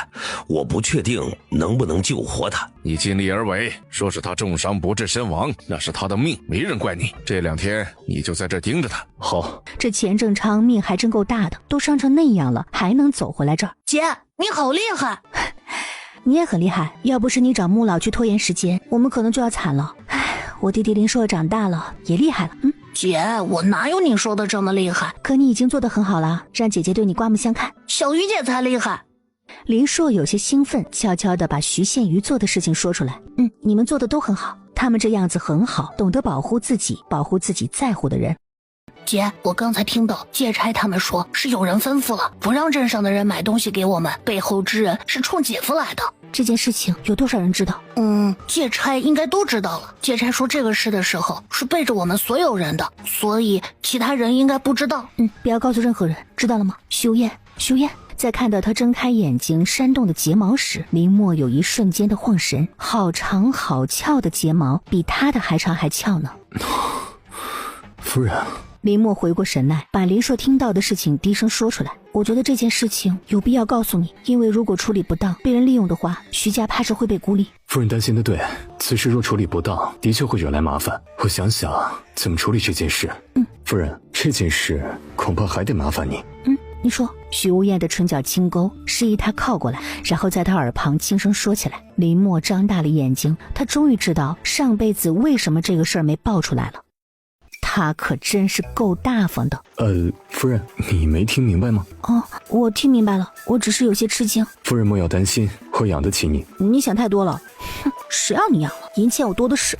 我不确定能不能救活他。你尽力而为，说是他重伤不治身亡，那是他的命，没人怪你。这2天你就在这盯着他。好。这钱正昌命还真够大的，都伤成那样了，还能走回来这儿。姐，你好厉害。你也很厉害，要不是你找穆老去拖延时间，我们可能就要惨了。唉，我弟弟林硕长大了，也厉害了。姐，我哪有你说的这么厉害？可你已经做得很好了，让姐姐对你刮目相看。小鱼姐才厉害。林硕有些兴奋，悄悄地把徐宪瑜做的事情说出来。你们做的都很好，他们这样子很好，懂得保护自己，保护自己在乎的人。姐，我刚才听到借差他们说是有人吩咐了，不让镇上的人买东西给我们，背后之人是冲姐夫来的。这件事情有多少人知道？借差应该都知道了。借差说这个事的时候是背着我们所有人的，所以其他人应该不知道。不要告诉任何人，知道了吗？徐燕，在看到他睁开眼睛扇动的睫毛时，林默有一瞬间的晃神，好长好翘的睫毛，比他的还长还翘呢。夫人。林默回过神来，把林硕听到的事情低声说出来。我觉得这件事情有必要告诉你，因为如果处理不当，被人利用的话，徐家怕是会被孤立。夫人担心的对，此事若处理不当，的确会惹来麻烦。我想想怎么处理这件事。夫人，这件事恐怕还得麻烦你。你说。徐无艳的唇角轻勾，示意他靠过来，然后在他耳旁轻声说起来。林默张大了眼睛，他终于知道上辈子为什么这个事儿没爆出来了。他可真是够大方的。夫人，你没听明白吗？我听明白了，我只是有些吃惊。夫人莫要担心，我养得起你。你想太多了。谁让你养了？银钱我多的是。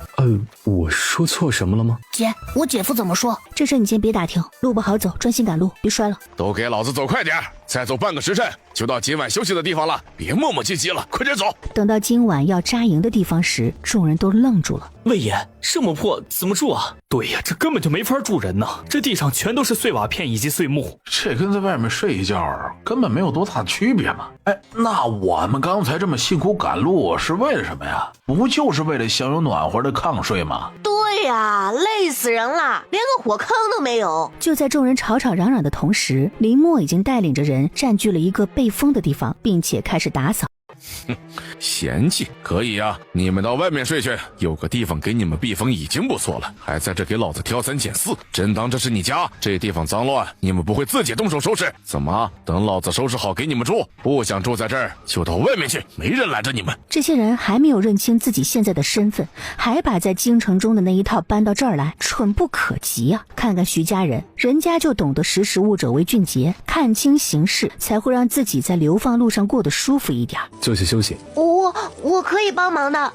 我说错什么了吗？姐，我姐夫怎么说？这事你先别打听，路不好走，专心赶路，别摔了。都给老子走快点，再走半个时辰就到今晚休息的地方了，别磨磨唧唧了，快点走。等到今晚要扎营的地方时，众人都愣住了。魏爷，这么破怎么住啊？对呀，这根本就没法住人呐！这地上全都是碎瓦片以及碎木，这跟在外面睡一觉根本没有多大区别嘛。哎，那我们刚才这么辛苦赶路是为了什么呀？不就是为了享有暖和的炕睡吗？对呀，累死人了，连个火坑都没有。就在众人吵吵嚷嚷的同时，林默已经带领着人占据了一个被封的地方，并且开始打扫。嫌弃可以呀，你们到外面睡去，有个地方给你们避风已经不错了，还在这给老子挑三拣四，真当这是你家？这地方脏乱，你们不会自己动手收拾？怎么等老子收拾好给你们住？不想住在这儿就到外面去，没人拦着你们。这些人还没有认清自己现在的身份，还把在京城中的那一套搬到这儿来，蠢不可及啊！看看徐家人，人家就懂得识时务者为俊杰，看清形势才会让自己在流放路上过得舒服一点。坐下休息。我可以帮忙的。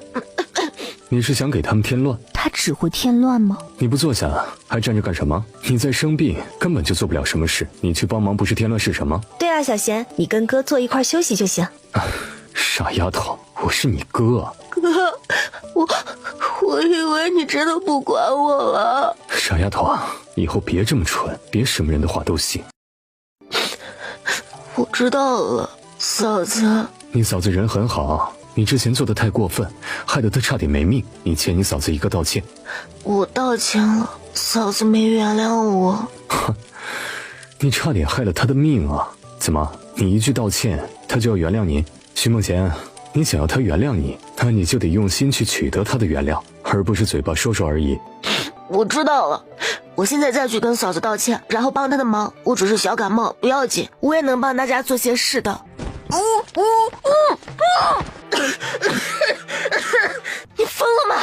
你是想给他们添乱？他只会添乱吗？你不坐下还站着干什么？你在生病，根本就做不了什么事，你去帮忙不是添乱是什么？对啊，小贤，你跟哥坐一块休息就行。傻丫头，我是你哥啊。哥，我以为你真的不管我了。傻丫头啊，以后别这么蠢，别什么人的话都信。我知道了，嫂子。你嫂子人很好，你之前做的太过分，害得她差点没命，你欠你嫂子一个道歉。我道歉了，嫂子没原谅我。你差点害了她的命啊！怎么，你一句道歉，她就要原谅你？徐梦贤，你想要她原谅你，那你就得用心去取得她的原谅，而不是嘴巴说说而已。我知道了，我现在再去跟嫂子道歉，然后帮她的忙。我只是小感冒，不要紧，我也能帮大家做些事的。你疯了吗？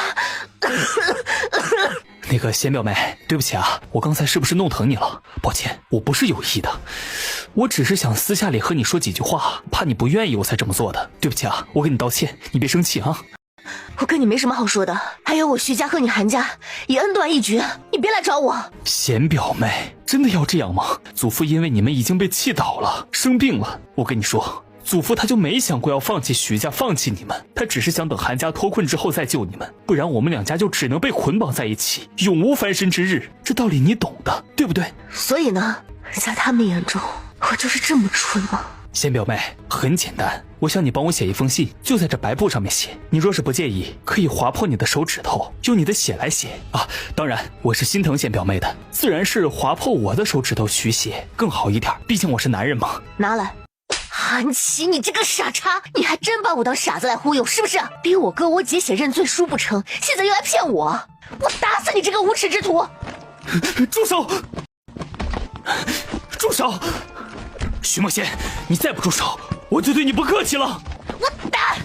那个贤表妹，对不起啊，我刚才是不是弄疼你了？抱歉，我不是有意的，我只是想私下里和你说几句话，怕你不愿意我才这么做的。对不起啊，我跟你道歉，你别生气啊。我跟你没什么好说的，还有我徐家和你韩家也恩断义绝，你别来找我。贤表妹，真的要这样吗？祖父因为你们已经被气倒了，生病了。我跟你说，祖父他就没想过要放弃徐家，放弃你们，他只是想等韩家脱困之后再救你们，不然我们两家就只能被捆绑在一起，永无翻身之日。这道理你懂的，对不对？所以呢，在他们眼中，我就是这么蠢吗？贤表妹，很简单，我想你帮我写一封信，就在这白布上面写。你若是不介意，可以划破你的手指头，用你的血来写啊。当然，我是心疼贤表妹的，自然是划破我的手指头取血更好一点，毕竟我是男人嘛。拿来。韩琦，你这个傻叉，你还真把我当傻子来忽悠是不是？逼我哥我姐写认罪书不成，现在又来骗我，我打死你这个无耻之徒！住手！住手！徐梦贤，你再不住手，我就对你不客气了。我打！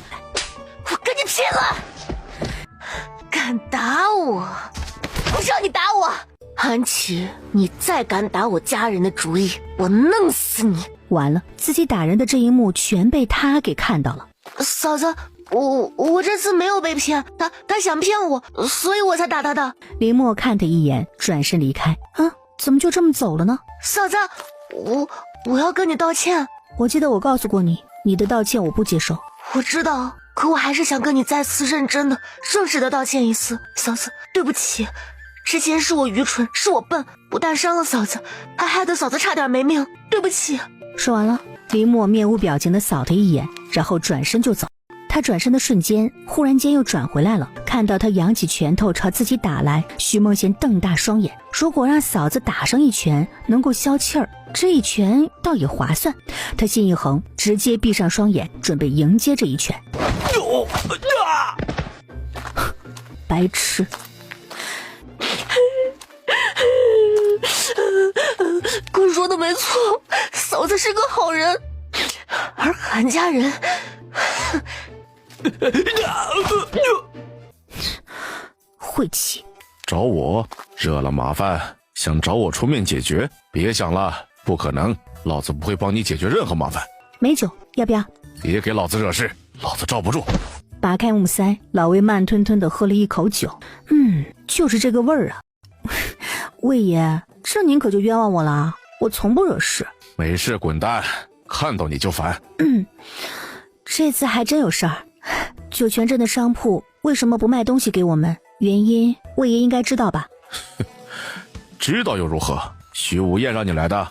我跟你拼了！敢打我，不是让你打我！韩琦，你再敢打我家人的主意，我弄死你！完了，自己打人的这一幕全被他给看到了。嫂子，我这次没有被骗，他想骗我，所以我才打他的。林默看他一眼，转身离开。啊，怎么就这么走了呢？嫂子，我要跟你道歉。我记得我告诉过你，你的道歉我不接受。我知道，可我还是想跟你再次认真的、正式的道歉一次。嫂子，对不起，之前是我愚蠢，是我笨，不但伤了嫂子，还害得嫂子差点没命。对不起。说完了，林默面无表情地扫他一眼，然后转身就走。他转身的瞬间，忽然间又转回来了，看到他扬起拳头朝自己打来，徐梦贤瞪大双眼，如果让嫂子打上一拳能够消气儿，这一拳倒也划算。他心一横，直接闭上双眼，准备迎接这一拳。白痴！哥说的没错，嫂子是个好人，而韩家人晦气。找我惹了麻烦，想找我出面解决？别想了，不可能，老子不会帮你解决任何麻烦。美酒要不要？别给老子惹事，老子罩不住。拔开木塞，老魏慢吞吞地喝了一口酒。就是这个味儿啊。魏爷，这您可就冤枉我了，我从不惹事。没事，滚蛋，看到你就烦。这次还真有事儿。酒泉镇的商铺为什么不卖东西给我们？原因魏爷应该知道吧？知道又如何？徐无厌让你来的。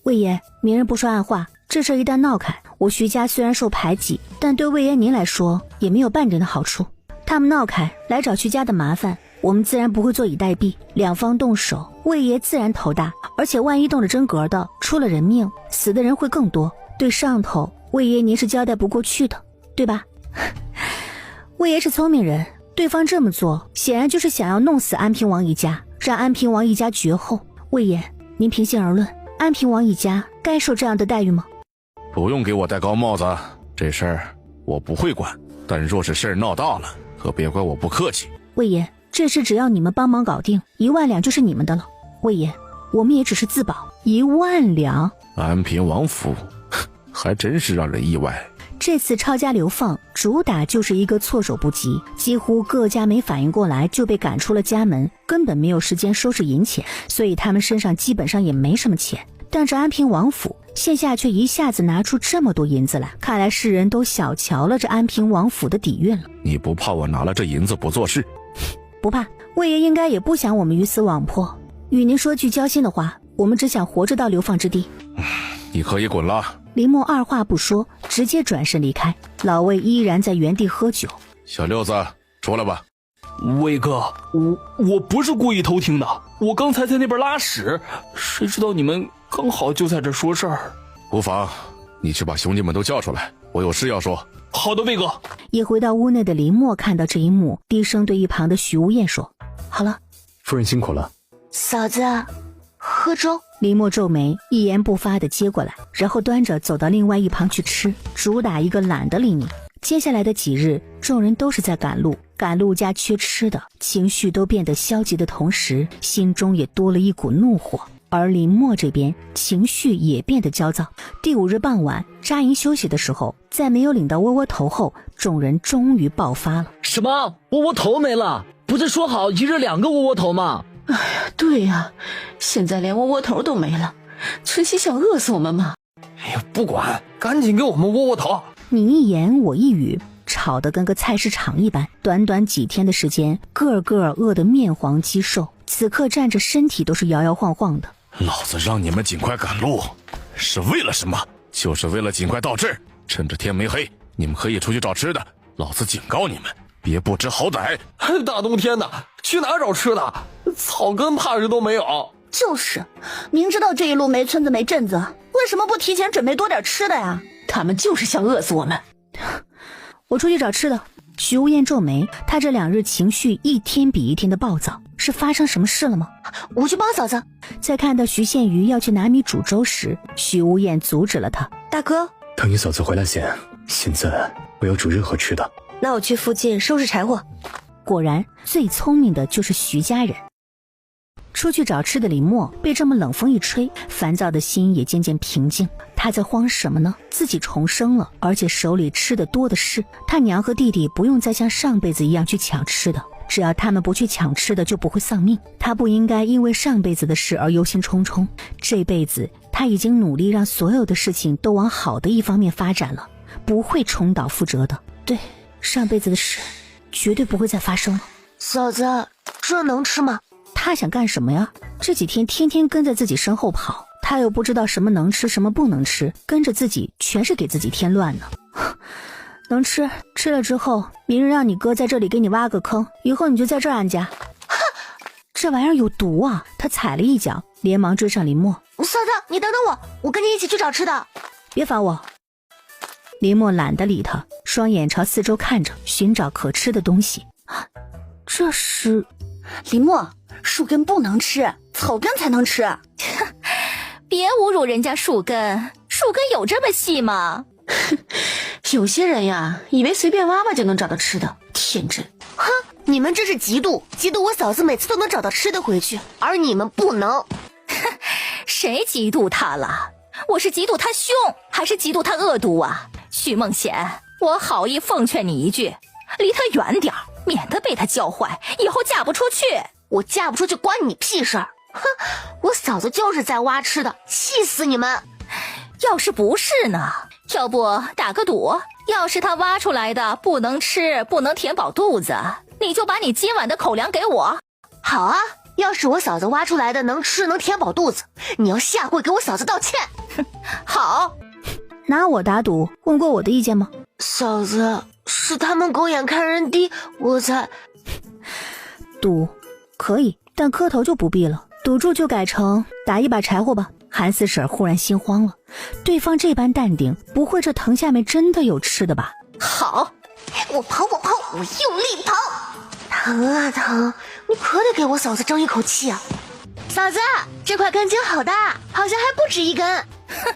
魏爷，明人不说暗话，这事一旦闹开，我徐家虽然受排挤，但对魏爷您来说也没有半点的好处。他们闹开来找徐家的麻烦，我们自然不会坐以待毙，两方动手，魏爷自然头大。而且万一动了真格的，出了人命，死的人会更多，对上头魏爷您是交代不过去的，对吧？魏爷是聪明人，对方这么做显然就是想要弄死安平王一家，让安平王一家绝后。魏爷，您平心而论，安平王一家该受这样的待遇吗？不用给我戴高帽子，这事儿我不会管，但若是事儿闹大了，可别怪我不客气。魏爷，这事只要你们帮忙搞定，1万两就是你们的了。魏爷，我们也只是自保，1万两。安平王府还真是让人意外。这次抄家流放主打就是一个措手不及，几乎各家没反应过来就被赶出了家门，根本没有时间收拾银钱，所以他们身上基本上也没什么钱。但这安平王府现下却一下子拿出这么多银子来，看来世人都小瞧了这安平王府的底蕴了。你不怕我拿了这银子不做事？不怕，魏爷应该也不想我们鱼死网破。与您说句交心的话，我们只想活着到流放之地。你可以滚了。林默二话不说，直接转身离开。老魏依然在原地喝酒。小六子，出来吧。魏哥，我不是故意偷听的，我刚才在那边拉屎，谁知道你们刚好就在这说事儿。无妨，你去把兄弟们都叫出来，我有事要说。好的，魏哥。一回到屋内的林默看到这一幕，低声对一旁的徐无厌说：“好了，夫人辛苦了。”嫂子，喝粥。林默皱眉，一言不发地接过来，然后端着走到另外一旁去吃，主打一个懒的理念。接下来的几日，众人都是在赶路加缺吃的，情绪都变得消极的同时，心中也多了一股怒火。而林默这边情绪也变得焦躁。第5日傍晚扎营休息的时候，在没有领到窝窝头后，众人终于爆发了。什么？窝窝头没了？不是说好1日2个窝窝头吗？哎呀，对呀，现在连窝窝头都没了，春熙想饿死我们吗？哎呀，不管，赶紧给我们窝窝头！你一言我一语，吵得跟个菜市场一般。短短几天的时间，个个饿得面黄肌瘦，此刻站着身体都是摇摇晃晃的。老子让你们尽快赶路，是为了什么？就是为了尽快到这儿，趁着天没黑，你们可以出去找吃的。老子警告你们，别不知好歹。大冬天的，去哪儿找吃的？草根怕是都没有。就是，明知道这一路没村子没镇子，为什么不提前准备多点吃的呀？他们就是想饿死我们。我出去找吃的。徐无厌皱眉，他这2日情绪一天比一天的暴躁，是发生什么事了吗？我去帮嫂子。在看到徐宪瑜要去拿米煮粥时，徐无厌阻止了他。大哥，等你嫂子回来先，现在不要煮任何吃的。那我去附近收拾柴火。果然，最聪明的就是徐家人。出去找吃的林默被这么冷风一吹，烦躁的心也渐渐平静。他在慌什么呢？自己重生了，而且手里吃的多的是。他娘和弟弟不用再像上辈子一样去抢吃的，只要他们不去抢吃的，就不会丧命。他不应该因为上辈子的事而忧心忡忡。这辈子他已经努力让所有的事情都往好的一方面发展了，不会重蹈覆辙的。对，上辈子的事绝对不会再发生了。嫂子，这能吃吗？他想干什么呀？这几天天天跟在自己身后跑，他又不知道什么能吃什么不能吃，跟着自己全是给自己添乱呢。能吃，吃了之后，明日让你哥在这里给你挖个坑，以后你就在这儿安家。这玩意儿有毒啊！他踩了一脚，连忙追上林默。嫂子，你等等我跟你一起去找吃的。别烦我。林默懒得理他，双眼朝四周看着，寻找可吃的东西。这是林默，树根不能吃，草根才能吃。别侮辱人家树根，树根有这么细吗？有些人呀，以为随便挖挖就能找到吃的，天真。哼，你们这是嫉妒我嫂子每次都能找到吃的回去，而你们不能。谁嫉妒他了？我是嫉妒他凶，还是嫉妒他恶毒啊？徐梦贤，我好意奉劝你一句，离他远点，免得被他教坏，以后嫁不出去。我嫁不出去关你屁事儿！哼，我嫂子就是在挖吃的，气死你们！要是不是呢？要不打个赌，要是他挖出来的不能吃，不能填饱肚子，你就把你今晚的口粮给我。好啊，要是我嫂子挖出来的能吃能填饱肚子，你要下跪给我嫂子道歉。好，拿我打赌，问过我的意见吗？嫂子，是他们狗眼看人低，我才赌可以，但磕头就不必了。赌注就改成打一把柴火吧。韩四婶忽然心慌了，对方这般淡定，不会这藤下面真的有吃的吧？好，我跑，我用力跑。疼啊疼，你可得给我嫂子争一口气啊！嫂子，这块根茎好大，好像还不止一根。哼，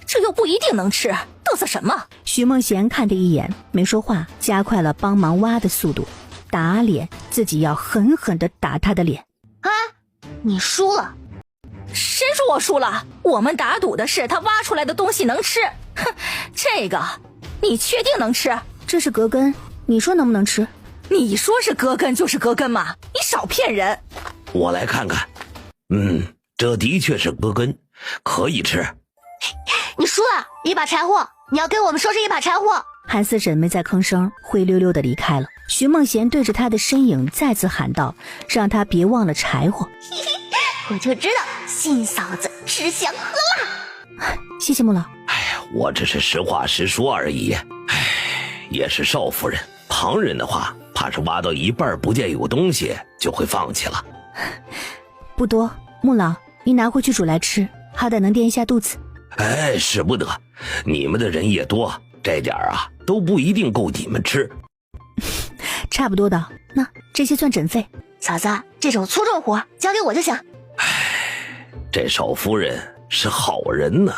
这又不一定能吃，嘚瑟什么？徐梦贤看他一眼，没说话，加快了帮忙挖的速度。打脸，自己要狠狠地打他的脸。啊，你输了。谁说我输了？我们打赌的是他挖出来的东西能吃。哼，这个你确定能吃？这是葛根，你说能不能吃？你说是葛根就是葛根嘛，你少骗人。我来看看。这的确是葛根，可以吃。你输了，一把柴火，你要跟我们说是一把柴火。韩四婶没再吭声，灰溜溜的离开了。徐梦贤对着他的身影再次喊道，让他别忘了柴火。我就知道新嫂子吃香喝辣。谢谢穆老。我只是实话实说而已。也是少夫人，旁人的话怕是挖到一半不见有东西就会放弃了。不多，穆老，你拿回去煮来吃，好歹能垫一下肚子。使不得，你们的人也多，这点啊都不一定够你们吃。差不多的，那这些算诊费。嫂子，这种粗重活交给我就行。这少夫人是好人呢。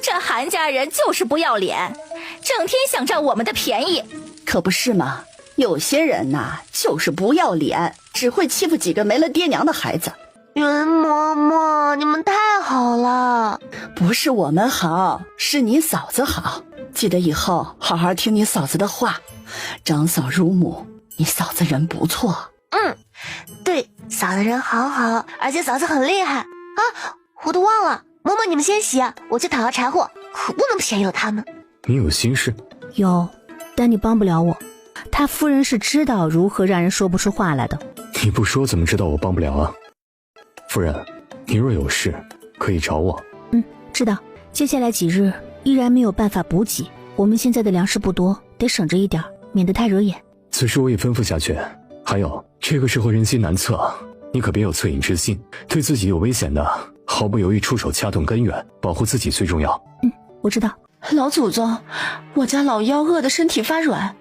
这韩家人就是不要脸，整天想占我们的便宜。可不是吗？有些人呐，就是不要脸，只会欺负几个没了爹娘的孩子。云嬷嬷，你们太好了。不是我们好，是你嫂子好。记得以后好好听你嫂子的话，长嫂如母，你嫂子人不错。对，嫂子人好好，而且嫂子很厉害啊！我都忘了，嬷嬷你们先洗，我去讨要柴火，可不能便宜了他们。你有心事？有，但你帮不了我。他夫人是知道如何让人说不出话来的。你不说怎么知道我帮不了啊？夫人，你若有事可以找我。知道。接下来几日依然没有办法补给，我们现在的粮食不多，得省着一点，免得太惹眼。此事我已吩咐下去。还有，这个时候人心难测，你可别有恻隐之心，对自己有危险的毫不犹豫出手掐断根源，保护自己最重要。我知道。老祖宗，我家老幺饿得身体发软，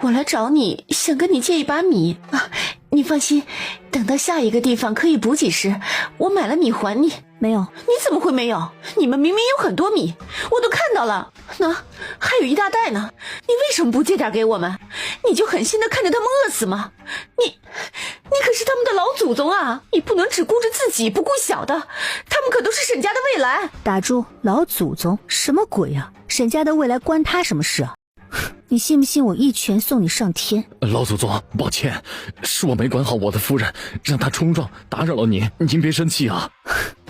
我来找你，想跟你借一把米啊！你放心，等到下一个地方可以补给时，我买了米还你。没有。你怎么会没有？你们明明有很多米，我都看到了，还有一大袋呢。你为什么不借点给我们？你就狠心的看着他们饿死吗？你可是他们的老祖宗啊！你不能只顾着自己不顾小的，他们可都是沈家的未来。打住，老祖宗什么鬼啊？沈家的未来关他什么事啊？你信不信我一拳送你上天？老祖宗，抱歉，是我没管好我的夫人，让她冲撞打扰了您，您别生气啊。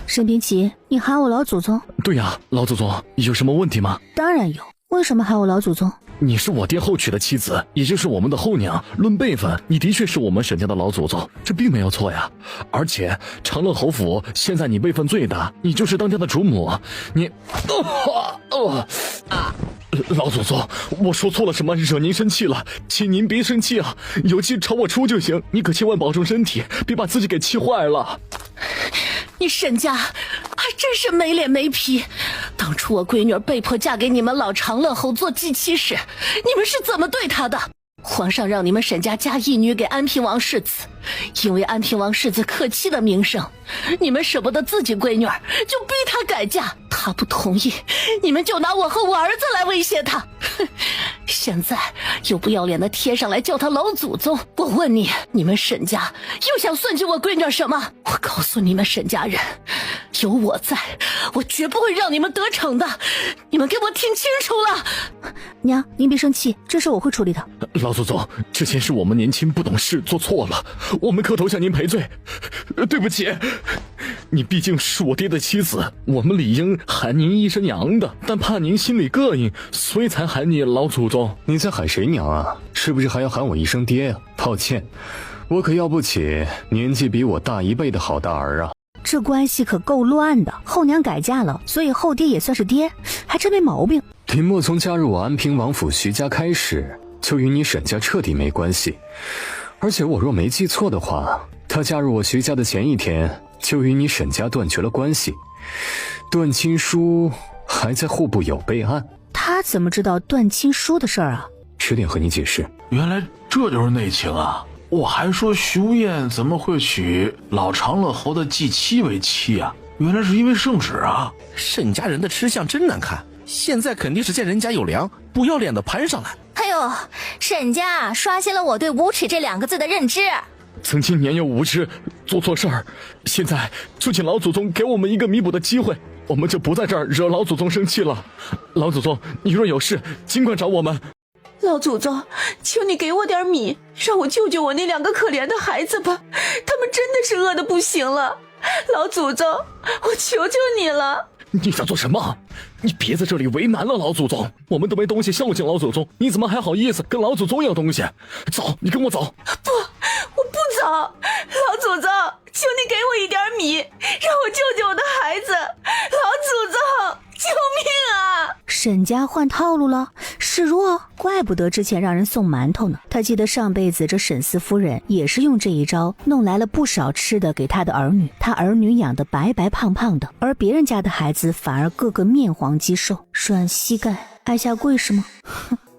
沈冰琪，你喊我老祖宗？对呀，老祖宗，有什么问题吗？当然有，为什么喊我老祖宗？你是我爹后娶的妻子，也就是我们的后娘，论辈分，你的确是我们沈家的老祖宗，这并没有错呀。而且长乐侯府现在你辈分最大，你就是当家的主母，你老祖宗，我说错了什么，惹您生气了，请您别生气啊，有气朝我出就行，你可千万保重身体，别把自己给气坏了。你沈家还真是没脸没皮，当初我闺女被迫嫁给你们老长乐侯做继妻时，你们是怎么对她的？皇上让你们沈家嫁义女给安平王世子，因为安平王世子克妻的名声，你们舍不得自己闺女就逼她改嫁，她不同意，你们就拿我和我儿子来威胁她。现在又不要脸的贴上来叫他老祖宗。我问你，你们沈家又想算计我闺女什么？我告诉你们沈家人，有我在，我绝不会让你们得逞的，你们给我听清楚了。娘，您别生气，这事我会处理的。老祖宗，之前是我们年轻不懂事，做错了，我们磕头向您赔罪，对不起。你毕竟是我爹的妻子，我们理应喊您一声娘的，但怕您心里膈应，所以才喊你老祖宗。你在喊谁娘啊？是不是还要喊我一声爹啊？抱歉，我可要不起年纪比我大1倍的好大儿啊。这关系可够乱的，后娘改嫁了，所以后爹也算是爹，还真没毛病。林默从加入我安平王府徐家开始，就与你沈家彻底没关系。而且我若没记错的话，他加入我徐家的前一天，就与你沈家断绝了关系。断亲书还在户部有备案。他怎么知道断亲书的事儿啊？迟点和你解释。原来这就是内情啊！我还说徐无艳怎么会娶老长乐侯的继妻为妻啊？原来是因为圣旨啊！沈家人的吃相真难看，现在肯定是见人家有粮，不要脸的攀上来。哎呦，沈家刷新了我对无耻这2个字的认知。曾经年幼无知，做错事儿，现在就请老祖宗给我们一个弥补的机会，我们就不在这儿惹老祖宗生气了。老祖宗，你若有事，尽管找我们。老祖宗，求你给我点米，让我救救我那2个可怜的孩子吧，他们真的是饿得不行了。老祖宗，我求求你了。你想做什么？你别在这里为难了老祖宗，我们都没东西孝敬老祖宗，你怎么还好意思跟老祖宗要东西？走，你跟我走。不，我不走。老祖宗，求你给我一点米，让我救救我的孩子。老祖宗，救命啊！沈家换套路了，示弱，怪不得之前让人送馒头呢。他记得上辈子这沈四夫人也是用这一招弄来了不少吃的给他的儿女，他儿女养得白白胖胖的，而别人家的孩子反而个个面黄肌瘦，软膝盖爱下跪是吗？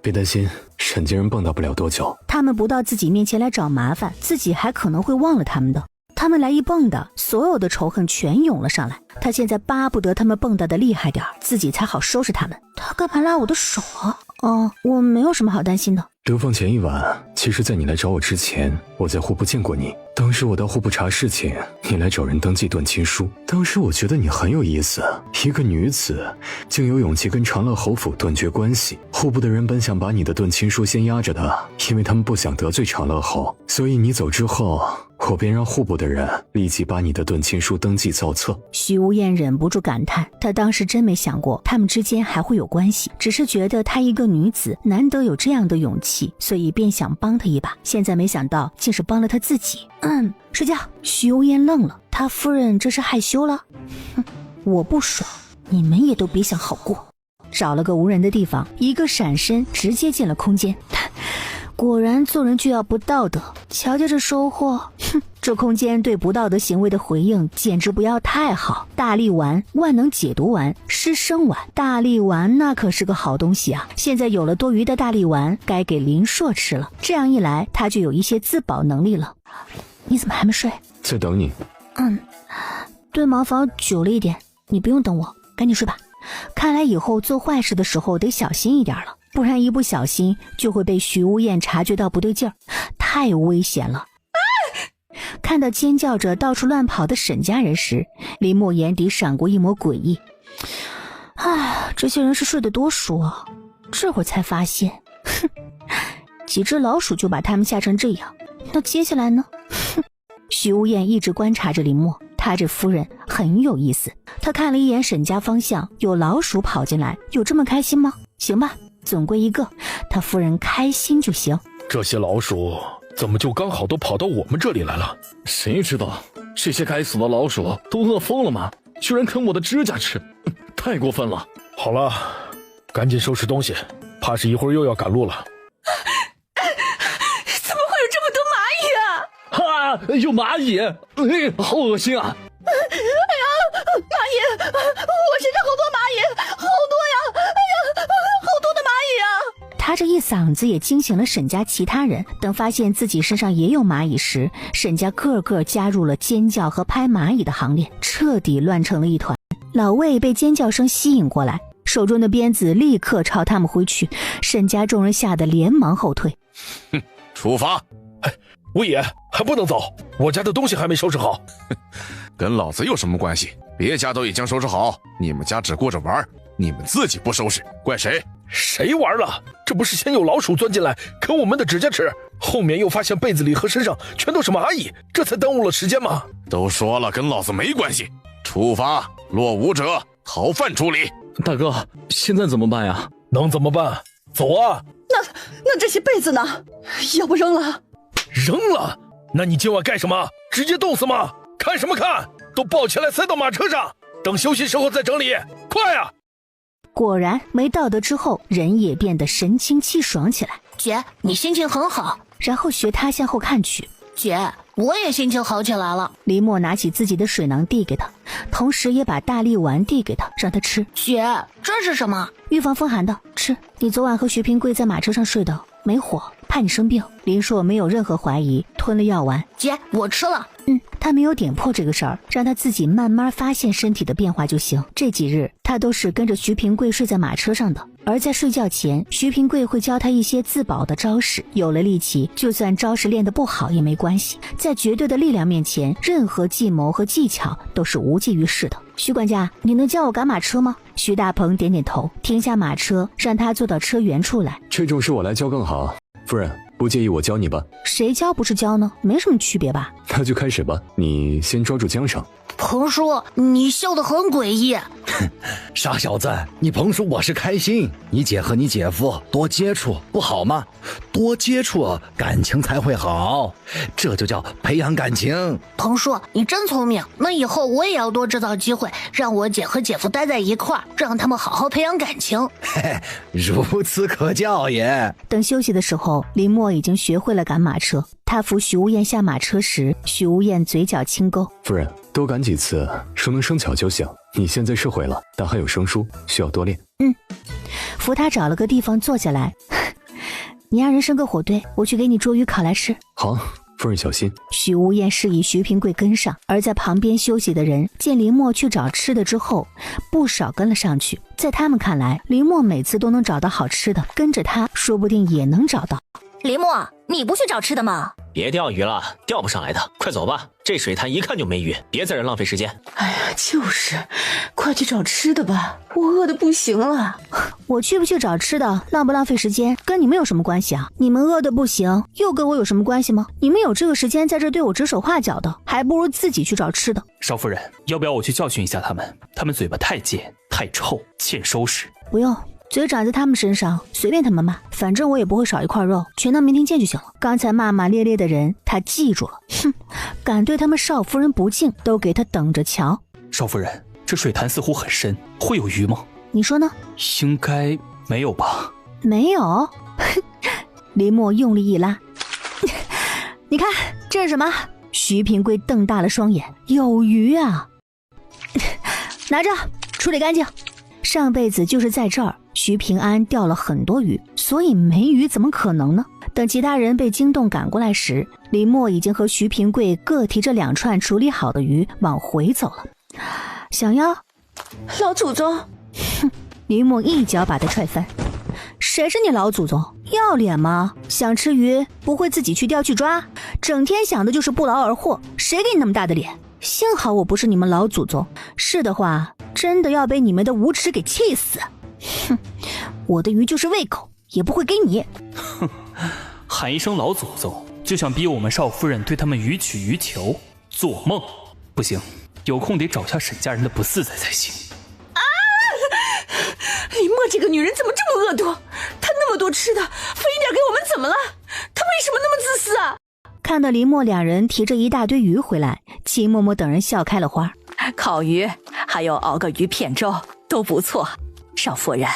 别担心，沈家人蹦跶不了多久。他们不到自己面前来找麻烦，自己还可能会忘了他们的。他们来一蹦跶，所有的仇恨全涌了上来。他现在巴不得他们蹦跶的厉害点，自己才好收拾他们。他干嘛拉我的手啊？哦，我没有什么好担心的。流放前一晚，其实在你来找我之前，我在户部见过你。当时我到户部查事情，你来找人登记断亲书。当时我觉得你很有意思，一个女子竟有勇气跟长乐侯府断绝关系。户部的人本想把你的断亲书先压着的，因为他们不想得罪长乐侯，所以你走之后，我便让户部的人立即把你的断亲书登记造册。徐无艳忍不住感叹，她当时真没想过他们之间还会有关系，只是觉得她一个女子难得有这样的勇气，所以便想帮她一把。现在没想到竟是帮了她自己。睡觉。徐无艳愣了，她夫人这是害羞了？哼，我不爽，你们也都别想好过。找了个无人的地方，一个闪身直接进了空间。果然做人就要不道德，瞧瞧这收获。哼，这空间对不道德行为的回应简直不要太好。大力丸、万能解毒丸、失声丸，大力丸那可是个好东西啊！现在有了多余的大力丸，该给林硕吃了。这样一来，他就有一些自保能力了。你怎么还没睡？在等你。蹲茅房久了一点，你不用等我，赶紧睡吧。看来以后做坏事的时候得小心一点了，不然一不小心就会被徐无艳察觉到不对劲儿，太危险了。看到尖叫着到处乱跑的沈家人时，林默眼底闪过一抹诡异。这些人是睡得多熟啊，这会儿才发现，几只老鼠就把他们吓成这样，那接下来呢？徐无艳一直观察着林默，他这夫人很有意思。他看了一眼沈家方向，有老鼠跑进来，有这么开心吗？行吧，总归一个，他夫人开心就行。这些老鼠怎么就刚好都跑到我们这里来了？谁知道，这些该死的老鼠都饿疯了吗？居然啃我的指甲吃，太过分了。好了，赶紧收拾东西，怕是一会儿又要赶路了。怎么会有这么多蚂蚁啊？有蚂蚁，好恶心啊！哎呀，蚂蚁，我身上好多蚂蚁，好多呀！哎呀，好多的蚂蚁啊！他这一嗓子也惊醒了沈家其他人，等发现自己身上也有蚂蚁时，沈家个个加入了尖叫和拍蚂蚁的行列，彻底乱成了一团。老魏被尖叫声吸引过来，手中的鞭子立刻朝他们挥去。沈家众人吓得连忙后退。哼，处罚！哎，吴爷还不能走，我家的东西还没收拾好。跟老子有什么关系？别家都已经收拾好，你们家只顾着玩，你们自己不收拾，怪谁？谁玩了？这不是先有老鼠钻进来啃我们的指甲齿，后面又发现被子里和身上全都是蚂蚁，这才耽误了时间吗？都说了跟老子没关系。处罚落伍者逃犯处理。大哥，现在怎么办呀？能怎么办？走啊！那这些被子呢？要不扔了？扔了？那你今晚干什么？直接冻死吗？看什么看？都抱起来塞到马车上，等休息时候再整理，快啊！果然没道德之后，人也变得神清气爽起来。姐，你心情很好。然后学他向后看去。姐，我也心情好起来了。林默拿起自己的水囊递给他，同时也把大力丸递给他，让他吃。姐，这是什么？预防风寒的，吃。你昨晚和徐平贵在马车上睡的，没火，怕你生病。林硕没有任何怀疑，吞了药丸。姐，我吃了。他没有点破这个事儿，让他自己慢慢发现身体的变化就行。这几日他都是跟着徐平贵睡在马车上的，而在睡觉前，徐平贵会教他一些自保的招式。有了力气，就算招式练得不好也没关系，在绝对的力量面前，任何计谋和技巧都是无济于事的。徐管家，你能教我赶马车吗？徐大鹏点点头，停下马车，让他坐到车辕处来。这种事我来教更好。夫人，不介意我教你吧？谁教不是教呢？没什么区别吧？那就开始吧，你先抓住缰绳。彭叔，你笑得很诡异。傻小子，你彭叔我是开心，你姐和你姐夫多接触不好吗？多接触感情才会好，这就叫培养感情。彭叔，你真聪明，那以后我也要多制造机会，让我姐和姐夫待在一块儿，让他们好好培养感情。嘿嘿，如此可教也。等休息的时候，林默已经学会了赶马车。他扶许无厌下马车时，许无厌嘴角轻勾：“夫人，多赶几次，熟能生巧就行。你现在是会了，但还有生疏，需要多练。”扶他找了个地方坐下来。你让人生个火堆，我去给你捉鱼烤来吃。好，夫人小心。许无厌示意徐平贵跟上，而在旁边休息的人见林默去找吃的之后，不少跟了上去。在他们看来，林默每次都能找到好吃的，跟着他说不定也能找到。林默，你不去找吃的吗？别钓鱼了，钓不上来的，快走吧。这水潭一看就没鱼，别在这浪费时间。哎呀，就是，快去找吃的吧，我饿得不行了。我去不去找吃的，浪不浪费时间，跟你们有什么关系啊？你们饿得不行，又跟我有什么关系吗？你们有这个时间在这对我指手画脚的，还不如自己去找吃的。少夫人，要不要我去教训一下他们？他们嘴巴太贱，太臭，欠收拾。不用。嘴长在他们身上，随便他们骂，反正我也不会少一块肉，全当没听见就行了。刚才骂骂咧咧的人，他记住了。哼，敢对他们少夫人不敬，都给他等着瞧。少夫人，这水潭似乎很深，会有鱼吗？你说呢？应该没有吧？没有。林默用力一拉，你看这是什么？徐平贵瞪大了双眼，有鱼啊！拿着，处理干净。上辈子就是在这儿，徐平安钓了很多鱼，所以没鱼怎么可能呢？等其他人被惊动赶过来时，林默已经和徐平贵各提着2串处理好的鱼往回走了。想要？老祖宗！哼！林默一脚把他踹翻。谁是你老祖宗？要脸吗？想吃鱼不会自己去钓去抓，整天想的就是不劳而获，谁给你那么大的脸？幸好我不是你们老祖宗，是的话真的要被你们的无耻给气死。哼，我的鱼就是胃口，也不会给你。哼，喊一声老祖宗就想逼我们少夫人对他们予取予求，做梦！不行，有空得找下沈家人的不自在才行。啊！林默这个女人怎么这么恶毒？她那么多吃的，分一点给我们怎么了？她为什么那么自私啊？看到林默2人提着一大堆鱼回来，秦嬷嬷等人笑开了花。烤鱼还有熬个鱼片粥都不错，少夫人，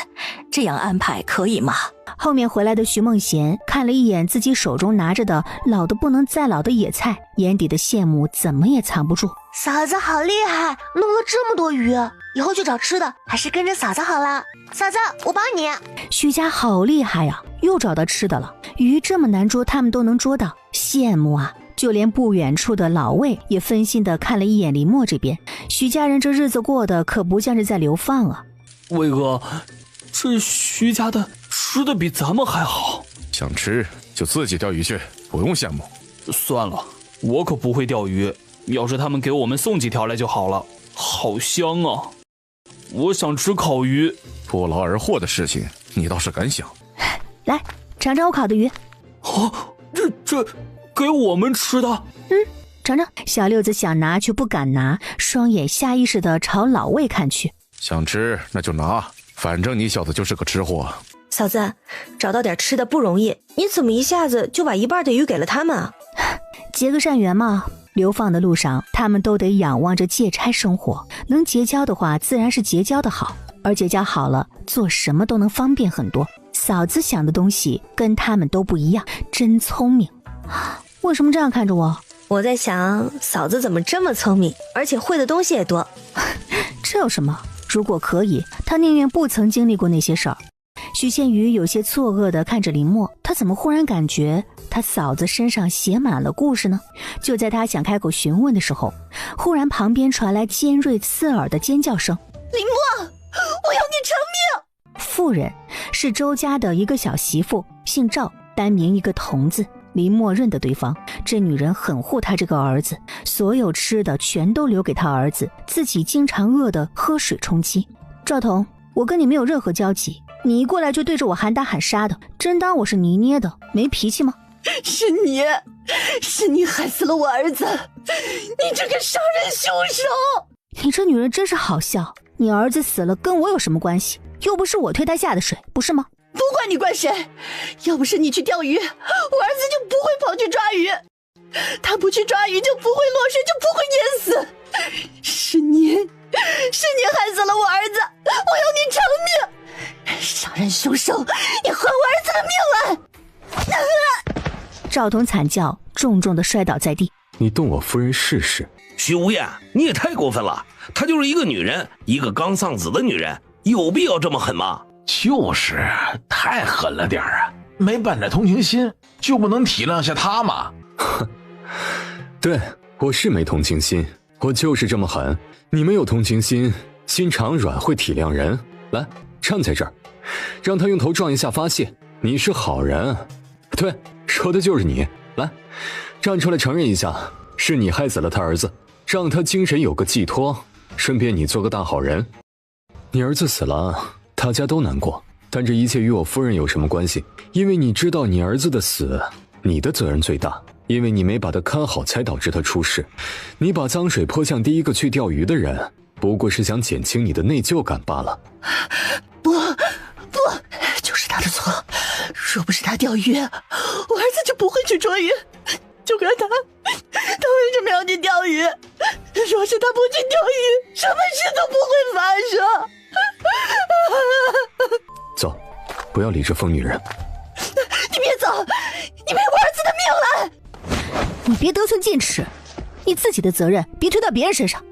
这样安排可以吗？后面回来的徐梦贤看了一眼自己手中拿着的老的不能再老的野菜，眼底的羡慕怎么也藏不住。嫂子好厉害，弄了这么多鱼，以后去找吃的还是跟着嫂子好了。嫂子，我帮你。徐家好厉害呀，又找到吃的了，鱼这么难捉他们都能捉到，羡慕啊。就连不远处的老魏也分心地看了一眼林默这边，徐家人这日子过得可不像是在流放啊。魏哥，这徐家的吃的比咱们还好。想吃就自己钓鱼去，不用羡慕。算了，我可不会钓鱼，要是他们给我们送几条来就好了。好香啊！我想吃烤鱼。不劳而获的事情，你倒是敢想。来，尝尝我烤的鱼。这给我们吃的？尝尝。小六子想拿却不敢拿，双眼下意识地朝老魏看去。想吃那就拿，反正你小子就是个吃货。嫂子，找到点吃的不容易，你怎么一下子就把一半的鱼给了他们啊？结个善缘嘛。流放的路上，他们都得仰望着借差生活，能结交的话，自然是结交的好，而结交好了，做什么都能方便很多。嫂子想的东西跟他们都不一样，真聪明。为什么这样看着我？我在想，嫂子怎么这么聪明，而且会的东西也多。这有什么？如果可以，他宁愿不曾经历过那些事儿。徐倩瑜有些错愕地看着林默，他怎么忽然感觉他嫂子身上写满了故事呢？就在他想开口询问的时候，忽然旁边传来尖锐刺耳的尖叫声：林默，我要你偿命！妇人是周家的一个小媳妇，姓赵，单名一个童字。林默认得对方，这女人很护他这个儿子，所有吃的全都留给他儿子，自己经常饿得喝水充饥。赵彤，我跟你没有任何交集，你一过来就对着我喊打喊杀的，真当我是泥捏的，没脾气吗？是你害死了我儿子，你这个杀人凶手！你这女人真是好笑，你儿子死了跟我有什么关系？又不是我推他下的水，不是吗？不管你怪谁，要不是你去钓鱼，我儿子就不会跑去抓鱼，他不去抓鱼就不会落水，就不会淹死。是你害死了我儿子，我要你偿命！杀人凶手，你还我儿子的命来！赵彤惨叫，重重地摔倒在地。你动我夫人试试？徐无厌，你也太过分了！她就是一个女人，一个刚丧子的女人，有必要这么狠吗？就是太狠了点啊！没本着同情心，就不能体谅下她吗？对，我是没同情心，我就是这么狠。你没有同情心，心肠软会体谅人。来，站在这儿，让他用头撞一下发泄。你是好人，对，说的就是你。来，站出来承认一下，是你害死了他儿子，让他精神有个寄托，顺便你做个大好人。你儿子死了，大家都难过，但这一切与我夫人有什么关系？因为你知道你儿子的死，你的责任最大，因为你没把他看好，才导致他出事。你把脏水泼向第一个去钓鱼的人，不过是想减轻你的内疚感罢了。不，就是他的错。若不是他钓鱼，我儿子就不会去捉鱼。就看他为什么要去钓鱼？若是他不去钓鱼，什么事都不会发生。走，不要理这疯女人。你别走，你赔我儿子的命来！你别得寸进尺，你自己的责任别推到别人身上。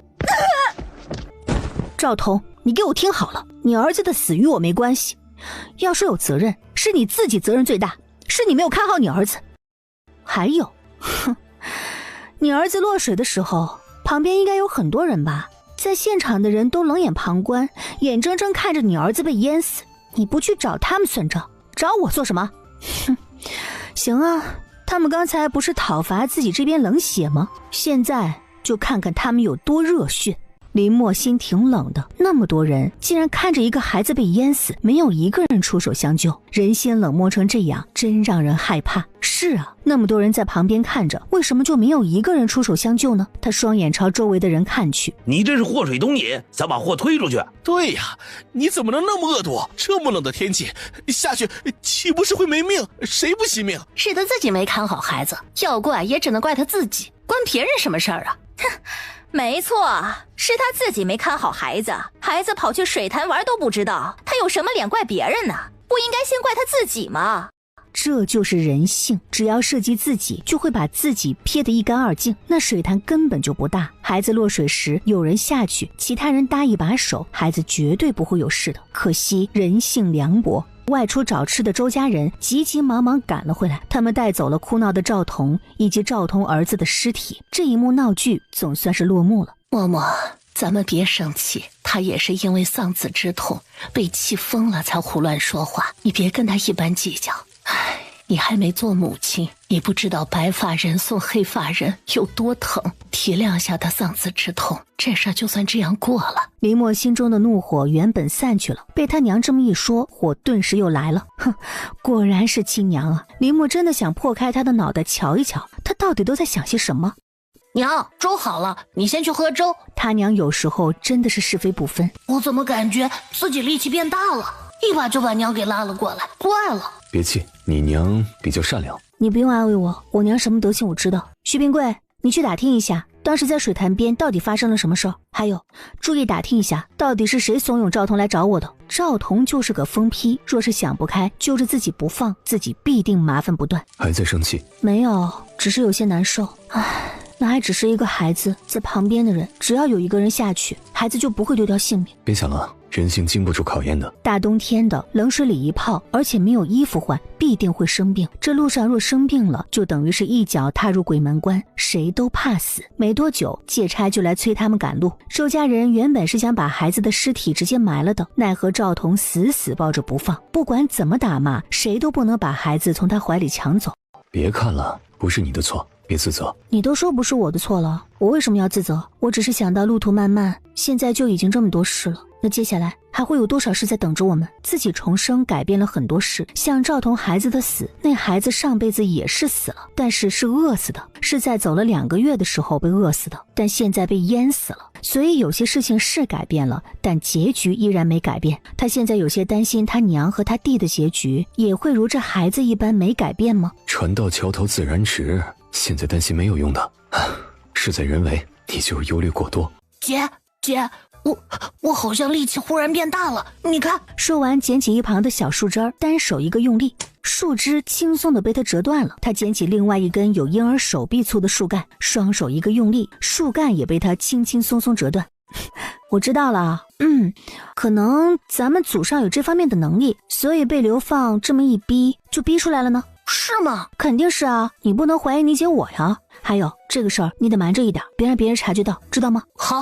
赵彤，你给我听好了，你儿子的死与我没关系，要说有责任，是你自己责任最大，是你没有看好你儿子。还有，你儿子落水的时候，旁边应该有很多人吧？在现场的人都冷眼旁观，眼睁睁看着你儿子被淹死，你不去找他们算账，找我做什么？哼，行啊，他们刚才不是讨伐自己这边冷血吗？现在就看看他们有多热血。林默心挺冷的，那么多人竟然看着一个孩子被淹死，没有一个人出手相救，人心冷漠成这样，真让人害怕。是啊，那么多人在旁边看着，为什么就没有一个人出手相救呢？他双眼朝周围的人看去，你这是祸水东引，想把祸推出去。对呀，你怎么能那么恶毒？这么冷的天气下去，岂不是会没命？谁不惜命？是他自己没看好孩子，要怪也只能怪他自己，关别人什么事儿啊？哼，没错，是他自己没看好孩子，孩子跑去水潭玩都不知道，他有什么脸怪别人呢？不应该先怪他自己吗？这就是人性，只要涉及自己，就会把自己撇得一干二净。那水潭根本就不大，孩子落水时有人下去，其他人搭一把手，孩子绝对不会有事的。可惜人性凉薄，外出找吃的周家人急急忙忙赶了回来，他们带走了哭闹的赵彤以及赵彤儿子的尸体。这一幕闹剧总算是落幕了。嬷嬷，咱们别生气，他也是因为丧子之痛被气疯了才胡乱说话，你别跟他一般计较。唉，你还没做母亲，你不知道白发人送黑发人有多疼，体谅下他丧子之痛，这事就算这样过了。林默心中的怒火原本散去了，被他娘这么一说，火顿时又来了。哼，果然是亲娘啊！林默真的想破开他的脑袋瞧一瞧，他到底都在想些什么。娘，粥好了，你先去喝粥。他娘有时候真的是是非不分。我怎么感觉自己力气变大了，一把就把娘给拉了过来，怪了。别气，你娘比较善良。你不用安慰我，我娘什么德行我知道。徐冰贵，你去打听一下，当时在水潭边到底发生了什么事儿？还有，注意打听一下，到底是谁怂恿赵彤来找我的？赵彤就是个疯批，若是想不开，揪着自己不放，自己必定麻烦不断。还在生气？没有，只是有些难受。唉，那还只是一个孩子，在旁边的人，只要有一个人下去，孩子就不会丢掉性命。别想了，人性经不住考验的。大冬天的，冷水里一泡，而且没有衣服换，必定会生病。这路上若生病了，就等于是一脚踏入鬼门关，谁都怕死。没多久，借差就来催他们赶路。周家人原本是想把孩子的尸体直接埋了的，奈何赵彤死死抱着不放，不管怎么打骂，谁都不能把孩子从他怀里抢走。别看了，不是你的错，别自责。你都说不是我的错了，我为什么要自责？我只是想到路途漫漫，现在就已经这么多事了，那接下来还会有多少事在等着我们？自己重生改变了很多事，像赵彤孩子的死，那孩子上辈子也是死了，但是是饿死的，是在走了2个月的时候被饿死的，但现在被淹死了。所以有些事情是改变了，但结局依然没改变。他现在有些担心他娘和他弟的结局也会如这孩子一般没改变吗？船到桥头自然直，现在担心没有用的，事在人为，你就忧虑过多。姐，我好像力气忽然变大了，你看。说完捡起一旁的小树枝，单手一个用力，树枝轻松的被他折断了。他捡起另外一根有婴儿手臂粗的树干，双手一个用力，树干也被他轻轻松松折断。我知道了，可能咱们祖上有这方面的能力，所以被流放这么一逼就逼出来了呢。是吗？肯定是啊，你不能怀疑你姐我呀。还有这个事儿你得瞒着一点，别让别人察觉到，知道吗？好，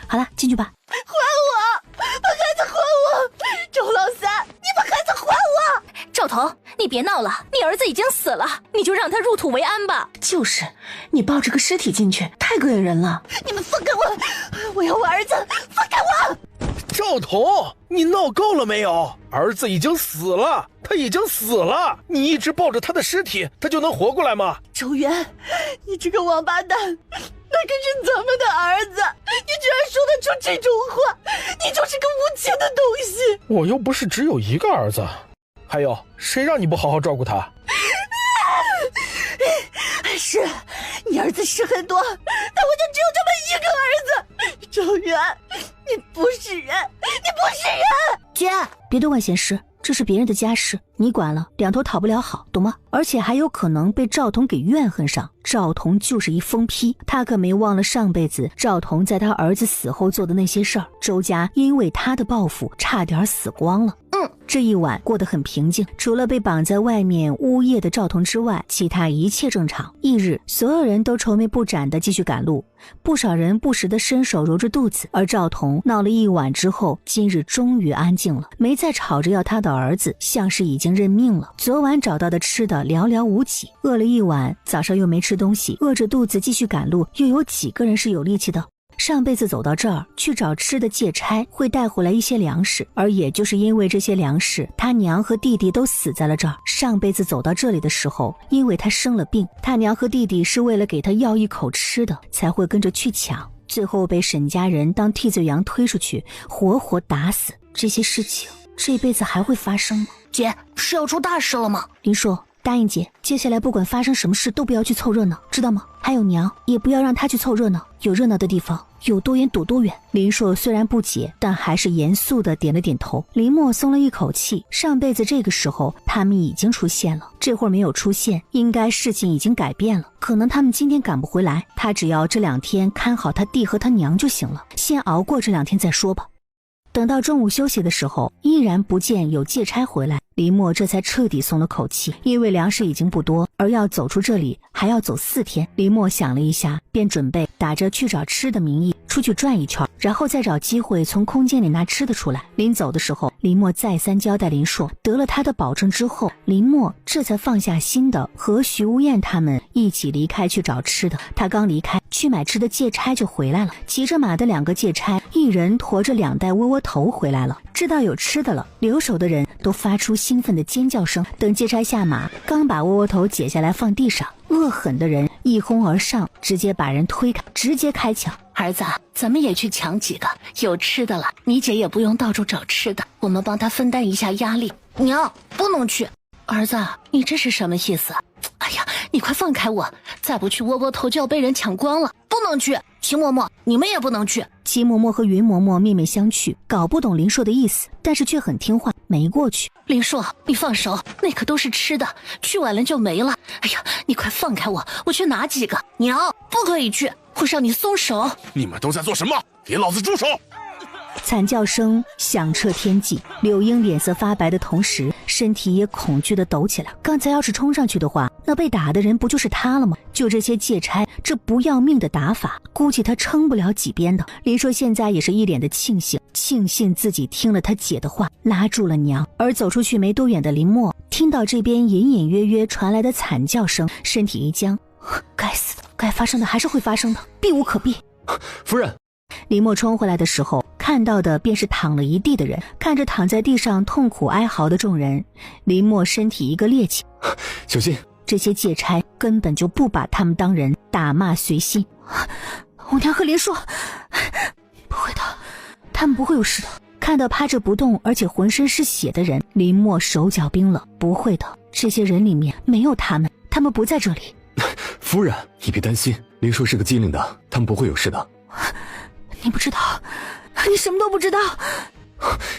好了，进去吧。还我，把孩子还我！周老三，你把孩子还我！赵彤，你别闹了，你儿子已经死了，你就让他入土为安吧。就是，你抱着个尸体进去，太膈应人了。你们放开我！我要我儿子，放开我！赵彤，你闹够了没有？儿子已经死了，他已经死了，你一直抱着他的尸体，他就能活过来吗？周元，你这个王八蛋，那可是咱们的儿子，你居然说得出这种话，你就是个无情的东西！我又不是只有一个儿子，还有谁让你不好好照顾他？是你儿子是很多，但我就只有这么一个儿子。周元，你不是人，你不是人！姐，别多管闲事，这是别人的家事，你管了，两头讨不了好，懂吗？而且还有可能被赵彤给怨恨上。赵彤就是一疯批，他可没忘了上辈子赵彤在他儿子死后做的那些事儿。周家因为他的报复，差点死光了。这一晚过得很平静，除了被绑在外面呜咽的赵彤之外，其他一切正常。翌日，所有人都愁眉不展地继续赶路，不少人不时地伸手揉着肚子。而赵彤闹了一晚之后，今日终于安静了，没再吵着要他的儿子，像是已经认命了。昨晚找到的吃的寥寥无几，饿了一晚，早上又没吃东西，饿着肚子继续赶路，又有几个人是有力气的？上辈子走到这儿去找吃的借差，会带回来一些粮食，而也就是因为这些粮食，他娘和弟弟都死在了这儿。上辈子走到这里的时候，因为他生了病，他娘和弟弟是为了给他要一口吃的，才会跟着去抢，最后被沈家人当替罪羊推出去，活活打死。这些事情这辈子还会发生吗？姐，是要出大事了吗？林硕，答应姐，接下来不管发生什么事都不要去凑热闹，知道吗？还有娘，也不要让她去凑热闹，有热闹的地方有多远躲多远。林硕虽然不解，但还是严肃地点了点头。林默松了一口气，上辈子这个时候他们已经出现了，这会儿没有出现，应该事情已经改变了，可能他们今天赶不回来，他只要这2天看好他弟和他娘就行了，先熬过这2天再说吧。等到中午休息的时候，依然不见有借差回来，林默这才彻底松了口气，因为粮食已经不多，而要走出这里还要走4天。林默想了一下，便准备打着去找吃的名义出去转一圈，然后再找机会从空间里拿吃的出来。临走的时候，林默再三交代林硕，得了他的保证之后，林默这才放下心的和徐无艳他们一起离开去找吃的。他刚离开去买吃的，借差就回来了，骑着马的2个借差，一人驮着2袋窝窝头回来了。知道有吃的了，留守的人都发出兴奋的尖叫声。等借差下马，刚把窝窝头解下来放地上，恶狠的人一哄而上，直接把人推开，直接开抢。儿子，咱们也去抢几个，有吃的了，你姐也不用到处找吃的，我们帮她分担一下压力。娘，不能去。儿子，你这是什么意思？哎呀，你快放开我，再不去窝窝头就要被人抢光了。不能去。齐嬷嬷，你们也不能去。齐嬷嬷和云嬷嬷面面相觑，搞不懂林硕的意思，但是却很听话，没过去。林硕，你放手，那可都是吃的，去晚了就没了。哎呀，你快放开我，我去拿几个。娘，不可以去，会让你松手。你们都在做什么？给老子住手！惨叫声响彻天际，柳英脸色发白的同时，身体也恐惧地抖起来。刚才要是冲上去的话，那被打的人不就是他了吗？就这些借差，这不要命的打法，估计他撑不了几鞭的。林硕现在也是一脸的庆幸自己听了他姐的话，拉住了娘。而走出去没多远的林默，听到这边隐隐约约传来的惨叫声，身体一僵，该死的，该发生的还是会发生的，避无可避。夫人，林默冲回来的时候，看到的便是躺了一地的人。看着躺在地上痛苦哀嚎的众人，林默身体一个趔趄，小心！这些借差根本就不把他们当人，打骂随心。我娘和林硕，不会的，他们不会有事的。看到趴着不动而且浑身是血的人，林默手脚冰冷。不会的，这些人里面没有他们，他们不在这里。夫人，你别担心，林硕是个机灵的，他们不会有事的。你不知道，你什么都不知道。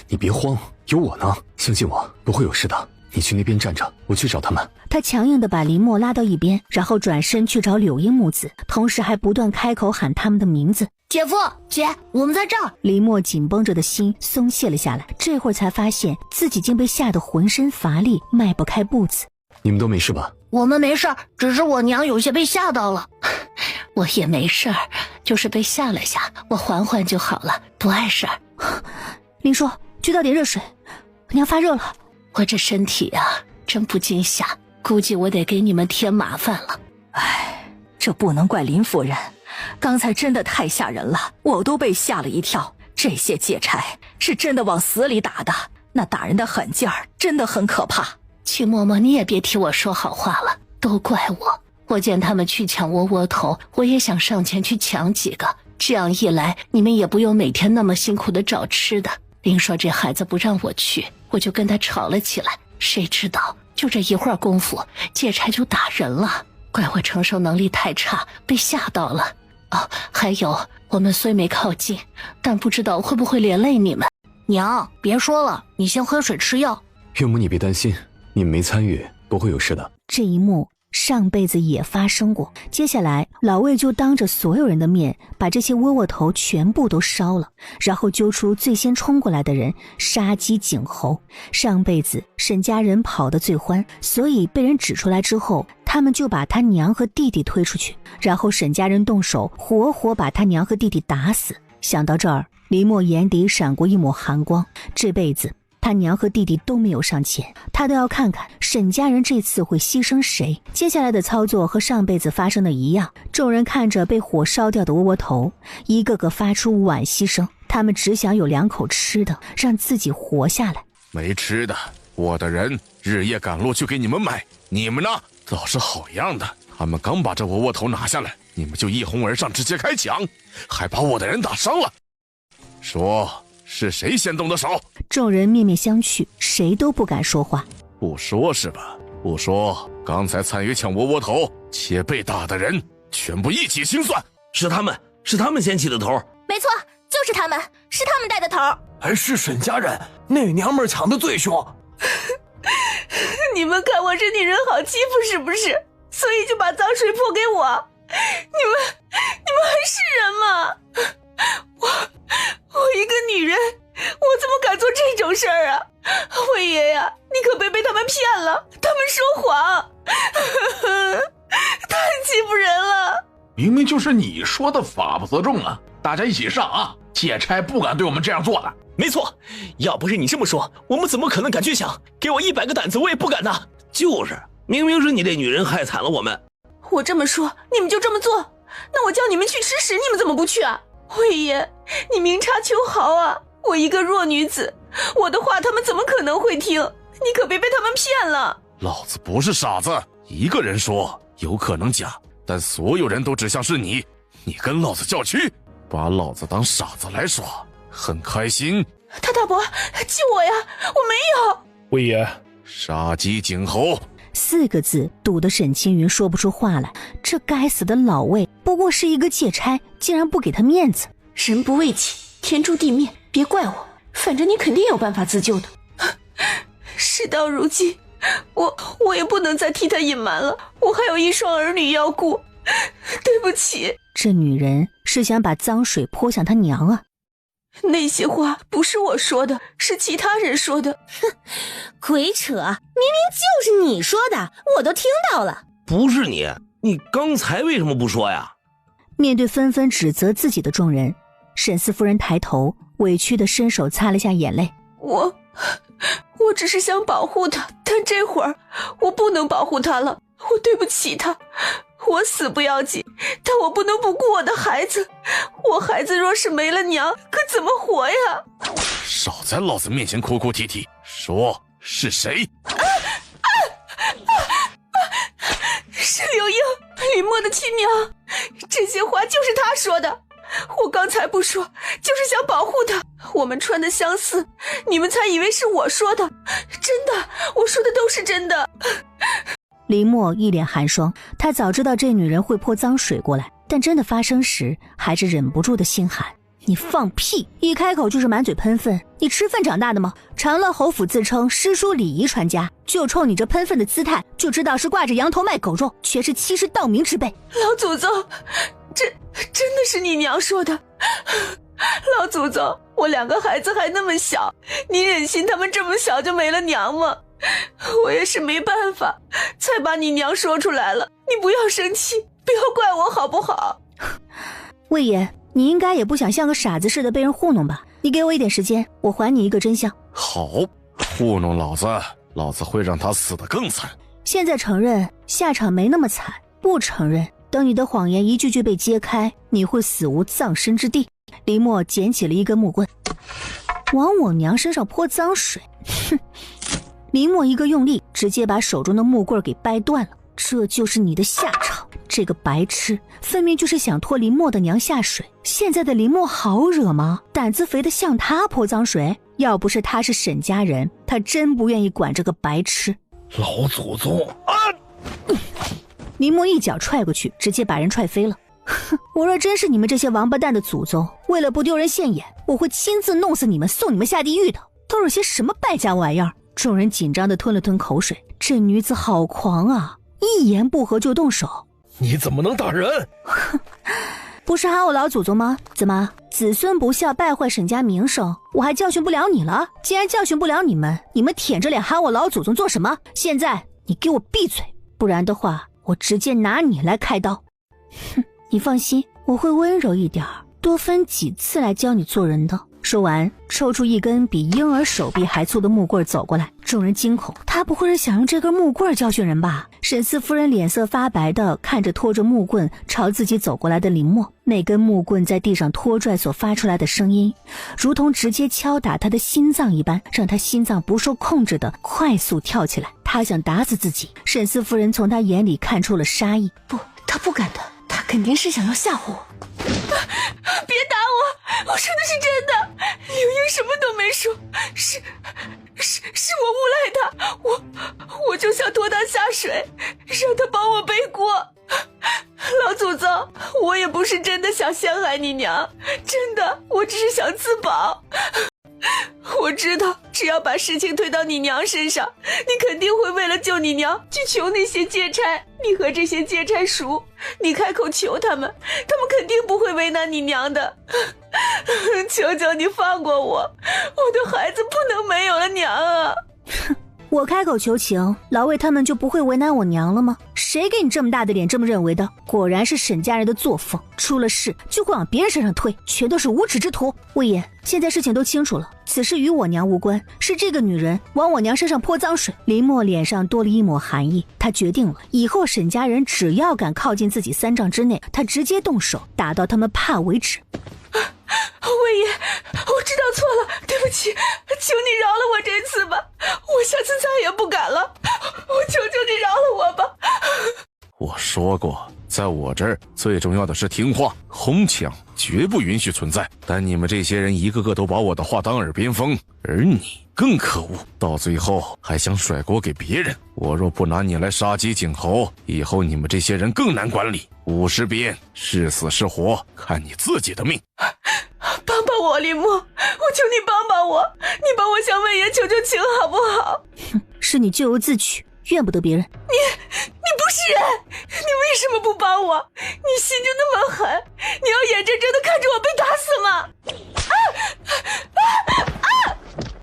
你别慌，有我呢，相信我，不会有事的。你去那边站着，我去找他们。他强硬地把林默拉到一边，然后转身去找柳英母子，同时还不断开口喊他们的名字。姐夫，姐，我们在这儿。林默紧绷着的心松懈了下来，这会儿才发现自己竟被吓得浑身乏力，迈不开步子。你们都没事吧？我们没事，只是我娘有些被吓到了。我也没事儿，就是被吓了下，我缓缓就好了，不碍事儿。林硕，去倒点热水，娘发热了。我这身体啊，真不禁吓，估计我得给你们添麻烦了。哎，这不能怪林夫人，刚才真的太吓人了，我都被吓了一跳。这些借差是真的往死里打的，那打人的狠劲儿真的很可怕。齐嬷嬷，你也别替我说好话了，都怪我。我见他们去抢窝窝头，我也想上前去抢几个，这样一来，你们也不用每天那么辛苦的找吃的。林说这孩子不让我去，我就跟他吵了起来，谁知道就这一会儿功夫，借差就打人了，怪我承受能力太差，被吓到了。哦，还有，我们虽没靠近，但不知道会不会连累你们。娘，别说了，你先喝水吃药。岳母，你别担心，你们没参与，不会有事的。这一幕上辈子也发生过。接下来老魏就当着所有人的面把这些窝窝头全部都烧了，然后揪出最先冲过来的人，杀鸡儆猴。上辈子沈家人跑得最欢，所以被人指出来之后，他们就把他娘和弟弟推出去，然后沈家人动手活活把他娘和弟弟打死。想到这儿，林默眼底闪过一抹寒光，这辈子他娘和弟弟都没有上前，他都要看看沈家人这次会牺牲谁。接下来的操作和上辈子发生的一样，众人看着被火烧掉的窝窝头，一个个发出惋惜声，他们只想有2口吃的，让自己活下来。没吃的，我的人日夜赶路去给你们买，你们呢倒是好样的，他们刚把这窝窝头拿下来，你们就一哄而上直接开抢，还把我的人打伤了。说是谁先动的手？众人面面相觑，谁都不敢说话。不说是吧？不说，刚才参与抢窝窝头且被打的人全部一起清算。是他们先起的头。没错，就是他们，是他们带的头。还是沈家人，那娘们抢的最凶。你们看我这女人好欺负是不是？所以就把脏水泼给我。你们还是人吗？我一个女人，我怎么敢做这种事儿啊？魏爷呀，你可别被他们骗了，他们说谎，太欺负人了。明明就是你说的法不责众啊，大家一起上啊！借差不敢对我们这样做的。没错，要不是你这么说，我们怎么可能敢去抢？给我100个胆子，我也不敢呐。就是，明明是你这女人害惨了我们。我这么说，你们就这么做？那我叫你们去吃屎，你们怎么不去啊？魏爷，你明察秋毫啊！我一个弱女子，我的话他们怎么可能会听？你可别被他们骗了。老子不是傻子，一个人说有可能假，但所有人都指向是你。你跟老子叫屈，把老子当傻子来耍，很开心。他大伯，救我呀！我没有。魏爷，杀鸡儆猴4个字堵得沈青云说不出话来。这该死的老魏不过是一个借差，竟然不给他面子。人不为己，天诛地灭，别怪我，反正你肯定有办法自救的。事到如今，我也不能再替他隐瞒了，我还有1双儿女要顾，对不起。这女人是想把脏水泼向他娘啊！那些话不是我说的，是其他人说的。哼，鬼扯，明明就是你说的，我都听到了。不是你刚才为什么不说呀？面对纷纷指责自己的众人，沈四夫人抬头，委屈地伸手擦了一下眼泪。我只是想保护他，但这会儿我不能保护他了，我对不起他。我死不要紧，但我不能不顾我的孩子。我孩子若是没了娘，可怎么活呀？少在老子面前哭哭啼啼，说是谁？是刘英，林默的亲娘。这些话就是他说的。我刚才不说，就是想保护他。我们穿的相似，你们才以为是我说的。真的，我说的都是真的。林默一脸寒霜，他早知道这女人会泼脏水过来，但真的发生时，还是忍不住的心寒。你放屁！一开口就是满嘴喷粪，你吃粪长大的吗？长乐侯府自称诗书礼仪传家，就冲你这喷粪的姿态，就知道是挂着羊头卖狗肉，却是欺世盗名之辈。老祖宗，这真的是你娘说的？老祖宗，我2个孩子还那么小，你忍心他们这么小就没了娘吗？我也是没办法才把你娘说出来了，你不要生气，不要怪我好不好？魏爷，你应该也不想像个傻子似的被人糊弄吧？你给我一点时间，我还你一个真相。好，糊弄老子，老子会让他死得更惨。现在承认下场没那么惨，不承认，等你的谎言一句句被揭开，你会死无葬身之地。林默捡起了一根木棍，往我娘身上泼脏水。哼！林默一个用力，直接把手中的木棍给掰断了。这就是你的下场。这个白痴分明就是想拖林默的娘下水。现在的林默好惹吗？胆子肥的像他泼脏水？要不是他是沈家人，他真不愿意管这个白痴。老祖宗啊！林默一脚踹过去，直接把人踹飞了。哼！我若真是你们这些王八蛋的祖宗，为了不丢人现眼，我会亲自弄死你们，送你们下地狱的。都是些什么败家玩意儿？众人紧张地吞了吞口水。这女子好狂啊，一言不合就动手。你怎么能打人？哼！不是喊我老祖宗吗？怎么子孙不孝，败坏沈家名声，我还教训不了你了？既然教训不了你们，你们舔着脸喊我老祖宗做什么？现在你给我闭嘴，不然的话我直接拿你来开刀。哼！你放心，我会温柔一点，多分几次来教你做人的。说完，抽出一根比婴儿手臂还粗的木棍走过来。众人惊恐，他不会是想用这根木棍教训人吧？沈四夫人脸色发白的看着拖着木棍朝自己走过来的林默，那根木棍在地上拖拽所发出来的声音，如同直接敲打他的心脏一般，让他心脏不受控制的快速跳起来。他想打死自己。沈四夫人从他眼里看出了杀意。不，他不敢的，他肯定是想要吓唬我。别打我，我说的是真的，刘英什么都没说，是我诬赖他，我就想拖他下水，让他帮我背锅。老祖宗，我也不是真的想陷害你娘，真的，我只是想自保。我知道，只要把事情推到你娘身上，你肯定会为了救你娘去求那些借差。你和这些借差熟，你开口求他们肯定不会为难你娘的。求求你放过我，我的孩子不能没有了娘啊！我开口求情，老魏他们就不会为难我娘了吗？谁给你这么大的脸这么认为的？果然是沈家人的作风，出了事就会往别人身上推，全都是无耻之徒。魏爷，现在事情都清楚了，此事与我娘无关，是这个女人往我娘身上泼脏水。林默脸上多了一抹寒意，他决定了，以后沈家人只要敢靠近自己3丈之内，他直接动手，打到他们怕为止。魏爷，我知道错了，对不起，求你饶了我这次吧，我下次再也不敢了，我求求你饶了我吧。我说过，在我这儿最重要的是听话，哄抢绝不允许存在。但你们这些人一个个都把我的话当耳边风，而你更可恶，到最后还想甩锅给别人。我若不拿你来杀鸡儆猴，以后你们这些人更难管理。50鞭，是死是活，看你自己的命。帮帮我，林默，我求你帮帮我，你帮我向魏爷求求情好不好？哼，是你咎由自取，怨不得别人。你不是人，你为什么不帮我？你心就那么狠，你要眼睁睁的看着我被打死吗？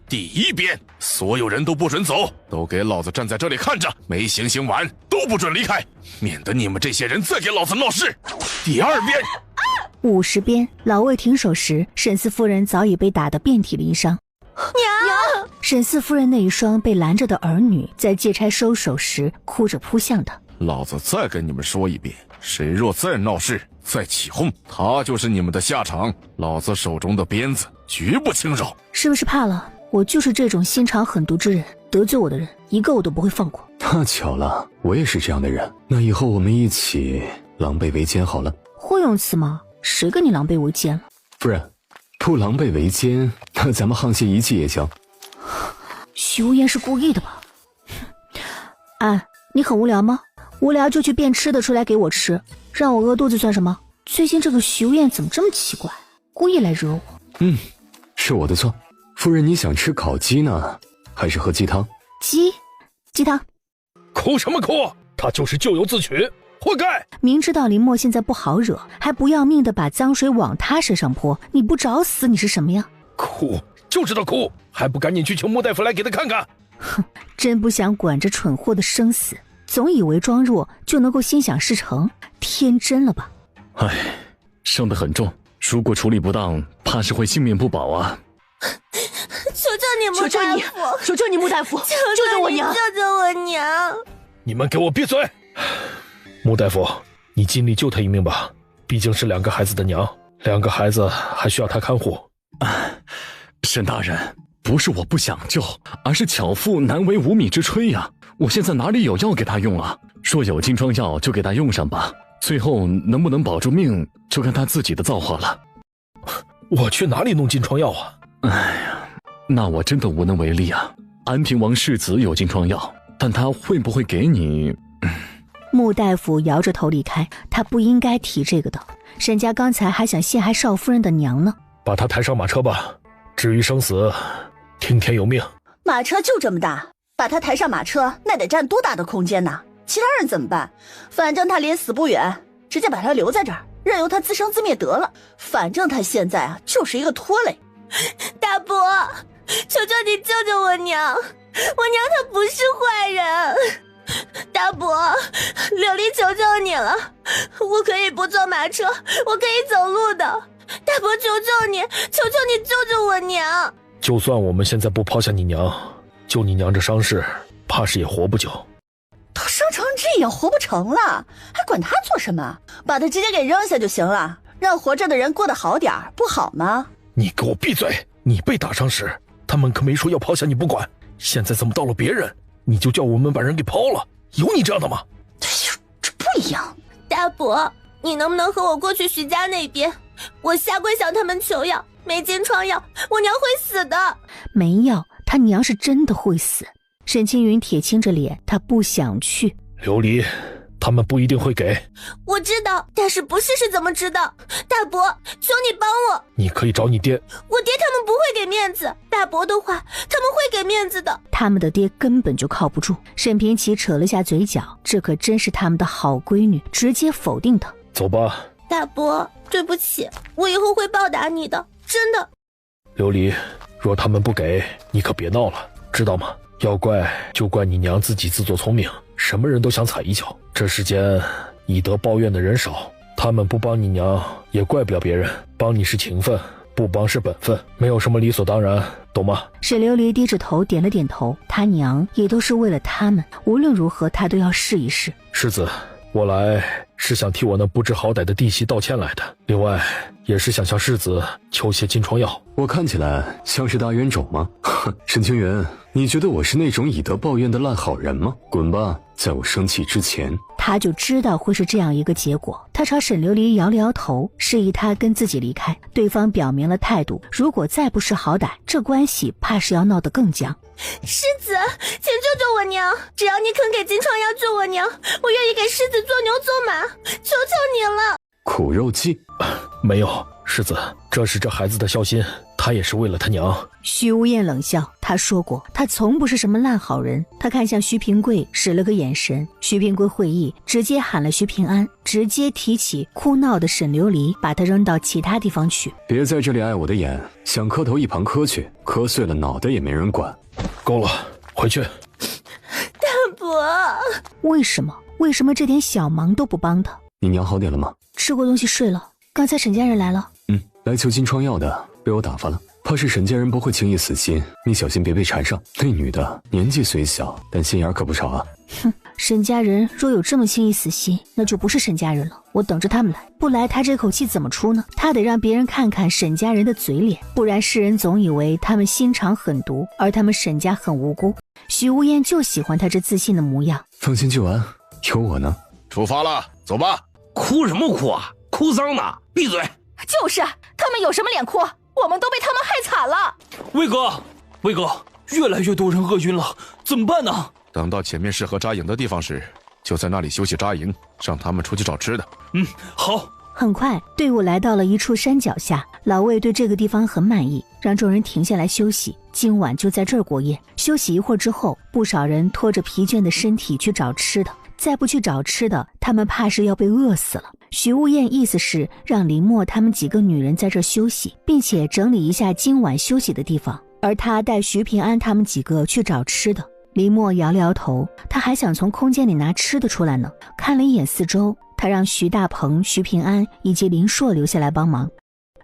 第1鞭，所有人都不准走，都给老子站在这里看着，没行刑完都不准离开，免得你们这些人再给老子闹事。第2鞭，50鞭。老魏停手时，沈四夫人早已被打得遍体鳞伤。娘！沈四夫人那一双被拦着的儿女，在借差收手时哭着扑向他。老子再跟你们说一遍，谁若再闹事再起哄，他就是你们的下场。老子手中的鞭子绝不轻饶。是不是怕了？我就是这种心肠狠毒之人，得罪我的人一个我都不会放过。那巧了，我也是这样的人。那以后我们一起狼狈为奸好了。会用词吗？谁跟你狼狈为奸了？夫人，不狼狈为奸，那咱们沆瀣一气也行。徐无言是故意的吧？哎，你很无聊吗？无聊就去变吃的出来给我吃，让我饿肚子算什么？最近这个徐无言怎么这么奇怪，故意来惹我？是我的错。夫人，你想吃烤鸡呢，还是喝鸡汤？鸡汤。哭什么哭？他就是咎由自取，活该！明知道林默现在不好惹，还不要命的把脏水往他身上泼，你不找死你是什么呀？哭就知道哭，还不赶紧去求穆大夫来给他看看？哼，真不想管这蠢货的生死，总以为装弱就能够心想事成，天真了吧？唉，伤得很重，如果处理不当，怕是会性命不保啊！求求你，穆大夫！求求你，穆大夫！救救我娘！救救我娘！你们给我闭嘴！穆大夫，你尽力救他一命吧，毕竟是2个孩子的娘，2个孩子还需要他看护。沈大人，不是我不想救，而是巧妇难为无米之炊呀！我现在哪里有药给他用啊？若有金疮药就给他用上吧，最后能不能保住命，就看他自己的造化了。我去哪里弄金疮药啊？哎呀，那我真的无能为力啊。安平王世子有金疮药，但他会不会给你？穆大夫摇着头离开，他不应该提这个的。沈家刚才还想陷害少夫人的娘呢。把他抬上马车吧，至于生死，听天由命。马车就这么大，把他抬上马车，那得占多大的空间呢？其他人怎么办？反正他离死不远，直接把他留在这儿，任由他自生自灭得了。反正他现在就是一个拖累。大伯，求求你救救我娘！我娘她不是坏人。大伯，琉璃求求你了，我可以不坐马车，我可以走路的。大伯，求求你，求求你救救我娘！就算我们现在不抛下你娘，就你娘这伤势，怕是也活不久。都伤成这样，活不成了，还管他做什么？把他直接给扔下就行了，让活着的人过得好点儿，不好吗？你给我闭嘴！你被打伤时，他们可没说要抛下你不管，现在怎么到了别人，你就叫我们把人给抛了？有你这样的吗？这不一样。大伯，你能不能和我过去徐家那边？我下跪向他们求药，没金疮药，我娘会死的。没药，他娘是真的会死。沈青云铁青着脸，他不想去。琉璃，他们不一定会给。我知道，但是不试试怎么知道？大伯，求你帮我。你可以找你爹。我爹他们不会给面子，大伯的话他们会给面子的。他们的爹根本就靠不住。沈平奇扯了下嘴角，这可真是他们的好闺女，直接否定他。走吧。大伯，对不起，我以后会报答你的，真的。琉璃，若他们不给，你可别闹了，知道吗？要怪就怪你娘自己自作聪明，什么人都想踩一脚。这世间以德报怨的人少，他们不帮你娘也怪不了别人，帮你是情分，不帮是本分，没有什么理所当然，懂吗？沈琉璃低着头点了点头，他娘也都是为了他们，无论如何他都要试一试。世子，我来是想替我那不知好歹的弟媳道歉来的，另外也是想向世子求些金疮药。我看起来像是大冤种吗？沈清源，你觉得我是那种以德报怨的烂好人吗？滚吧，在我生气之前。他就知道会是这样一个结果，他朝沈琉璃摇了摇头，示意他跟自己离开。对方表明了态度，如果再不识好歹，这关系怕是要闹得更僵。世子，请救救我娘！只要你肯给金疮药救我娘，我愿意给世子做牛做马，求求你了！苦肉计？没有，世子，这是这孩子的孝心，他也是为了他娘。徐无厌冷笑，他说过他从不是什么烂好人。他看向徐平贵，使了个眼神，徐平贵会意，直接喊了徐平安，直接提起哭闹的沈琉璃，把他扔到其他地方去。别在这里碍我的眼，想磕头一旁磕去，磕碎了脑袋也没人管。够了，回去。大伯，为什么这点小忙都不帮他？你娘好点了吗？吃过东西睡了，刚才沈家人来了。来求金疮药的被我打发了，怕是沈家人不会轻易死心，你小心别被缠上。那女的年纪虽小，但心眼可不少啊。哼，沈家人若有这么轻易死心，那就不是沈家人了。我等着他们来，不来他这口气怎么出呢？他得让别人看看沈家人的嘴脸，不然世人总以为他们心肠狠毒，而他们沈家很无辜。许无厌就喜欢他这自信的模样。放心就安，有我呢。出发了，走吧。哭什么哭啊？哭丧呢？闭嘴！就是他们有什么脸哭？我们都被他们害惨了。魏哥，越来越多人饿晕了，怎么办呢？等到前面适合扎营的地方时，就在那里休息扎营，让他们出去找吃的。好。很快，队伍来到了一处山脚下，老魏对这个地方很满意，让众人停下来休息，今晚就在这儿过夜。休息一会儿之后，不少人拖着疲倦的身体去找吃的，再不去找吃的，他们怕是要被饿死了。徐无厌意思是让林默他们几个女人在这儿休息，并且整理一下今晚休息的地方，而他带徐平安他们几个去找吃的。林默摇了摇头，他还想从空间里拿吃的出来呢。看了一眼四周，他让徐大鹏、徐平安以及林硕留下来帮忙。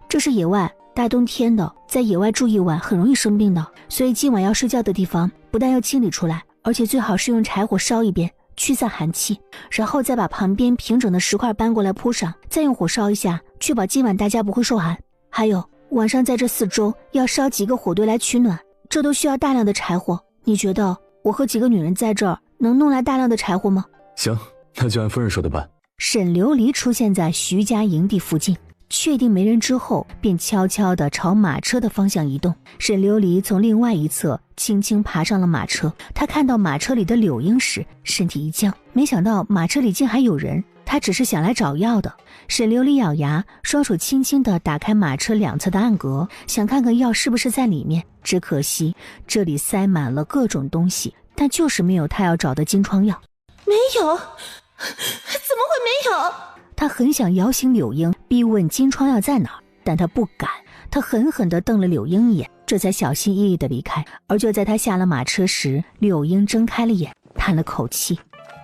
这是野外，大冬天的，在野外住一晚很容易生病的，所以今晚要睡觉的地方不但要清理出来，而且最好是用柴火烧一遍，驱散寒气，然后再把旁边平整的石块搬过来铺上，再用火烧一下，确保今晚大家不会受寒。还有，晚上在这四周要烧几个火堆来取暖，这都需要大量的柴火。你觉得我和几个女人在这儿能弄来大量的柴火吗？行，那就按夫人说的办。沈琉璃出现在徐家营地附近，确定没人之后，便悄悄地朝马车的方向移动。沈琉璃从另外一侧轻轻爬上了马车，他看到马车里的柳英时，身体一僵，没想到马车里竟还有人，他只是想来找药的。沈琉璃咬牙，双手轻轻地打开马车两侧的暗格，想看看药是不是在里面，只可惜这里塞满了各种东西，但就是没有他要找的金疮药。没有，怎么会没有？他很想摇醒柳英，逼问金疮药在哪儿，但他不敢。他狠狠地瞪了柳英一眼，这才小心翼翼地离开。而就在他下了马车时，柳英睁开了眼，叹了口气。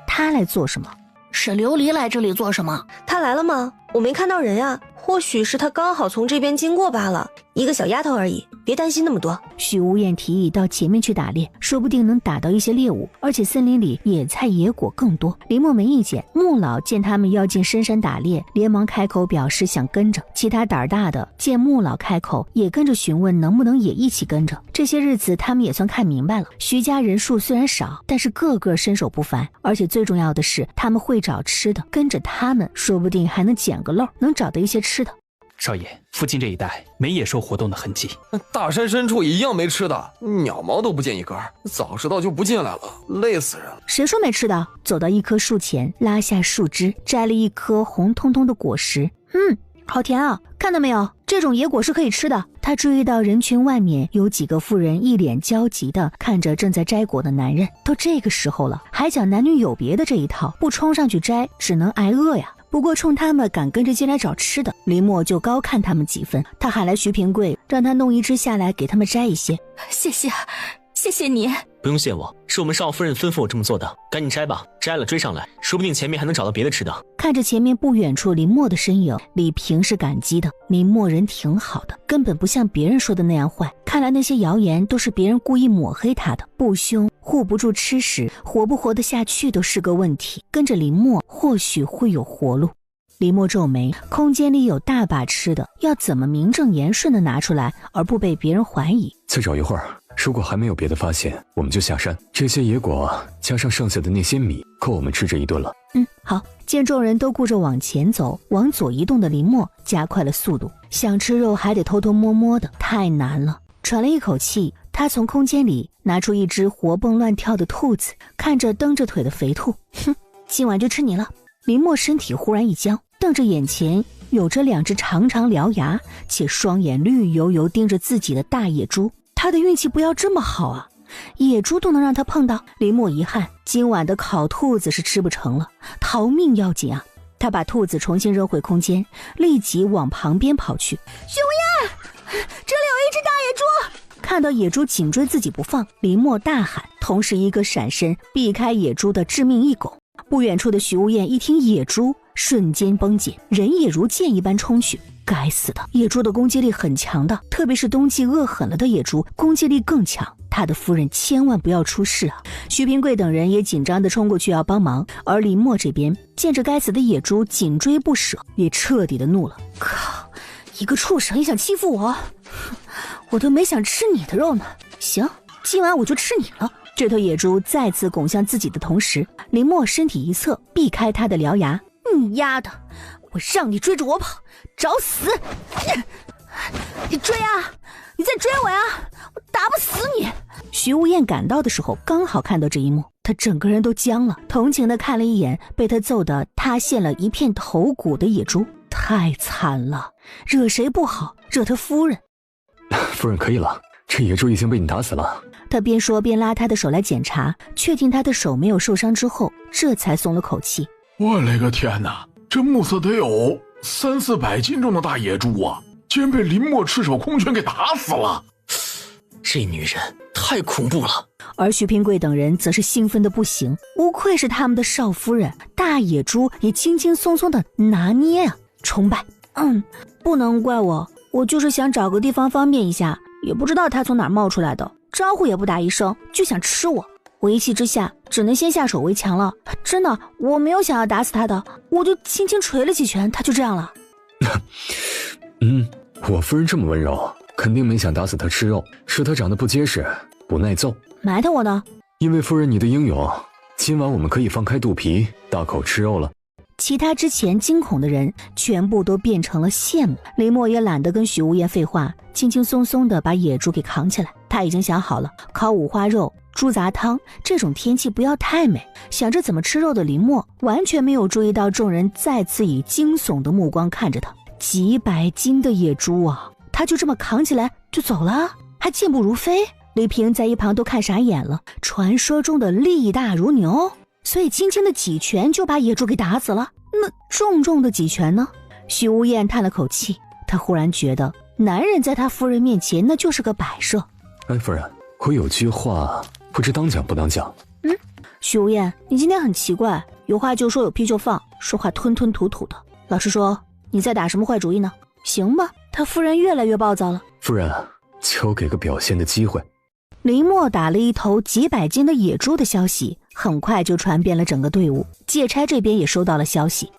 他来做什么？沈琉璃来这里做什么？他来了吗？我没看到人呀，或许是他刚好从这边经过罢了，一个小丫头而已，别担心那么多。许无厌提议到前面去打猎，说不定能打到一些猎物，而且森林里野菜野果更多。林默没意见，穆老见他们要进深山打猎，连忙开口表示想跟着。其他胆儿大的见穆老开口，也跟着询问能不能也一起跟着。这些日子他们也算看明白了，徐家人数虽然少，但是个个身手不凡，而且最重要的是他们会找吃的，跟着他们说不定还能捡个漏，能找到一些吃的。少爷，附近这一带没野兽活动的痕迹，大山深处一样没吃的，鸟毛都不见一根，早知道就不进来了，累死人了。谁说没吃的？走到一棵树前，拉下树枝，摘了一颗红彤彤的果实。好甜啊！看到没有，这种野果是可以吃的。他注意到人群外面有几个妇人一脸焦急地看着正在摘果的男人，都这个时候了，还讲男女有别的这一套，不冲上去摘，只能挨饿呀。不过冲他们敢跟着进来找吃的，林默就高看他们几分。他喊来徐平贵，让他弄一只下来给他们摘一些。谢谢你。不用谢我，是我们少夫人吩咐我这么做的。赶紧摘吧，摘了追上来，说不定前面还能找到别的吃的。看着前面不远处林默的身影，李平是感激的。林默人挺好的，根本不像别人说的那样坏。看来那些谣言都是别人故意抹黑他的。不凶，护不住吃食，活不活得下去都是个问题。跟着林默或许会有活路。林默皱眉，空间里有大把吃的，要怎么名正言顺地拿出来，而不被别人怀疑？再找一会儿，如果还没有别的发现，我们就下山。这些野果加上剩下的那些米，够我们吃这一顿了。好。见众人都顾着往前走，往左移动的林默加快了速度。想吃肉还得偷偷摸摸的，太难了。喘了一口气，他从空间里拿出一只活蹦乱跳的兔子，看着蹬着腿的肥兔，今晚就吃你了。林默身体忽然一僵，瞪着眼前有着2只长长獠牙且双眼绿油油盯着自己的大野猪。他的运气不要这么好啊，野猪都能让他碰到。林默遗憾，今晚的烤兔子是吃不成了，逃命要紧啊。他把兔子重新扔回空间，立即往旁边跑去。许无厌，这里有一只大野猪！看到野猪紧追自己不放，林默大喊，同时一个闪身避开野猪的致命一拱。不远处的许无厌一听野猪，瞬间绷紧，人也如箭一般冲去。该死的，野猪的攻击力很强的，特别是冬季饿狠了的野猪，攻击力更强。他的夫人千万不要出事啊！徐平贵等人也紧张地冲过去要帮忙，而林默这边见着该死的野猪紧追不舍，也彻底的怒了。靠，一个畜生也想欺负我，我都没想吃你的肉呢。行，今晚我就吃你了。这头野猪再次拱向自己的同时，林默身体一侧避开他的獠牙。你丫的，我让你追着我跑，找死！你追啊，你再追我呀，我打不死你！徐无厌赶到的时候刚好看到这一幕，他整个人都僵了，同情地看了一眼被他揍得塌陷了一片头骨的野猪，太惨了，惹谁不好，惹他夫人。夫人可以了，这野猪已经被你打死了。他边说边拉他的手来检查，确定他的手没有受伤之后，这才松了口气。我勒个天哪，这目测得有300-400斤重的大野猪啊，竟然被林默赤手空拳给打死了！这女人太恐怖了。而徐平贵等人则是兴奋的不行，无愧是他们的少夫人，大野猪也轻轻松松的拿捏啊，崇拜。不能怪我，我就是想找个地方方便一下，也不知道他从哪儿冒出来的，招呼也不打一声就想吃我。我一气之下只能先下手为强了，真的，我没有想要打死他的，我就轻轻捶了几拳，他就这样了。我夫人这么温柔，肯定没想打死他吃肉，是他长得不结实，不耐揍。埋汰我呢？因为夫人你的英勇，今晚我们可以放开肚皮，大口吃肉了。其他之前惊恐的人全部都变成了羡慕。林默也懒得跟许无厌废话，轻轻松松地把野猪给扛起来。他已经想好了，烤五花肉、猪杂汤，这种天气不要太美。想着怎么吃肉的林默完全没有注意到众人再次以惊悚的目光看着他。几百斤的野猪啊，他就这么扛起来就走了，还健步如飞。李平在一旁都看傻眼了，传说中的力大如牛，所以轻轻的几拳就把野猪给打死了。那重重的几拳呢？许无厌叹了口气，他忽然觉得男人在他夫人面前那就是个摆设。夫人，我有句话不知当讲不当讲。许无厌，你今天很奇怪，有话就说，有屁就放，说话吞吞吐吐的。老实说，你在打什么坏主意呢？行吧，他夫人越来越暴躁了。夫人，求给个表现的机会。林默打了一头几百斤的野猪的消息很快就传遍了整个队伍，借差这边也收到了消息。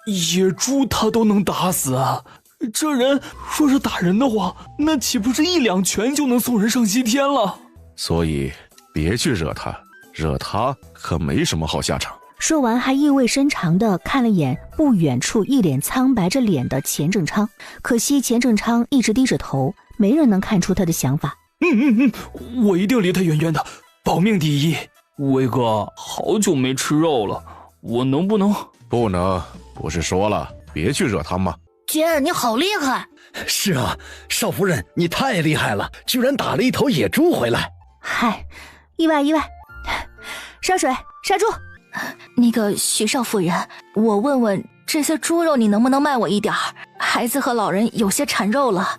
野猪他都能打死啊！这人若是打人的话，那岂不是1-2拳就能送人上西天了？所以别去惹他，惹他可没什么好下场。说完还意味深长地看了眼不远处一脸苍白着脸的钱正昌，可惜钱正昌一直低着头，没人能看出他的想法。我一定离他远远的，保命第一。威哥，好久没吃肉了，我能不能？不能，不是说了别去惹他吗？姐，你好厉害！是啊，少夫人你太厉害了，居然打了一头野猪回来。嗨，意外。烧水杀猪。那个许少夫人，我问问这些猪肉你能不能卖我一点儿？孩子和老人有些馋肉了。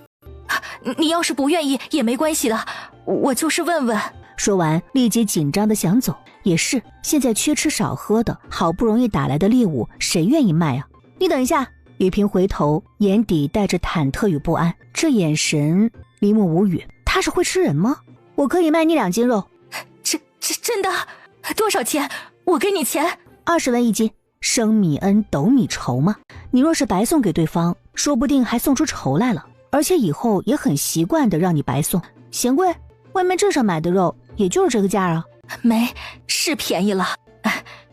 你要是不愿意也没关系的，我就是问问。说完，立即紧张的想走。也是，现在缺吃少喝的，好不容易打来的猎物，谁愿意卖啊？你等一下！雨萍回头，眼底带着忐忑与不安，这眼神，林默无语。他是会吃人吗？我可以卖你2斤肉。这真的？多少钱？我给你钱。20文1斤。生米恩，斗米仇嘛。你若是白送给对方，说不定还送出仇来了。而且以后也很习惯的让你白送。嫌贵？外面镇上买的肉也就是这个价啊。没，是便宜了。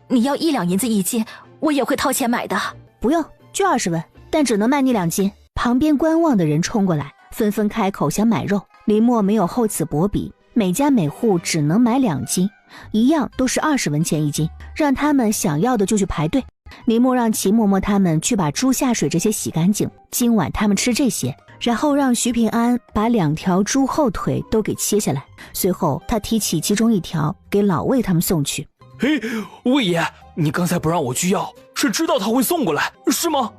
你要1两银子1斤，我也会掏钱买的。不用，就20文，但只能卖你2斤。旁边观望的人冲过来，纷纷开口想买肉。林默没有厚此薄彼，每家每户只能买2斤，一样都是20文钱1斤，让他们想要的就去排队。林默让齐嬷嬷他们去把猪下水这些洗干净，今晚他们吃这些，然后让徐平安把2条猪后腿都给切下来。随后他提起其中1条给老魏他们送去。嘿，魏爷，你刚才不让我去要，是知道他会送过来，是吗？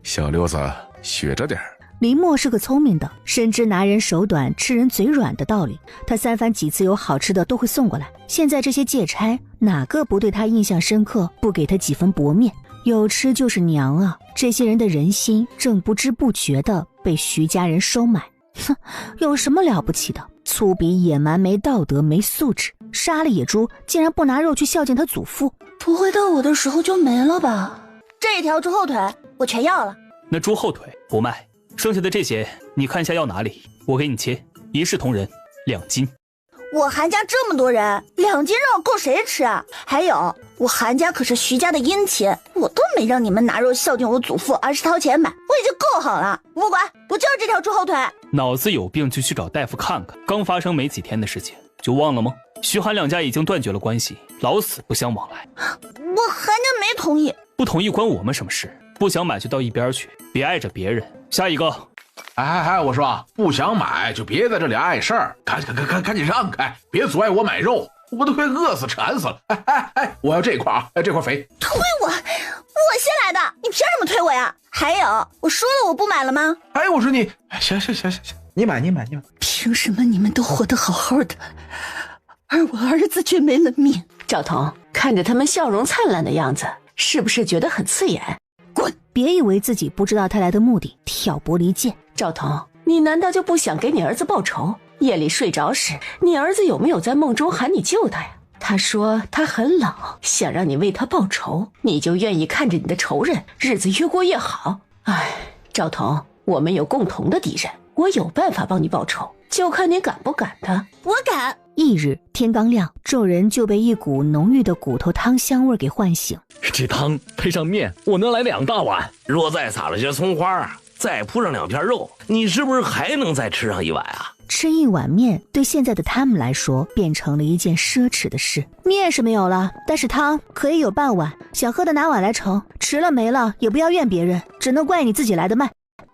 小六子，学着点。林默是个聪明的，深知拿人手短吃人嘴软的道理。他3番几次有好吃的都会送过来。现在这些借差哪个不对他印象深刻，不给他几分薄面？有吃就是娘啊！这些人的人心正不知不觉地被徐家人收买。哼，有什么了不起的？粗鄙野蛮，没道德，没素质。杀了野猪竟然不拿肉去孝敬他祖父，不会到我的时候就没了吧？这条猪后腿我全要了。那猪后腿不卖，剩下的这些你看一下要哪里，我给你切，一视同仁，2斤。我韩家这么多人，2斤肉够谁吃啊？还有，我韩家可是徐家的姻亲，我都没让你们拿肉孝敬我祖父，而是掏钱买，我已经够好了。不管，我就是这条猪后腿。脑子有病就去找大夫看看。刚发生没几天的事情就忘了吗？徐韩2家已经断绝了关系，老死不相往来。我韩家没同意。不同意关我们什么事？不想买就到一边去，别碍着别人。下一个。我说不想买就别在这里碍事儿，赶紧让开，别阻碍我买肉，我都快饿死馋死了。我要这块啊，这块肥。推我先来的，你凭什么推我呀？还有，我说了我不买了吗？我说你，行，你买。凭什么你们都活得好好的，而我儿子却没了命？赵彤看着他们笑容灿烂的样子，是不是觉得很刺眼？滚！别以为自己不知道他来的目的，挑拨离间。赵彤，你难道就不想给你儿子报仇？夜里睡着时，你儿子有没有在梦中喊你救他呀？他说他很冷，想让你为他报仇，你就愿意看着你的仇人日子越过越好。赵彤，我们有共同的敌人，我有办法帮你报仇，就看你敢不敢的。我敢。翌日天刚亮，众人就被一股浓郁的骨头汤香味给唤醒。这汤配上面，我能来2大碗。若再撒了些葱花，再铺上2片肉，你是不是还能再吃上1碗啊？吃1碗面对现在的他们来说变成了一件奢侈的事。面是没有了，但是汤可以有半碗，想喝的拿碗来盛，迟了没了也不要怨别人，只能怪你自己来的慢。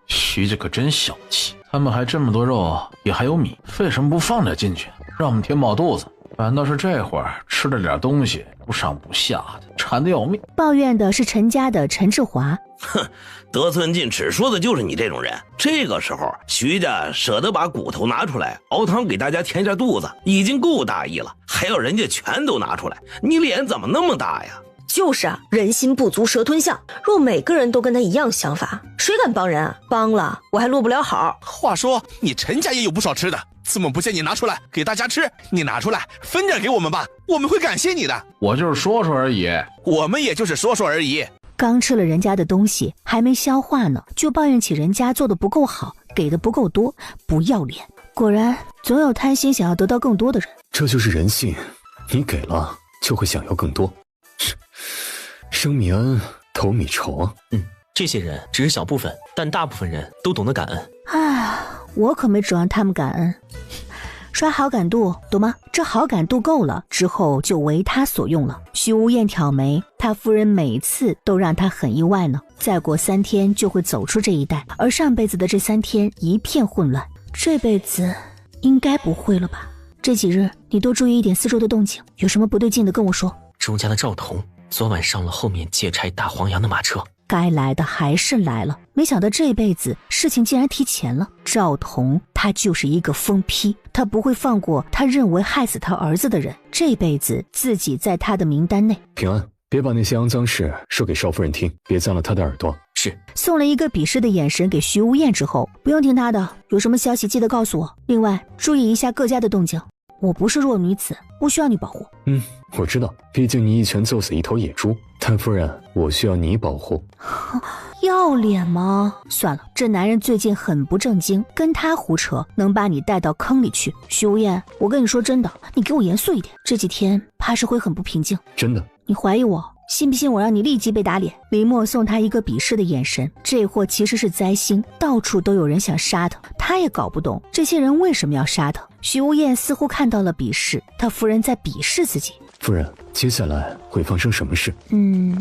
徐家可真小气，他们还这么多肉，也还有米，为什么不放点进去，让我们填饱肚子？反倒是这会儿吃了点东西，不上不下的，馋得要命。抱怨的是陈家的陈志华。哼，得寸进尺说的就是你这种人。这个时候徐家舍得把骨头拿出来熬汤给大家填下肚子，已经够大意了，还要人家全都拿出来，你脸怎么那么大呀？就是啊，人心不足蛇吞象，若每个人都跟他一样想法，谁敢帮人啊？帮了我还落不了好。话说你陈家也有不少吃的，怎么不见你拿出来给大家吃？你拿出来分点给我们吧，我们会感谢你的。我就是说说而已，我们也就是说说而已。刚吃了人家的东西还没消化呢，就抱怨起人家做的不够好，给的不够多，不要脸。果然总有贪心想要得到更多的人，这就是人性，你给了就会想要更多。生米恩，斗米仇啊。这些人只是小部分，但大部分人都懂得感恩。我可没指望他们感恩。刷好感度，懂吗？这好感度够了之后就为他所用了。徐无艳挑眉，他夫人每次都让他很意外呢。再过3天就会走出这一带，而上辈子的这3天一片混乱，这辈子应该不会了吧？这几日你多注意一点四周的动静，有什么不对劲的跟我说。周家的赵彤昨晚上了后面借差大黄羊的马车，该来的还是来了。没想到这辈子事情竟然提前了。赵彤他就是一个疯批，他不会放过他认为害死他儿子的人，这辈子自己在他的名单内。平安，别把那些肮脏事说给少夫人听，别脏了她的耳朵。是。送了一个鄙视的眼神给徐无艳之后，不用听他的，有什么消息记得告诉我。另外注意一下各家的动静，我不是弱女子，不需要你保护。我知道，毕竟你一拳揍死一头野猪，但夫人，我需要你保护。要脸吗？算了，这男人最近很不正经，跟他胡扯能把你带到坑里去。徐无艳，我跟你说真的，你给我严肃一点，这几天怕是会很不平静。真的？你怀疑我？信不信我让你立即被打脸？林默送他一个鄙视的眼神，这货其实是灾星，到处都有人想杀他，他也搞不懂这些人为什么要杀他。徐无艳似乎看到了鄙视，他夫人在鄙视自己。夫人，接下来会发生什么事？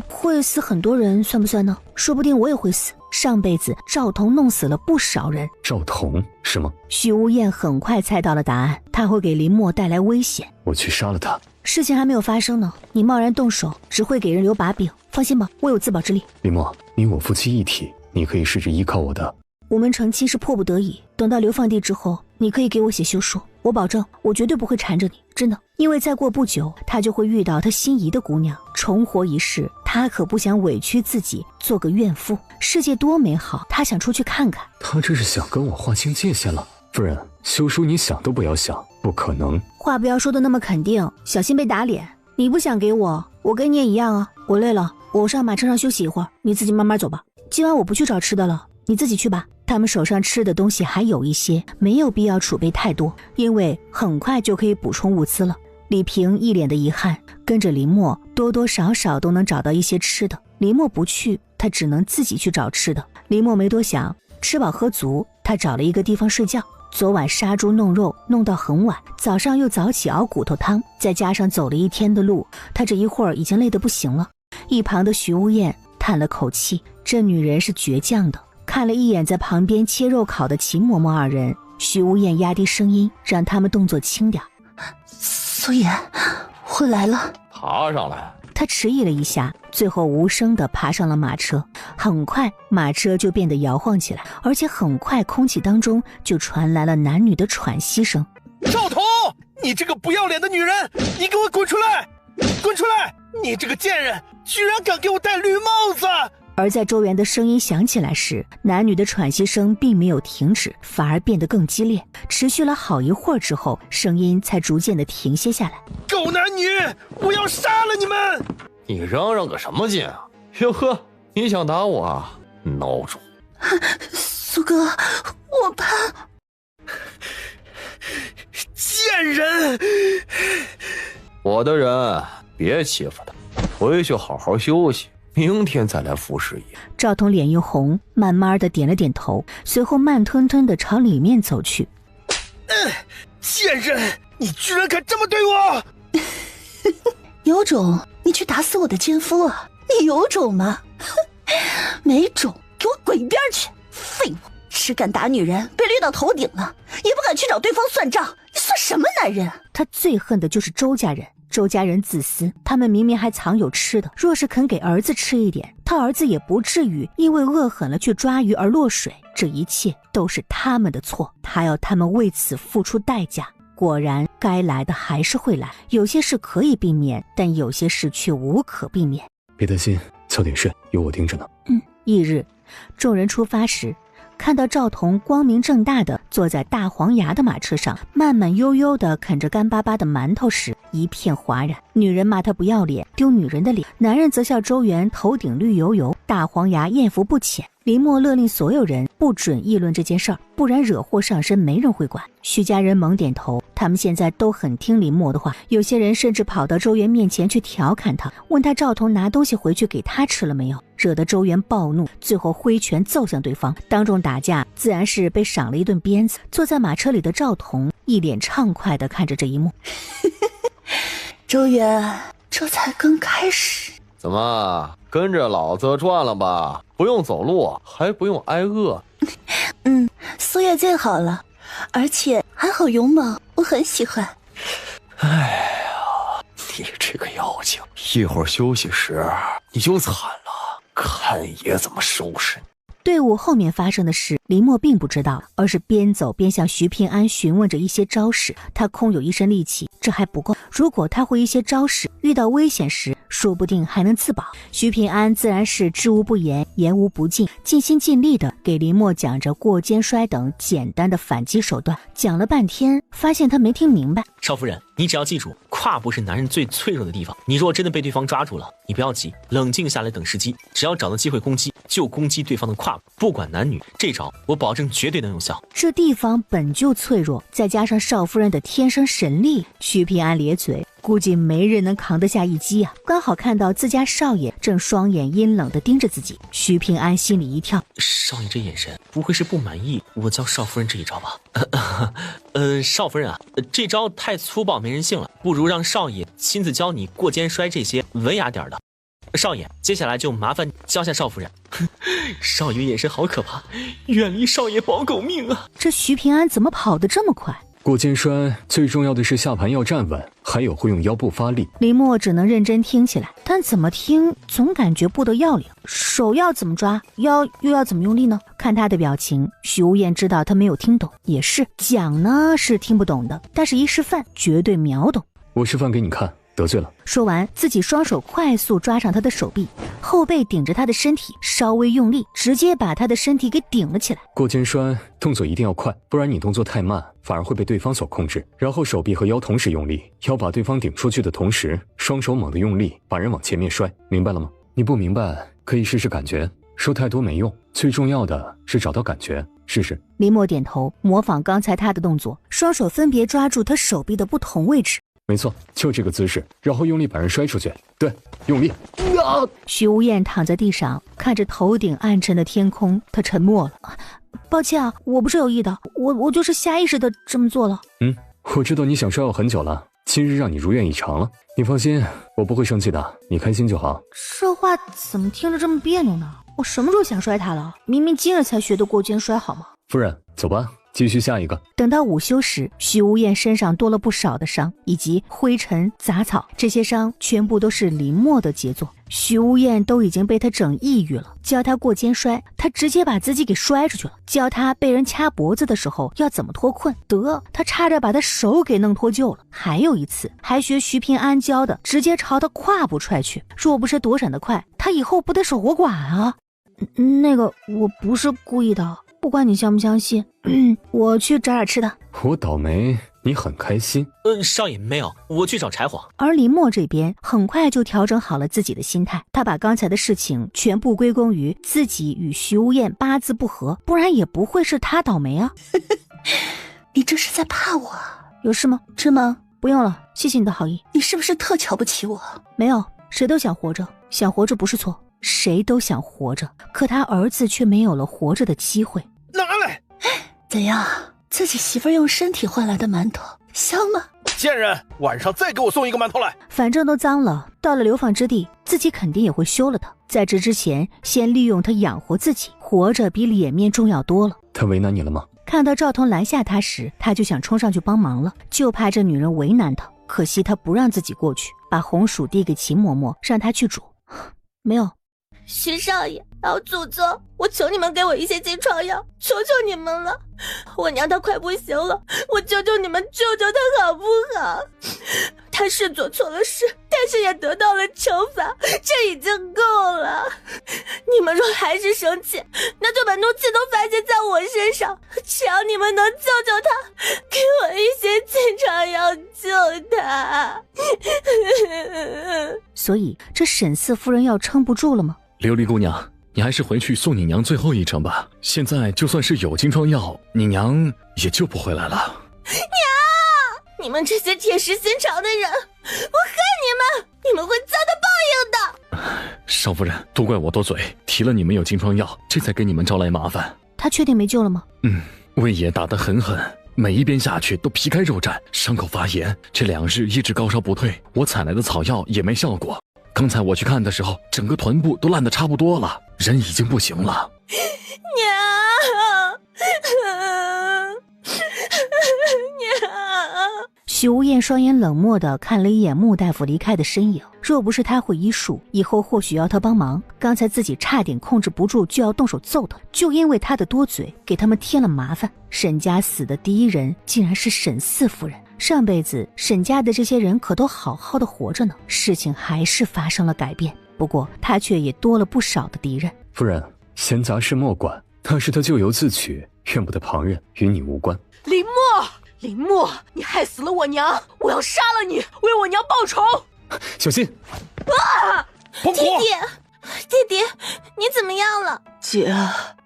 会死很多人算不算呢？说不定我也会死。上辈子赵彤弄死了不少人。赵彤是吗？徐无艳很快猜到了答案，他会给林默带来危险。我去杀了他。事情还没有发生呢，你贸然动手只会给人留把柄。放心吧，我有自保之力。林默，你我夫妻一体，你可以试着依靠我的。我们成亲是迫不得已，等到流放地之后，你可以给我写休书，我保证我绝对不会缠着你，真的。因为再过不久他就会遇到他心仪的姑娘，重活一世，他可不想委屈自己做个怨妇。世界多美好，他想出去看看。他这是想跟我划清界限了。夫人，休书你想都不要想，不可能。话不要说的那么肯定，小心被打脸。你不想给我，我跟你也一样啊。我累了，我上马车上休息一会儿，你自己慢慢走吧。今晚我不去找吃的了，你自己去吧。他们手上吃的东西还有一些，没有必要储备太多，因为很快就可以补充物资了。李平一脸的遗憾，跟着林默多多少少都能找到一些吃的。林默不去，他只能自己去找吃的。林默没多想，吃饱喝足，他找了一个地方睡觉。昨晚杀猪弄肉弄到很晚，早上又早起熬骨头汤，再加上走了一天的路，他这一会儿已经累得不行了。一旁的徐无艳叹了口气，这女人是倔强的。看了一眼在旁边切肉烤的秦嬷嬷二人，徐无艳压低声音，让他们动作轻点。苏颜，我来了。爬上来。他迟疑了一下，最后无声地爬上了马车。很快马车就变得摇晃起来，而且很快空气当中就传来了男女的喘息声。赵彤，你这个不要脸的女人，你给我滚出来！滚出来！你这个贱人，居然敢给我戴绿帽子！而在周元的声音响起来时，男女的喘息声并没有停止，反而变得更激烈，持续了好一会儿之后，声音才逐渐的停歇下来。狗男女，我要杀了你们！你嚷嚷个什么劲啊？哟呵，你想打我啊，孬种！苏哥，我怕。贱人！我的人，别欺负他，回去好好休息。明天再来服侍爷。赵彤脸一红，慢慢的点了点头，随后慢吞吞的朝里面走去。贱人，你居然敢这么对我！有种你去打死我的奸夫啊！你有种吗？没种，给我滚一边去！废物，只敢打女人，被绿到头顶了，也不敢去找对方算账，你算什么男人？他最恨的就是周家人。周家人自私，他们明明还藏有吃的，若是肯给儿子吃一点，他儿子也不至于因为饿狠了去抓鱼而落水。这一切都是他们的错，他要他们为此付出代价。果然，该来的还是会来，有些事可以避免，但有些事却无可避免。别担心，早点睡，有我盯着呢。翌日，众人出发时，看到赵彤光明正大的坐在大黄牙的马车上，慢慢悠悠地啃着干巴巴的馒头时，一片哗然。女人骂他不要脸，丢女人的脸；男人则笑周元头顶绿油油，大黄牙艳福不浅。林默勒令所有人不准议论这件事儿，不然惹祸上身，没人会管。徐家人猛点头，他们现在都很听林默的话，有些人甚至跑到周元面前去调侃他，问他赵彤拿东西回去给他吃了没有，惹得周元暴怒，最后挥拳揍向对方，当众打架，自然是被赏了一顿鞭子。坐在马车里的赵彤一脸畅快地看着这一幕。周元，这才刚开始。怎么跟着老子转了吧？不用走路，还不用挨饿。苏月最好了，而且还好勇猛，我很喜欢。哎呀，你这个妖精，一会儿休息时你就惨了，看爷怎么收拾你。队伍后面发生的事，林默并不知道，而是边走边向徐平安询问着一些招式。他空有一身力气，这还不够。如果他会一些招式，遇到危险时，说不定还能自保。徐平安自然是知无不言，言无不尽，尽心尽力的给林默讲着过肩摔等简单的反击手段。讲了半天，发现他没听明白。少夫人，你只要记住，胯部是男人最脆弱的地方。你若真的被对方抓住了，你不要急，冷静下来等时机，只要找到机会攻击，就攻击对方的胯部，不管男女，这招我保证绝对能有效。这地方本就脆弱，再加上少夫人的天生神力，徐平安咧嘴，估计没人能扛得下一击啊！刚好看到自家少爷正双眼阴冷地盯着自己，徐平安心里一跳，少爷这眼神不会是不满意我教少夫人这一招吧？少夫人啊，这招太粗暴没人性了，不如让少爷亲自教你过肩摔这些文雅点的。少爷，接下来就麻烦教下少夫人。少爷眼神好可怕，远离少爷保狗命啊！这徐平安怎么跑得这么快？过肩摔最重要的是下盘要站稳，还有会用腰部发力。林默只能认真听起来，但怎么听总感觉不得要领。手要怎么抓，腰又要怎么用力呢？看他的表情，许无厌知道他没有听懂，也是讲呢是听不懂的，但是一示范绝对秒懂。我示范给你看，得罪了。说完，自己双手快速抓上他的手臂，后背顶着他的身体，稍微用力，直接把他的身体给顶了起来。过肩摔动作一定要快，不然你动作太慢，反而会被对方所控制。然后手臂和腰同时用力，要把对方顶出去的同时，双手猛地用力，把人往前面摔，明白了吗？你不明白可以试试感觉，说太多没用，最重要的是找到感觉，试试。林默点头，模仿刚才他的动作，双手分别抓住他手臂的不同位置。没错，就这个姿势，然后用力把人摔出去。对，用力。徐无厌躺在地上，看着头顶暗沉的天空，他沉默了。抱歉啊，我不是有意的，我就是下意识的这么做了。我知道你想摔我很久了，今日让你如愿以偿了。你放心，我不会生气的，你开心就好。这话怎么听着这么别扭呢？我什么时候想摔他了？明明今日才学的过肩摔好吗？夫人，走吧，继续下一个。等到午休时，徐无厌身上多了不少的伤，以及灰尘、杂草，这些伤全部都是林默的杰作。徐无厌都已经被他整抑郁了，教他过肩摔，他直接把自己给摔出去了。教他被人掐脖子的时候要怎么脱困，得，他差点把他手给弄脱臼了。还有一次，还学徐平安教的，直接朝他胯部踹去，若不是躲闪得快，他以后不得守活寡啊！那个，我不是故意的。不管你相不相信，我去找点吃的。我倒霉，你很开心。少爷没有，我去找柴火。而林默这边很快就调整好了自己的心态，他把刚才的事情全部归功于自己与徐无厌八字不合，不然也不会是他倒霉啊。你这是在怕我？有事吗？吃吗？不用了，谢谢你的好意。你是不是特瞧不起我？没有，谁都想活着，想活着不是错，谁都想活着，可他儿子却没有了活着的机会。拿来！怎样？自己媳妇用身体换来的馒头香吗？贱人，晚上再给我送一个馒头来。反正都脏了，到了流放之地，自己肯定也会休了他。在这之前，先利用他养活自己，活着比脸面重要多了。他为难你了吗？看到赵彤拦下他时，他就想冲上去帮忙了，就怕这女人为难他。可惜他不让自己过去，把红薯递给秦嬷嬷，让她去煮。没有。徐少爷，老祖宗，我求你们给我一些金疮药，求求你们了！我娘她快不行了，我求求你们救救她好不好？她是做错了事，但是也得到了惩罚，这已经够了。你们若还是生气，那就把怒气都发泄在我身上。只要你们能救救她，给我一些金疮药救她。所以这沈四夫人要撑不住了吗？琉璃姑娘，你还是回去送你娘最后一程吧。现在就算是有金疮药，你娘也救不回来了。娘，你们这些铁石心肠的人，我恨你们，你们会遭到报应的。少夫人，都怪我多嘴，提了你们有金疮药，这才给你们招来麻烦。他确定没救了吗？魏爷打得很狠，每一鞭下去都皮开肉绽，伤口发炎，这2日一直高烧不退，我采来的草药也没效果。刚才我去看的时候，整个臀部都烂得差不多了，人已经不行了。娘，娘。许无厌双眼冷漠地看了一眼穆大夫离开的身影，若不是他会医术，以后或许要他帮忙，刚才自己差点控制不住就要动手揍他，就因为他的多嘴给他们添了麻烦。沈家死的第一人竟然是沈四夫人，上辈子沈家的这些人可都好好的活着呢，事情还是发生了改变，不过他却也多了不少的敌人。夫人，闲杂事莫管，那是他咎由自取，怨不得旁人，与你无关。林默，林默，你害死了我娘，我要杀了你，为我娘报仇！小心！啊！弟弟，弟弟，你怎么样了？姐，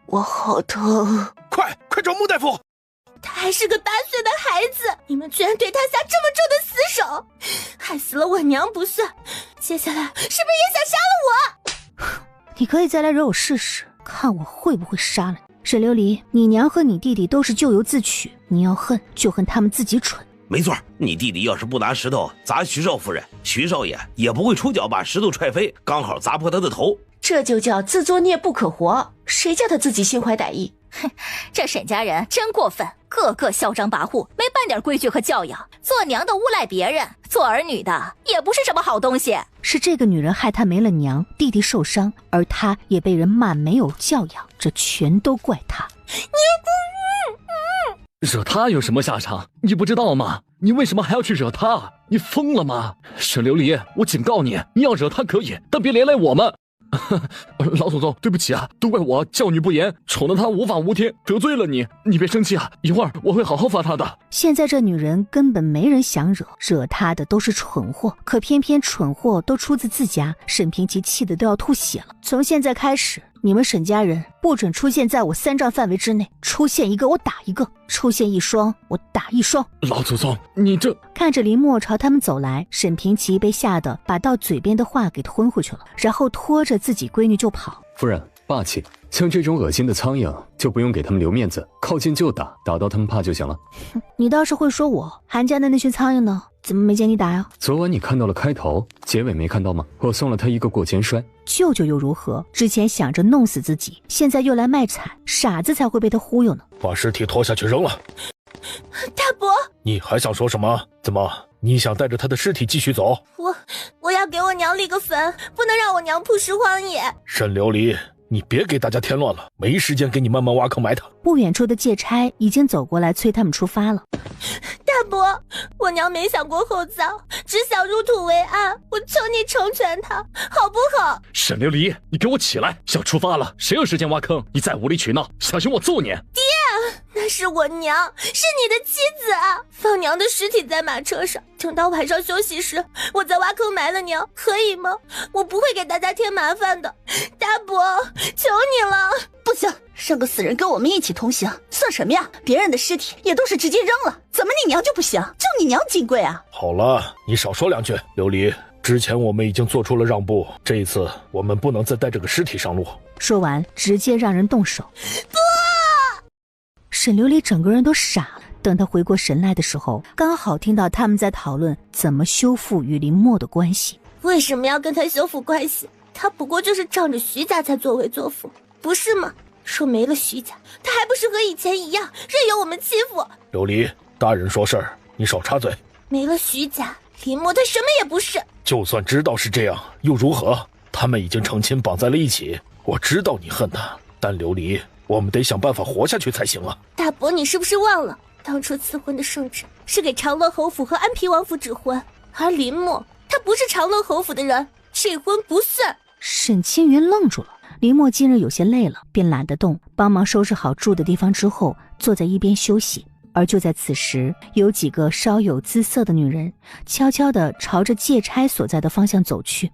我好疼！快找穆大夫！他还是个8岁的孩子，你们居然对他下这么重的死手，害死了我娘不算，接下来是不是也想杀了我？你可以再来惹我试试，看我会不会杀了你。沈琉璃，你娘和你弟弟都是咎由自取，你要恨就恨他们自己蠢。没错，你弟弟要是不拿石头砸徐少夫人，徐少爷也不会出脚把石头踹飞，刚好砸破他的头。这就叫自作孽不可活，谁叫他自己心怀歹意？哼，这沈家人真过分，个个嚣张跋扈，没半点规矩和教养，做娘的诬赖别人，做儿女的也不是什么好东西。是这个女人害他没了娘，弟弟受伤，而他也被人骂没有教养，这全都怪他。惹他有什么下场？你不知道吗？你为什么还要去惹他？你疯了吗？沈琉璃，我警告你，你要惹他可以，但别连累我们。老祖宗，对不起啊，都怪我教女不严，宠得她无法无天，得罪了你，你别生气啊，一会儿我会好好罚她的。现在这女人根本没人想惹，惹她的都是蠢货，可偏偏蠢货都出自自家，沈平琪气得都要吐血了。从现在开始，你们沈家人不准出现在我3丈范围之内，出现一个我打一个，出现一双我打一双。老祖宗，你这……看着林默朝他们走来，沈平琪被吓得把到嘴边的话给吞回去了，然后拖着自己闺女就跑。夫人，霸气，像这种恶心的苍蝇就不用给他们留面子，靠近就打，打到他们怕就行了。你倒是会说我，韩家的那群苍蝇呢？怎么没见你打呀？昨晚你看到了开头，结尾没看到吗？我送了他一个过肩摔。舅舅又如何？之前想着弄死自己，现在又来卖惨，傻子才会被他忽悠呢。把尸体拖下去扔了。大伯，你还想说什么？怎么，你想带着他的尸体继续走？我要给我娘立个坟，不能让我娘曝尸荒野。沈琉璃，你别给大家添乱了，没时间给你慢慢挖坑埋他。不远处的借差已经走过来催他们出发了。大伯，我娘没想过后葬，只想入土为安，我求你成全她，好不好？沈琉璃，你给我起来，要出发了，谁有时间挖坑？你再无理取闹，小心我揍你！爹，那是我娘，是你的妻子啊！放娘的尸体在马车上，等到晚上休息时，我再挖坑埋了娘，可以吗？我不会给大家添麻烦的，大伯，求你了！不行，让个死人跟我们一起同行，算什么呀？别人的尸体也都是直接扔了，怎么你娘就不行？就你娘金贵啊！好了，你少说2句。琉璃，之前我们已经做出了让步，这一次我们不能再带这个尸体上路。说完，直接让人动手。不！沈琉璃整个人都傻了。等他回过神来的时候，刚好听到他们在讨论怎么修复与林默的关系。为什么要跟他修复关系？他不过就是仗着徐家才作威作福，不是吗？说没了徐家，他还不是和以前一样任由我们欺负？琉璃，大人说事儿，你少插嘴。没了徐家，林默他什么也不是。就算知道是这样，又如何？他们已经成亲绑在了一起。我知道你恨他，但琉璃，我们得想办法活下去才行啊！大伯，你是不是忘了，当初赐婚的圣旨是给长乐侯府和安平王府指婚，而林默他不是长乐侯府的人，这婚不算。沈青云愣住了。林默今日有些累了，便懒得动，帮忙收拾好住的地方之后，坐在一边休息。而就在此时，有几个稍有姿色的女人悄悄地朝着借差所在的方向走去。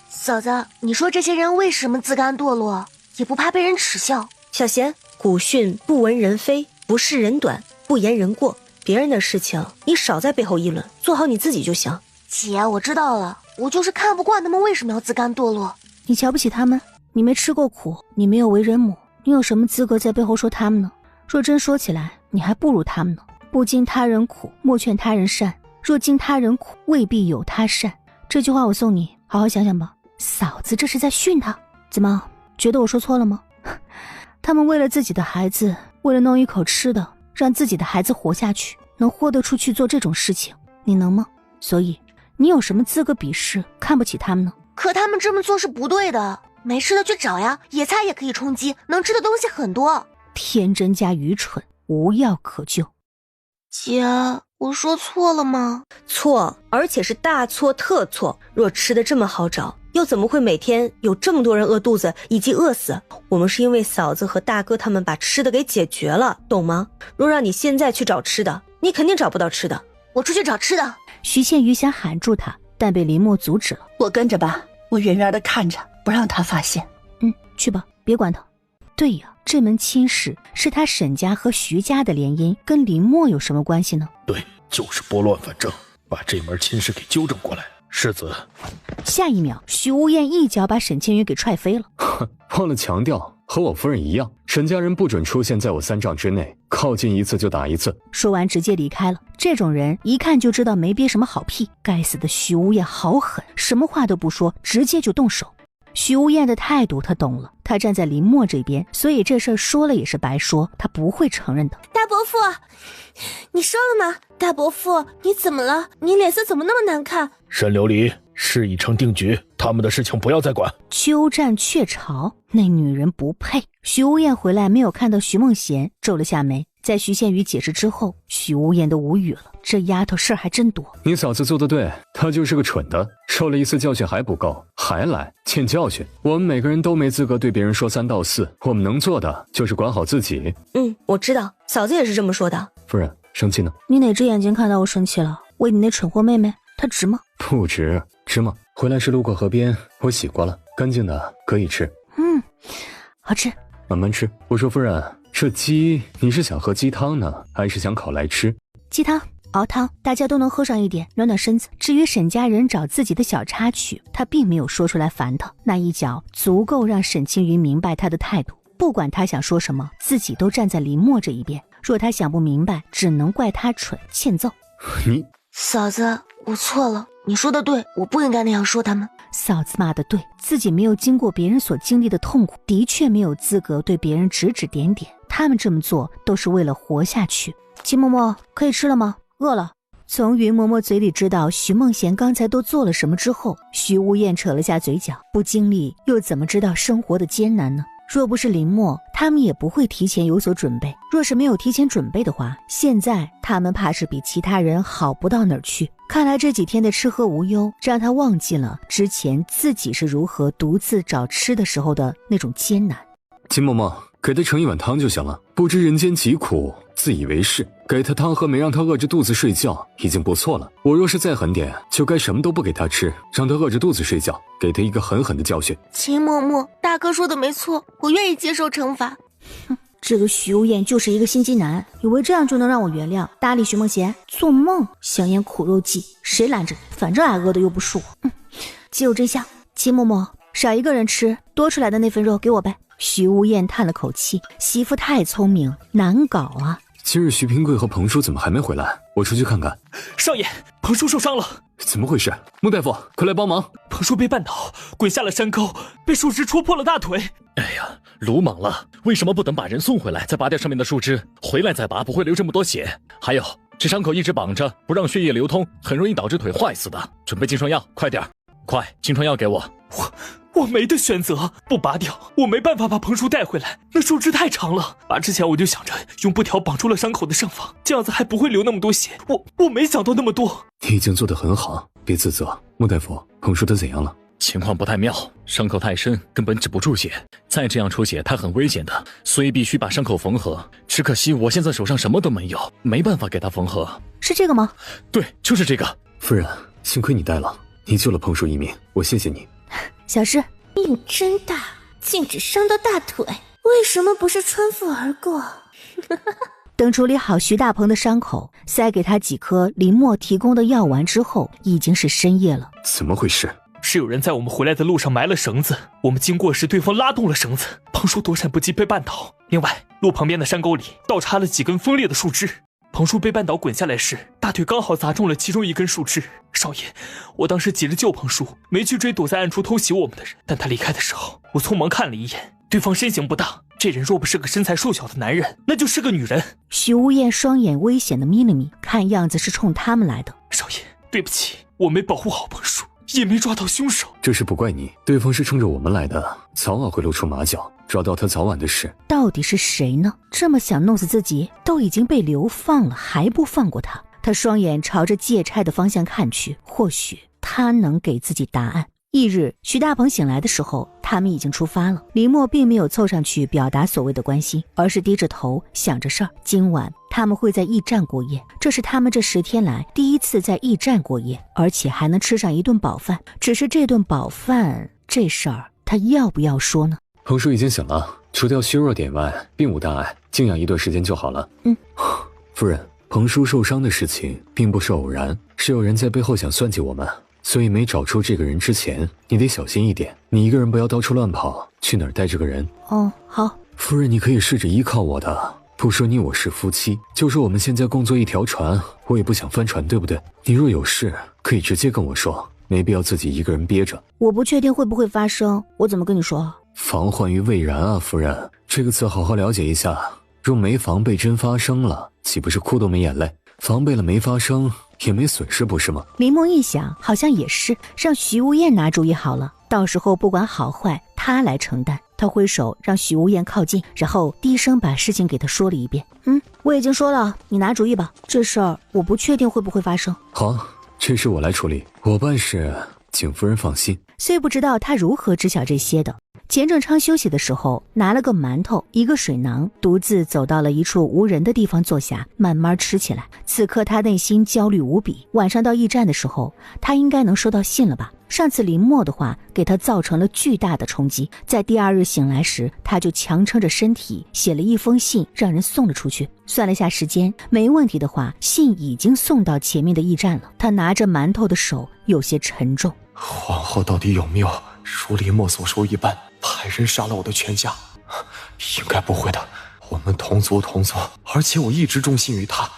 嫂子，你说这些人为什么自甘堕落，也不怕被人耻笑？小贤，古训不闻人非，不视人短，不言人过。别人的事情你少在背后议论，做好你自己就行。姐，我知道了，我就是看不惯他们为什么要自甘堕落。你瞧不起他们？你没吃过苦，你没有为人母，你有什么资格在背后说他们呢？若真说起来，你还不如他们呢。不经他人苦，莫劝他人善。若经他人苦，未必有他善。这句话我送你，好好想想吧。嫂子这是在训他？怎么，觉得我说错了吗？他们为了自己的孩子，为了弄一口吃的，让自己的孩子活下去，能豁得出去做这种事情，你能吗？所以你有什么资格鄙视看不起他们呢？可他们这么做是不对的，没事的去找呀，野菜也可以充饥，能吃的东西很多。天真加愚蠢，无药可救。姐，我说错了吗？错，而且是大错特错。若吃的这么好找，又怎么会每天有这么多人饿肚子以及饿死？我们是因为嫂子和大哥他们把吃的给解决了，懂吗？若让你现在去找吃的，你肯定找不到吃的。我出去找吃的。徐倩瑜想喊住他，但被林默阻止了。我跟着吧，我远远的看着，不让他发现。去吧，别管他。对呀，这门亲事是他沈家和徐家的联姻，跟林默有什么关系呢？对，就是拨乱反正，把这门亲事给纠正过来。世子。下一秒，徐无艳一脚把沈千羽给踹飞了。忘了强调，和我夫人一样，沈家人不准出现在我3丈之内，靠近一次就打一次。说完直接离开了。这种人一看就知道没憋什么好屁。该死的徐无艳好狠，什么话都不说，直接就动手。徐无艳的态度他懂了，他站在林默这边，所以这事儿说了也是白说，他不会承认的。大伯父，你说了吗？大伯父，你怎么了？你脸色怎么那么难看？沈琉璃，事已成定局，他们的事情不要再管。鸠占鹊巢，那女人不配。徐无艳回来没有看到徐梦贤，皱了下眉。在徐倩瑜解释之后，徐无艳都无语了，这丫头事儿还真多。你嫂子做得对，她就是个蠢的，受了一次教训还不够，还来欠教训。我们每个人都没资格对别人说3道4，我们能做的就是管好自己。我知道，嫂子也是这么说的。夫人，生气呢？你哪只眼睛看到我生气了？为你那蠢货妹妹，她值吗？不值。吃吗？回来时路过河边，我洗过了，干净的可以吃。好吃。慢慢吃。我说夫人，这鸡你是想喝鸡汤呢，还是想烤来吃？鸡汤熬汤，大家都能喝上一点，暖暖身子。至于沈家人找自己的小插曲，他并没有说出来烦他，那一脚足够让沈青云明白他的态度。不管他想说什么，自己都站在林默这一边。若他想不明白，只能怪他蠢，欠揍。你嫂子，我错了，你说的对，我不应该那样说他们。嫂子骂的对，自己没有经过别人所经历的痛苦，的确没有资格对别人指指点点。他们这么做都是为了活下去。秦嬷嬷，可以吃了吗？饿了。从云嬷嬷嘴里知道徐梦贤刚才都做了什么之后，徐无艳扯了下嘴角，不经历又怎么知道生活的艰难呢？若不是林默，他们也不会提前有所准备。若是没有提前准备的话，现在他们怕是比其他人好不到哪儿去。看来这几天的吃喝无忧，让他忘记了之前自己是如何独自找吃的时候的那种艰难。秦嬷嬷，给他盛一碗汤就行了，不知人间疾苦，自以为是。给他汤喝没让他饿着肚子睡觉，已经不错了。我若是再狠点，就该什么都不给他吃，让他饿着肚子睡觉，给他一个狠狠的教训。秦嬷嬷，大哥说的没错，我愿意接受惩罚。这个徐无艳就是一个心机男，以为这样就能让我原谅，搭理徐梦贤？做梦！香烟苦肉计，谁拦着你？反正挨饿的又不是我。鸡肉真香。秦嬷嬷，少一个人吃，多出来的那份肉给我呗。徐无艳叹了口气，媳妇太聪明，难搞啊。今日徐平贵和彭叔怎么还没回来？我出去看看。少爷，彭叔受伤了。怎么回事？穆大夫，快来帮忙！彭叔被绊倒，滚下了山沟，被树枝戳破了大腿。哎呀，鲁莽了！为什么不等把人送回来，再拔掉上面的树枝？回来再拔不会流这么多血。还有，这伤口一直绑着，不让血液流通，很容易导致腿坏死的。准备金疮药，快点！快，金疮药给我。我没得选择，不拔掉，我没办法把彭叔带回来。那树枝太长了，拔之前我就想着用布条绑住了伤口的上方，这样子还不会流那么多血。我没想到那么多。你已经做得很好，别自责。穆大夫，彭叔他怎样了？情况不太妙，伤口太深，根本止不住血。再这样出血，他很危险的，所以必须把伤口缝合。只可惜我现在手上什么都没有，没办法给他缝合。是这个吗？对，就是这个。夫人，幸亏你带了，你救了彭叔一命，我谢谢你。小事。命真大，竟只伤到大腿，为什么不是穿腹而过？等处理好徐大鹏的伤口，塞给他几颗林默提供的药丸之后，已经是深夜了。怎么回事？是有人在我们回来的路上埋了绳子，我们经过时对方拉动了绳子，彭叔躲闪不及被绊倒。另外，路旁边的山沟里倒插了几根锋利的树枝，彭叔被绊倒滚下来时，大腿刚好砸中了其中一根树枝。少爷，我当时急着救彭叔，没去追躲在暗处偷袭我们的人，但他离开的时候，我匆忙看了一眼，对方身形不大，这人若不是个身材瘦小的男人，那就是个女人。徐无艳双眼危险的眯了眯，看样子是冲他们来的。少爷，对不起，我没保护好彭叔，也没抓到凶手。这事不怪你，对方是冲着我们来的，早晚会露出马脚，抓到他早晚的事。到底是谁呢？这么想弄死自己，都已经被流放了，还不放过他？他双眼朝着借差的方向看去，或许他能给自己答案。翌日，徐大鹏醒来的时候，他们已经出发了。林默并没有凑上去表达所谓的关心，而是低着头想着事儿。今晚他们会在驿站过夜，这是他们这10天来第一次在驿站过夜，而且还能吃上一顿饱饭。只是这顿饱饭这事儿，他要不要说呢？彭叔已经醒了，除掉虚弱点外，并无大碍，静养一段时间就好了。夫人，彭叔受伤的事情并不是偶然，是有人在背后想算计我们。所以没找出这个人之前，你得小心一点。你一个人不要到处乱跑，去哪儿带这个人。哦，好。夫人，你可以试着依靠我的。不说你我是夫妻，就说我们现在共坐一条船，我也不想翻船，对不对？你若有事，可以直接跟我说，没必要自己一个人憋着。我不确定会不会发生，我怎么跟你说？防患于未然啊，夫人，这个词好好了解一下。若没防备真发生了，岂不是哭都没眼泪？防备了没发生，也没损失，不是吗？林默一想，好像也是，让徐无艳拿主意好了，到时候不管好坏，他来承担。他挥手让许无艳靠近，然后低声把事情给他说了一遍。我已经说了，你拿主意吧，这事儿我不确定会不会发生。好，这事我来处理，我办事，请夫人放心。虽不知道他如何知晓这些的，钱正昌休息的时候拿了个馒头一个水囊，独自走到了一处无人的地方坐下，慢慢吃起来。此刻他内心焦虑无比，晚上到驿站的时候他应该能收到信了吧。上次林默的话给他造成了巨大的冲击，在第2日醒来时，他就强撑着身体写了一封信让人送了出去。算了下时间，没问题的话，信已经送到前面的驿站了。他拿着馒头的手有些沉重。皇后到底有没有如林默所说一般派人杀了我的全家？应该不会的，我们同族同宗，而且我一直忠心于他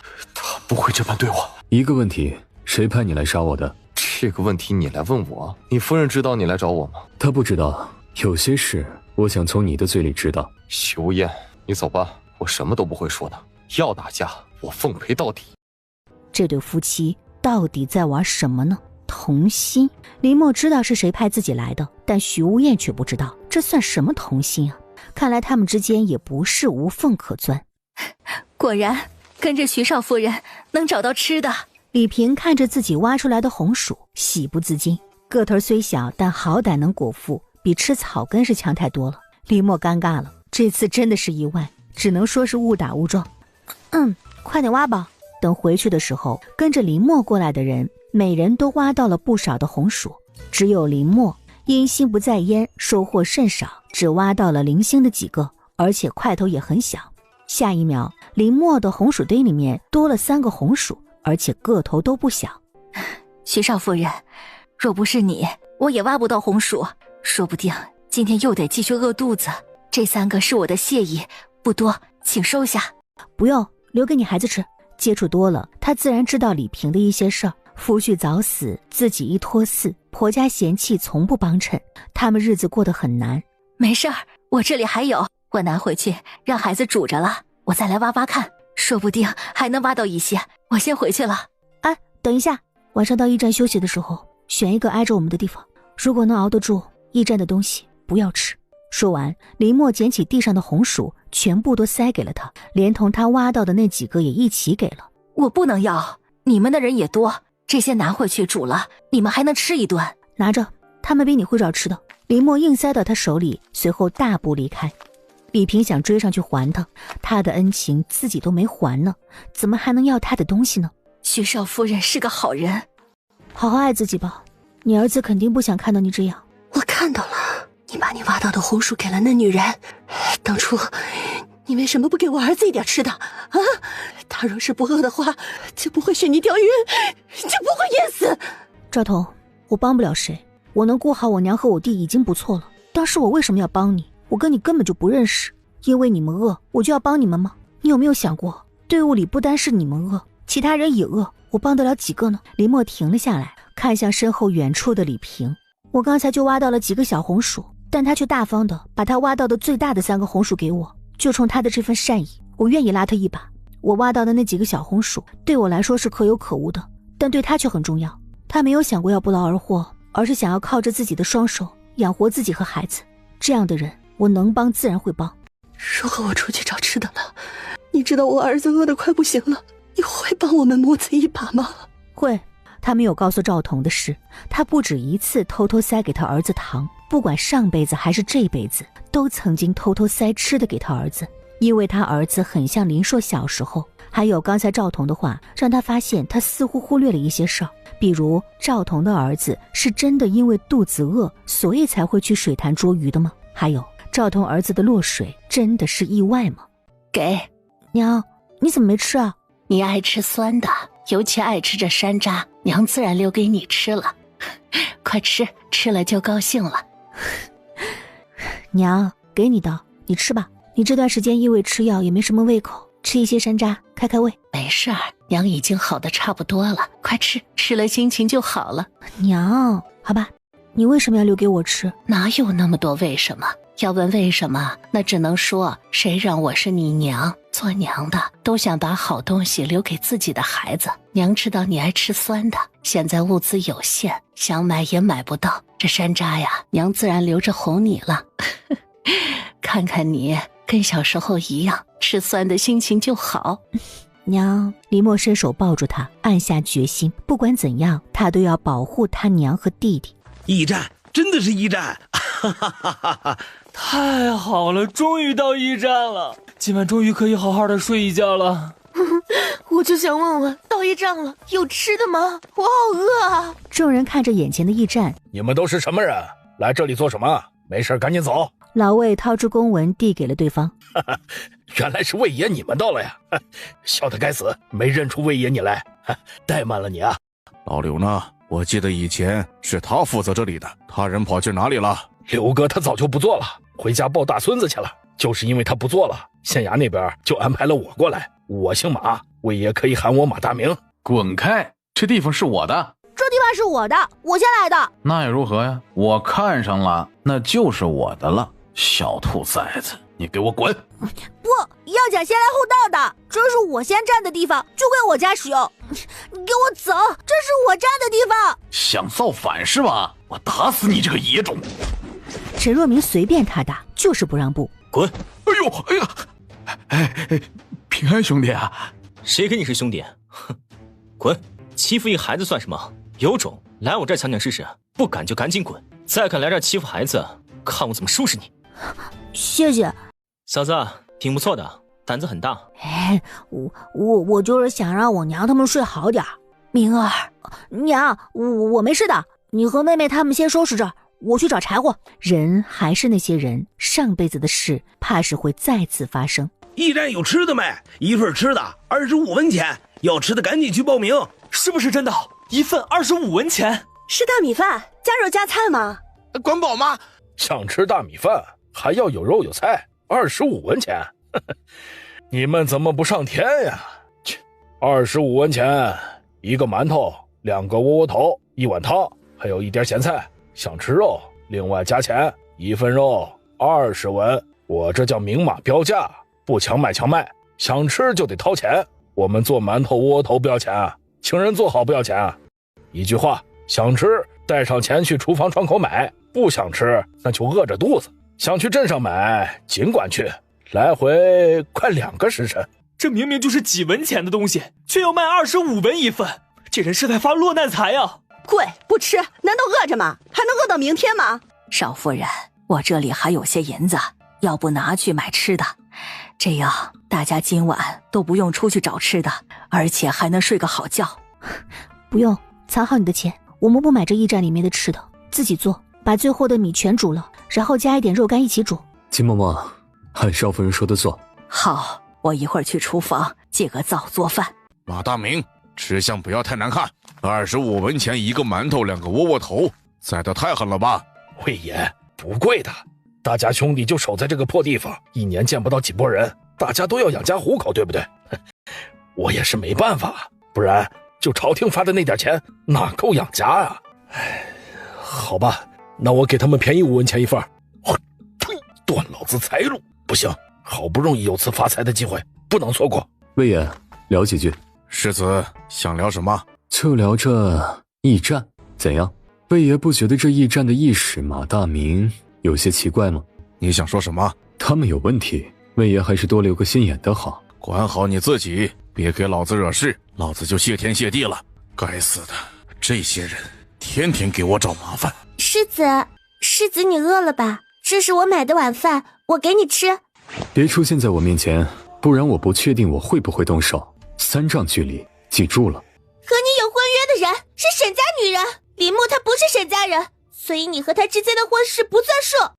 不会这般对我。一个问题，谁派你来杀我的？这个问题你来问我？你夫人知道你来找我吗？她不知道，有些事我想从你的嘴里知道。许无厌，你走吧，我什么都不会说的。要打架，我奉陪到底。这对夫妻到底在玩什么呢？同心？林默知道是谁派自己来的，但许无厌却不知道，这算什么同心啊？看来他们之间也不是无缝可钻。果然，跟着徐少夫人能找到吃的。李萍看着自己挖出来的红薯，喜不自禁。个头虽小，但好歹能果腹，比吃草根是强太多了。林默尴尬了，这次真的是意外，只能说是误打误撞。快点挖吧。等回去的时候，跟着林默过来的人每人都挖到了不少的红薯，只有林默因心不在焉，收获甚少，只挖到了零星的几个，而且块头也很小。下一秒，林默的红薯堆里面多了3个红薯，而且个头都不小。徐少夫人，若不是你，我也挖不到红薯，说不定今天又得继续饿肚子。这3个是我的谢意，不多，请收下。不用，留给你孩子吃。接触多了，他自然知道李萍的一些事儿。夫婿早死，自己一托嗣，婆家嫌弃从不帮衬，他们日子过得很难。没事儿，我这里还有，我拿回去让孩子煮着了，我再来挖挖看，说不定还能挖到一些。我先回去了。等一下，晚上到驿站休息的时候，选一个挨着我们的地方，如果能熬得住，驿站的东西不要吃。说完，林默捡起地上的红薯，全部都塞给了他，连同他挖到的那几个也一起给了。我不能要，你们的人也多，这些拿回去煮了，你们还能吃一顿。拿着，他们比你会找吃的。林默硬塞到他手里，随后大步离开。李萍想追上去还他，他的恩情自己都没还呢，怎么还能要他的东西呢？徐少夫人是个好人，好好爱自己吧，你儿子肯定不想看到你这样。我看到了，你把你挖到的红薯给了那女人，当初你为什么不给我儿子一点吃的啊？他若是不饿的话，就不会选你钓鱼，就不会淹死。赵彤，我帮不了谁，我能顾好我娘和我弟已经不错了，当时我为什么要帮你？我跟你根本就不认识，因为你们饿，我就要帮你们吗？你有没有想过，队伍里不单是你们饿，其他人也饿，我帮得了几个呢？林默停了下来，看向身后远处的李萍。我刚才就挖到了几个小红薯，但他却大方的把他挖到的最大的3个红薯给我，就冲他的这份善意，我愿意拉他一把。我挖到的那几个小红薯对我来说是可有可无的，但对他却很重要。他没有想过要不劳而获，而是想要靠着自己的双手养活自己和孩子。这样的人，我能帮自然会帮。如果我出去找吃的了，你知道我儿子饿得快不行了，你会帮我们母子一把吗？会。他没有告诉赵彤的是，他不止一次偷偷塞给他儿子糖，不管上辈子还是这辈子，都曾经偷偷塞吃的给他儿子。因为他儿子很像林硕小时候，还有刚才赵彤的话，让他发现他似乎忽略了一些事儿，比如赵彤的儿子是真的因为肚子饿，所以才会去水潭捉鱼的吗？还有赵彤儿子的落水真的是意外吗？给娘，你怎么没吃啊？你爱吃酸的，尤其爱吃这山楂，娘自然留给你吃了。快吃，吃了就高兴了。娘，给你的，你吃吧。你这段时间因为吃药也没什么胃口，吃一些山楂开开胃。没事儿，娘已经好的差不多了，快吃，吃了心情就好了。娘，好吧，你为什么要留给我吃？哪有那么多为什么？要问为什么，那只能说谁让我是你娘，做娘的都想把好东西留给自己的孩子。娘知道你爱吃酸的，现在物资有限，想买也买不到，这山楂呀，娘自然留着哄你了。看看你跟小时候一样，吃酸的心情就好。娘，李默伸手抱住他，暗下决心，不管怎样，他都要保护他娘和弟弟。驿站，真的是驿站！太好了，终于到驿站了，今晚终于可以好好的睡一觉了。我就想问问，到驿站了，有吃的吗？我好饿啊！众人看着眼前的驿站，你们都是什么人？来这里做什么？没事赶紧走。老魏掏出公文递给了对方。原来是魏爷你们到了呀！小的该死，没认出魏爷你来，怠慢了你啊。老刘呢？我记得以前是他负责这里的，他人跑去哪里了？刘哥他早就不做了，回家抱大孙子去了。就是因为他不做了，县衙那边就安排了我过来。我姓马，魏爷可以喊我马大明。滚开！这地方是我的。这地方是我的，我先来的。那又如何呀？我看上了，那就是我的了。小兔崽子，你给我滚！不要讲先来后到的，这是我先占的地方，就归我家使用。你给我走，这是我占的地方。想造反是吧？我打死你这个野种！陈若明随便他打，就是不让步。滚！哎呦，哎呀，哎，平安兄弟啊！谁跟你是兄弟？哼，滚！欺负一孩子算什么？有种来我这儿抢抢试试，不敢就赶紧滚！再敢来这儿欺负孩子，看我怎么收拾你！谢谢，小子，挺不错的，胆子很大。哎，我就是想让我娘他们睡好点。明儿，娘，我没事的，你和妹妹他们先收拾着，我去找柴火。人还是那些人，上辈子的事怕是会再次发生。驿站有吃的没？一份吃的25文钱，要吃的赶紧去报名。是不是真的？一份25文钱？是大米饭，加肉加菜吗？管饱吗？想吃大米饭还要有肉有菜，25文钱，你们怎么不上天呀？25文钱，一个馒头，2个窝窝头，1碗汤，还有一点咸菜。想吃肉，另外加钱，1份肉20文。我这叫明码标价，不强买强卖。想吃就得掏钱。我们做馒头窝窝头不要钱，请人做好不要钱。一句话，想吃带上钱去厨房窗口买，不想吃那就饿着肚子。想去镇上买尽管去，来回快2个时辰。这明明就是几文钱的东西，却要卖25文一份，这人是在发落难财啊！贵不吃，难道饿着吗？还能饿到明天吗？少夫人，我这里还有些银子，要不拿去买吃的，这样大家今晚都不用出去找吃的，而且还能睡个好觉。不用，藏好你的钱，我们不买这驿站里面的吃的，自己做，把最后的米全煮了，然后加一点肉干一起煮。金嬷嬷，按少夫人说的做。好，我一会儿去厨房借个灶做饭。马大明，吃相不要太难看，25文钱1个馒头2个窝窝头，宰得太狠了吧？魏爷，不贵的，大家兄弟就守在这个破地方，1年见不到几拨人，大家都要养家糊口，对不对？我也是没办法，不然就朝廷发的那点钱哪够养家啊？好吧，那我给他们便宜5文钱一份。断老子财路！不行，好不容易有次发财的机会，不能错过。魏爷，聊几句。世子想聊什么？就聊这驿站，怎样？贝爷不觉得这驿站的驿使马大明有些奇怪吗？你想说什么？他们有问题，魏爷还是多留个心眼的好。管好你自己，别给老子惹事，老子就谢天谢地了。该死的，这些人天天给我找麻烦。世子，你饿了吧？这是我买的晚饭，我给你吃。别出现在我面前，不然我不确定我会不会动手。3丈距离，记住了。和你有婚约的人是沈家女人，林木她不是沈家人，所以你和她之间的婚事不算数。